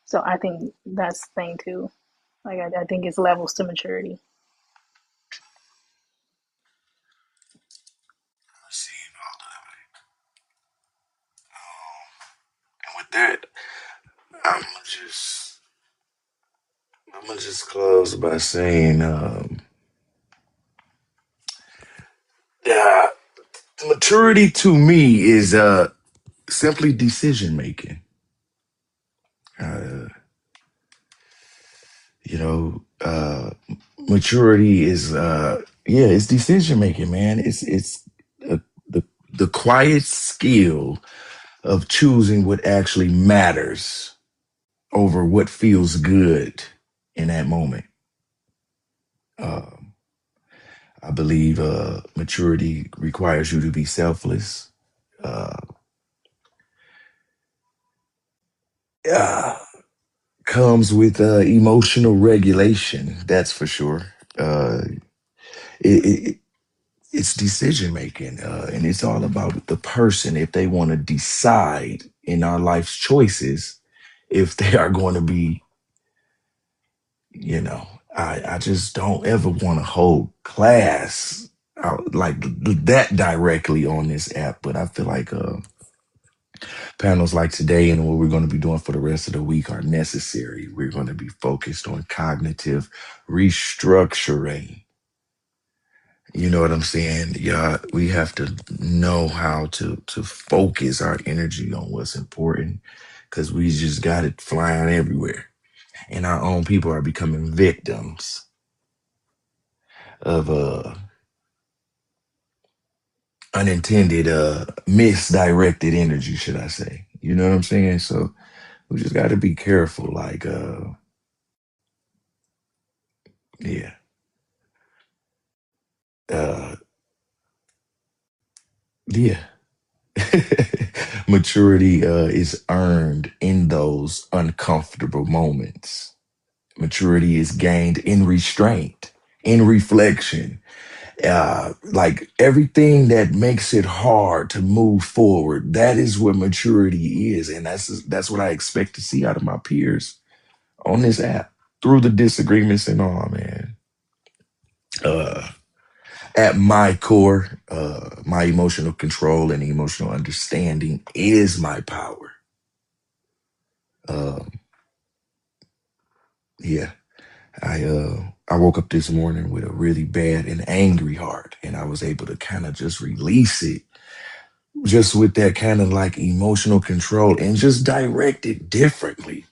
So I think that's the thing too. Like I think it's levels to maturity. received all that. And with that, I'm gonna just I'm gonna just close by saying, yeah, maturity to me is simply decision making. Uh, you know, maturity is yeah, it's decision making, man. It's uh, the the quiet skill of choosing what actually matters over what feels good in that moment. Um, I believe maturity requires you to be selfless. Uh, uh, Comes with emotional regulation. That's for sure. It, it's decision making, and it's all about the person if they want to decide in our life's choices if they are going to be, you know. I just don't ever want to hold class. like that directly on this app, but I feel like panels like today and what we're going to be doing for the rest of the week are necessary. We're going to be focused on cognitive restructuring. You know what I'm saying? Yeah, we have to know how to focus our energy on what's important because we just got it flying everywhere. And our own people are becoming victims of unintended misdirected energy, should I say. You know what I'm saying? So we just got to be careful. Like yeah. Uh yeah. Maturity is earned in those uncomfortable moments. Maturity is gained in restraint, in reflection, like everything that makes it hard to move forward. That is what maturity is, and that's what I expect to see out of my peers on this app through the disagreements and all, man. Uh, at my core, my emotional control and emotional understanding is my power. Um, yeah, I woke up this morning with a really bad and angry heart, and I was able to kind of just release it, just with that kind of like emotional control, and just direct it differently.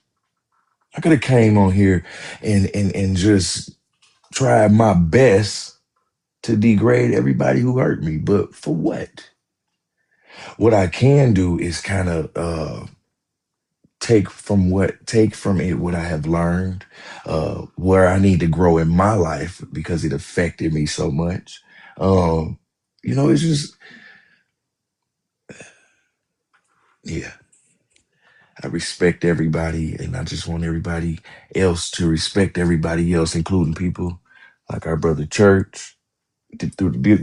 I could have came on here and just tried my best to degrade everybody who hurt me, but for what? What I can do is kind of take from it what I have learned, where I need to grow in my life because it affected me so much. Um, it's just yeah. I respect everybody, and I just want everybody else to respect everybody else, including people like our brother Church. Through the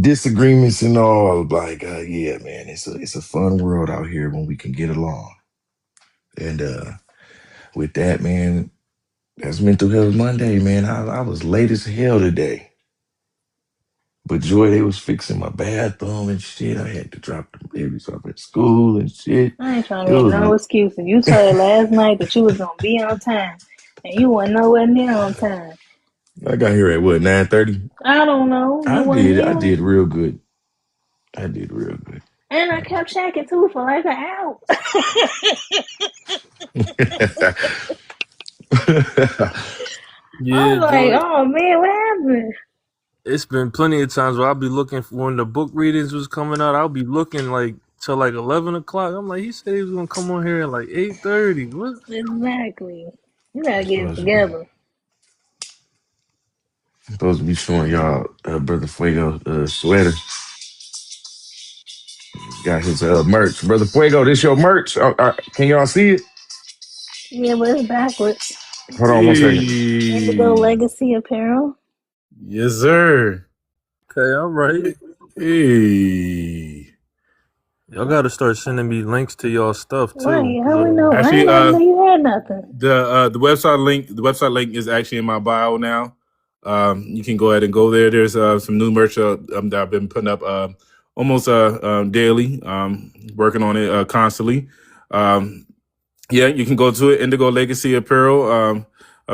disagreements and all, like yeah, man, it's a fun world out here when we can get along. And with that, man, that's Mental Health Monday, man. I was late as hell today. But Joy, they was fixing my bathroom and shit. I had to drop the babies off at school and shit. I ain't trying It to make was, no excuses. You told last night that you was gonna be on time, and you weren't nowhere near on time. I got here at what, 9:30? I don't know. You I wasn't did. I here, did real good. I did real good. and I kept checking too for like an hour. I Yeah, was like, Joy. oh man, what happened? It's been plenty of times where I'll be looking for when the book readings was coming out. I'll be looking like till like 11 o'clock. I'm like, he said he was gonna come on here at like 8:30. What? Exactly. You gotta get it supposed to be together. supposed to be showing y'all Brother Fuego sweater. Got his merch. Brother Fuego, this your merch. Can y'all see it? Yeah, but it's backwards. Hold on one second. Indigo Hey, Legacy Apparel. yes, sir. Okay, all right. Hey, y'all got to start sending me links to y'all stuff too, Right? cause How we know? I Actually, ain't never know you had nothing. the website link is actually in my bio now. You can go ahead and go there. There's some new merch that I've been putting up almost daily. Working on it constantly. Um, yeah, you can go to it. Indigo Legacy Apparel.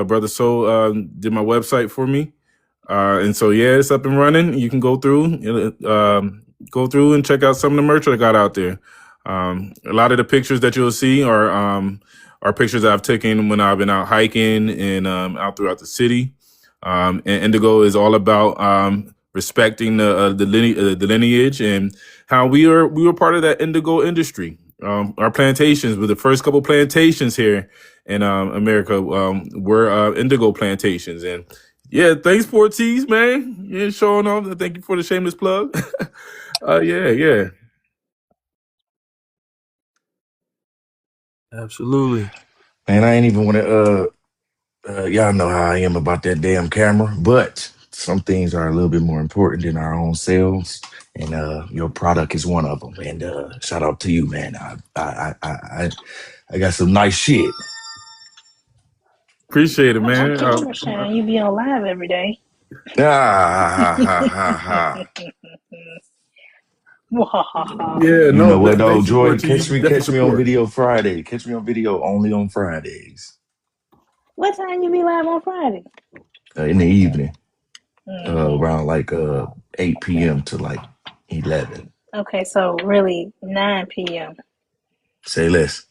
Brother Soul did my website for me. And so yeah, it's up and running. You can go through and check out some of the merch I got out there. A lot of the pictures that you'll see are pictures that I've taken when I've been out hiking and out throughout the city. And Indigo is all about respecting the lineage and how we were part of that indigo industry. Our plantations were the first couple plantations here in America were indigo plantations, and yeah, thanks for Ortiz, man. Yeah, showing off. Thank you for the shameless plug. Yeah. absolutely. Man, I ain't even want to. Y'all know how I am about that damn camera, but some things are a little bit more important than our own selves, and your product is one of them. And shout out to you, man. I got some nice shit. Appreciate it, Not your man. camera shine. You be on live every day. Ah, ha, ha, ha. Yeah, You no, know what though, thanks for Joy? what you definitely Catch me on support. video Friday. Catch me on video only on Fridays. What time you be live on Friday? In the evening. Hmm. Around like 8 p.m. to like 11. Okay, so really 9 p.m. Say less.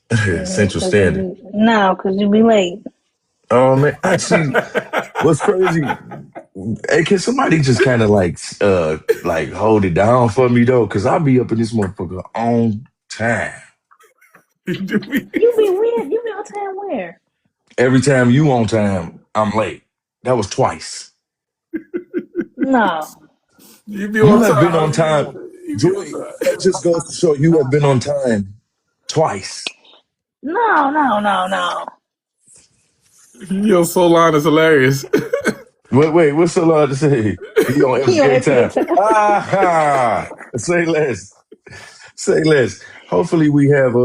Central Cause you Standard. be no, cause you be late. Oh man, actually, what's crazy? Hey, can somebody just kind of like hold it down for me though? Cause I'll be up in this motherfucker on time. You be weird. You be on time where? Every time you on time, I'm late. That was twice. No, You be You on have been on time. time, You be on Joy. time. That just goes to show you have been on time twice. no. Your soul line is hilarious. Wait, what's so loud to say? He on He on FBA FBA time. time. Ah, say less. Say less. Hopefully we have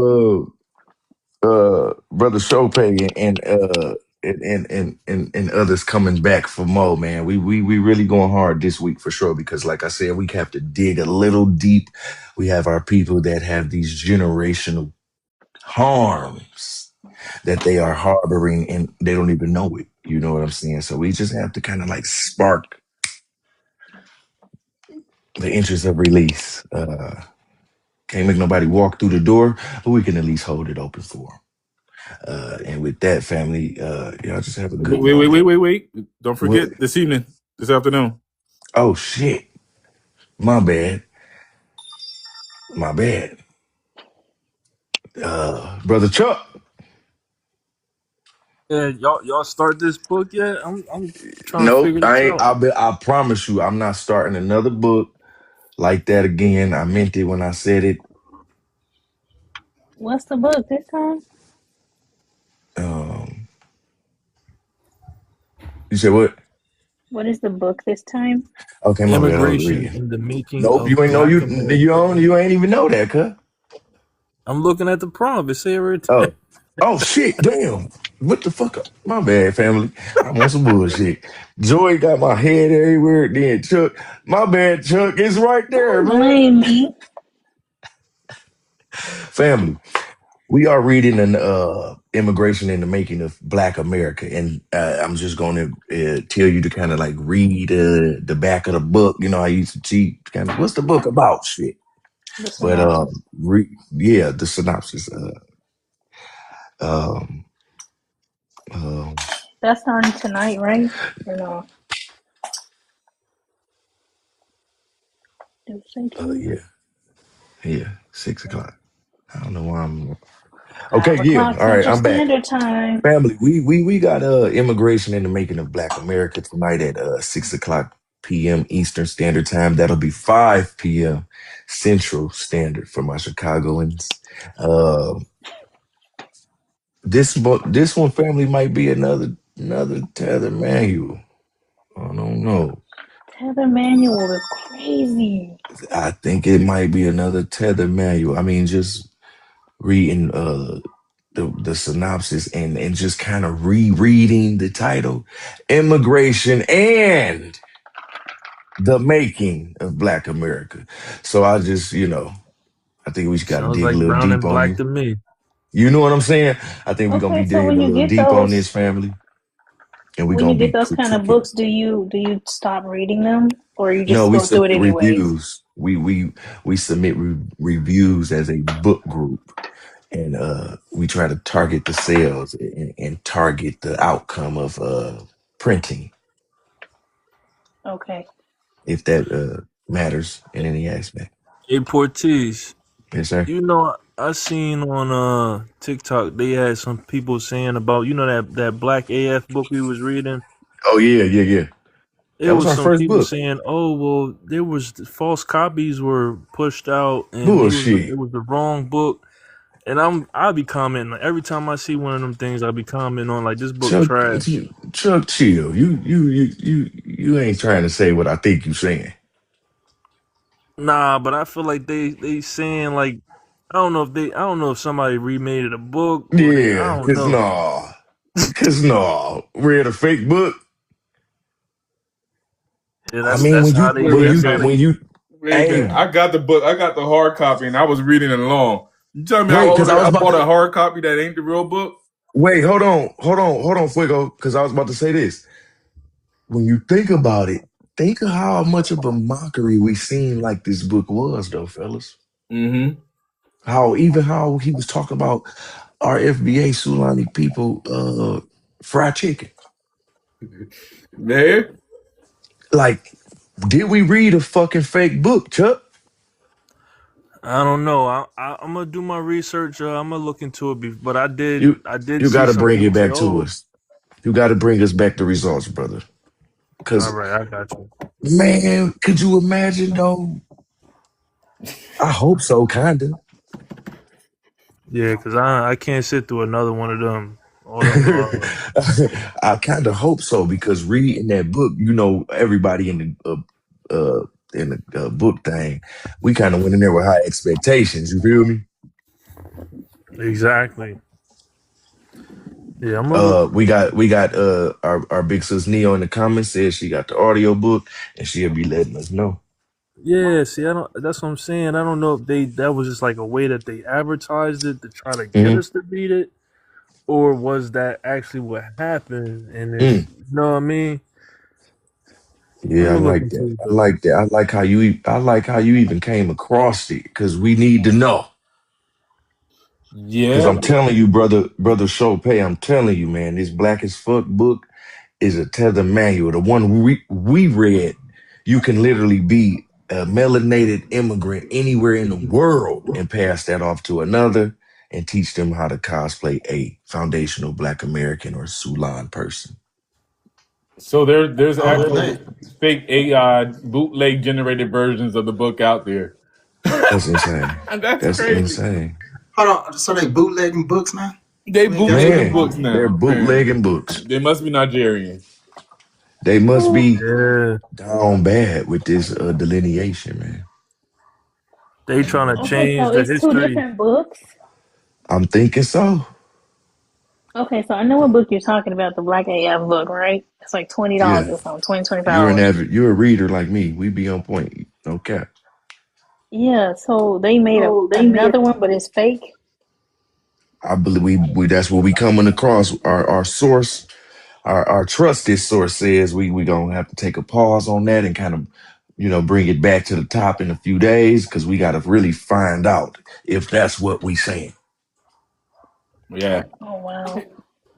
brother Chopay and others coming back for more, man. We really going hard this week for sure because like I said, we have to dig a little deep. We have our people that have these generational harms that they are harboring and they don't even know it. You know what I'm saying? So we just have to kind of like spark the interest of release. Can't make nobody walk through the door, but we can at least hold it open for them. And with that, family, y'all just have a good Wait, one, wait, man. wait, wait, wait. Don't What? forget this evening, this afternoon. Oh shit! My bad. My bad. Brother Chuck. Yeah, y'all start this book yet? I'm trying to Nope. figure I this ain't. out. I promise you, I'm not starting another book like that again. I meant it when I said it. What's the book this time? Um, you said what? What is the book this time? Okay, my bad. I was Immigration reading. in the making Nope. of You ain't know Black America. you ain't even know that, cuz. I'm looking at the prompt. It say right there. Oh. Oh shit, damn. What the fuck? My bad, family. I'm on some bullshit. Joy got my head everywhere. Then Chuck, my bad, Chuck. It's right there, Don't man. blame me. Family, we are reading an immigration in the making of Black America, and I'm just going to tell you to kind of like read the back of the book. You know, I used to cheat. Kind of, what's the book about? Shit, The but synopsis. yeah, the synopsis. Um, um, That's starting tonight, right? Or no? Did it say tonight? yeah, yeah, 6 o'clock. I don't know why I'm. Okay, 5 o'clock yeah. All right, Central I'm back. Standard Time. Family, we got immigration in the making of Black America tonight at 6 o'clock p.m. Eastern Standard Time. That'll be 5 p.m. Central Standard for my Chicagoans. Uh, this one, family, might be another tether manual. I don't know. Tether Manual is crazy. I think it might be another tether manual. I mean, just reading the synopsis and just kind of rereading the title, Immigration and the Making of Black America. So I just, I think we just got to Sounds dig a like little Brown deep and on Black this. to me. You know what I'm saying? I think we're gonna Okay, be so digging a little deep on this, family, and we're when you gonna get be those kind of critiquing. books, do you stop reading them or you No, just we go through submit it anyways? reviews. We submit reviews as a book group, and we try to target the sales and target the outcome of printing, Okay. if that matters in any aspect. Hey Portiz, Yes, sir. you know I seen on TikTok they had some people saying about that Black AF book we was reading. Oh yeah, yeah, yeah. It That was was our some first people book. saying, "Oh well, there was false copies were pushed out, and it Bullshit. was the wrong book." And I'll be commenting like, every time I see one of them things. I'll be commenting on like this book Chuck, trash. Chuck, chill. You ain't trying to say what I think you saying. Nah, but I feel like they saying like I don't know if somebody remade it a book or they I Yeah, don't cause know. no, cause no. Read a fake book. Yeah, I that's mean, that's how they Wait, wait a try minute. when to. you, Wait a minute. hey, I got the book. I got the hard copy, and I was reading it along. You tell me wait, because I was I about bought to a hard copy that ain't the real book? wait. Hold on, Fuego, because I was about to say this. When you think about it, think of how much of a mockery we seem like this book was, though, fellas. Mm-hmm. How he was talking about our FBA Sulani people, fried chicken. Man, Like, did we read a fucking fake book, Chuck? I don't know. I'm gonna do my research. I'm gonna look into it. But You I did you see got to some bring it people say, back to "Oh, us. You got to bring us back the results, brother. all Because right, I got you." man, could you imagine though? I hope so, kinda. Yeah, because I can't sit through another one of them. All them. I kind of hope so because reading that book, you know, everybody in the book thing, we kind of went in there with high expectations. You feel me? Exactly. Yeah, I'm gonna look. We got our big sis Neo in the comments says she got the audio book and she'll be letting us know. Yeah, see, I don't. That's what I'm saying. I don't know if that was just like a way that they advertised it to try to get Mm, us to read it, or was that actually what happened? And it's, mm. you know what I mean. I'm Yeah, I gonna look like that. into it I though. like that. I like how you even came across it because we need to know. Because yeah. I'm telling you, brother Chopay, I'm telling you, man, this Black as Fuck book is a tether manual. The one we read, you can literally be a melanated immigrant anywhere in the world and pass that off to another and teach them how to cosplay a foundational Black American or Sulan person. So there's Oh, actual they fake AI bootleg generated versions of the book out there. That's insane. And that's That's crazy. insane. hold on. So they bootlegging books now. They We ain't got to bootlegging Man, books anymore. they're now, apparently. bootlegging books. They must be Nigerian. They must be Yeah, down bad with this delineation, man. they trying to Okay, so change the it's two history. different books. I'm thinking so. Okay, so I know what book you're talking about, the Black AF book, right? It's like $20 Yeah. or something, 20 You're an $25. avid, you're a reader like me. We be on point. No cap. Yeah, so they made So they made. another one, but it's fake. I believe we that's what we coming across. Our source, our trusted source says we gonna have to take a pause on that and kind of, bring it back to the top in a few days because we gotta really find out if that's what we saying. Yeah. Oh wow.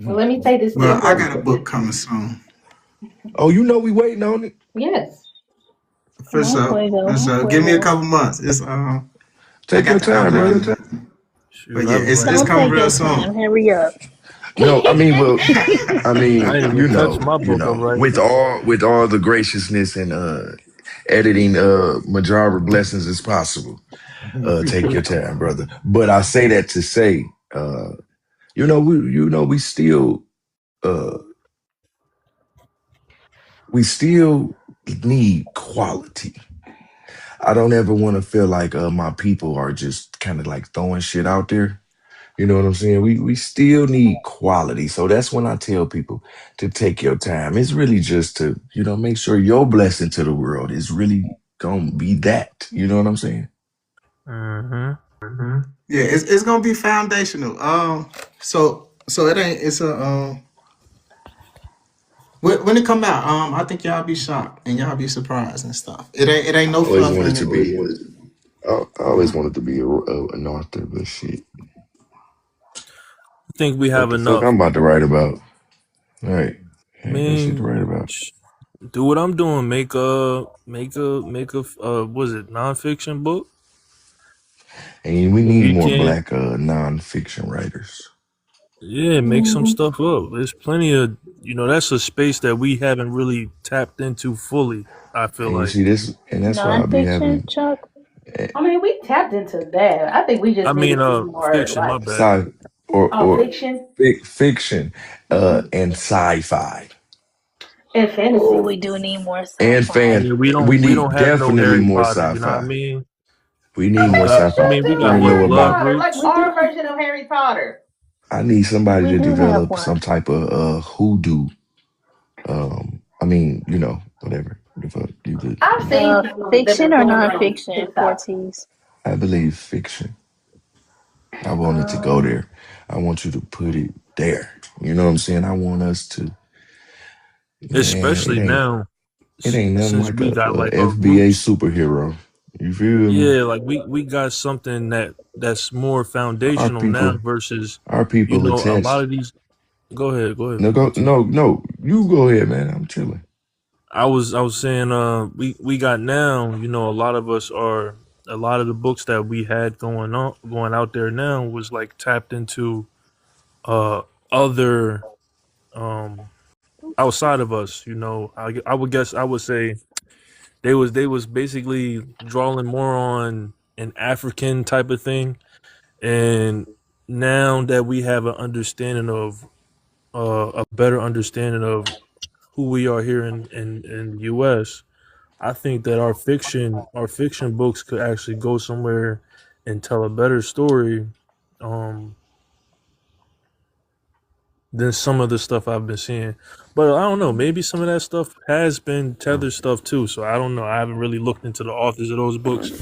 Well, let me say this Well, I different. got a book coming soon. Oh, we waiting on it. Yes. For Come on, sure. For Fuego. sure. Give me a couple months. It's I Take got your the time, brother. outline. But Shoot, yeah, I've it's Don't coming take real your soon. time. Hurry up. No, I mean, well, I I mean, ain't even touched my book up right. with all the graciousness and editing Majara blessings as possible. Take your time, brother. But I say that to say, we still uh we still need quality. I don't ever want to feel like my people are just kind of like throwing shit out there. You know what I'm saying? We still need quality. So that's when I tell people to take your time. It's really just to, make sure your blessing to the world is really gonna be that. You know what I'm saying? Mm-hmm. Yeah, it's gonna be foundational. So it ain't. It's a when it come out. I think y'all be shocked and y'all be surprised and stuff. It ain't I no always fluff wanted in to it. be. I always Uh, wanted to be an author, but shit. I think we What have the fuck enough. I'm about to write about? All right. I Ain't no shit to mean, write about. do what I'm doing. Make a was it nonfiction book? And we If need you more can't, black nonfiction writers. yeah, make some stuff up. There's plenty of, that's a space that we haven't really tapped into fully. I feel And you like. see this, and that's why I be Nonfiction, having Chuck? eh, I mean, we tapped into that. I think we I just mean, needed to be more fiction. My like, bad. sci or oh, fiction fiction and sci-fi and Oh, fantasy. we do need more and sci-fi. fan. Yeah, we We don't need have no definitely Harry more Potter. You know what I sci-fi. mean? We need I more mean, I sci-fi. we mean, we do I got need don't what know Harry Blood about. Potter, like Roots. We do our version of Harry Potter. I need somebody we to do have develop one. some type of hoodoo. I mean, whatever. The fuck you did? I've seen people that Fiction are or doing it on nonfiction, TikTok. Forties? I believe fiction. I want it to go Um, there. I want you to put it there. You know what I'm saying? I want us to, man, especially now it ain't nothing since like we got a like our FBA roots. superhero. You feel me? Yeah, like we got something that's more Our foundational now people, versus, our you people know, a lot attached. of these. Go ahead, No, go, 14. no, no. You go ahead, man. I'm chilling. I was saying we got now, you know, a lot of us are, a lot of the books that we had going out there now was like tapped into uh other um outside of us, you know. I would guess I would say they was basically drawing more on an African type of thing. And now that we have an understanding of a better understanding of who we are here in the US, I think that our fiction books could actually go somewhere and tell a better story um than some of the stuff I've been seeing. But I don't know, maybe some of that stuff has been tethered stuff too. So I don't know. I haven't really looked into the authors of those books.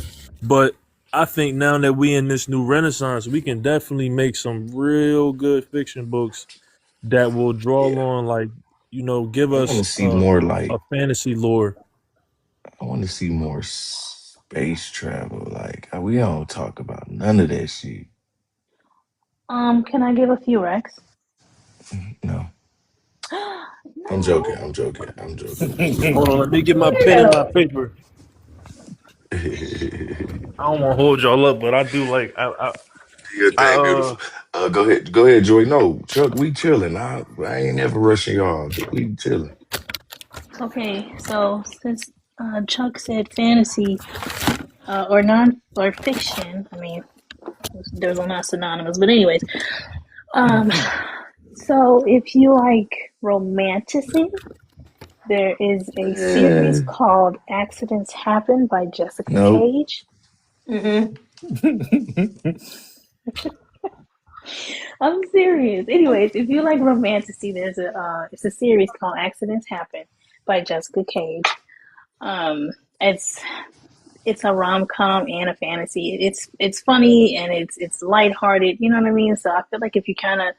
But I think now that we in this new renaissance, we can definitely make some real good fiction books that will draw Yeah, on, like, you know, give I want to us see more a like. fantasy lore. I want to see more space travel. Like we don't talk about none of that shit. can I give a few Rex? No, I'm joking. No. I'm joking. I'm joking. I'm Hold joking. on, let me get my pen and my Weirdo. paper. I don't want to hold y'all up, but I do like Do your I thing, beautiful. Go ahead. Go ahead, Joy. No, Chuck, we chilling. I ain't never rushing y'all. We chilling. Okay, so since Chuck said fantasy or non or fiction, I mean, those are not synonymous, but anyways, um, so if you like romanticism, there is a series Eh, called Accidents Happen by Jessica nope. Cage. Mm-hmm. I'm serious. Anyways, if you like romanticy, there's a it's a series called Accidents Happen by Jessica Cage. Um, it's it's a rom com and a fantasy. It's funny and it's lighthearted. You know what I mean? So I feel like if you kind of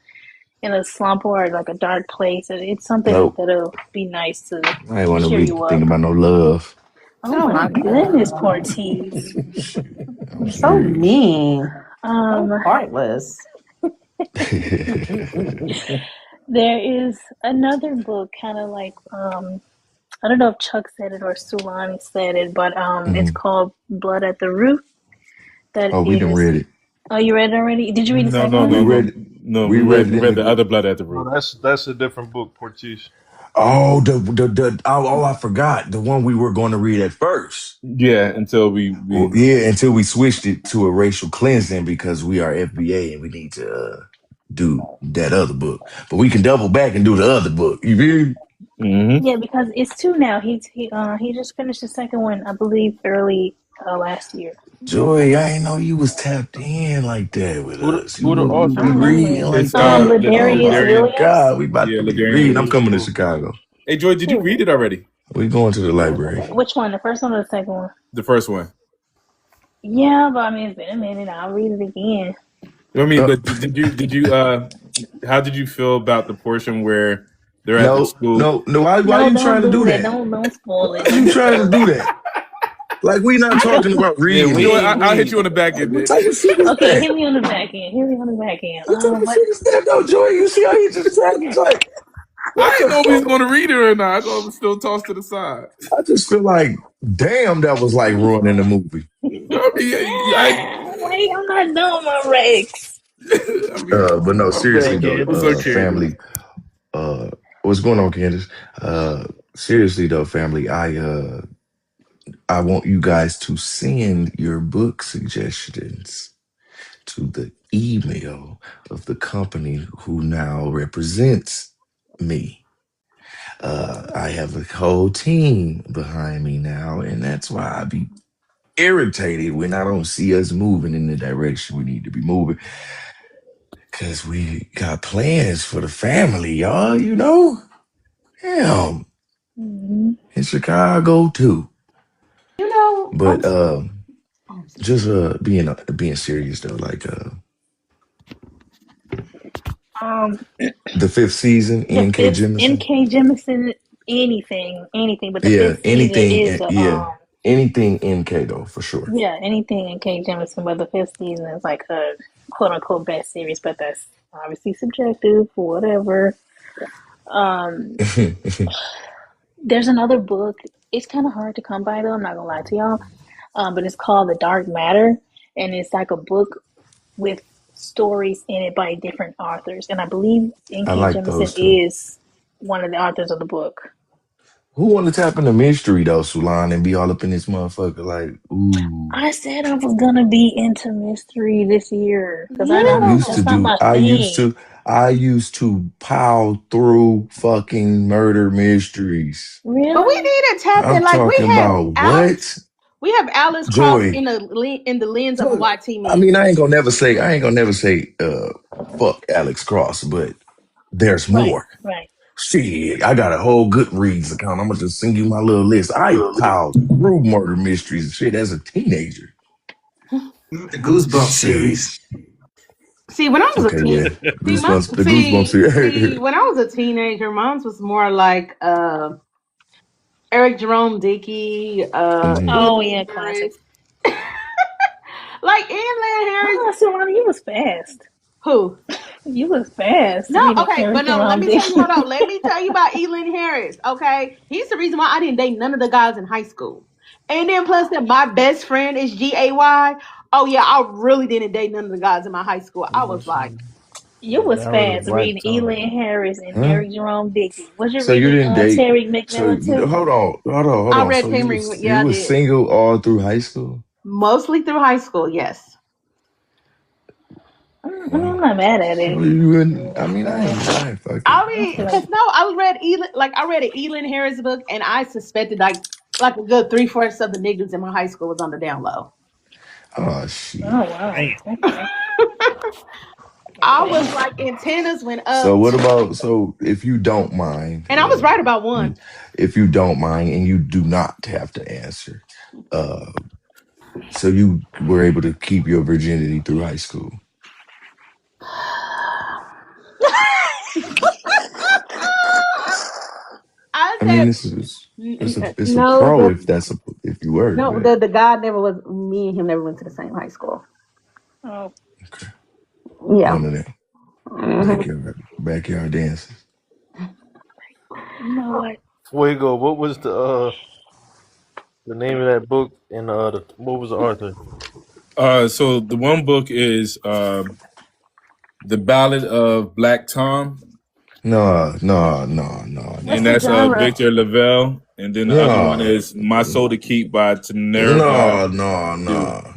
in a slump or like a dark place, it's something Nope. that'll be nice to I ain't want to cheer be you thinking up. about no love. Oh Oh my my goodness, poor god. tease. Shit, I'm You're So serious. mean. So Um, heartless. there is another book, kind of like I don't know if Chuck said it or Sulani said it, but it's Mhm. called Blood at the Root. That Oh, we done is. read it. Oh, you read it already? Did you read the No, second no, We no, one? no, read it. no. We We read read it we in read the the. other blood at the No, root. that's a different book, Portice. Oh, the oh, I forgot the one we were going to read at first. Yeah, until Well, we yeah, until we switched it to a racial cleansing because we are FBA and we need to do that other book. But we can double back and do the other book. You feel me? hmm Yeah, because it's two now. He just finished the second one, I believe, early last year. Joy, I ain't know you was tapped in like that with us. Who the I You be author? reading remember. like It's that. Oh Ladarius my Williams. God, we about yeah, to be Ladarian reading. I'm Williams. coming to Oh, Chicago. Hey Joy, did you read Cool. it already? We going to the library. Which one? The first one or the second one? The first one. Yeah, but I mean, it's been a minute. I'll read it again. I mean, Uh, but did you how did you feel about the portion where they're at the no, school? no, no. Why No, you don't trying to do do that. that? Don't spoil Why it. you Don't trying to spoil do it. that? Like we not I don't. talking about yeah, reading You know it. what? we ain't I'll hit read. you on the back Like end, what bitch. type of shit is Okay, that? hit me on the back end. Hit me on the back end. What type of But shit is that though, Joy? You see how he just said it's like, what I the didn't know if he's fuck? going to read it or not. I thought it was still tossed to the side. I just feel like, damn, that was like ruining the movie. I mean, wait, I'm not done my Rex. I mean, But no, my seriously bad, though, Candace. It's okay. family, uh, what's going on, Candace? Seriously though, family, I want you guys to send your book suggestions to the email of the company who now represents me. I have a whole team behind me now, and that's why I be irritated when I don't see us moving in the direction we need to be moving. Cause we got plans for the family, y'all, you know? Damn. Mhm. in Chicago too. You know, But I'm sorry. just being serious though, like Um, the fifth season, the N.K. fifth Jemisin. N.K. Jemisin, anything, but the Yeah, fifth season anything. is Yeah, anything N.K. though for sure. yeah, anything N.K. Jemisin, but the fifth season is like a quote unquote best series, but that's obviously subjective, whatever. Um, there's another book. It's kind of hard to come by though. I'm not gonna lie to y'all. But it's called The Dark Matter, and it's like a book with stories in it by different authors. And I believe I N.K. like Jemisin those too. is one of the authors of the book. Who want to tap into mystery though, Sulan, and be all up in this motherfucker? Like, ooh. I said I was gonna be into mystery this year because I I don't. used to That's Yeah. not do. my thing. I used to pile through fucking murder mysteries. But we Really? need to tap in. I'm Like talking about what? We have Alice Cross Joy. in the lens of a Fuck. YT I mean, movie. I ain't gonna never say fuck Alex Cross, but there's Right. more. Right. Shit, I got a whole Goodreads account. I'm gonna just send you my little list. I piled through murder mysteries and shit as a teenager. Not the Goosebump Shit. series. See, when I was a Okay, teen, yeah. Goosebumps. The Goosebumps. when I was a teenager, mine was more like Eric Jerome Dickey, Mhm. Oh Elin yeah, classic. Harris. Like Elin Harris. Oh, Solana, you was fast. Who? You was fast No, reading okay, but Eric no, let Jerome me tell you, Dickens. hold on. Let me tell you about Elin Harris, okay? He's the reason why I didn't date none of the guys in high school. And then plus that my best friend is GAY. Oh yeah, I really didn't date none of the guys in my high school. I was like, You was Narrow the fast right reading tongue. Elin Harris and Huh? Eric Jerome Dickens. Was you So you reading didn't date. Terry So McMillan too? hold I on. read So Tammy, yeah, you I was did. single all through high school? Mostly through high school, yes. Wow. I'm not mad at So it. you wouldn't. I mean, I ain't fucking. I I mean, feel cause like no, I read an Elin Harris book, and I suspected like a good three-fourths of the niggas in my high school was on the down low. Oh shit. oh wow, Damn. okay, I okay. was like antennas went So up, what about if you don't mind, and I was right about one. if you don't mind, and you do not have to answer, uh, so you were able to keep your virginity through high school. I I mean, said this is it's a no. pro if you were, but The guy never was. Me and him never went to the same high school. Oh, okay, Yeah. one of them Hmm. backyard dances. you know what? Fuego, what was the name of that book and what was the author? So the one book is The Ballad of Black Tom, What's and the that's genre? Victor Lavelle. And then the other one no, is My Soul to Keep by Taner Duke. no.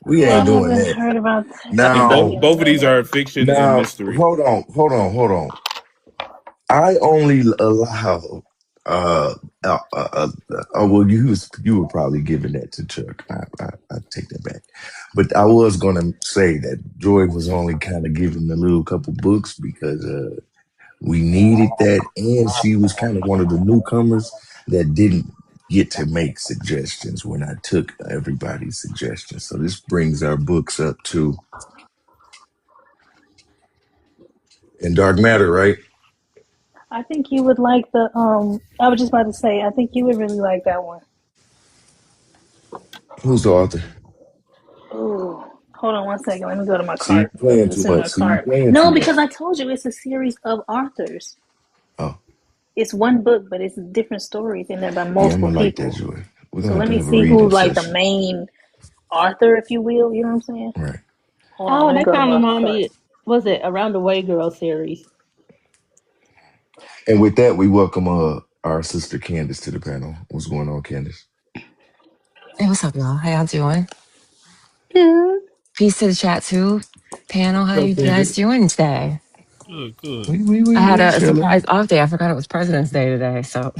We Oh, I ain't Um, doing haven't that. heard about and Now, both of these Victor. are fiction and mystery. hold on. I only allow. Uh, well, you were probably giving that to Chuck. I take that back, but I was gonna say that Joy was only kind of giving a little couple books because we needed that, and she was kind of one of the newcomers that didn't get to make suggestions when I took everybody's suggestions. So this brings our books up to in Dark Matter, right? I think you would like the. I was just about to say. I think you would really like that one. Who's the author? Ooh, hold on one second. Let me go to my See, you cart. playing too It's in much. my See, you cart. playing too No, much. because I told you it's a series of authors. Oh, It's one book, but it's different stories, and they're by yeah, I'm multiple gonna like that, people. Joy. We're So gonna have let to me have a see reading who's like the session. main author, if you will. You know what I'm saying? Right. Hold on. Oh, Let me that go to kind of my remind cart. me. Was it Around the Way Girl series? And with that, we welcome our sister Candace to the panel. What's going on, Candace? Hey, what's up, y'all? How y'all doing? Yeah. Peace to the chat too. Panel, how So, you guys Candace, doing today? Good, good. I had we a chilling. surprise off day. I forgot it was President's Day today, so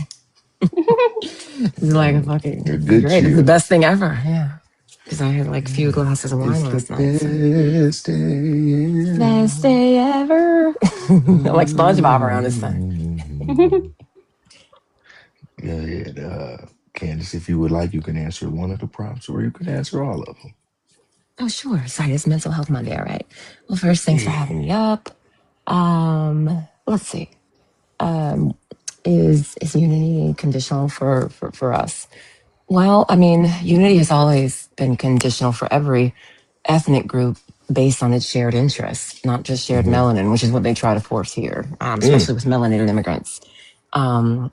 it's like a A fucking good great. It's the chill. best thing ever. Yeah, because I had like a few Yeah. glasses of wine It's the last night. So best day best ever. day ever. I'm like SpongeBob around this thing. Yeah, yeah. Candace, if you would like, you can answer one of the prompts, or you can answer all of them. Oh, sure. Sorry, it's Mental Health Monday, all right. Well, first, thanks for Yeah. having me up. Let's see. Um, is unity conditional for us? Well, I mean, unity has always been conditional for every ethnic group based on its shared interests, not just shared Mm-hmm. melanin, which is what they try to force here, Mm, especially with melanated immigrants.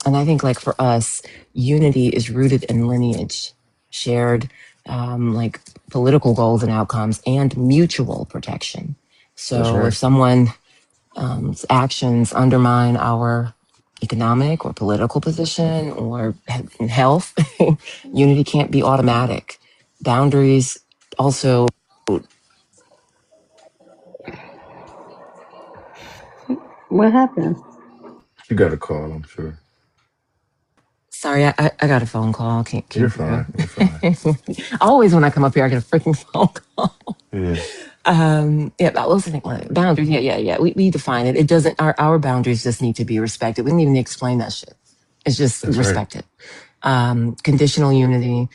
And I think, like, for us, unity is rooted in lineage, shared, like, political goals and outcomes, and mutual protection. that's So if right. someone actions undermine our economic or political position or health, unity can't be automatic. Boundaries also. What happened? You got a call, I'm sure. Sorry, I got a phone call. You're Came through. fine. You're fine. Always when I come up here, I get a freaking phone call. Yeah, Yeah, but what's the thing? Boundaries. Yeah. We define it. It doesn't. Our boundaries just need to be respected. We don't even need to explain that shit. It's just that's right. respect it. Conditional unity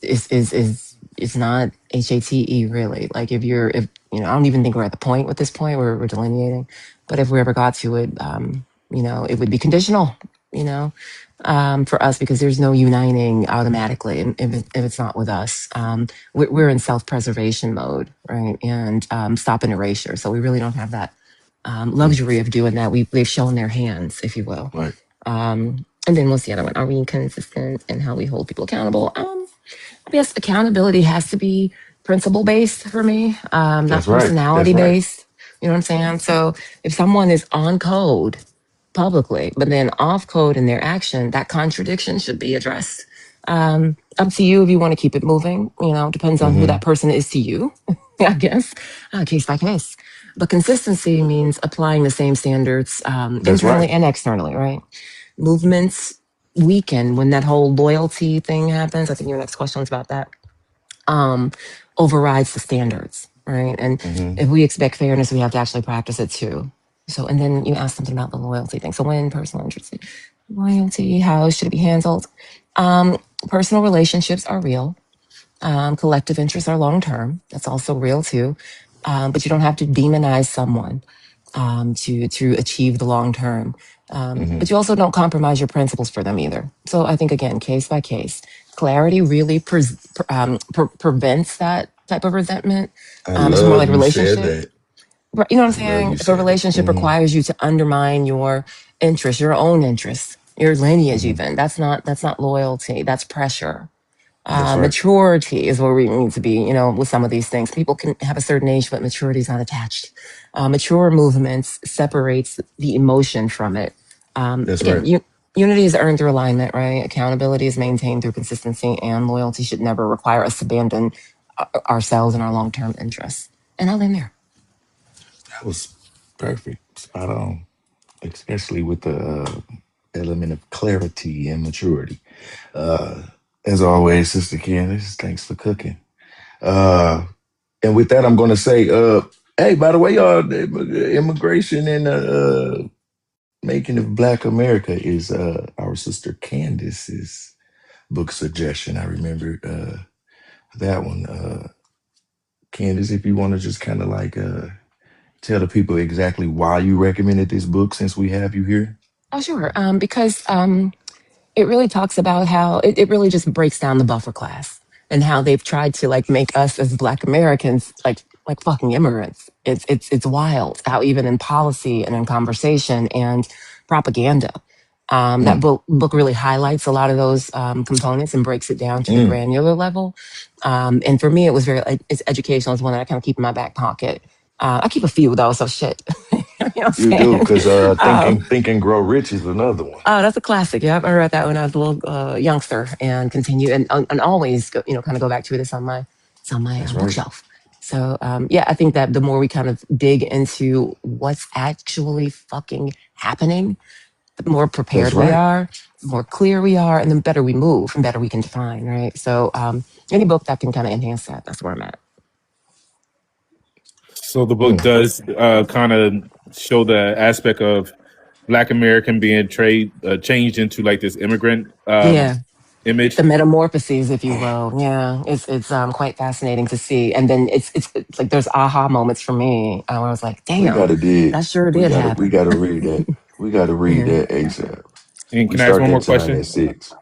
is not HATE really. Like if you know, I don't even think we're at the point with this point where we're delineating, but if we ever got to it, you know, it would be conditional. You know, for us because there's no uniting automatically if it's not with us. We're in self-preservation mode, right? And stop and erasure. So we really don't have that Mm, luxury of doing that. They've shown their hands, if you will. right. And then what's the other one? Are we consistent in how we hold people accountable? I guess accountability has to be principle based for me, not That's right. personality That's right. based. You know what I'm saying? So if someone is on code publicly, but then off code in their action, that contradiction should be addressed. Up to you if you want to keep it moving. You know, depends on who Mm-hmm. that person is to you, I guess, case by case. But consistency means applying the same standards That's internally right. and externally, right? Movements weaken when that whole loyalty thing happens. I think your next question was about that. Um, Overrides the standards, right? And Mm-hmm. if we expect fairness, we have to actually practice it too. So, and then you asked something about the loyalty thing. So, when personal interest, loyalty, how should it be handled? Personal relationships are real. Collective interests are long term. That's also real too. But you don't have to demonize someone to achieve the long term. Mm-hmm. But you also don't compromise your principles for them either. So I think again, case by case, clarity really prevents that type of resentment. I It's more love like you said relationship. that. You know what I'm I love saying? you If a said it. relationship Mm-hmm. requires you to undermine your interests, your own interests, your lineage, Mm-hmm. even that's not loyalty. That's pressure. That's right. Maturity is where we need to be, you know, with some of these things. People can have a certain age, but maturity is not attached. Mature movements separates the emotion from it. That's Again, right. unity is earned through alignment, right? Accountability is maintained through consistency, and loyalty should never require us to abandon ourselves and our long-term interests. And I'll end there. That was perfect. Spot on. Especially with the element of clarity and maturity. Uh, as always, Sister Candace, thanks for cooking. Uh, and with that, I'm going to say, hey, by the way, y'all, immigration and making of Black America is our sister Candace's book suggestion. I remember that one. Candace, if you want to just kind of like tell the people exactly why you recommended this book since we have you here. Oh, sure. Because it really talks about how it really just breaks down the buffer class and how they've tried to like make us as Black Americans like fucking immigrants. It's wild how even in policy and in conversation and propaganda, that Mm, book really highlights a lot of those components and breaks it down to the mm. granular level. And for me, it was very it's educational. It's one that I kind of keep in my back pocket. I keep a few though, so shit. You know what I'm You do, saying? because Um, Think and Grow Rich is another one. Oh, that's a classic. Yeah, I read that when I was a little youngster, and continue and always go, you know, kind of go back to it. It's on my That's right. bookshelf. So yeah, I think that the more we kind of dig into what's actually fucking happening, the more That's prepared we right. are, the more clear we are, and the better we move, and better we can define. Right. So any book that can kind of enhance that, that's where I'm at. So the book Mm, does kind of show the aspect of Black American being changed into like this immigrant Yeah. image. The metamorphoses, if you will. Yeah, it's quite fascinating to see. And then it's like there's aha moments for me where I was like, We damn, gotta that dig. sure We did gotta we happen. gotta read that. We gotta read Yeah. that ASAP. And We can I ask start one that more tonight question? at 6.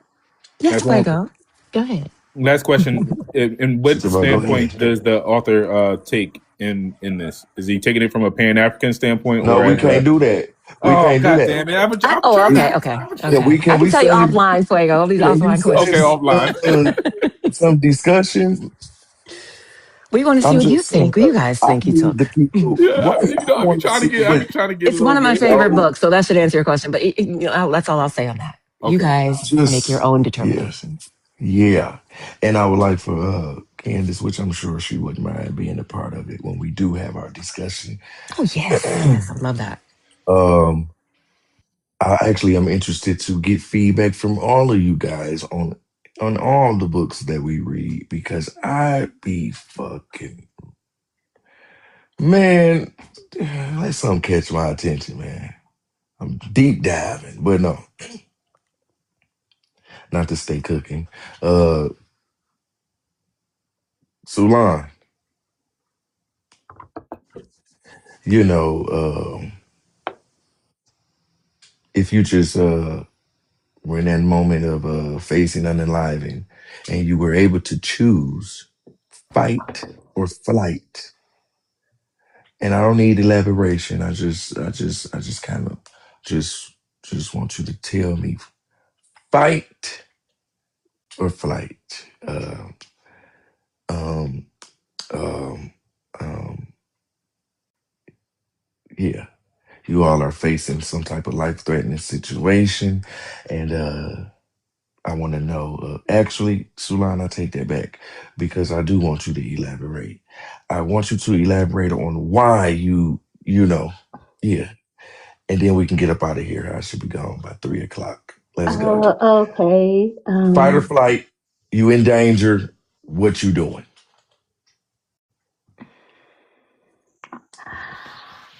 Yes, Ask one more. Fuego. Go ahead. Last question: in She what said, "Well, go ahead." standpoint does the author take in this? Is he taking it from a Pan African standpoint, No, or we as can't a do that. We oh can't do god that. damn it? I'm Oh, trying okay, to. okay, Can okay. we I can can we tell you save offline, Fuego. These can you offline save Okay, questions. offline. some discussion? We want to see I'm what you just saying think. What you guys I think he need the took? people Yeah, right. you I know, want to see I what be trying to get a It's little one of my game favorite on. no books, so that should answer your question. But that's all I'll say on that. You Okay. guys make your just own yeah. determinations. Yeah. And I would like for Candace, which I'm sure she wouldn't mind being a part of it when we do have our discussion. Oh yes, yes, I love that. um I actually am interested to get feedback from all of you guys on all the books that we read because I be fucking man, let something catch my attention, man. I'm deep diving, but no, not to stay cooking. Uh Sulan, you know, if you just were in that moment of facing unaliving and you were able to choose fight or flight, and I don't need elaboration. I just kind of just just want you to tell me fight or flight. Um, um, um, yeah, you all are facing some type of life threatening situation, and I want to know. Actually, Sulan, I take that back because I do want you to elaborate. I want you to elaborate on why you know, yeah, and then we can get up out of here. I should be gone by 3 o'clock. Let's go. Okay. Fight or flight. You in danger. What you doing?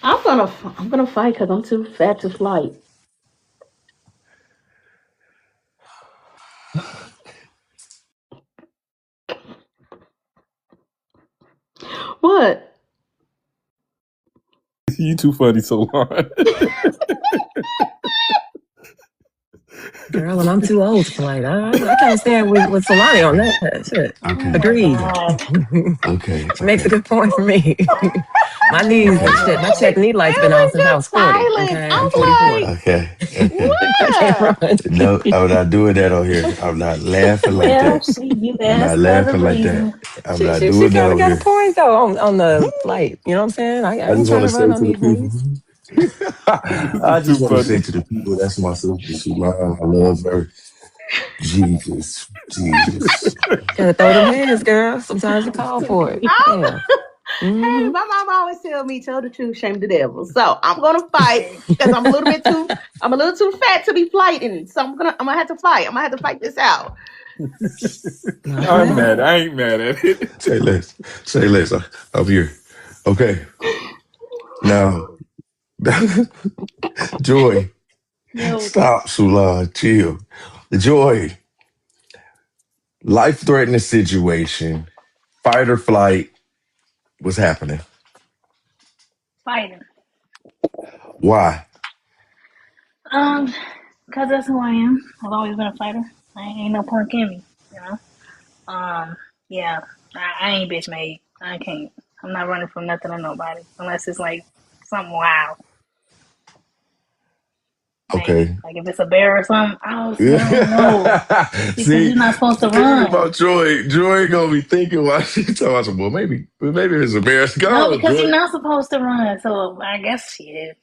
I'm gonna fight because I'm too fat to fight. What? You too funny, so long. Girl, and I'm too old to play. I kind of stand with Solani on that shit. Oh Okay, my Agreed. okay, God. okay, She makes a okay, good point for me. My Oh knees, my okay, shit, my God. check knee light's been It on was since I was just 40. silence. Okay, I'm I'm 44. like, okay, okay. I can't what? run. No, I'm not doing that on here. I'm not laughing like Well, that. she, you I'm not asked for the laughing like that. reason. I'm She, not she, she doing that kind of on got a here. point though on the flight. You know what I'm saying? I I ain't just trying want to to run say on to the these people. knees. This I is just too want to say funny. to the people, that's my sister, Sulan. I love her. Jesus, Jesus. Gotta throw them hands, girl. Sometimes you call for it. Yeah. Hey, Mm-hmm. my mom always tell me, tell the truth, shame the devil. So I'm gonna fight because I'm a little too fat to be fighting. So I'm gonna have to fight. I'm gonna have to fight this out. I'm Okay. mad. I ain't mad at it. Say less. Say less. I'm here. Okay. Now, Joy, Yo, stop, Sulan. Chill. Joy, life threatening situation, fight or flight. What's happening? fighting. Why? Um, because that's who I am. I've always been a fighter. I ain't no punk in me, you know? Yeah, I ain't bitch made. I can't. I'm not running from nothing or nobody. Unless it's like something wild. Maybe. Okay. Like if it's a bear or something. Oh, no. See, because See, you're not supposed to the thing run. about Joy, Joy gonna be thinking while she talking about some, well, maybe it's embarrassing. No, Go on, because Joy. you're not supposed to run. So I guess shit.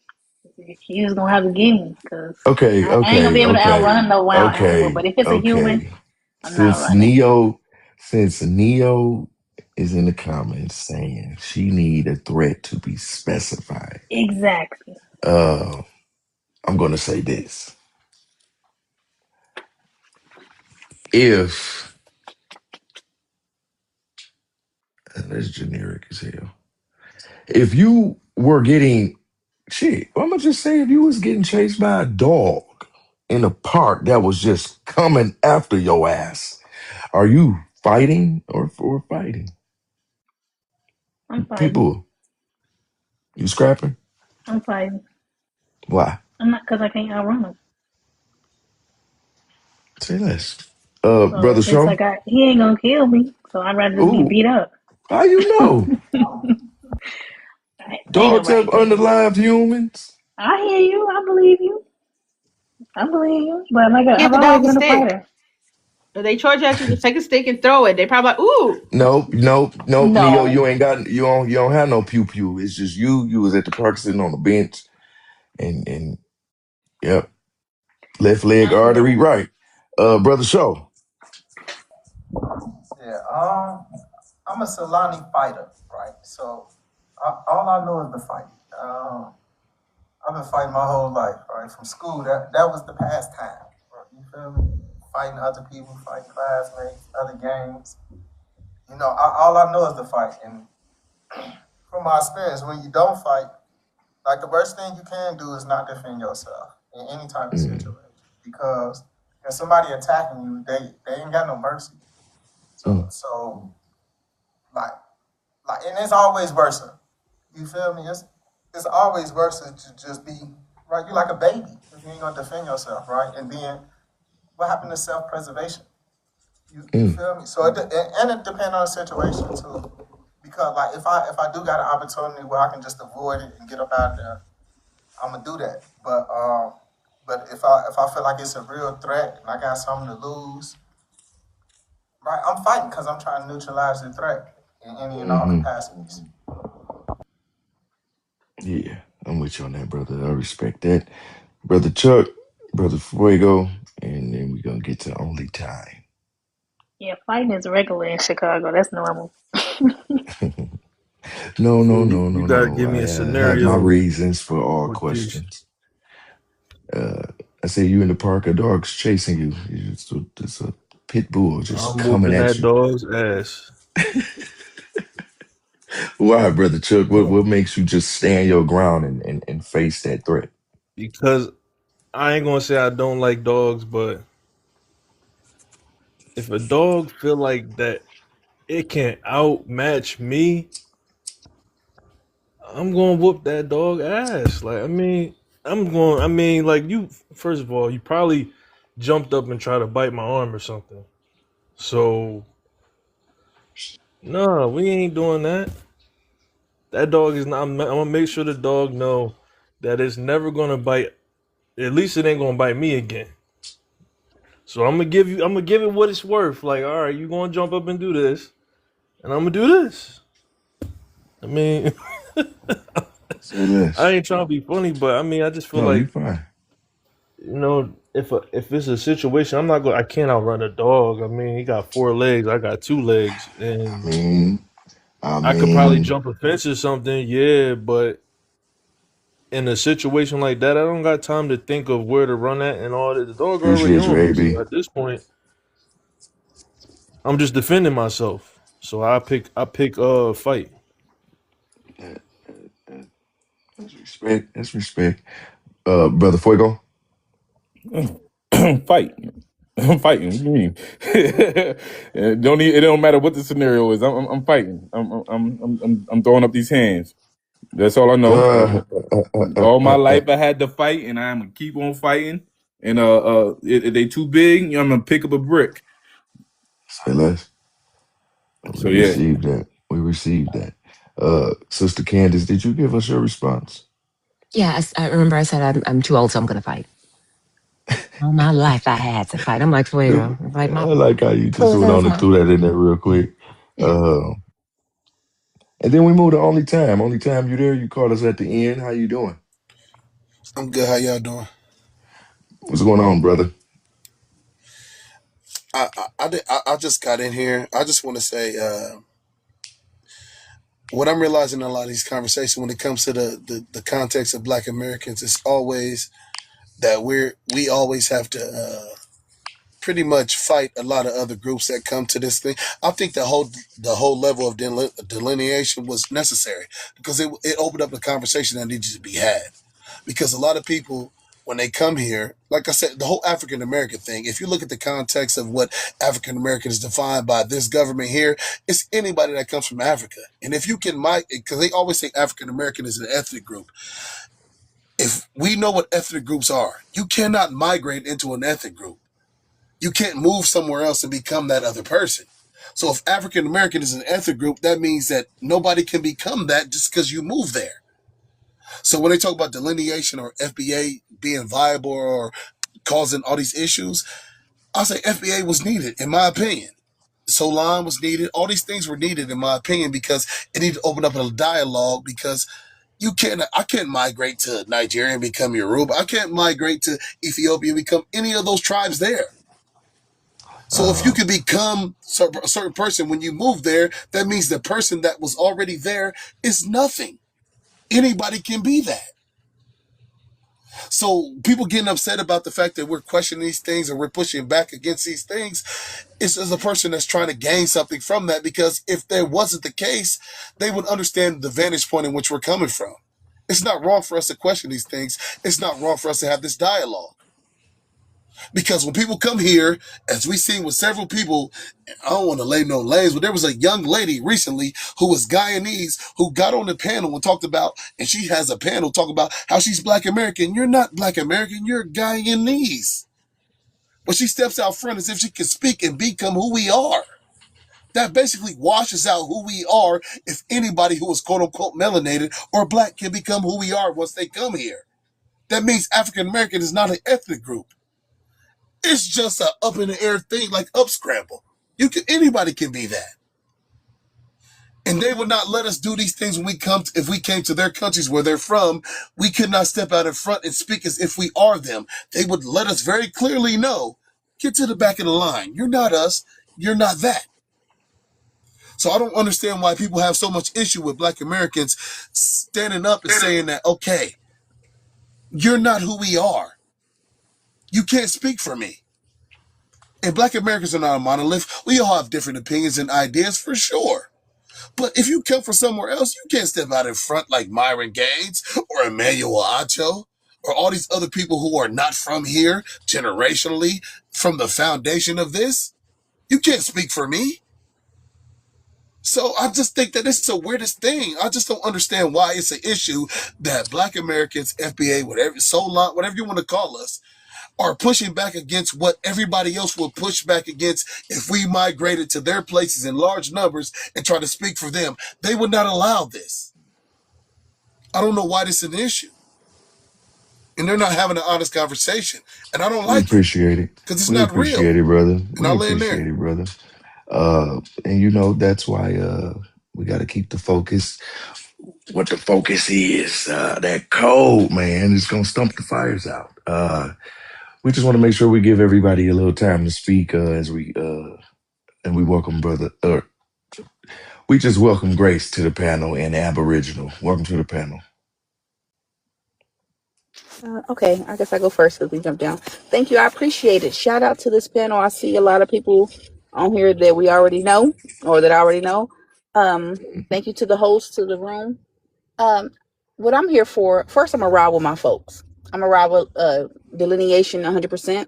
She was gonna have to get me because Okay, I ain't gonna be okay, able to okay, outrun no wild animal. But okay, if it's a human, okay. I'm not Since running. Neo, since Neo is in the comments saying she need a threat to be specified, Exactly. uh, I'm gonna say this: if that's generic as hell, if you were getting Shit, I'ma just say if you was getting chased by a dog in a park that was just coming after your ass, are you fighting or fighting? I'm fighting. People, you scrapping? I'm fighting. Why? I'm not because I can't outrun him. Say less. So Brother it's Show. like he ain't gonna kill me. So I'd rather just be Ooh, beat up. how you know? Ain't Dogs have nobody taking me. underlived humans. I hear you. I believe you. I believe you. But like Give I've the always dog a been a stick. fighter. If they charge at you, just take a stick and throw it. They probably like, ooh. Nope, Neo. No. You ain't got you don't have no pew pew. It's just you. You was at the park sitting on the bench, and yep, left leg artery right. Brother Show. Yeah, I'm a Solani fighter, right? So all I know is the fight. I've been fighting my whole life, right? From school, that was the pastime. Right? You feel me? Fighting other people, fighting classmates, other games. All I know is the fight. And from my experience, when you don't fight, like the worst thing you can do is not defend yourself in any type of Mm, situation because if somebody attacking you, they ain't got no mercy. So mm, so like and it's always worse. You feel me? It's always worse to just be right. You're like a baby if you ain't gonna defend yourself, right? And then what happened to self preservation? You mm, feel me? So and it depends on the situation too. Because like if I do got an opportunity where I can just avoid it and get up out of there, I'm gonna do that. But if I feel like it's a real threat and I got something to lose, right? I'm fighting because I'm trying to neutralize the threat in any and all hmm capacities. Yeah, I'm with you on that, brother. I respect that, brother Chuck, brother Fuego, and then we gonna get to only time. Yeah, fighting is regular in Chicago. That's normal. No, So no, you, no, you no, gotta no. give me a I have my scenario reasons for all for this. questions. Uh, I say you in the park, a dog's chasing you. It's a pit bull just I'm coming whooping at that you. dog's ass. Why, brother Chuck? What makes you just stand your ground and face that threat? Because I ain't gonna say I don't like dogs, but if a dog feel like that it can outmatch me, I'm gonna whoop that dog ass. Like I mean, like you. First of all, you probably jumped up and tried to bite my arm or something. So no, we ain't doing that. That dog is not. I'm gonna make sure the dog know that it's never gonna bite. At least it ain't gonna bite me again. So I'm gonna give you. I'm gonna give it what it's worth. Like, all right, you gonna jump up and do this, and I'm gonna do this. I mean, Say I less. ain't trying to be funny, but I mean, I just feel No, you like fine. if it's a situation, I'm not going. I can't outrun a dog. I mean, he got four legs. I got two legs, I and mean, I I could probably mean, jump a fence or something. Yeah, but in a situation like that, I don't got time to think of where to run at and all that. The dog already appreciate you, on me. So AB. at this point, I'm just defending myself. So I pick fight. That's respect. That's respect. Brother Fuego. Fight. I'm fighting. What do you mean? It don't matter what the scenario is. I'm fighting. I'm throwing up these hands. That's all I know. All my life I had to fight, and I'm gonna keep on fighting. And if they too big, I'm gonna pick up a brick. Say less. We So yeah, received that. We received that. Sister Candace, did you give us your response? Yeah, I remember I said I'm too old, so I'm going to fight. All my life I had to fight. I'm like Fuego. Like I my like how you just close went ass on and home. threw that in there real quick. Yeah. Uh, and then we moved to only time. Only time you there. You called us at the end. How you doing? I'm good. How y'all doing? What's going on, brother? I just got in here. I just want to say what I'm realizing in a lot of these conversations when it comes to the context of Black Americans, it's always that we always have to pretty much fight a lot of other groups that come to this thing. I think the whole level of delineation was necessary because it opened up the conversation that needed to be had. Because a lot of people, when they come here, like I said, the whole African American thing, if you look at the context of what African American is defined by this government here, it's anybody that comes from Africa. And if you can, because they always say African American is an ethnic group. If we know what ethnic groups are, you cannot migrate into an ethnic group. You can't move somewhere else and become that other person. So if African American is an ethnic group, that means that nobody can become that just because you move there. So when they talk about delineation or FBA being viable or causing all these issues, I'll say FBA was needed, in my opinion. Solon was needed. All these things were needed, in my opinion, because it needed to open up a dialogue. Because I can't migrate to Nigeria and become Yoruba. I can't migrate to Ethiopia and become any of those tribes there. So if you Uh, could become a certain person when you move there, that means the person that was already there is nothing. Anybody can be that. So people getting upset about the fact that we're questioning these things and we're pushing back against these things is as a person that's trying to gain something from that. Because if there wasn't the case, they would understand the vantage point in which we're coming from. It's not wrong for us to question these things. It's not wrong for us to have this dialogue. Because when people come here, as we've seen with several people, I don't want to lay no names, but there was a young lady recently who was Guyanese who got on the panel and talked about, and she has a panel talk about how she's Black American. You're not Black American, you're Guyanese. But she steps out front as if she can speak and become who we are. That basically washes out who we are if anybody who is quote unquote melanated or Black can become who we are once they come here. That means African American is not an ethnic group. It's just a up in the air thing, like up scramble. Anybody can be that. And they would not let us do these things when if we came to their countries where they're from, we could not step out in front and speak as if we are them. They would let us very clearly know, get to the back of the line. You're not us. You're not that. So I don't understand why people have so much issue with Black Americans standing up and saying that, okay, you're not who we are. You can't speak for me. And Black Americans are not a monolith. We all have different opinions and ideas for sure. But if you come from somewhere else, you can't step out in front like Myron Gaines or Emmanuel Acho or all these other people who are not from here generationally from the foundation of this. You can't speak for me. So I just think that it's the weirdest thing. I just don't understand why it's an issue that Black Americans, FBA, whatever, Solon, whatever you want to call us, are pushing back against what everybody else will push back against if we migrated to their places in large numbers and try to speak for them. They would not allow this. I don't know why this is an issue. And they're not having an honest conversation. And I don't we like it appreciate it. because it's We not real. appreciate it, brother. And We I'll land appreciate there. it, brother. And that's why we got to keep the focus. What the focus is, that code, man, is gonna stump the fires out. We just want to make sure we give everybody a little time to speak as we and we welcome brother. We just welcome Grace to the panel and Aboriginal. Welcome to the panel. Okay, I guess I go first because we jumped down. Thank you. I appreciate it. Shout out to this panel. I see a lot of people on here that we already know or that I already know. Thank you to the host, to the room. Um, what I'm here for, first, I'm going to ride with my folks. I'm going to ride with delineation 100%.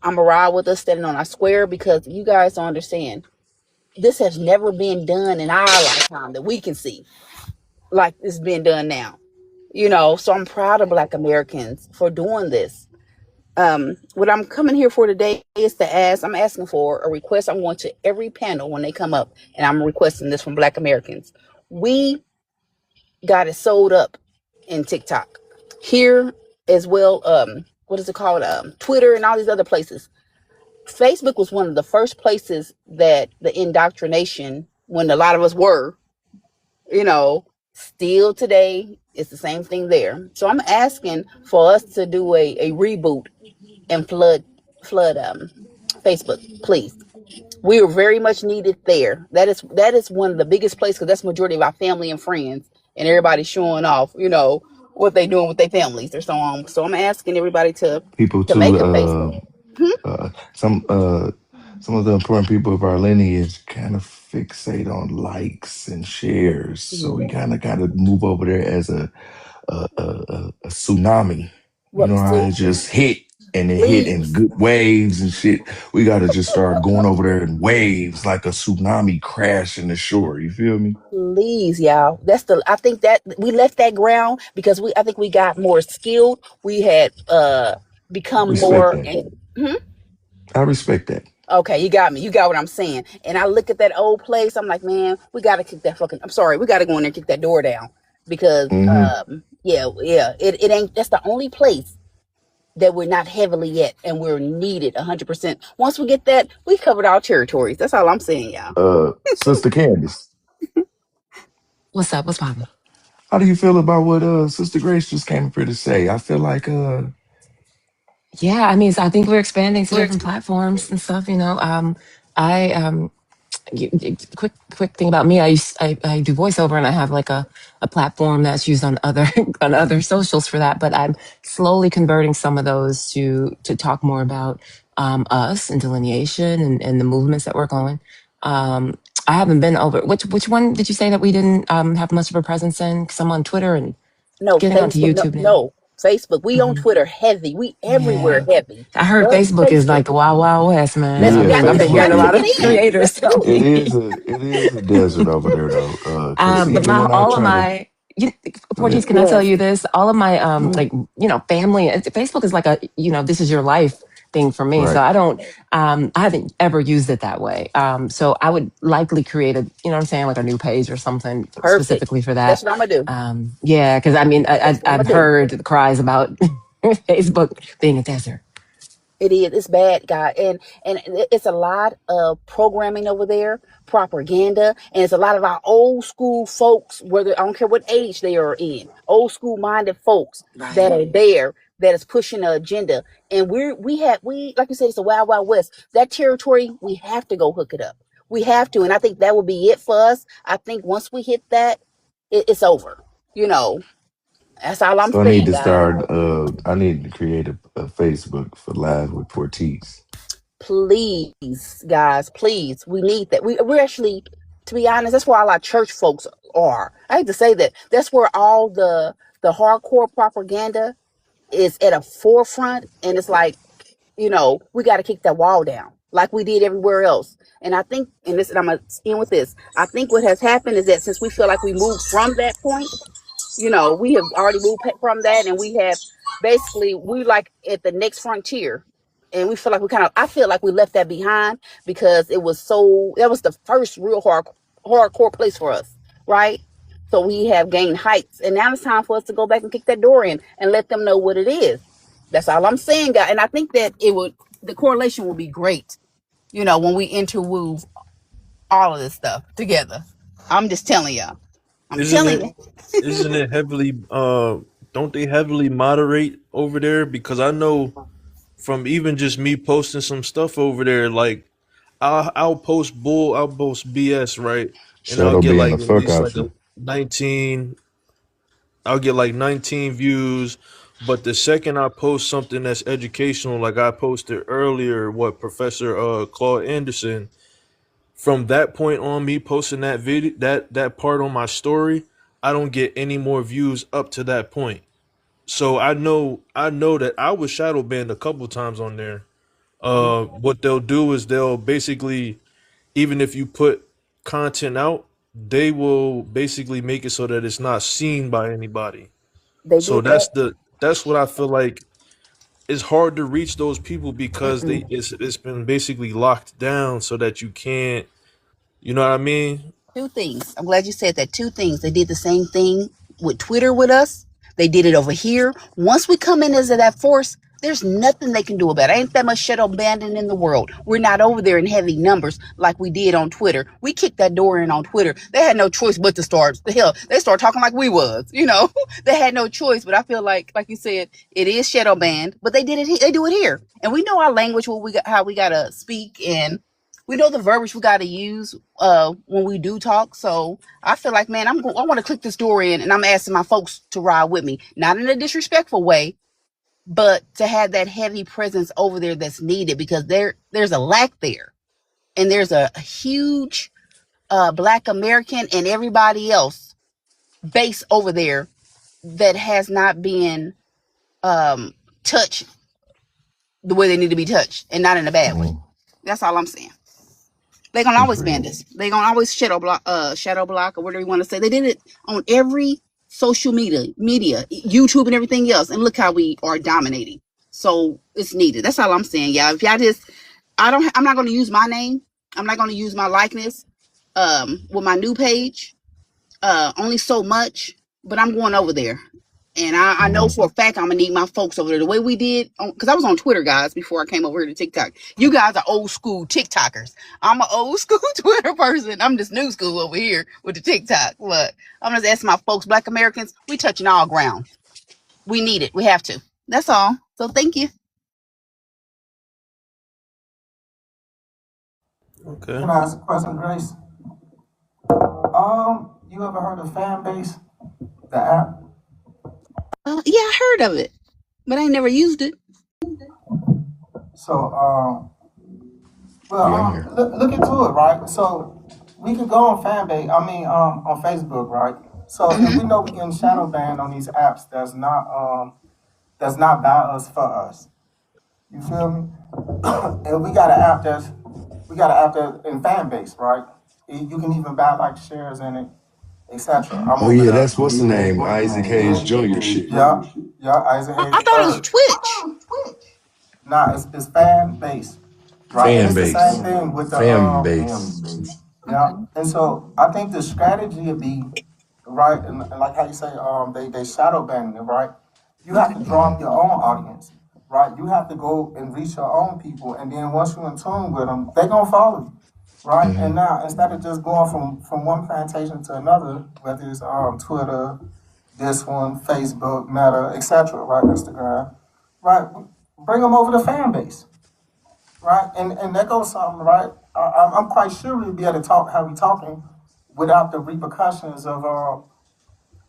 I'm going to ride with us standing on our square because you guys don't understand. This has never been done in our lifetime that we can see like it's being done now. So I'm proud of Black Americans for doing this. What I'm coming here for today is I'm asking for a request. I'm going to every panel when they come up, and I'm requesting this from Black Americans. We got it sold up in TikTok here as well. What is it called? Twitter and all these other places. Facebook was one of the first places that the indoctrination, when a lot of us were, still today, it's the same thing there. So I'm asking for us to do a reboot and flood Facebook, please. We are very much needed there. That is one of the biggest places because that's majority of our family and friends, and everybody showing off, what they doing with their families or so on. So I'm asking everybody to People to make to a Facebook. Some some of the important people of our lineage kind of fixate on likes and shares, so we Yeah. kind of move over there as a tsunami. You Well, know how see, it just hit and it hit in please, good waves and shit. We got to just start going over there in waves like a tsunami crashing the shore. You feel me? please, y'all. I think that we left that ground because I think we got more skilled. We had I become respect more. that. Mhm. I respect that. Okay, you got me. You got what I'm saying. And I look at that old place. I'm like, man, we got to kick that fucking. I'm sorry, we got to go in there and kick that door down because, Hmm. yeah, yeah, it ain't. That's the only place that we're not heavily at, and we're needed 100%. Once we get that, we covered our territories. That's all I'm saying, y'all. Sister Candace, What's up? What's poppin'? how do you feel about what Sister Grace just came up here to say? I feel like Yeah, I mean, so I think we're expanding to different platforms and stuff. I quick thing about me. I do voiceover, and I have like a platform that's used on other on other socials for that. But I'm slowly converting some of those to talk more about us and delineation and the movements that we're going. Um, I haven't been over which one did you say that we didn't have much of a presence in? Because I'm on Twitter and No, getting onto Facebook. No, YouTube now. no, Facebook. We on Mhm. Twitter heavy. We everywhere Yeah. heavy. I heard But Facebook is Facebook. like the wild, wild west, man. Let's yeah, got I've been Facebook hearing a gotta lot kick of it in. creators Let's tell do it. me. it is a desert over there though. Cause But even my when I all of try to my you, go ahead. Portuguese, can I tell Yes. you this? All of my Mhm. like family. Facebook is like a this is your life thing for me. So Right. I don't I haven't ever used it that way. So I would likely create a what I'm saying, like a new page or something Perfect. specifically for That's that. what I'm gonna do. Yeah, because I mean That's what I'm I've gonna do. heard the cries about Facebook being a desert. It is. It's bad, God, and it's a lot of programming over there, propaganda, and it's a lot of our old school folks. Whether I don't care what age they are in, old school minded folks that Right. are there that is pushing the agenda. And we like you said, it's a wild wild west. That territory, we have to go hook it up. We have to, and I think that will be it for us. I think once we hit that, it's over. You know, that's all I'm So I need saying, to guys. start. I need to create a Facebook for Live with Fortis. Please, guys, please, we need that. We're actually, to be honest, that's where all our church folks are. I hate to say that. That's where all the hardcore propaganda is at a forefront, and it's like, we got to kick that wall down like we did everywhere else. And I think, and I'm gonna end with this. I think what has happened is that since we feel like we moved from that point, we have already moved from that, and we have basically we like at the next frontier, and we feel like I feel like we left that behind because that was the first real hardcore place for us, right? So we have gained heights, and now it's time for us to go back and kick that door in and let them know what it is. That's all I'm saying, guys. And I think that the correlation will be great, when we interweave all of this stuff together. I'm just telling y'all. I'm Isn't telling it? you. Isn't it heavily? Don't they heavily moderate over there? Because I know from even just me posting some stuff over there, like I'll post bull, I'll post BS, right, and I'll Shadow get being like the at fuck least out like you. a 19. I'll get like 19 views, but the second I post something that's educational, like I posted earlier, what Professor Claude Anderson, from that point on, me posting that video, that part on my story, I don't get any more views up to that point. So I know that I was shadow banned a couple times on there. What they'll do is they'll basically, even if you put content out, they will basically make it so that it's not seen by anybody. They So did that. that's what I feel like. It's hard to reach those people because Mm-mm. it's been basically locked down so that you can't, you know what I mean? Two things. I'm glad you said that. Two things. They did the same thing with Twitter with us. They did it over here. Once we come in as that force, there's nothing they can do about it. Ain't that much shadow banding in the world. We're not over there in heavy numbers like we did on Twitter. We kicked that door in on Twitter. They had no choice but to start. The hell, they start talking like we was. They had no choice. But I feel like you said, it is shadow banned. But they did it. They do it here, and we know our language. What we got, how we gotta speak, and we know the verbiage we gotta use when we do talk. So I feel like, man, I want to click this door in, and I'm asking my folks to ride with me, not in a disrespectful way, but to have that heavy presence over there that's needed, because there's a lack there, and there's a huge Black American and everybody else base over there that has not been touched the way they need to be touched, and not in a bad way. Mm, That's all I'm saying. They're gonna always ban agreed. us. They're gonna always shadow block, or whatever you want to say. They did it on every social media, YouTube and everything else, and look how we are dominating. So it's needed. That's all I'm saying, y'all. If y'all just, I'm not gonna use my name. I'm not gonna use my likeness. With my new page, only so much, but I'm going over there. And I know Mm, for a fact I'm gonna need my folks over there the way we did, because I was on Twitter, guys, before I came over here to TikTok. You guys are old school TikTokers. I'm an old school Twitter person. I'm just new school over here with the TikTok. But I'm just asking my folks, Black Americans, we touching all ground. We need it. We have to. That's all. So thank you. Okay. Can I ask a question, Grace? You ever heard of Fanbase, the app? Yeah, I heard of it, but I ain't never used it. So, well, yeah, I'm here. look into it, right? So, we could go on Fanbase. I mean, on Facebook, right? So, if we Mm-hmm. know we getting shadow banned on these apps, that's not by us for us. You feel me? And we got an app that in Fanbase, right? You can even buy like shares in it, etc. I'm Oh over yeah, there. that's Oh what's the yeah, that's name? what's the Isaac name? Hayes Isaac Jr. Hayes. shit. Yeah, yeah, Isaac I Hayes the thought it was third. Twitch. Nah, it's fan base, right? And Fan it's the same base. thing with the Fan base. yeah. Okay. And so I think the strategy would be right, and like how you say they shadow banning it, right? You have Okay. to draw Hmm. up your own audience, right? You have to go and reach your own people, and then once you're in tune with them, they gonna follow you, right? Hmm. And now instead of just going from one plantation to another, whether it's Twitter, this one, Facebook, Meta, etc., right, Instagram, right? Bring them over to fan base, right? And that goes something, right? I'm quite sure we'll be able to talk how we talking without the repercussions of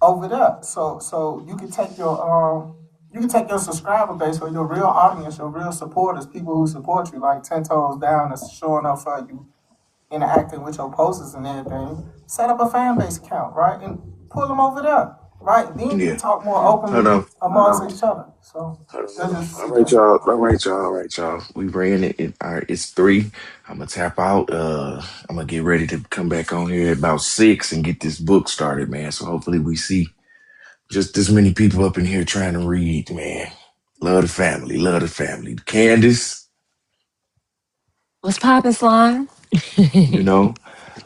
over there. So you can take your subscriber base or your real audience, your real supporters, people who support you, like 10 toes down, that's showing up for you, interacting with your posters and everything. Set up a fan base account, right, and pull them over there, right? Then you can Yeah. talk more Hold openly on. amongst each other. So Hold on, that's hold on. just a All right, suggestion. y'all. All right, y'all. All right, y'all. We ran it. All right, it's 3. I'm gonna tap out. I'm gonna get ready to come back on here at about 6 and get this book started, man. So hopefully we see just this many people up in here trying to read, man. Love the family. Love the family. Candace, What's poppin', slime? you know.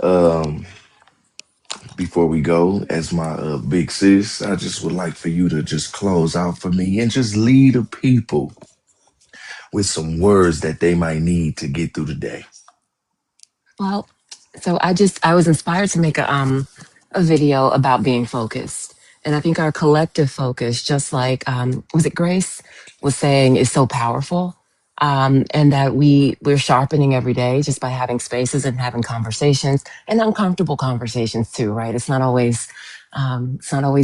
Um, Before we go, as my big sis, I just would like for you to just close out for me and just lead the people with some words that they might need to get through the day. Well, so I was inspired to make a video about being focused. And I think our collective focus, just like was it Grace was saying, is so powerful. And that we're sharpening every day just by having spaces and having conversations and uncomfortable conversations too, right? It's not always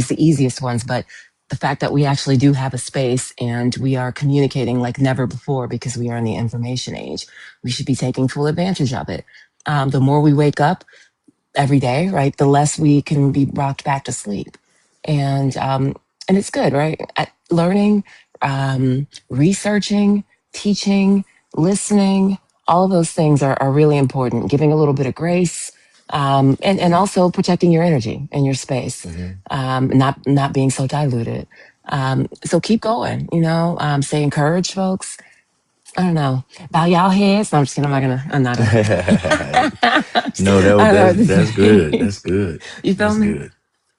the easiest ones, but the fact that we actually do have a space and we are communicating like never before because we are in the information age, we should be taking full advantage of it. The more we wake up every day, right, the less we can be rocked back to sleep. And it's good, right? Learning, researching, teaching, listening, all of those things are really important. Giving a little bit of grace, and also protecting your energy and your space, Mhm. not being so diluted. So keep going, stay encouraged, folks. I don't know. Bow y'all heads. No, I'm just kidding. I'm not gonna. No, I don't know what to that's good. say. That's good. You feel That's me? good.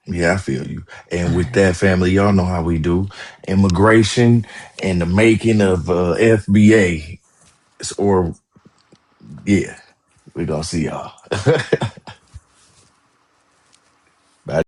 Yeah, I feel you. All And with right. that, family, y'all know how we do. Immigration and the making of FBA. Or, yeah, we're going to see y'all. Bye.